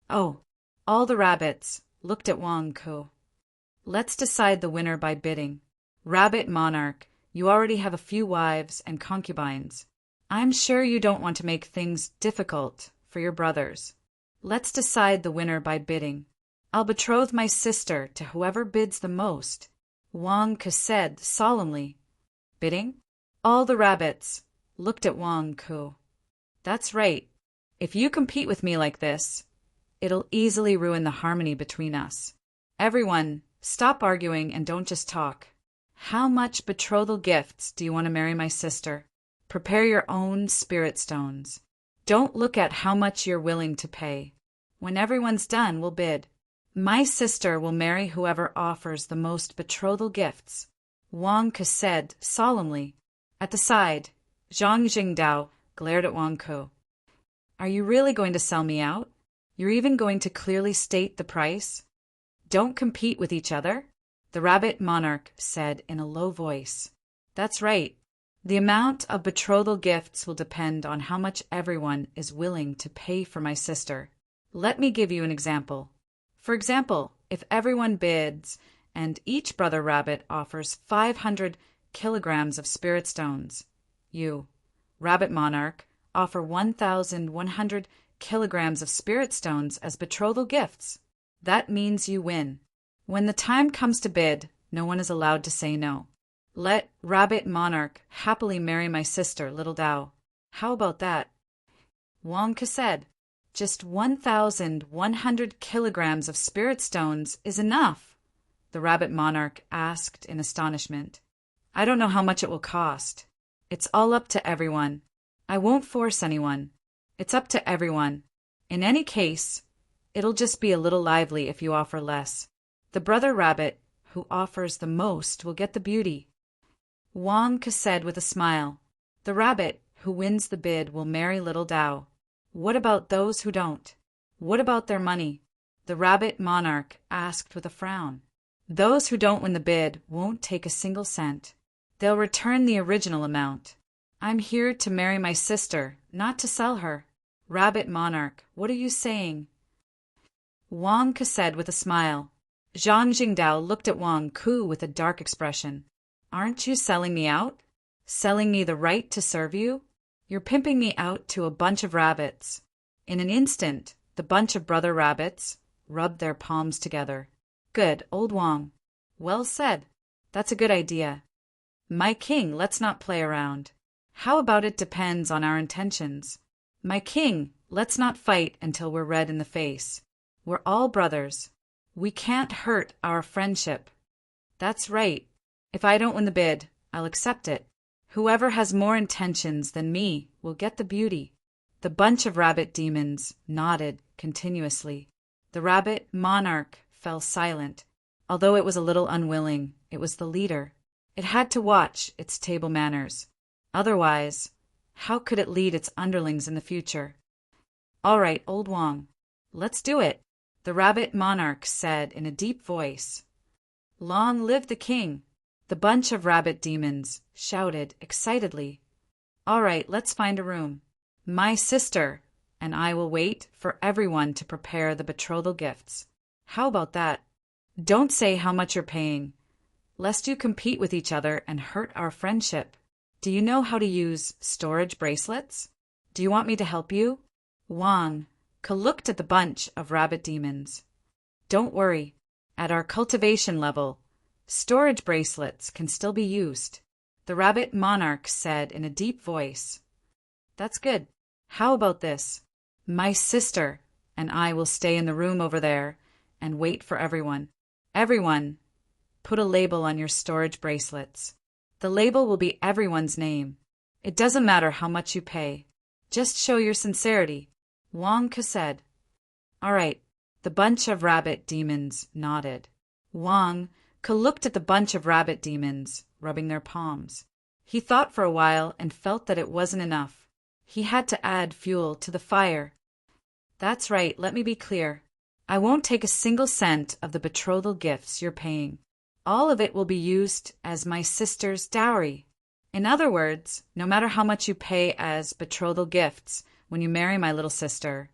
Oh, all the rabbits looked at Wang Ku. Let's decide the winner by bidding. Rabbit Monarch, you already have a few wives and concubines. I'm sure you don't want to make things difficult for your brothers. Let's decide the winner by bidding. I'll betroth my sister to whoever bids the most, Wang Ku said solemnly. Bidding? All the rabbits looked at Wang Ku. That's right. If you compete with me like this, it'll easily ruin the harmony between us. Everyone, stop arguing and don't just talk. How much betrothal gifts do you want to marry my sister? Prepare your own spirit stones. Don't look at how much you're willing to pay. When everyone's done, we'll bid. My sister will marry whoever offers the most betrothal gifts, Wang Ku said solemnly. At the side, Zhang Jingdao glared at Wang Ku. Are you really going to sell me out? You're even going to clearly state the price? Don't compete with each other, the Rabbit Monarch said in a low voice. That's right. The amount of betrothal gifts will depend on how much everyone is willing to pay for my sister. Let me give you an example. For example, if everyone bids and each brother rabbit offers 500 kilograms of spirit stones, you, Rabbit Monarch, offer 1,100 kilograms of spirit stones as betrothal gifts. That means you win. When the time comes to bid, no one is allowed to say no. Let Rabbit Monarch happily marry my sister, Little Dao. How about that? Wang Ku said. Just 1,100 kilograms of spirit stones is enough, the Rabbit Monarch asked in astonishment. I don't know how much it will cost. It's all up to everyone. I won't force anyone. It's up to everyone. In any case, it'll just be a little lively if you offer less. The brother rabbit who offers the most will get the beauty. Wang Ku said with a smile. The rabbit who wins the bid will marry Little Dao. What about those who don't? What about their money? The Rabbit Monarch asked with a frown. Those who don't win the bid won't take a single cent. They'll return the original amount. I'm here to marry my sister, not to sell her. Rabbit Monarch, what are you saying? Wang Ku said with a smile. Zhang Jingdao looked at Wang Ku with a dark expression. Aren't you selling me out? Selling me the right to serve you? You're pimping me out to a bunch of rabbits. In an instant, the bunch of brother rabbits rubbed their palms together. Good, old Wang. Well said. That's a good idea. My king, let's not play around. How about it depends on our intentions? My king, let's not fight until we're red in the face. We're all brothers. We can't hurt our friendship. That's right. If I don't win the bid, I'll accept it. Whoever has more intentions than me will get the beauty. The bunch of rabbit demons nodded continuously. The Rabbit Monarch fell silent. Although it was a little unwilling, it was the leader. It had to watch its table manners. Otherwise, how could it lead its underlings in the future? All right, old Wang, let's do it, the Rabbit Monarch said in a deep voice. Long live the king! The bunch of rabbit demons shouted excitedly. All right, let's find a room. My sister and I will wait for everyone to prepare the betrothal gifts. How about that? Don't say how much you're paying, lest you compete with each other and hurt our friendship. Do you know how to use storage bracelets? Do you want me to help you? Wang Ku looked at the bunch of rabbit demons. Don't worry. At our cultivation level, storage bracelets can still be used, the Rabbit Monarch said in a deep voice. That's good. How about this? My sister and I will stay in the room over there and wait for everyone. Everyone, put a label on your storage bracelets. The label will be everyone's name. It doesn't matter how much you pay. Just show your sincerity, Wang Ke said. All right, the bunch of rabbit demons nodded. Wang Ke looked at the bunch of rabbit demons, rubbing their palms. He thought for a while and felt that it wasn't enough. He had to add fuel to the fire. That's right, let me be clear. I won't take a single cent of the betrothal gifts you're paying. All of it will be used as my sister's dowry. In other words, no matter how much you pay as betrothal gifts when you marry my little sister,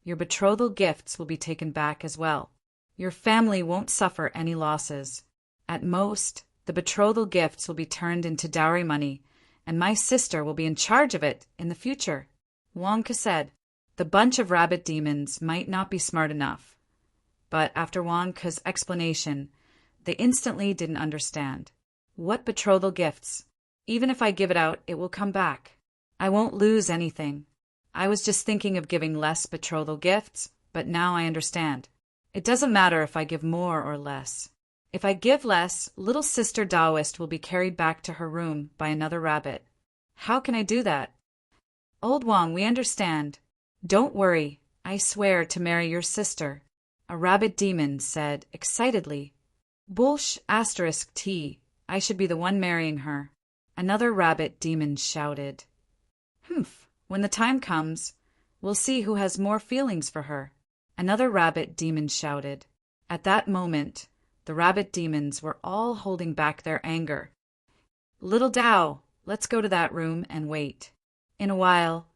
your betrothal gifts will be taken back as well. Your family won't suffer any losses. At most, the betrothal gifts will be turned into dowry money, and my sister will be in charge of it in the future. Wang Ke said. The bunch of rabbit demons might not be smart enough, but after Wang Ke's explanation, they instantly didn't understand. What betrothal gifts? Even if I give it out, it will come back. I won't lose anything. I was just thinking of giving less betrothal gifts, but now I understand. It doesn't matter if I give more or less. If I give less, little sister Taoist will be carried back to her room by another rabbit. How can I do that? Old Wang, we understand. Don't worry, I swear to marry your sister, a rabbit demon said excitedly. Bullsh *T, I should be the one marrying her, another rabbit demon shouted. Humph, when the time comes, we'll see who has more feelings for her, another rabbit demon shouted. At that moment, the rabbit demons were all holding back their anger. Little Dao, let's go to that room and wait. In a while,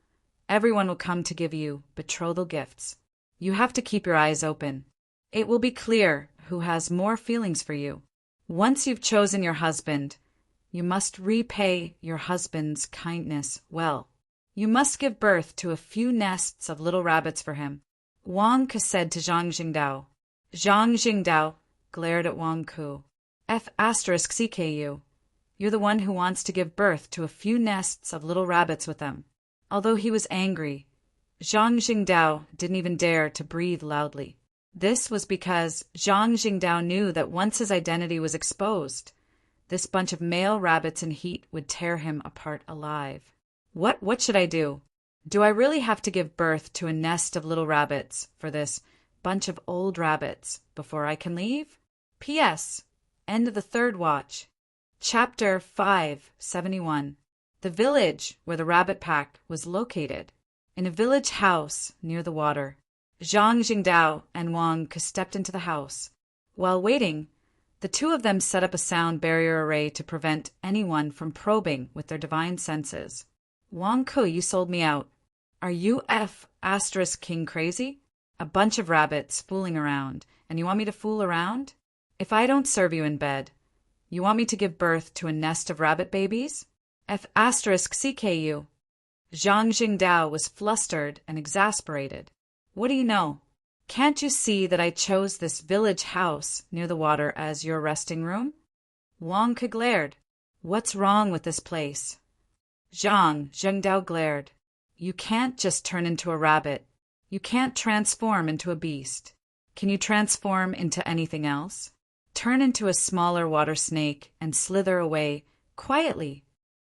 everyone will come to give you betrothal gifts. You have to keep your eyes open. It will be clear who has more feelings for you. Once you've chosen your husband, you must repay your husband's kindness well. You must give birth to a few nests of little rabbits for him. Wang Ke said to Zhang Jingdao. Zhang Jingdao glared at Wang Ke. *CKU. You're the one who wants to give birth to a few nests of little rabbits with them. Although he was angry, Zhang Jingdao didn't even dare to breathe loudly. This was because Zhang Jingdao knew that once his identity was exposed, this bunch of male rabbits in heat would tear him apart alive. What should I do? Do I really have to give birth to a nest of little rabbits for this bunch of old rabbits before I can leave? P.S. End of the third watch. Chapter 571. The village where the rabbit pack was located. In a village house near the water, Zhang Jingdao and Wang Ke stepped into the house. While waiting, the two of them set up a sound barrier array to prevent anyone from probing with their divine senses. Wang Ke, you sold me out. Are you *King crazy? A bunch of rabbits fooling around, and you want me to fool around? If I don't serve you in bed, you want me to give birth to a nest of rabbit babies? *CKU. Zhang Jingdao was flustered and exasperated. What do you know? Can't you see that I chose this village house near the water as your resting room? Wang Ke glared. What's wrong with this place? Zhang Jingdao glared. You can't just turn into a rabbit. You can't transform into a beast. Can you transform into anything else? Turn into a smaller water snake and slither away quietly.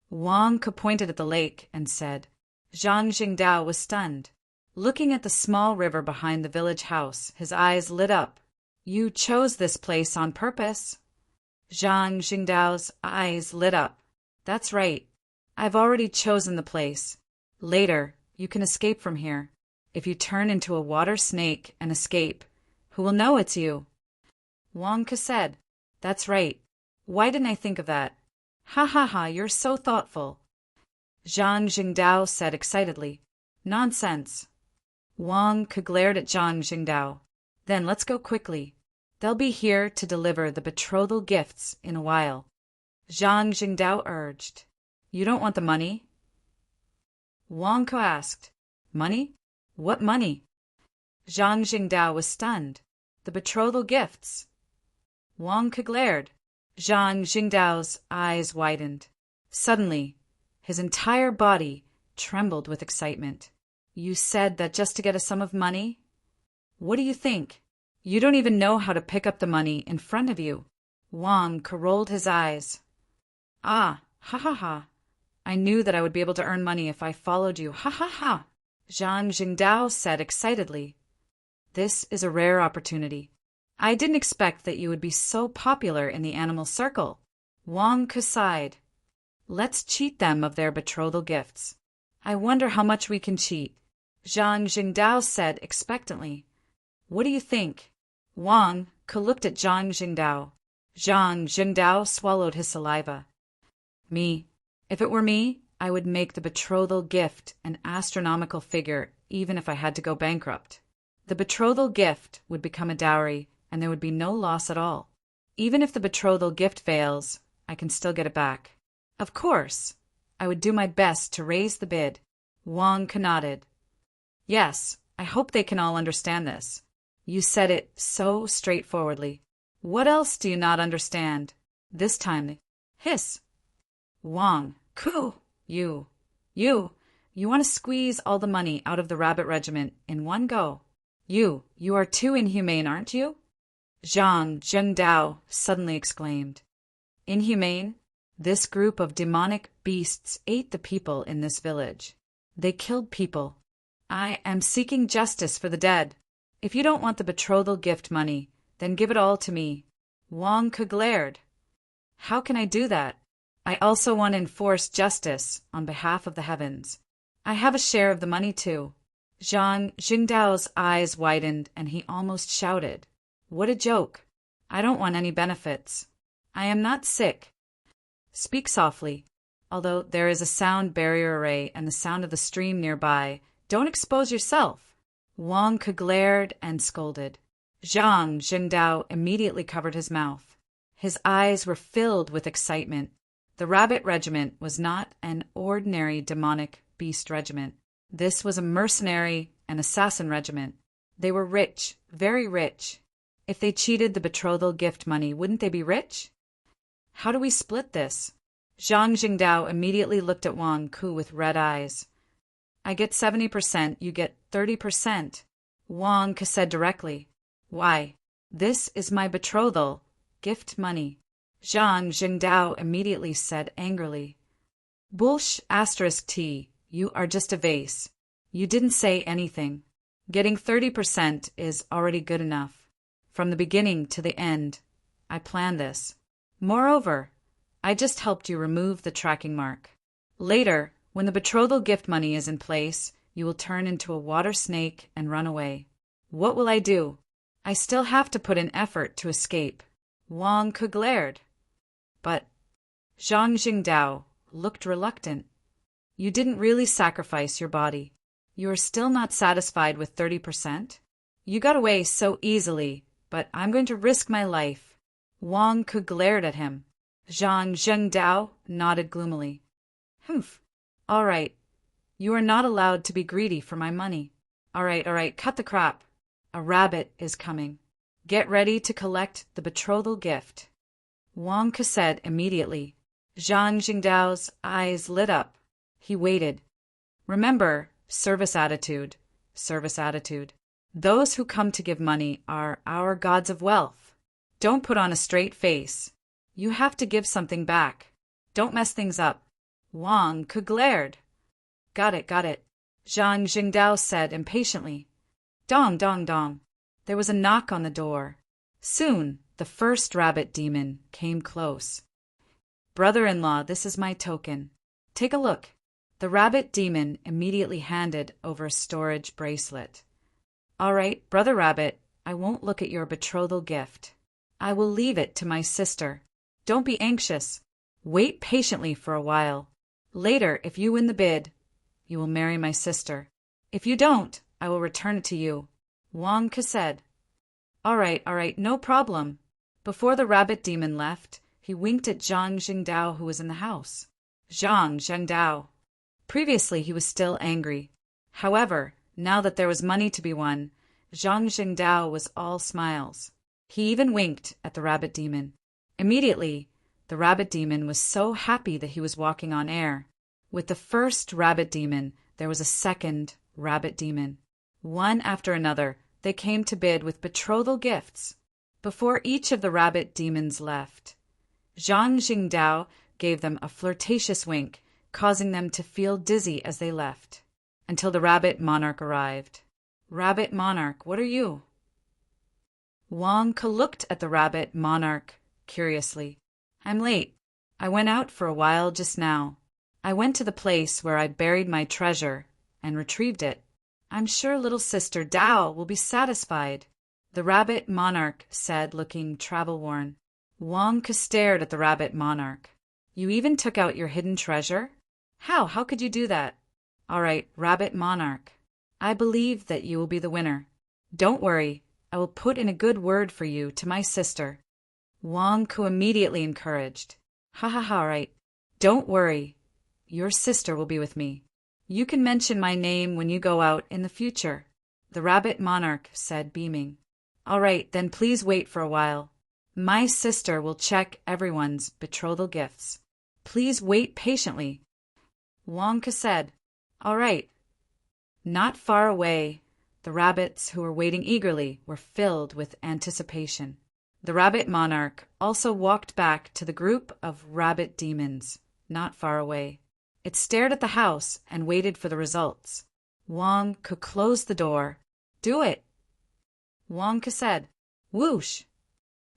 Wang Ke pointed at the lake and said. Zhang Jingdao was stunned. Looking at the small river behind the village house, his eyes lit up. You chose this place on purpose. Zhang Jingdao's eyes lit up. That's right. I've already chosen the place. Later, you can escape from here. If you turn into a water snake and escape, who will know it's you? Wang Ke said. That's right. Why didn't I think of that? Ha ha ha, you're so thoughtful. Zhang Jingdao said excitedly. Nonsense. Wang Ke glared at Zhang Jingdao. Then let's go quickly. They'll be here to deliver the betrothal gifts in a while. Zhang Jingdao urged. You don't want the money? Wang Ke asked. Money? What money? Zhang Jingdao was stunned. The betrothal gifts. Wang Ke glared. Zhang Jingdao's eyes widened. Suddenly, his entire body trembled with excitement. You said that just to get a sum of money? What do you think? You don't even know how to pick up the money in front of you. Wang Ke rolled his eyes. Ah, ha ha ha. I knew that I would be able to earn money if I followed you. Ha ha ha! Zhang Jingdao said excitedly. This is a rare opportunity. I didn't expect that you would be so popular in the animal circle. Wang Ke sighed. Let's cheat them of their betrothal gifts. I wonder how much we can cheat. Zhang Jingdao said expectantly. What do you think? Wang Ke looked at Zhang Jingdao. Zhang Jingdao swallowed his saliva. Me. If it were me, I would make the betrothal gift an astronomical figure, even if I had to go bankrupt. The betrothal gift would become a dowry, and there would be no loss at all. Even if the betrothal gift fails, I can still get it back. Of course, I would do my best to raise the bid. Wang Ke nodded. Yes, I hope they can all understand this. You said it so straightforwardly. What else do you not understand? This time, hiss. Wang Ke, you want to squeeze all the money out of the rabbit regiment in one go. You are too inhumane, aren't you? Zhang Jingdao suddenly exclaimed. Inhumane? This group of demonic beasts ate the people in this village. They killed people. I am seeking justice for the dead. If you don't want the betrothal gift money, then give it all to me. Wang Ke glared. How can I do that? I also want to enforce justice on behalf of the heavens. I have a share of the money too. Zhang Jingdao's eyes widened and he almost shouted. What a joke. I don't want any benefits. I am not sick. Speak softly. Although there is a sound barrier array and the sound of the stream nearby, don't expose yourself. Wang Ke glared and scolded. Zhang Jingdao immediately covered his mouth. His eyes were filled with excitement. The rabbit regiment was not an ordinary demonic beast regiment. This was a mercenary and assassin regiment. They were rich, very rich. If they cheated the betrothal gift money, wouldn't they be rich? How do we split this? Zhang Jingdao immediately looked at Wang Ke with red eyes. I get 70%, you get 30%. Wang Ke said directly. Why? This is my betrothal gift money. Zhang Jingdao immediately said angrily. Bullsh *T. You are just a vase. You didn't say anything. Getting 30% is already good enough. From the beginning to the end, I planned this. Moreover, I just helped you remove the tracking mark. Later, when the betrothal gift money is in place, you will turn into a water snake and run away. What will I do? I still have to put in effort to escape. Wang Ke glared. But Zhang Jingdao looked reluctant. You didn't really sacrifice your body. You are still not satisfied with 30%? You got away so easily, but I'm going to risk my life. Wang Ke glared at him. Zhang Jingdao nodded gloomily. Humph. All right. You are not allowed to be greedy for my money. All right, cut the crap. A rabbit is coming. Get ready to collect the betrothal gift. Wang Ke said immediately. Zhang Jingdao's eyes lit up. He waited. Remember, service attitude. Those who come to give money are our gods of wealth. Don't put on a straight face. You have to give something back. Don't mess things up. Wang Ke glared. Got it. Zhang Jingdao said impatiently. Dong, dong, dong. There was a knock on the door. Soon, the first rabbit demon came close. Brother-in-law, this is my token. Take a look. The rabbit demon immediately handed over a storage bracelet. All right, Brother Rabbit, I won't look at your betrothal gift. I will leave it to my sister. Don't be anxious. Wait patiently for a while. Later, if you win the bid, you will marry my sister. If you don't, I will return it to you. Wang Ke said. All right, no problem. Before the rabbit demon left, he winked at Zhang Jingdao, who was in the house. Zhang Jingdao. Previously, he was still angry. However, now that there was money to be won, Zhang Jingdao was all smiles. He even winked at the rabbit demon. Immediately, the rabbit demon was so happy that he was walking on air. With the first rabbit demon, there was a second rabbit demon. One after another, they came to bid with betrothal gifts. Before each of the rabbit demons left, Zhang Jingdao gave them a flirtatious wink, causing them to feel dizzy as they left, until the rabbit monarch arrived. Rabbit monarch, what are you? Wonka looked at the rabbit monarch curiously. I'm late. I went out for a while just now. I went to the place where I buried my treasure and retrieved it. I'm sure little sister Dao will be satisfied, the rabbit monarch said, looking travel-worn. Wonka stared at the rabbit monarch. You even took out your hidden treasure? How? How could you do that? All right, rabbit monarch. I believe that you will be the winner. Don't worry, I will put in a good word for you to my sister. Wonka immediately encouraged. Ha ha ha, right. Don't worry. Your sister will be with me. You can mention my name when you go out in the future, the rabbit monarch said, beaming. All right, then please wait for a while. My sister will check everyone's betrothal gifts. Please wait patiently. Wonka said. All right. Not far away, the rabbits who were waiting eagerly were filled with anticipation. The rabbit monarch also walked back to the group of rabbit demons, not far away. It stared at the house and waited for the results. Wonka closed the door. Do it, Wonka said. Whoosh!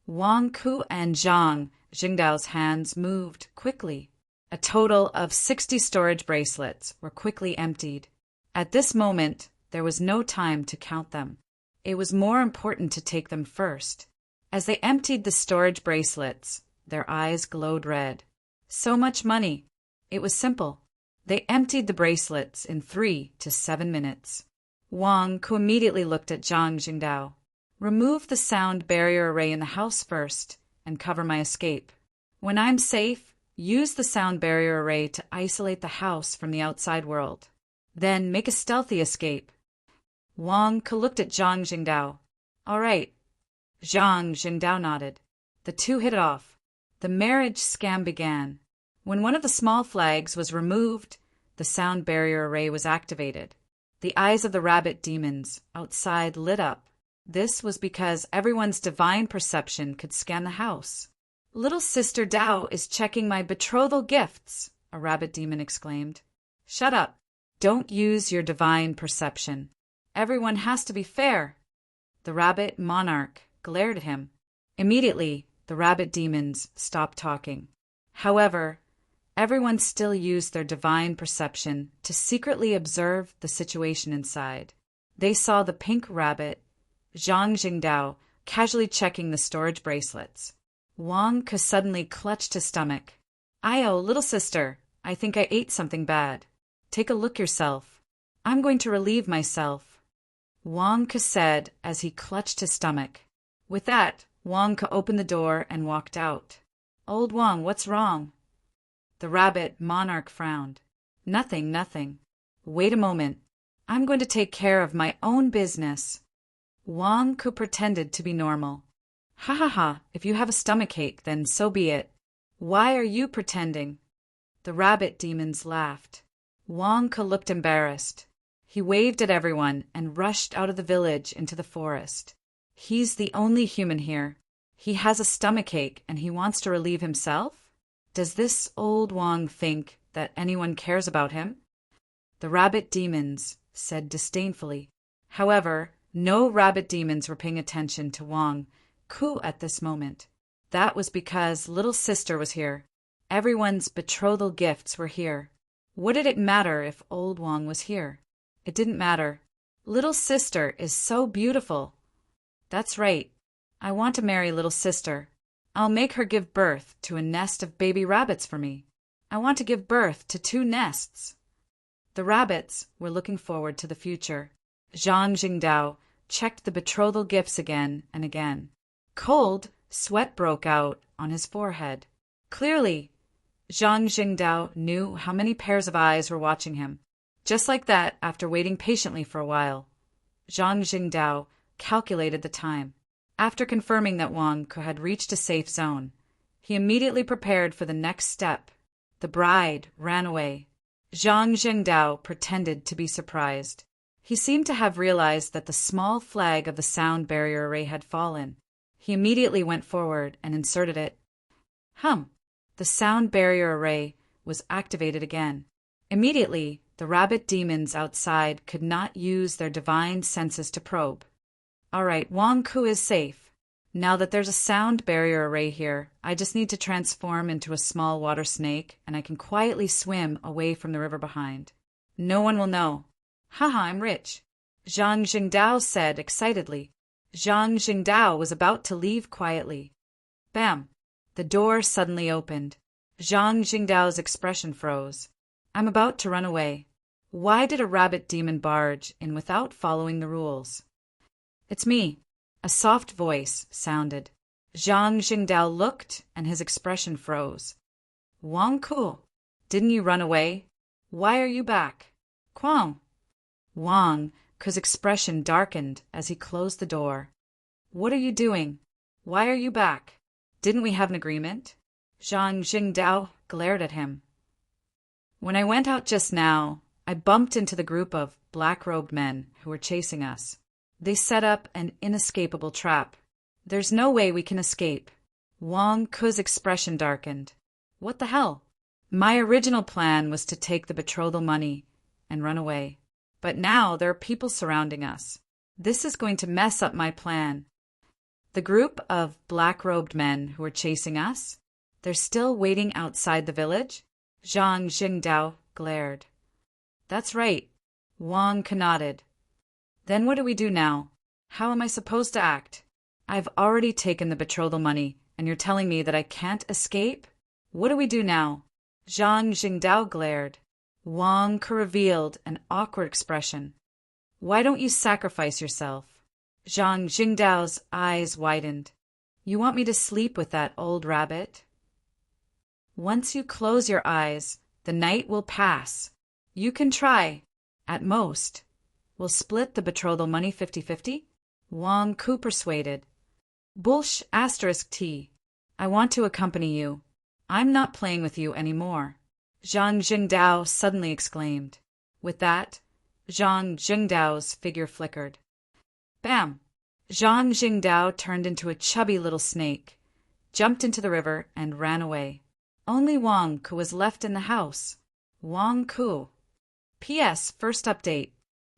Wonku and Zhang Jingdao's hands moved quickly. A total of 60 storage bracelets were quickly emptied. At this moment, there was no time to count them. It was more important to take them first. As they emptied the storage bracelets, their eyes glowed red. So much money! It was simple. They emptied the bracelets in 3 to 7 minutes. Wonku immediately looked at Zhang Jingdao. Remove the sound barrier array in the house first and cover my escape. When I'm safe, use the sound barrier array to isolate the house from the outside world. Then make a stealthy escape. Wonka looked at Zhang Jingdao. All right. Zhang Jingdao nodded. The two hit it off. The marriage scam began. When one of the small flags was removed, the sound barrier array was activated. The eyes of the rabbit demons outside lit up. This was because everyone's divine perception could scan the house. Little sister Dao is checking my betrothal gifts, a rabbit demon exclaimed. Shut up. Don't use your divine perception. Everyone has to be fair. The rabbit monarch glared at him. Immediately, the rabbit demons stopped talking. However, everyone still used their divine perception to secretly observe the situation inside. They saw the pink rabbit, Zhang Jingdao, casually checking the storage bracelets. Wonka suddenly clutched his stomach. Ayo, little sister, I think I ate something bad. Take a look yourself. I'm going to relieve myself, Wonka said as he clutched his stomach. With that, Wonka opened the door and walked out. Old Wong, what's wrong? The rabbit monarch frowned. Nothing, nothing. Wait a moment. I'm going to take care of my own business. Wonka pretended to be normal. Ha ha ha, if you have a stomachache, then so be it. Why are you pretending? The rabbit demons laughed. Wonka looked embarrassed. He waved at everyone and rushed out of the village into the forest. He's the only human here. He has a stomachache and he wants to relieve himself? Does this old Wong think that anyone cares about him? The rabbit demons said disdainfully. However, no rabbit demons were paying attention to Wong Ku at this moment. That was because little sister was here. Everyone's betrothal gifts were here. What did it matter if old Wong was here? It didn't matter. Little sister is so beautiful. That's right. I want to marry little sister. I'll make her give birth to a nest of baby rabbits for me. I want to give birth to 2 nests. The rabbits were looking forward to the future. Zhang Jingdao checked the betrothal gifts again and again. Cold sweat broke out on his forehead. Clearly, Zhang Jingdao knew how many pairs of eyes were watching him. Just like that, after waiting patiently for a while, Zhang Jingdao calculated the time. After confirming that Wang Ku had reached a safe zone, he immediately prepared for the next step. The bride ran away. Zhang Jingdao pretended to be surprised. He seemed to have realized that the small flag of the sound barrier array had fallen. He immediately went forward and inserted it. The sound barrier array was activated again. Immediately, the rabbit demons outside could not use their divine senses to probe. All right, Wang Ku is safe. Now that there's a sound barrier array here, I just need to transform into a small water snake, and I can quietly swim away from the river behind. No one will know. Haha, I'm rich. Zhang Jingdao said excitedly. Zhang Jingdao was about to leave quietly. Bam! The door suddenly opened. Zhang Jingdao's expression froze. I'm about to run away. Why did a rabbit demon barge in without following the rules? It's me. A soft voice sounded. Zhang Jingdao looked, and his expression froze. Wang Ku, didn't you run away? Why are you back? Kwang. Wang Ku's expression darkened as he closed the door. What are you doing? Why are you back? Didn't we have an agreement? Zhang Jingdao glared at him. When I went out just now, I bumped into the group of black-robed men who were chasing us. They set up an inescapable trap. There's no way we can escape. Wang Ku's expression darkened. What the hell? My original plan was to take the betrothal money and run away. But now there are people surrounding us. This is going to mess up my plan. The group of black-robed men who are chasing us, they're still waiting outside the village? Zhang Jingdao glared. That's right. Wang Ku nodded. Then what do we do now? How am I supposed to act? I've already taken the betrothal money, and you're telling me that I can't escape? What do we do now? Zhang Jingdao glared. Wang Ku revealed an awkward expression. Why don't you sacrifice yourself? Zhang Jingdao's eyes widened. You want me to sleep with that old rabbit? Once you close your eyes, the night will pass. You can try. At most. We'll split the betrothal money 50-50? Wang Ku persuaded. Bullsh *T. I want to accompany you. I'm not playing with you anymore. Zhang Jingdao suddenly exclaimed. With that, Zhang Jingdao's figure flickered. Bam! Zhang Jingdao turned into a chubby little snake, jumped into the river, and ran away. Only Wang Ku was left in the house. Wang Ku. P.S. First update.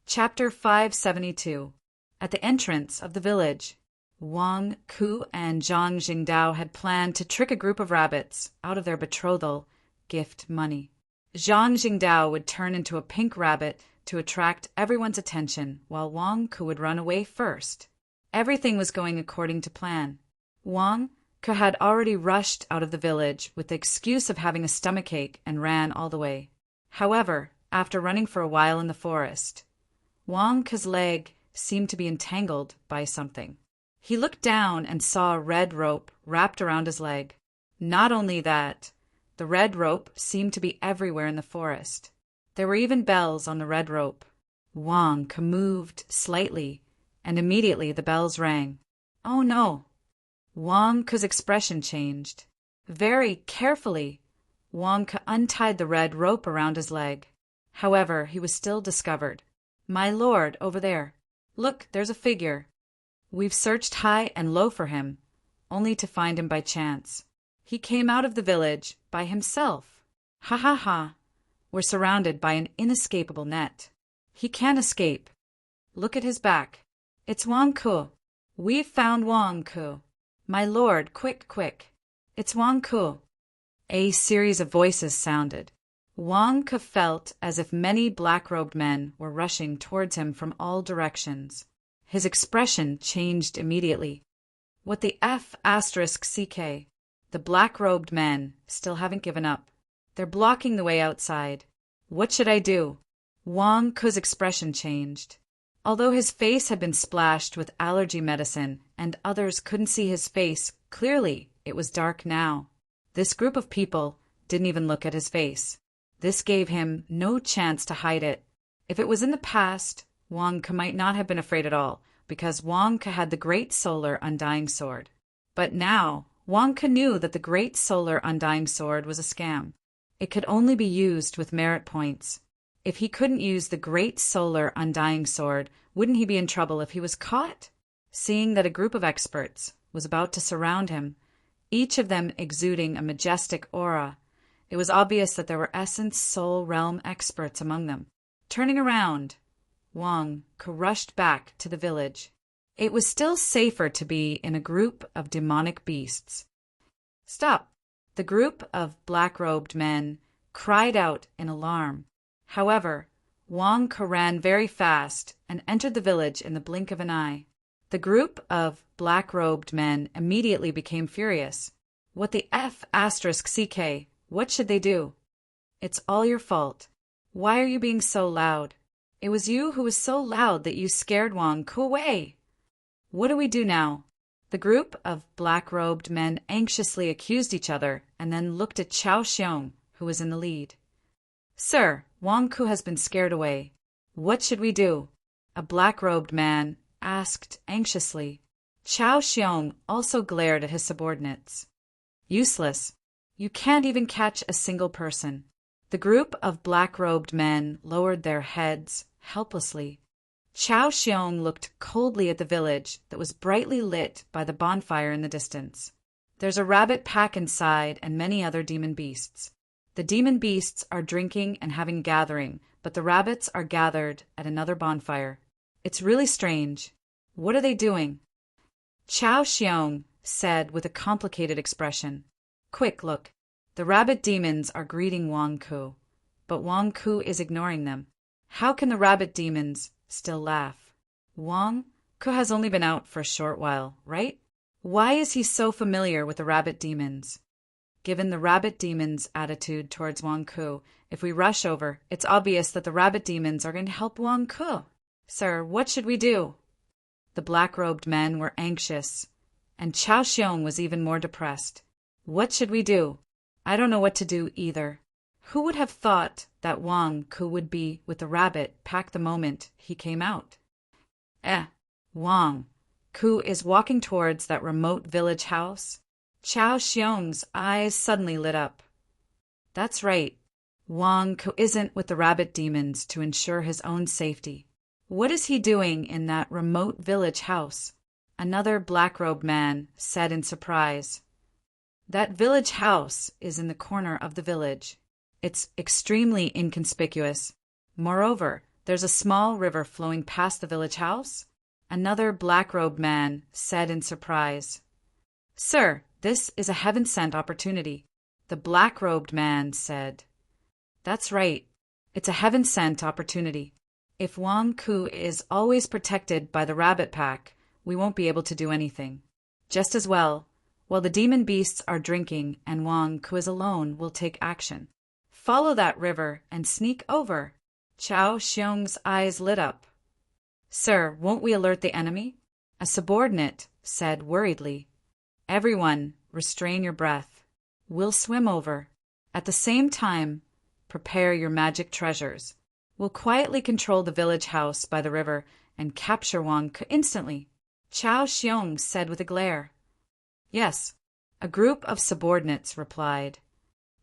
Chapter 572. At the entrance of the village, Wang Ku and Zhang Jingdao had planned to trick a group of rabbits out of their betrothal gift money. Zhang Jingdao would turn into a pink rabbit to attract everyone's attention, while Wang Ku would run away first. Everything was going according to plan. Wang Ku had already rushed out of the village with the excuse of having a stomachache and ran all the way. However, after running for a while in the forest, Wang Ku's leg seemed to be entangled by something. He looked down and saw a red rope wrapped around his leg. Not only that, the red rope seemed to be everywhere in the forest. There were even bells on the red rope. Wang Ku moved slightly, and immediately the bells rang. Oh no! Wang Ku's expression changed. Very carefully, Wang Ku untied the red rope around his leg. However, he was still discovered. My lord, over there. Look, there's a figure. We've searched high and low for him, only to find him by chance. He came out of the village by himself. Ha ha ha. We're surrounded by an inescapable net. He can't escape. Look at his back. It's Wang Ku. We've found Wang Ku. My lord, quick, quick. It's Wang Ku. A series of voices sounded. Wang Ku felt as if many black-robed men were rushing towards him from all directions. His expression changed immediately. What the F***CK? The black-robed men still haven't given up. They're blocking the way outside. What should I do? Wang Ku's expression changed. Although his face had been splashed with allergy medicine and others couldn't see his face clearly, it was dark now. This group of people didn't even look at his face. This gave him no chance to hide it. If it was in the past, Wang Ku might not have been afraid at all, because Wang Ku had the Great Solar Undying Sword. But now, Wang Ku knew that the Great Solar Undying Sword was a scam. It could only be used with merit points. If he couldn't use the Great Solar Undying Sword, wouldn't he be in trouble if he was caught? Seeing that a group of experts was about to surround him, each of them exuding a majestic aura, It was obvious that there were Essence Soul Realm experts among them. Turning around, Wang Ku rushed back to the village. It was still safer to be in a group of demonic beasts. Stop! The group of black-robed men cried out in alarm. However, Wang Ku ran very fast and entered the village in the blink of an eye. The group of black-robed men immediately became furious. What the F***CK? What should they do? It's all your fault. Why are you being so loud? It was you who was so loud that you scared Wang Ku away. What do we do now? The group of black-robed men anxiously accused each other and then looked at Chao Xiong, who was in the lead. Sir, Wang Ku has been scared away. What should we do? A black-robed man asked anxiously. Chao Xiong also glared at his subordinates. Useless. You can't even catch a single person. The group of black-robed men lowered their heads helplessly. Chao Xiong looked coldly at the village that was brightly lit by the bonfire in the distance. There's a rabbit pack inside and many other demon beasts. The demon beasts are drinking and having a gathering, but the rabbits are gathered at another bonfire. It's really strange. What are they doing? Chao Xiong said with a complicated expression. Quick, look. The rabbit demons are greeting Wang Ku, but Wang Ku is ignoring them. How can the rabbit demons still laugh? Wang Ku has only been out for a short while, right? Why is he so familiar with the rabbit demons? Given the rabbit demons' attitude towards Wang Ku, if we rush over, it's obvious that the rabbit demons are going to help Wang Ku. Sir, what should we do? The black-robed men were anxious, and Chao Xiong was even more depressed. What should we do? I don't know what to do either. Who would have thought that Wang Ku would be with the rabbit pack the moment he came out? Wang Ku is walking towards that remote village house. Chao Xiong's eyes suddenly lit up. That's right. Wang Ku isn't with the rabbit demons to ensure his own safety. What is he doing in that remote village house? Another black-robed man said in surprise. That village house is in the corner of the village. It's extremely inconspicuous. Moreover, there's a small river flowing past the village house. Another black-robed man said in surprise. Sir, this is a heaven-sent opportunity. The black-robed man said. That's right. It's a heaven-sent opportunity. If Wang Ku is always protected by the rabbit pack, we won't be able to do anything. Just as well, while the demon beasts are drinking and Wang Ku is alone, we'll take action. Follow that river and sneak over. Chao Xiong's eyes lit up. Sir, won't we alert the enemy? A subordinate said worriedly. Everyone, restrain your breath. We'll swim over. At the same time, prepare your magic treasures. We'll quietly control the village house by the river and capture Wang Ku instantly. Chao Xiong said with a glare. Yes, a group of subordinates replied.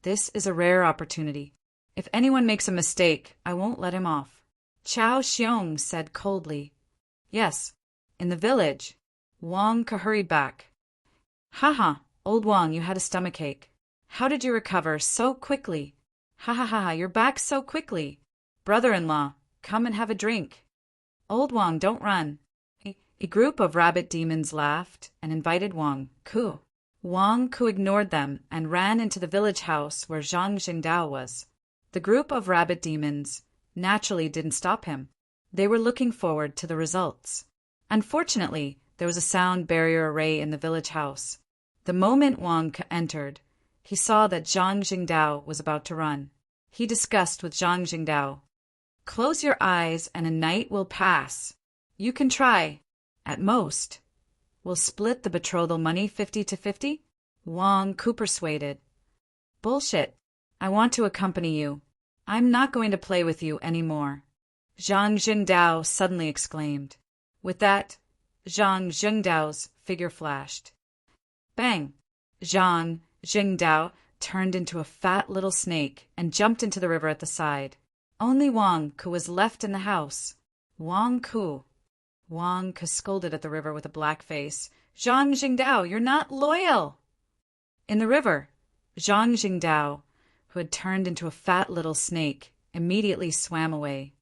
This is a rare opportunity. If anyone makes a mistake, I won't let him off. Chao Xiong said coldly. Yes, in the village. Wang Ku hurried back. Ha, old Wang, you had a stomachache. How did you recover so quickly? Ha, you're back so quickly. Brother-in-law, come and have a drink. Old Wang, don't run. A group of rabbit demons laughed and invited Wang Ku. Wang Ku ignored them and ran into the village house where Zhang Jingdao was. The group of rabbit demons naturally didn't stop him. They were looking forward to the results. Unfortunately, there was a sound barrier array in the village house. The moment Wang Ku entered, he saw that Zhang Jingdao was about to run. He discussed with Zhang Jingdao. Close your eyes and a night will pass. You can try. At most. We'll split the betrothal money 50-50? Wang Ku persuaded. Bullshit. I want to accompany you. I'm not going to play with you anymore. Zhang Jingdao suddenly exclaimed. With that, Zhang Jingdao's figure flashed. Bang! Zhang Jingdao turned into a fat little snake and jumped into the river at the side. Only Wang Ku was left in the house. Wang Ku scolded at the river with a black face. Zhang Jingdao, you're not loyal! In the river, Zhang Jingdao, who had turned into a fat little snake, immediately swam away.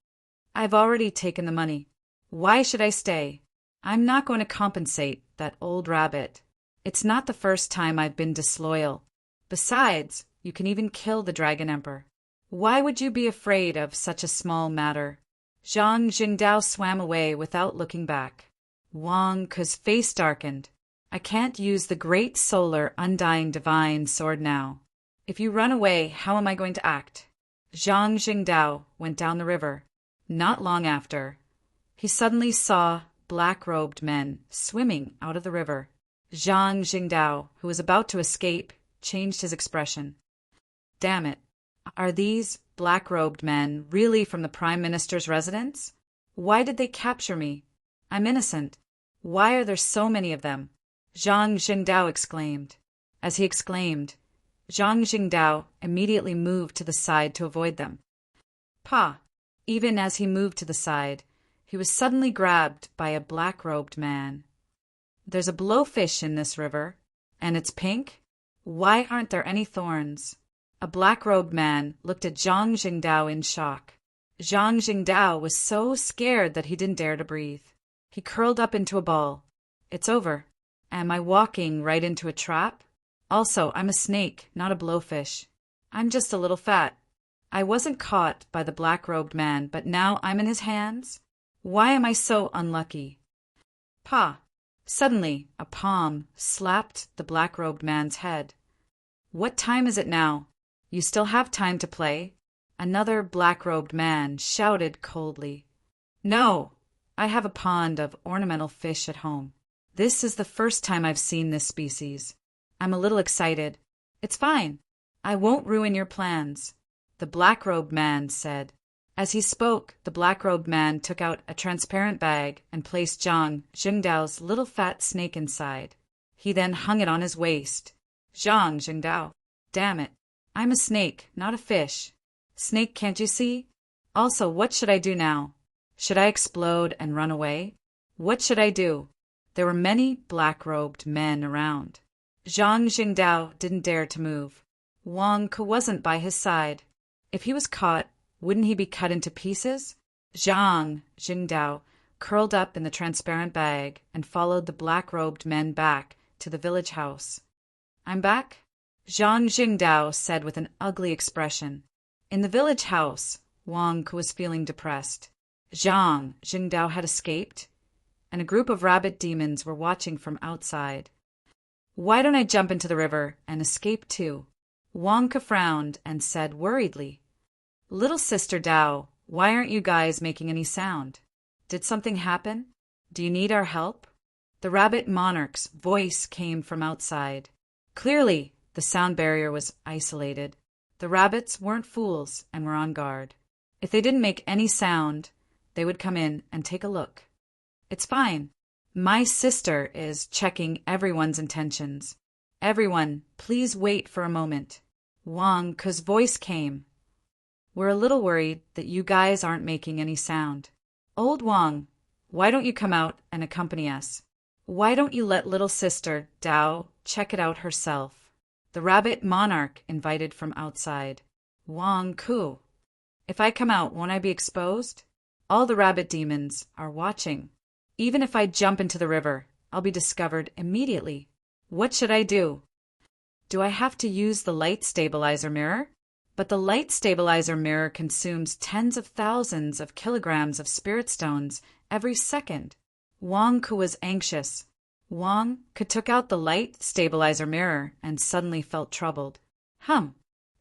I've already taken the money. Why should I stay? I'm not going to compensate that old rabbit. It's not the first time I've been disloyal. Besides, you can even kill the Dragon Emperor. Why would you be afraid of such a small matter? Zhang Jingdao swam away without looking back. Wang Ke's face darkened. I can't use the great solar undying divine sword now. If you run away, how am I going to act? Zhang Jingdao went down the river. Not long after, he suddenly saw black-robed men swimming out of the river. Zhang Jingdao, who was about to escape, changed his expression. Damn it. Are these black-robed men really from the Prime Minister's residence? Why did they capture me? I'm innocent. Why are there so many of them? Zhang Jingdao exclaimed. As he exclaimed, Zhang Jingdao immediately moved to the side to avoid them. Pa! Even as he moved to the side, he was suddenly grabbed by a black-robed man. There's a blowfish in this river, and it's pink? Why aren't there any thorns? A black-robed man looked at Zhang Jingdao in shock. Zhang Jingdao was so scared that he didn't dare to breathe. He curled up into a ball. It's over. Am I walking right into a trap? Also, I'm a snake, not a blowfish. I'm just a little fat. I wasn't caught by the black-robed man, but now I'm in his hands? Why am I so unlucky? Pa! Suddenly, a palm slapped the black-robed man's head. What time is it now? You still have time to play? Another black-robed man shouted coldly. No! I have a pond of ornamental fish at home. This is the first time I've seen this species. I'm a little excited. It's fine. I won't ruin your plans, the black-robed man said. As he spoke, the black-robed man took out a transparent bag and placed Zhang Jingdao's little fat snake inside. He then hung it on his waist. Zhang Jingdao. Damn it. I'm a snake, not a fish. Snake, can't you see? Also, what should I do now? Should I explode and run away? What should I do? There were many black-robed men around. Zhang Jingdao didn't dare to move. Wang Ke wasn't by his side. If he was caught, wouldn't he be cut into pieces? Zhang Jingdao curled up in the transparent bag and followed the black-robed men back to the village house. I'm back? Zhang Jingdao said with an ugly expression. In the village house, Wang Ke was feeling depressed. Zhang Jingdao had escaped, and a group of rabbit demons were watching from outside. Why don't I jump into the river and escape too? Wang Ke frowned and said worriedly, Little Sister Dao, why aren't you guys making any sound? Did something happen? Do you need our help? The rabbit monarch's voice came from outside. Clearly, the sound barrier was isolated. The rabbits weren't fools and were on guard. If they didn't make any sound, they would come in and take a look. It's fine. My sister is checking everyone's intentions. Everyone, please wait for a moment. Wang Ke's voice came. We're a little worried that you guys aren't making any sound. Old Wang, why don't you come out and accompany us? Why don't you let little sister Dao check it out herself? The rabbit monarch invited from outside. Wang Ke. If I come out, won't I be exposed? All the rabbit demons are watching. Even if I jump into the river, I'll be discovered immediately. What should I do? Do I have to use the light stabilizer mirror? But the light stabilizer mirror consumes tens of thousands of kilograms of spirit stones every second. Wang Ke was anxious. Wang Ke took out the light stabilizer mirror and suddenly felt troubled.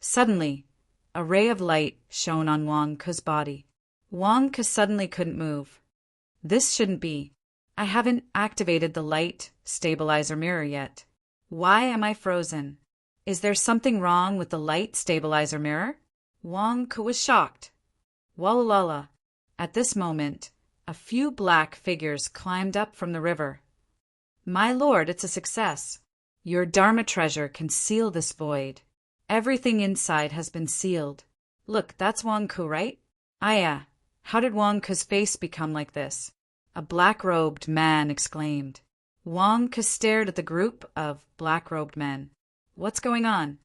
Suddenly, a ray of light shone on Wang Ke's body. Wang Ke suddenly couldn't move. This shouldn't be. I haven't activated the light stabilizer mirror yet. Why am I frozen? Is there something wrong with the light stabilizer mirror? Wang Ke was shocked. Wallalala. At this moment, a few black figures climbed up from the river. My lord, it's a success. Your Dharma treasure can seal this void. Everything inside has been sealed. Look, that's Wang Ke, right? Aya, how did Wang Ke's face become like this? A black-robed man exclaimed. Wang Ke stared at the group of black-robed men. What's going on?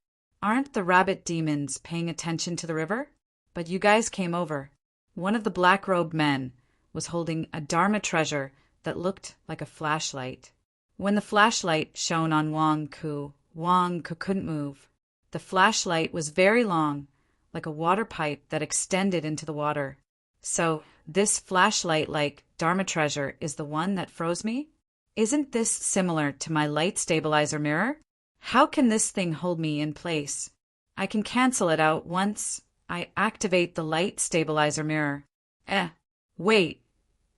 Aren't the rabbit demons paying attention to the river? But you guys came over. One of the black-robed men was holding a Dharma treasure that looked like a flashlight. When the flashlight shone on Wang Ku couldn't move. The flashlight was very long, like a water pipe that extended into the water. So, this flashlight-like Dharma treasure is the one that froze me? Isn't this similar to my light stabilizer mirror? How can this thing hold me in place? I can cancel it out once I activate the light stabilizer mirror. Wait.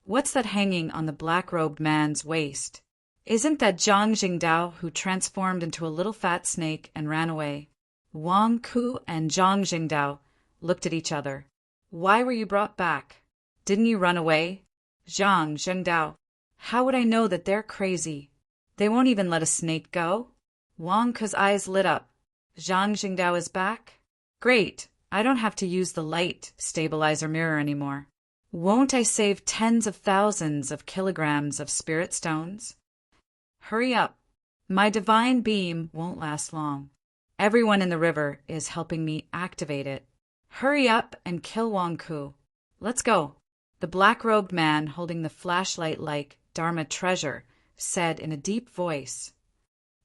What's that hanging on the black-robed man's waist? Isn't that Zhang Jingdao who transformed into a little fat snake and ran away? Wang Ku and Zhang Jingdao looked at each other. Why were you brought back? Didn't you run away? Zhang Jingdao. How would I know that they're crazy? They won't even let a snake go? Wang Ku's eyes lit up. Zhang Jingdao is back? Great, I don't have to use the light stabilizer mirror anymore. Won't I save tens of thousands of kilograms of spirit stones? Hurry up. My divine beam won't last long. Everyone in the river is helping me activate it. Hurry up and kill Wang Ku. Let's go. The black-robed man holding the flashlight-like Dharma treasure said in a deep voice.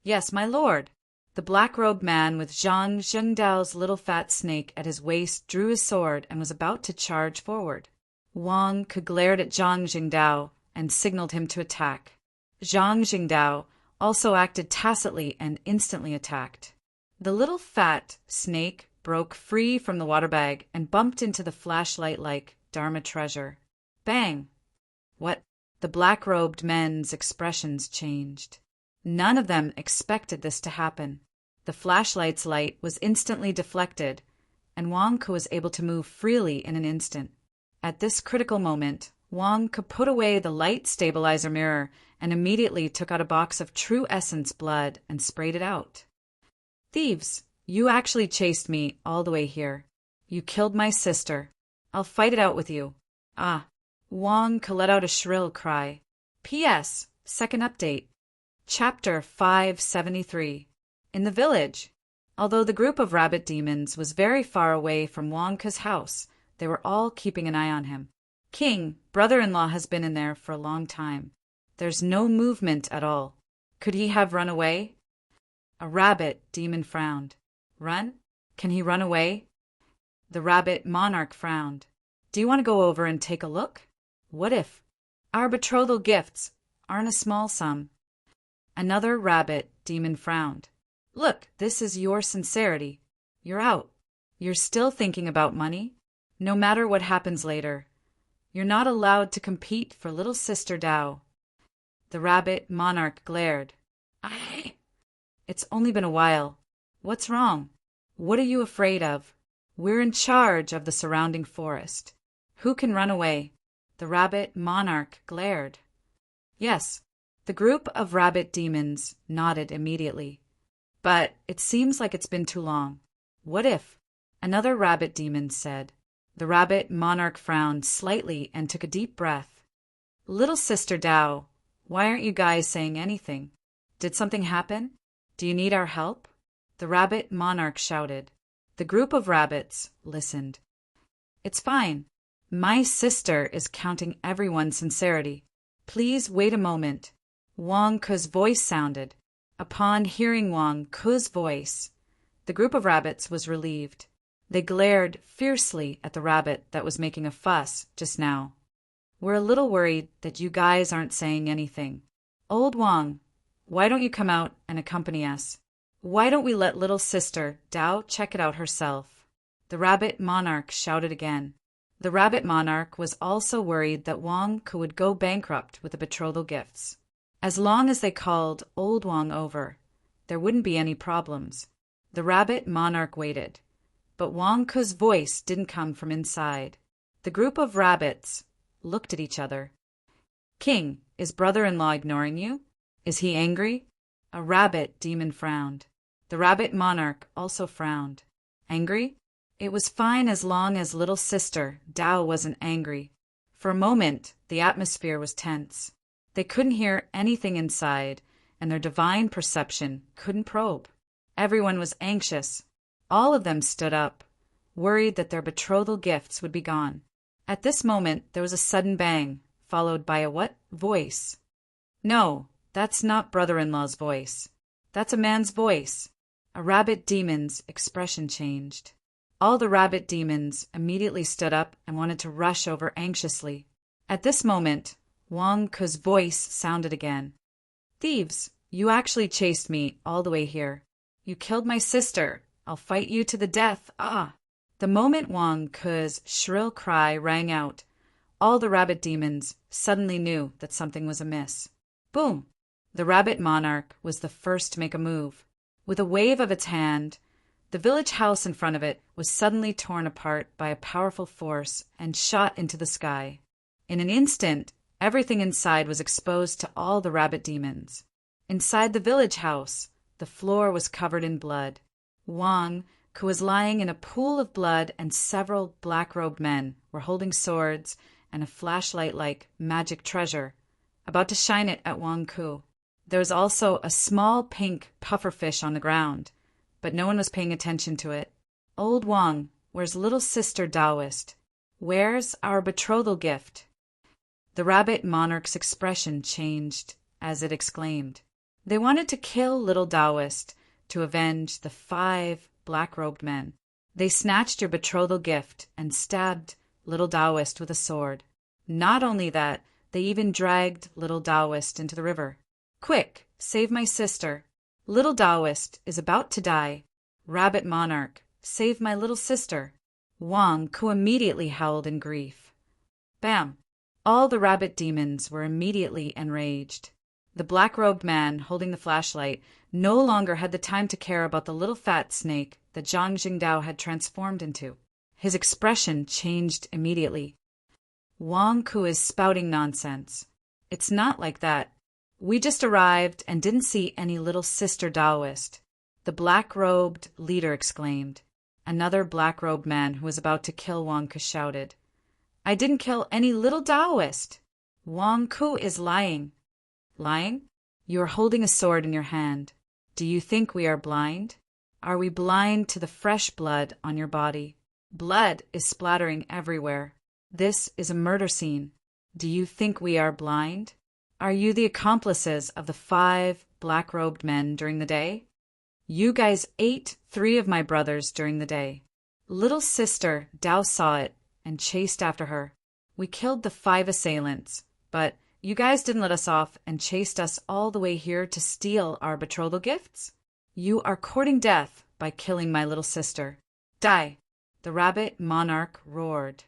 Yes, my lord. The black-robed man with Zhang Jingdao's little fat snake at his waist drew his sword and was about to charge forward. Wang Ku glared at Zhang Jingdao and signaled him to attack. Zhang Jingdao also acted tacitly and instantly attacked. The little fat snake broke free from the water bag and bumped into the flashlight-like Dharma treasure. Bang! What? The black-robed men's expressions changed. None of them expected this to happen. The flashlight's light was instantly deflected, and Wang Ku was able to move freely in an instant. At this critical moment, Wang Ku put away the light stabilizer mirror and immediately took out a box of true essence blood and sprayed it out. Thieves, you actually chased me all the way here. You killed my sister. I'll fight it out with you. Wang Ku let out a shrill cry. P.S. Second update. Chapter 573. In the village. Although the group of rabbit demons was very far away from Wang Ku's house, they were all keeping an eye on him. King, brother-in-law has been in there for a long time. There's no movement at all. Could he have run away? A rabbit demon frowned. Run? Can he run away? The rabbit monarch frowned. Do you want to go over and take a look? What if? Our betrothal gifts aren't a small sum. Another rabbit demon frowned. Look, this is your sincerity. You're out. You're still thinking about money? No matter what happens later. You're not allowed to compete for little sister Dao. The rabbit monarch glared. It's only been a while. What's wrong? What are you afraid of? We're in charge of the surrounding forest. Who can run away? The rabbit monarch glared. Yes, the group of rabbit demons nodded immediately. But it seems like it's been too long. What if? Another rabbit demon said. The rabbit monarch frowned slightly and took a deep breath. Little sister Dao, why aren't you guys saying anything? Did something happen? Do you need our help? The rabbit monarch shouted. The group of rabbits listened. It's fine. My sister is counting everyone's sincerity. Please wait a moment. Wang Ku's voice sounded. Upon hearing Wang Ku's voice, the group of rabbits was relieved. They glared fiercely at the rabbit that was making a fuss just now. We're a little worried that you guys aren't saying anything. Old Wang, why don't you come out and accompany us? Why don't we let little sister Dao check it out herself? The rabbit monarch shouted again. The rabbit monarch was also worried that Wang Ku would go bankrupt with the betrothal gifts. As long as they called old Wang over, there wouldn't be any problems. The rabbit monarch waited, but Wang Ku's voice didn't come from inside. The group of rabbits looked at each other. King, is brother-in-law ignoring you? Is he angry? A rabbit demon frowned. The rabbit monarch also frowned. Angry? It was fine as long as little sister Dao wasn't angry. For a moment, the atmosphere was tense. They couldn't hear anything inside, and their divine perception couldn't probe. Everyone was anxious. All of them stood up, worried that their betrothal gifts would be gone. At this moment, there was a sudden bang, followed by a what? Voice. No, that's not brother-in-law's voice. That's a man's voice. A rabbit demon's expression changed. All the rabbit demons immediately stood up and wanted to rush over anxiously. At this moment, Wang Ke's voice sounded again. Thieves, you actually chased me all the way here. You killed my sister. I'll fight you to the death. Ah! The moment Wang Ke's shrill cry rang out, all the rabbit demons suddenly knew that something was amiss. Boom! The rabbit monarch was the first to make a move. With a wave of its hand, the village house in front of it was suddenly torn apart by a powerful force and shot into the sky. In an instant, everything inside was exposed to all the rabbit demons. Inside the village house, the floor was covered in blood. Wang, who was lying in a pool of blood, and several black-robed men were holding swords and a flashlight-like magic treasure, about to shine it at Wang Ke. There was also a small pink pufferfish on the ground, but no one was paying attention to it. Old Wang, where's little sister Taoist? Where's our betrothal gift? The rabbit monarch's expression changed as it exclaimed. They wanted to kill little Taoist to avenge the 5 black-robed men. They snatched your betrothal gift and stabbed little Taoist with a sword. Not only that, they even dragged little Taoist into the river. Quick, save my sister. Little Taoist is about to die. Rabbit monarch, save my little sister. Wang Ke immediately howled in grief. Bam! All the rabbit demons were immediately enraged. The black-robed man holding the flashlight no longer had the time to care about the little fat snake that Zhang Jingdao had transformed into. His expression changed immediately. Wang Ke is spouting nonsense. It's not like that. We just arrived and didn't see any little sister Taoist. The black-robed leader exclaimed. Another black-robed man who was about to kill Wang Ke shouted, I didn't kill any little Taoist. Wang Ke is lying. Lying? You are holding a sword in your hand. Do you think we are blind? Are we blind to the fresh blood on your body? Blood is splattering everywhere. This is a murder scene. Do you think we are blind? Are you the accomplices of the 5 black-robed men during the day? You guys ate 3 of my brothers during the day. Little sister Dao saw it and chased after her. We killed the 5 assailants, but you guys didn't let us off and chased us all the way here to steal our betrothal gifts? You are courting death by killing my little sister. Die! The rabbit monarch roared.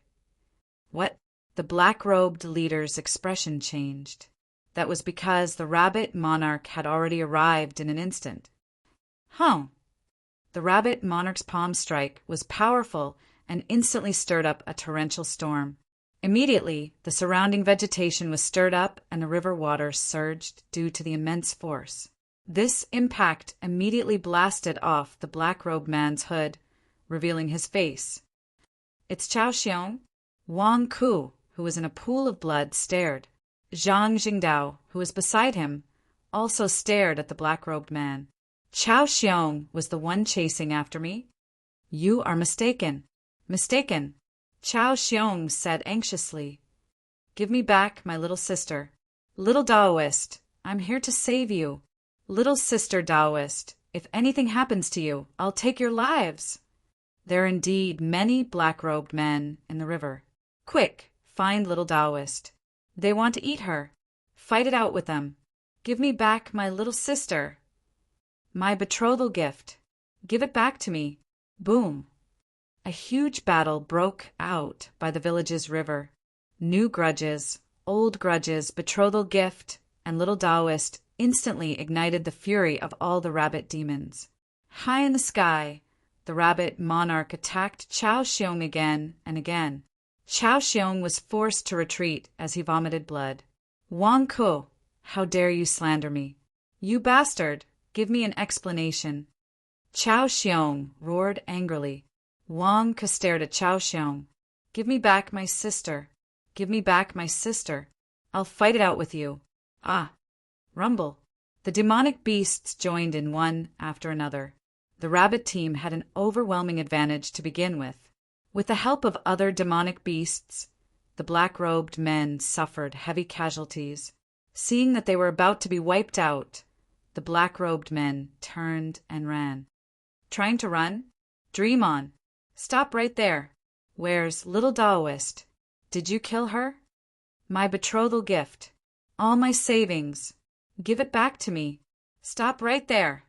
What? The black-robed leader's expression changed. That was because the rabbit monarch had already arrived in an instant. Huh. The rabbit monarch's palm strike was powerful and instantly stirred up a torrential storm. Immediately, the surrounding vegetation was stirred up and the river water surged due to the immense force. This impact immediately blasted off the black-robed man's hood, revealing his face. It's Chao Xiong. Wang Ke, who was in a pool of blood, stared. Zhang Jingdao, who was beside him, also stared at the black-robed man. Chao Xiong was the one chasing after me? You are mistaken. Mistaken. Chao Xiong said anxiously. Give me back my little sister. Little Taoist, I'm here to save you. Little sister Taoist, if anything happens to you, I'll take your lives. There are indeed many black-robed men in the river. Quick, find little Taoist. They want to eat her. Fight it out with them. Give me back my little sister. My betrothal gift. Give it back to me. Boom. A huge battle broke out by the village's river. New grudges, old grudges, betrothal gift, and little Taoist instantly ignited the fury of all the rabbit demons. High in the sky, the rabbit monarch attacked Chao Xiong again and again. Chao Xiong was forced to retreat as he vomited blood. Wang Ke, how dare you slander me? You bastard, give me an explanation. Chao Xiong roared angrily. Wang Ke stared at Chao Xiong. Give me back my sister. Give me back my sister. I'll fight it out with you. Ah! Rumble. The demonic beasts joined in one after another. The rabbit team had an overwhelming advantage to begin with. With the help of other demonic beasts, the black-robed men suffered heavy casualties. Seeing that they were about to be wiped out, the black-robed men turned and ran. Trying to run? Dream on. Stop right there. Where's little Daoist? Did you kill her? My betrothal gift. All my savings. Give it back to me. Stop right there.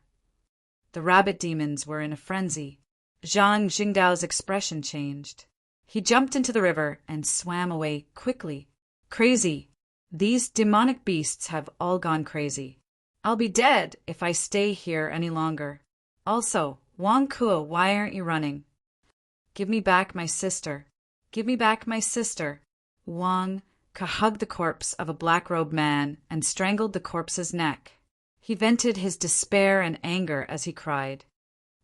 The rabbit demons were in a frenzy. Zhang Jingdao's expression changed. He jumped into the river and swam away quickly. Crazy. These demonic beasts have all gone crazy. I'll be dead if I stay here any longer. Also, Wang Kuo, why aren't you running? Give me back my sister. Give me back my sister. Wang Kuo hugged the corpse of a black-robed man and strangled the corpse's neck. He vented his despair and anger as he cried.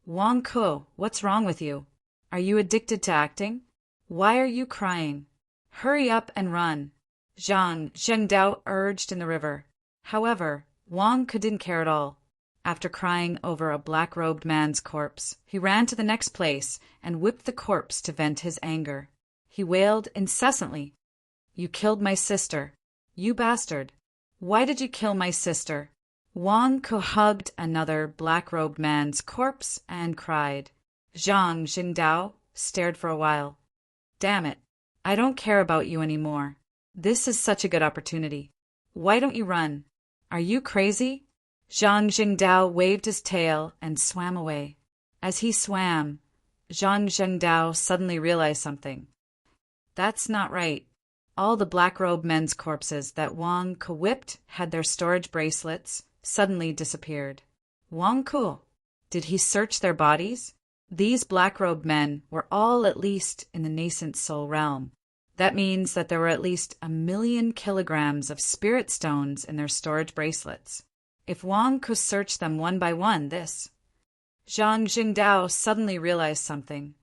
Wang Kuo, what's wrong with you? Are you addicted to acting? Why are you crying? Hurry up and run. Zhang Zhengdao urged in the river. However, Wang Kuo didn't care at all. After crying over a black-robed man's corpse, he ran to the next place and whipped the corpse to vent his anger. He wailed incessantly. You killed my sister. You bastard. Why did you kill my sister? Wang Kuo hugged another black-robed man's corpse and cried. Zhang Jingdao stared for a while. Damn it. I don't care about you anymore. This is such a good opportunity. Why don't you run? Are you crazy? Zhang Jingdao waved his tail and swam away. As he swam, Zhang Jingdao suddenly realized something. That's not right. All the black-robed men's corpses that Wang Kuo whipped had their storage bracelets suddenly disappeared. Wang Kuo, did he search their bodies? These black-robed men were all at least in the nascent soul realm. That means that there were at least 1,000,000 kilograms of spirit stones in their storage bracelets. If Wang Kuo searched them one by one, this... Zhang Jingdao suddenly realized something.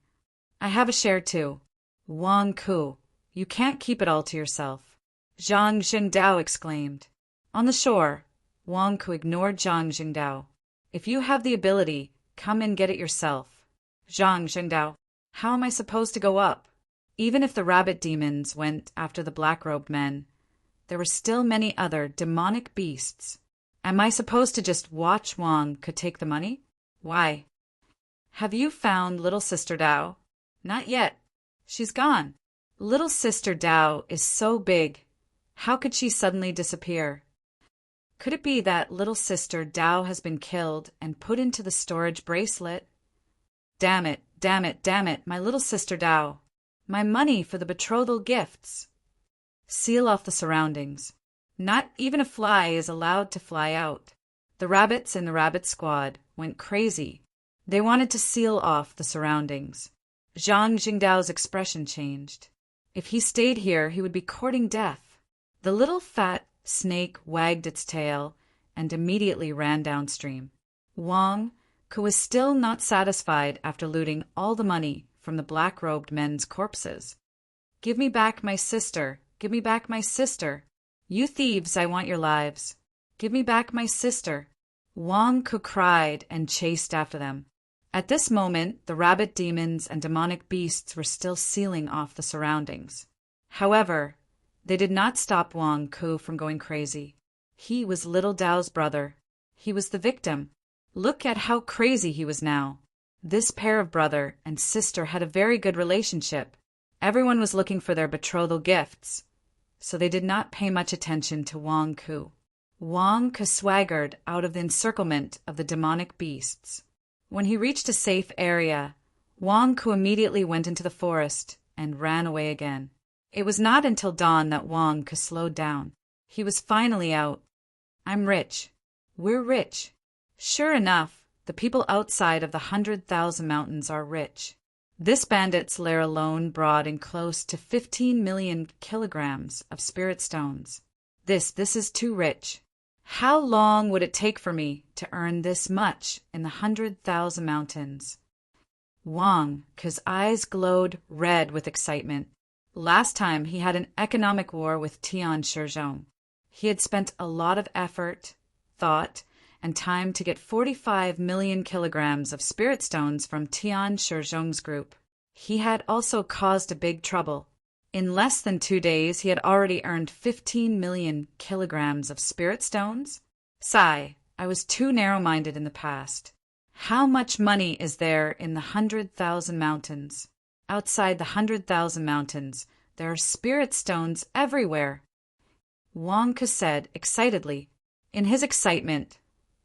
I have a share too. Wang Kuo, you can't keep it all to yourself. Zhang Jingdao exclaimed. On the shore, Wang Kuo ignored Zhang Jingdao. If you have the ability, come and get it yourself. Zhang Jingdao, how am I supposed to go up? Even if the rabbit demons went after the black-robed men, there were still many other demonic beasts. Am I supposed to just watch Wang Kuo take the money? Why? Have you found little sister Dao? Not yet. She's gone. Little sister Dao is so big. How could she suddenly disappear? Could it be that little sister Dao has been killed and put into the storage bracelet? Damn it, damn it, damn it, my little sister Dao. My money for the betrothal gifts. Seal off the surroundings. Not even a fly is allowed to fly out. The rabbits in the rabbit squad went crazy. They wanted to seal off the surroundings. Zhang Jingdao's expression changed. If he stayed here, he would be courting death. The little fat snake wagged its tail and immediately ran downstream. Wang Kuo was still not satisfied after looting all the money from the black-robed men's corpses. Give me back my sister. Give me back my sister. You thieves, I want your lives. Give me back my sister. Wang Kuo cried and chased after them. At this moment, the rabbit demons and demonic beasts were still sealing off the surroundings. However, they did not stop Wang Kuo from going crazy. He was little Dao's brother. He was the victim. Look at how crazy he was now. This pair of brother and sister had a very good relationship. Everyone was looking for their betrothal gifts, so they did not pay much attention to Wang Kuo. Wang Kuo swaggered out of the encirclement of the demonic beasts. When he reached a safe area, Wang Kuo immediately went into the forest and ran away again. It was not until dawn that Wang Kuo slowed down. He was finally out. I'm rich. We're rich. Sure enough, the people outside of the 100,000 mountains are rich. This bandit's lair alone brought in close to 15 million kilograms of spirit stones. This is too rich. How long would it take for me to earn this much in the 100,000 mountains? Wang Kuo's eyes glowed red with excitement. Last time he had an economic war with Tian Shizhong. He had spent a lot of effort, thought, and time to get 45 million kilograms of spirit stones from Tian Shizhong's group. He had also caused a big trouble. In less than 2 days, he had already earned 15 million kilograms of spirit stones. Sigh, I was too narrow-minded in the past. How much money is there in the 100,000 mountains? Outside the 100,000 mountains, there are spirit stones everywhere. Wang Ke said excitedly. In his excitement,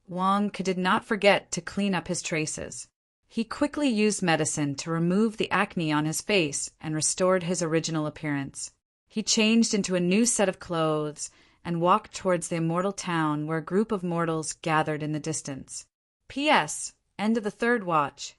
Wang Ke did not forget to clean up his traces. He quickly used medicine to remove the acne on his face and restored his original appearance. He changed into a new set of clothes and walked towards the immortal town where a group of mortals gathered in the distance. P.S. End of the third watch.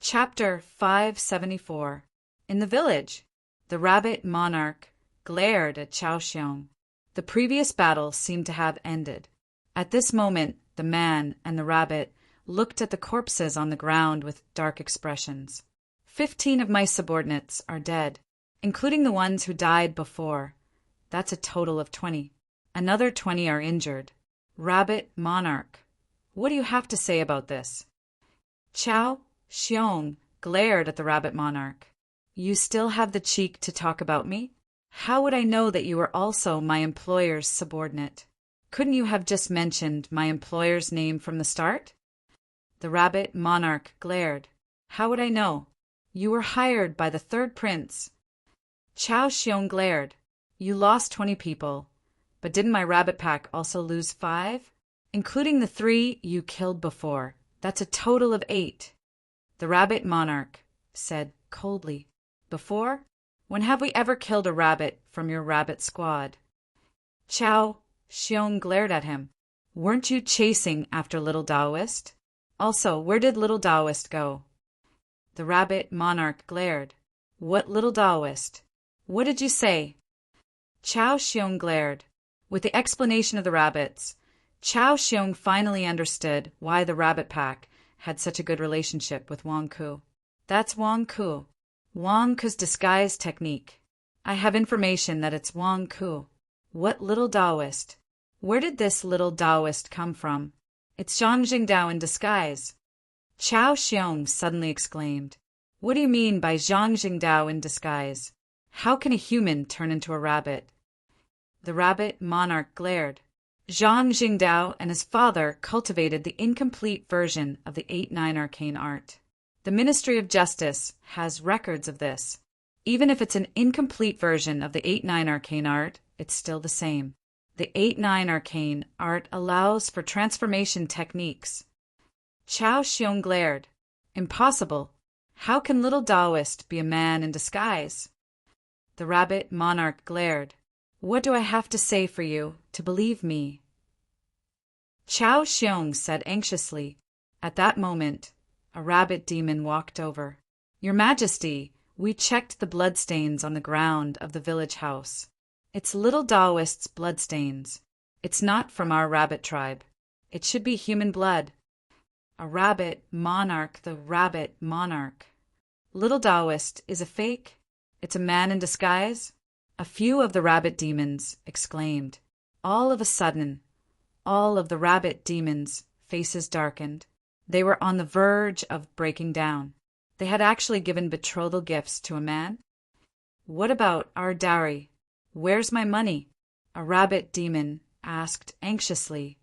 Chapter 574. In the village, the rabbit monarch glared at Chao Xiong. The previous battle seemed to have ended. At this moment, the man and the rabbit looked at the corpses on the ground with dark expressions. 15 of my subordinates are dead, including the ones who died before. That's a total of 20. Another 20 are injured. Rabbit monarch, what do you have to say about this? Chao Xiong glared at the rabbit monarch. You still have the cheek to talk about me? How would I know that you were also my employer's subordinate? Couldn't you have just mentioned my employer's name from the start? The rabbit monarch glared. How would I know? You were hired by the third prince. Chao Xiong glared. You lost 20 people, but didn't my rabbit pack also lose 5? Including the 3 you killed before. That's a total of 8. The rabbit monarch said coldly. Before? When have we ever killed a rabbit from your rabbit squad? Chao Xiong glared at him. Weren't you chasing after little Taoist? Also, where did little Taoist go? The rabbit monarch glared. What little Taoist? What did you say? Chao Xiong glared. With the explanation of the rabbits, Chao Xiong finally understood why the rabbit pack had such a good relationship with Wang Ke. That's Wang Ke. Wang Ke's disguise technique. I have information that it's Wang Ke. What little Taoist? Where did this little Taoist come from? It's Zhang Jingdao in disguise. Chao Xiong suddenly exclaimed. What do you mean by Zhang Jingdao in disguise? How can a human turn into a rabbit? The rabbit monarch glared. Zhang Jingdao and his father cultivated the incomplete version of the 8-9 arcane art. The Ministry of Justice has records of this. Even if it's an incomplete version of the 8-9 arcane art, it's still the same. The 8-9 arcane art allows for transformation techniques. Chao Xiong glared. Impossible. How can little Taoist be a man in disguise? The rabbit monarch glared. What do I have to say for you to believe me? Chao Xiong said anxiously. At that moment, a rabbit demon walked over. Your Majesty, we checked the bloodstains on the ground of the village house. It's little Taoist's bloodstains. It's not from our rabbit tribe. It should be human blood. A rabbit monarch, the rabbit monarch. Little Taoist is a fake? It's a man in disguise? A few of the rabbit demons exclaimed. All of a sudden, all of the rabbit demons' faces darkened. They were on the verge of breaking down. They had actually given betrothal gifts to a man. What about our dowry? Where's my money? A rabbit demon asked anxiously.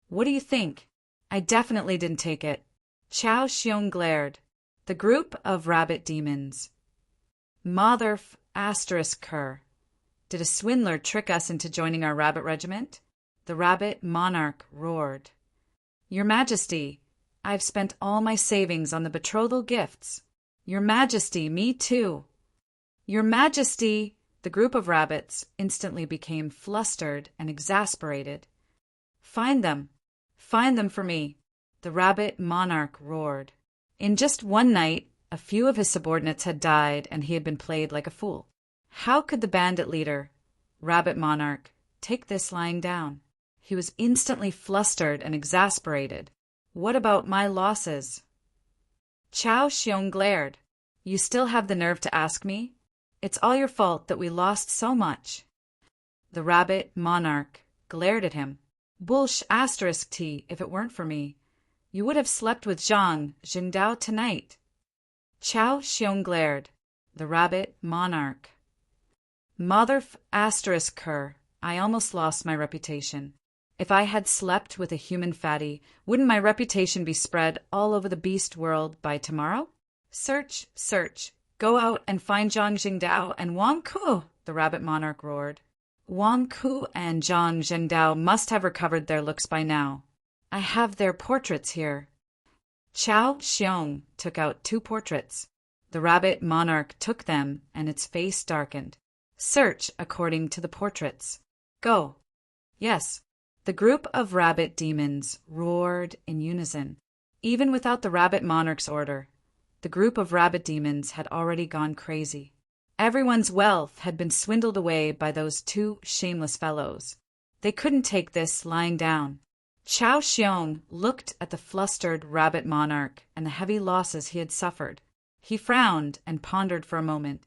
What do you think? I definitely didn't take it. Chao Xiong glared. The group of rabbit demons. Mother asterisk her. Did a swindler trick us into joining our rabbit regiment? The rabbit monarch roared. Your Majesty, I've spent all my savings on the betrothal gifts. Your Majesty, me too. Your Majesty, the group of rabbits instantly became flustered and exasperated. Find them for me, the rabbit monarch roared. In just one night, a few of his subordinates had died and he had been played like a fool. How could the bandit leader, rabbit monarch, take this lying down? He was instantly flustered and exasperated. What about my losses? Chao Xiong glared. You still have the nerve to ask me? It's all your fault that we lost so much. The rabbit monarch glared at him. Bullsh asterisk T, if it weren't for me. You would have slept with Zhang Jingdao tonight. Chao Xiong glared. The rabbit monarch. Mother asterisk cur, I almost lost my reputation. If I had slept with a human fatty, wouldn't my reputation be spread all over the beast world by tomorrow? Search, search. Go out and find Zhang Jingdao and Wang Ku, the rabbit monarch roared. Wang Ku and Zhang Jingdao must have recovered their looks by now. I have their portraits here. Chao Xiong took out 2 portraits. The rabbit monarch took them, and its face darkened. Search according to the portraits. Go. Yes. The group of rabbit demons roared in unison. Even without the rabbit monarch's order, the group of rabbit demons had already gone crazy. Everyone's wealth had been swindled away by those 2 shameless fellows. They couldn't take this lying down. Chao Xiong looked at the flustered rabbit monarch and the heavy losses he had suffered. He frowned and pondered for a moment.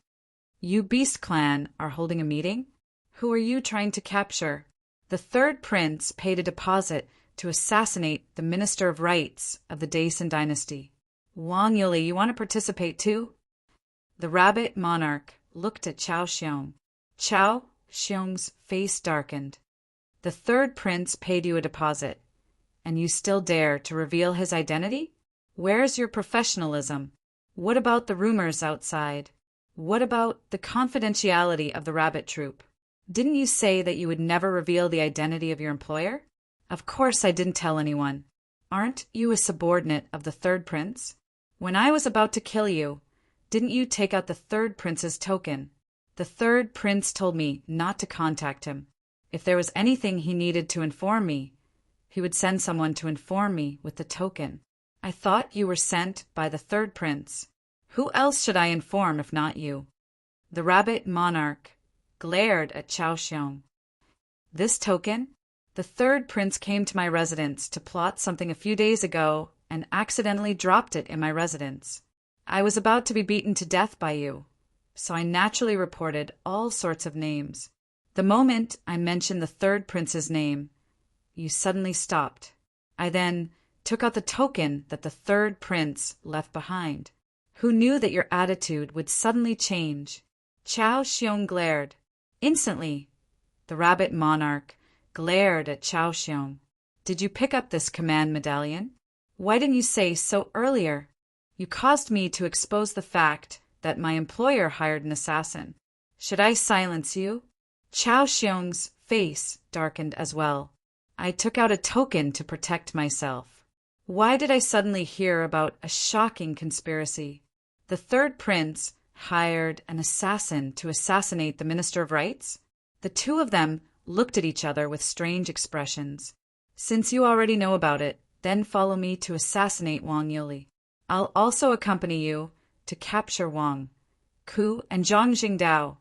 You Beast Clan are holding a meeting? Who are you trying to capture? The third prince paid a deposit to assassinate the Minister of Rights of the Daesan dynasty. Wang Yuli, you want to participate too? The rabbit monarch looked at Chao Xiong. Chao Xiong's face darkened. The third prince paid you a deposit, and you still dare to reveal his identity? Where's your professionalism? What about the rumors outside? What about the confidentiality of the rabbit troop? Didn't you say that you would never reveal the identity of your employer? Of course I didn't tell anyone. Aren't you a subordinate of the third prince? When I was about to kill you, didn't you take out the third prince's token? The third prince told me not to contact him. If there was anything he needed to inform me, he would send someone to inform me with the token. I thought you were sent by the third prince. Who else should I inform if not you? The rabbit monarch glared at Chao Xiong. This token? The third prince came to my residence to plot something a few days ago and accidentally dropped it in my residence. I was about to be beaten to death by you, so I naturally reported all sorts of names. The moment I mentioned the third prince's name, you suddenly stopped. I then took out the token that the third prince left behind. Who knew that your attitude would suddenly change? Chao Xiong glared. Instantly, the rabbit monarch glared at Chao Xiong. Did you pick up this command medallion? Why didn't you say so earlier? You caused me to expose the fact that my employer hired an assassin. Should I silence you? Chao Xiong's face darkened as well. I took out a token to protect myself. Why did I suddenly hear about a shocking conspiracy? The third prince hired an assassin to assassinate the Minister of Rights? The 2 of them looked at each other with strange expressions. Since you already know about it, then follow me to assassinate Wang Yuli. I'll also accompany you to capture Wang Ku and Zhang Jingdao.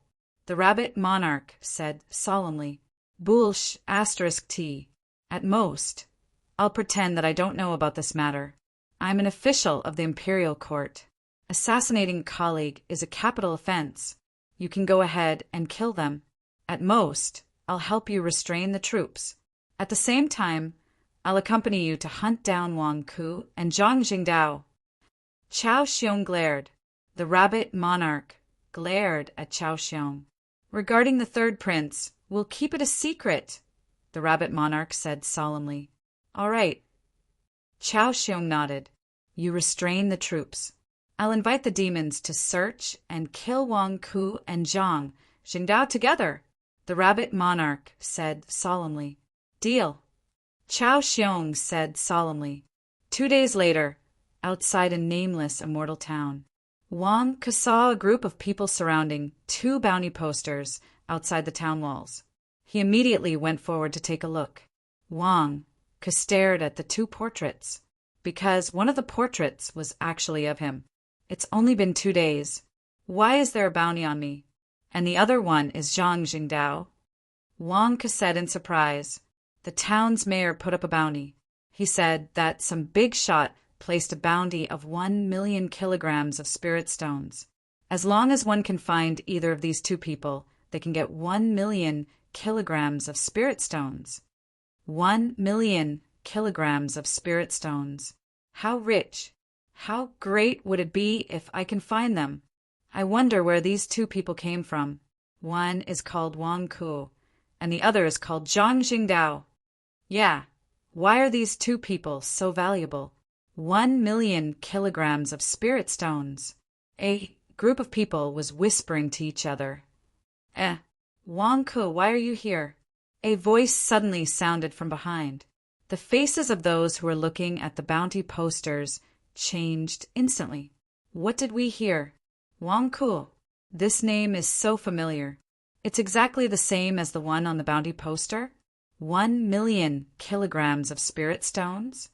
The rabbit monarch said solemnly. Bullsh asterisk T. At most, I'll pretend that I don't know about this matter. I'm an official of the imperial court. Assassinating a colleague is a capital offense. You can go ahead and kill them. At most, I'll help you restrain the troops. At the same time, I'll accompany you to hunt down Wang Ku and Zhang Jingdao. Chao Xiong glared. The rabbit monarch glared at Chao Xiong. Regarding the third prince, we'll keep it a secret, the rabbit monarch said solemnly. All right. Chao Xiong nodded. You restrain the troops. I'll invite the demons to search and kill Wang Ku and Zhang Jingdao together, the rabbit monarch said solemnly. Deal. Chao Xiong said solemnly. 2 days later, outside a nameless immortal town, Wang Ku saw a group of people surrounding 2 bounty posters outside the town walls. He immediately went forward to take a look. Wang Ku stared at the 2 portraits, because one of the portraits was actually of him. It's only been 2 days. Why is there a bounty on me? And the other one is Zhang Jingdao. Wang Ku said in surprise. The town's mayor put up a bounty. He said that some big shot placed a bounty of 1 million kilograms of spirit stones. As long as one can find either of these 2 people, they can get 1 million kilograms of spirit stones. 1,000,000 kilograms of spirit stones. How rich! How great would it be if I can find them? I wonder where these two people came from. One is called Wang Ku, and the other is called Zhang Jingdao. Yeah, why are these two people so valuable? 1,000,000 kilograms of spirit stones. A group of people was whispering to each other. Wang Ku, why are you here? A voice suddenly sounded from behind. The faces of those who were looking at the bounty posters changed instantly. What did we hear? Wang Ku. This name is so familiar. It's exactly the same as the one on the bounty poster. 1,000,000 kilograms of spirit stones?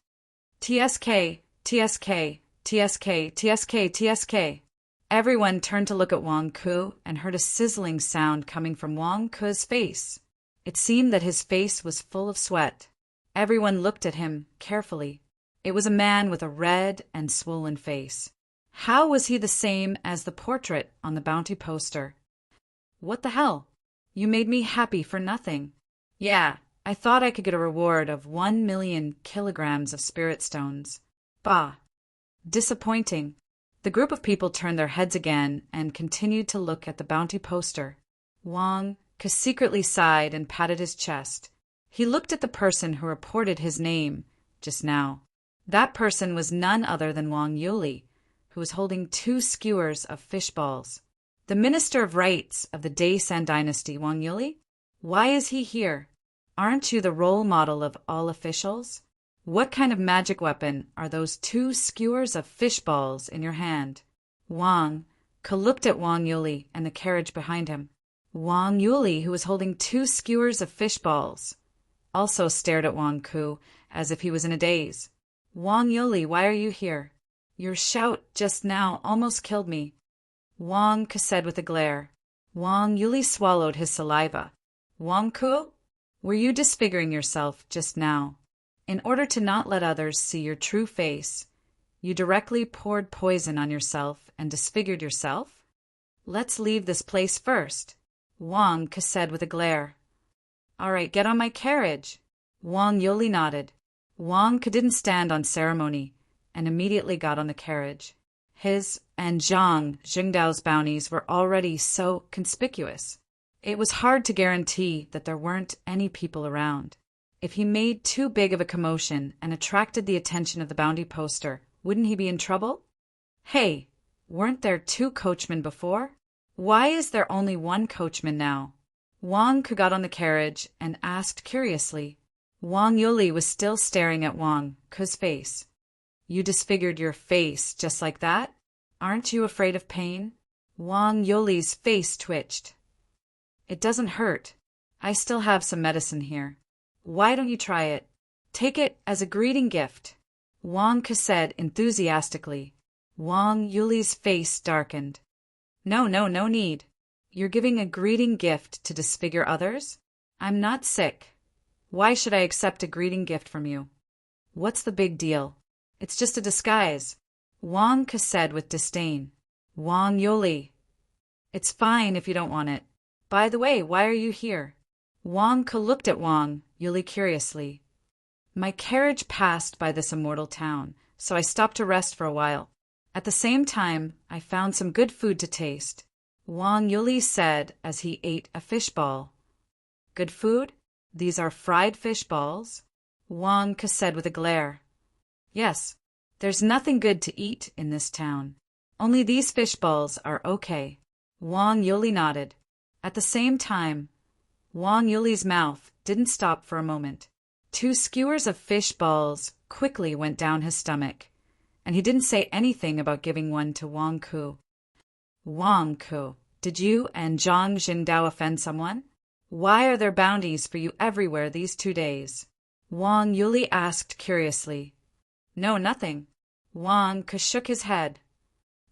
TSK, TSK, TSK, TSK, TSK. Everyone turned to look at Wang Ku and heard a sizzling sound coming from Wang Ku's face. It seemed that his face was full of sweat. Everyone looked at him carefully. It was a man with a red and swollen face. How was he the same as the portrait on the bounty poster? What the hell? You made me happy for nothing. Yeah, I thought I could get a reward of 1,000,000 kilograms of spirit stones. Bah! Disappointing. The group of people turned their heads again and continued to look at the bounty poster. Wang Ku secretly sighed and patted his chest. He looked at the person who reported his name just now. That person was none other than Wang Yuli, who was holding 2 skewers of fish balls. The Minister of Rights of the Daisan dynasty, Wang Yuli? Why is he here? Aren't you the role model of all officials? What kind of magic weapon are those 2 skewers of fish balls in your hand? Wang Ku looked at Wang Yuli and the carriage behind him. Wang Yuli, who was holding 2 skewers of fish balls, also stared at Wang Ku as if he was in a daze. Wang Yuli, why are you here? Your shout just now almost killed me. Wang Ku said with a glare. Wang Yuli swallowed his saliva. Wang Ku, were you disfiguring yourself just now? In order to not let others see your true face, you directly poured poison on yourself and disfigured yourself? Let's leave this place first, Wang Ku said with a glare. All right, get on my carriage. Wang Yuli nodded. Wang Ku didn't stand on ceremony and immediately got on the carriage. His and Zhang Jingdao's bounties were already so conspicuous. It was hard to guarantee that there weren't any people around. If he made too big of a commotion and attracted the attention of the bounty poster, wouldn't he be in trouble? Hey, weren't there 2 coachmen before? Why is there only 1 coachman now? Wang Ku got on the carriage and asked curiously. Wang Yuli was still staring at Wang Ku's face. You disfigured your face just like that? Aren't you afraid of pain? Wang Yuli's face twitched. It doesn't hurt. I still have some medicine here. Why don't you try it? Take it as a greeting gift, Wang Ku said enthusiastically. Wang Yuli's face darkened. No need. You're giving a greeting gift to disfigure others? I'm not sick. Why should I accept a greeting gift from you? What's the big deal? It's just a disguise, Wang Ku said with disdain. Wang Yuli. It's fine if you don't want it. By the way, why are you here? Wang Ku looked at Wang Yuli curiously. My carriage passed by this immortal town, so I stopped to rest for a while. At the same time, I found some good food to taste, Wang Yuli said as he ate a fish ball. Good food? These are fried fish balls? Wang Ku said with a glare. Yes, there's nothing good to eat in this town. Only these fish balls are okay. Wang Yuli nodded. At the same time, Wang Yuli's mouth didn't stop for a moment. 2 skewers of fish balls quickly went down his stomach, and he didn't say anything about giving one to Wang Ku. Wang Ku, did you and Zhang Jingdao offend someone? Why are there bounties for you everywhere these 2 days? Wang Yuli asked curiously. No, nothing. Wang Ku shook his head.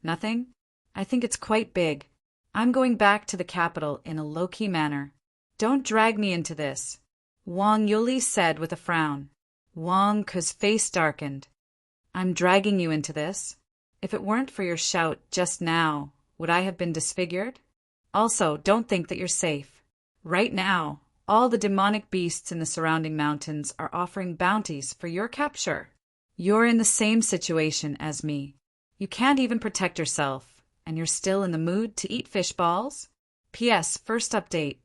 Nothing? I think it's quite big. I'm going back to the capital in a low-key manner. Don't drag me into this, Wang Yuli said with a frown. Wang Ku's face darkened. I'm dragging you into this? If it weren't for your shout just now, would I have been disfigured? Also, don't think that you're safe. Right now, All the demonic beasts in the surrounding mountains are offering bounties for your capture. You're in the same situation as me. You can't even protect yourself, and you're still in the mood to eat fish balls? P.S. First update.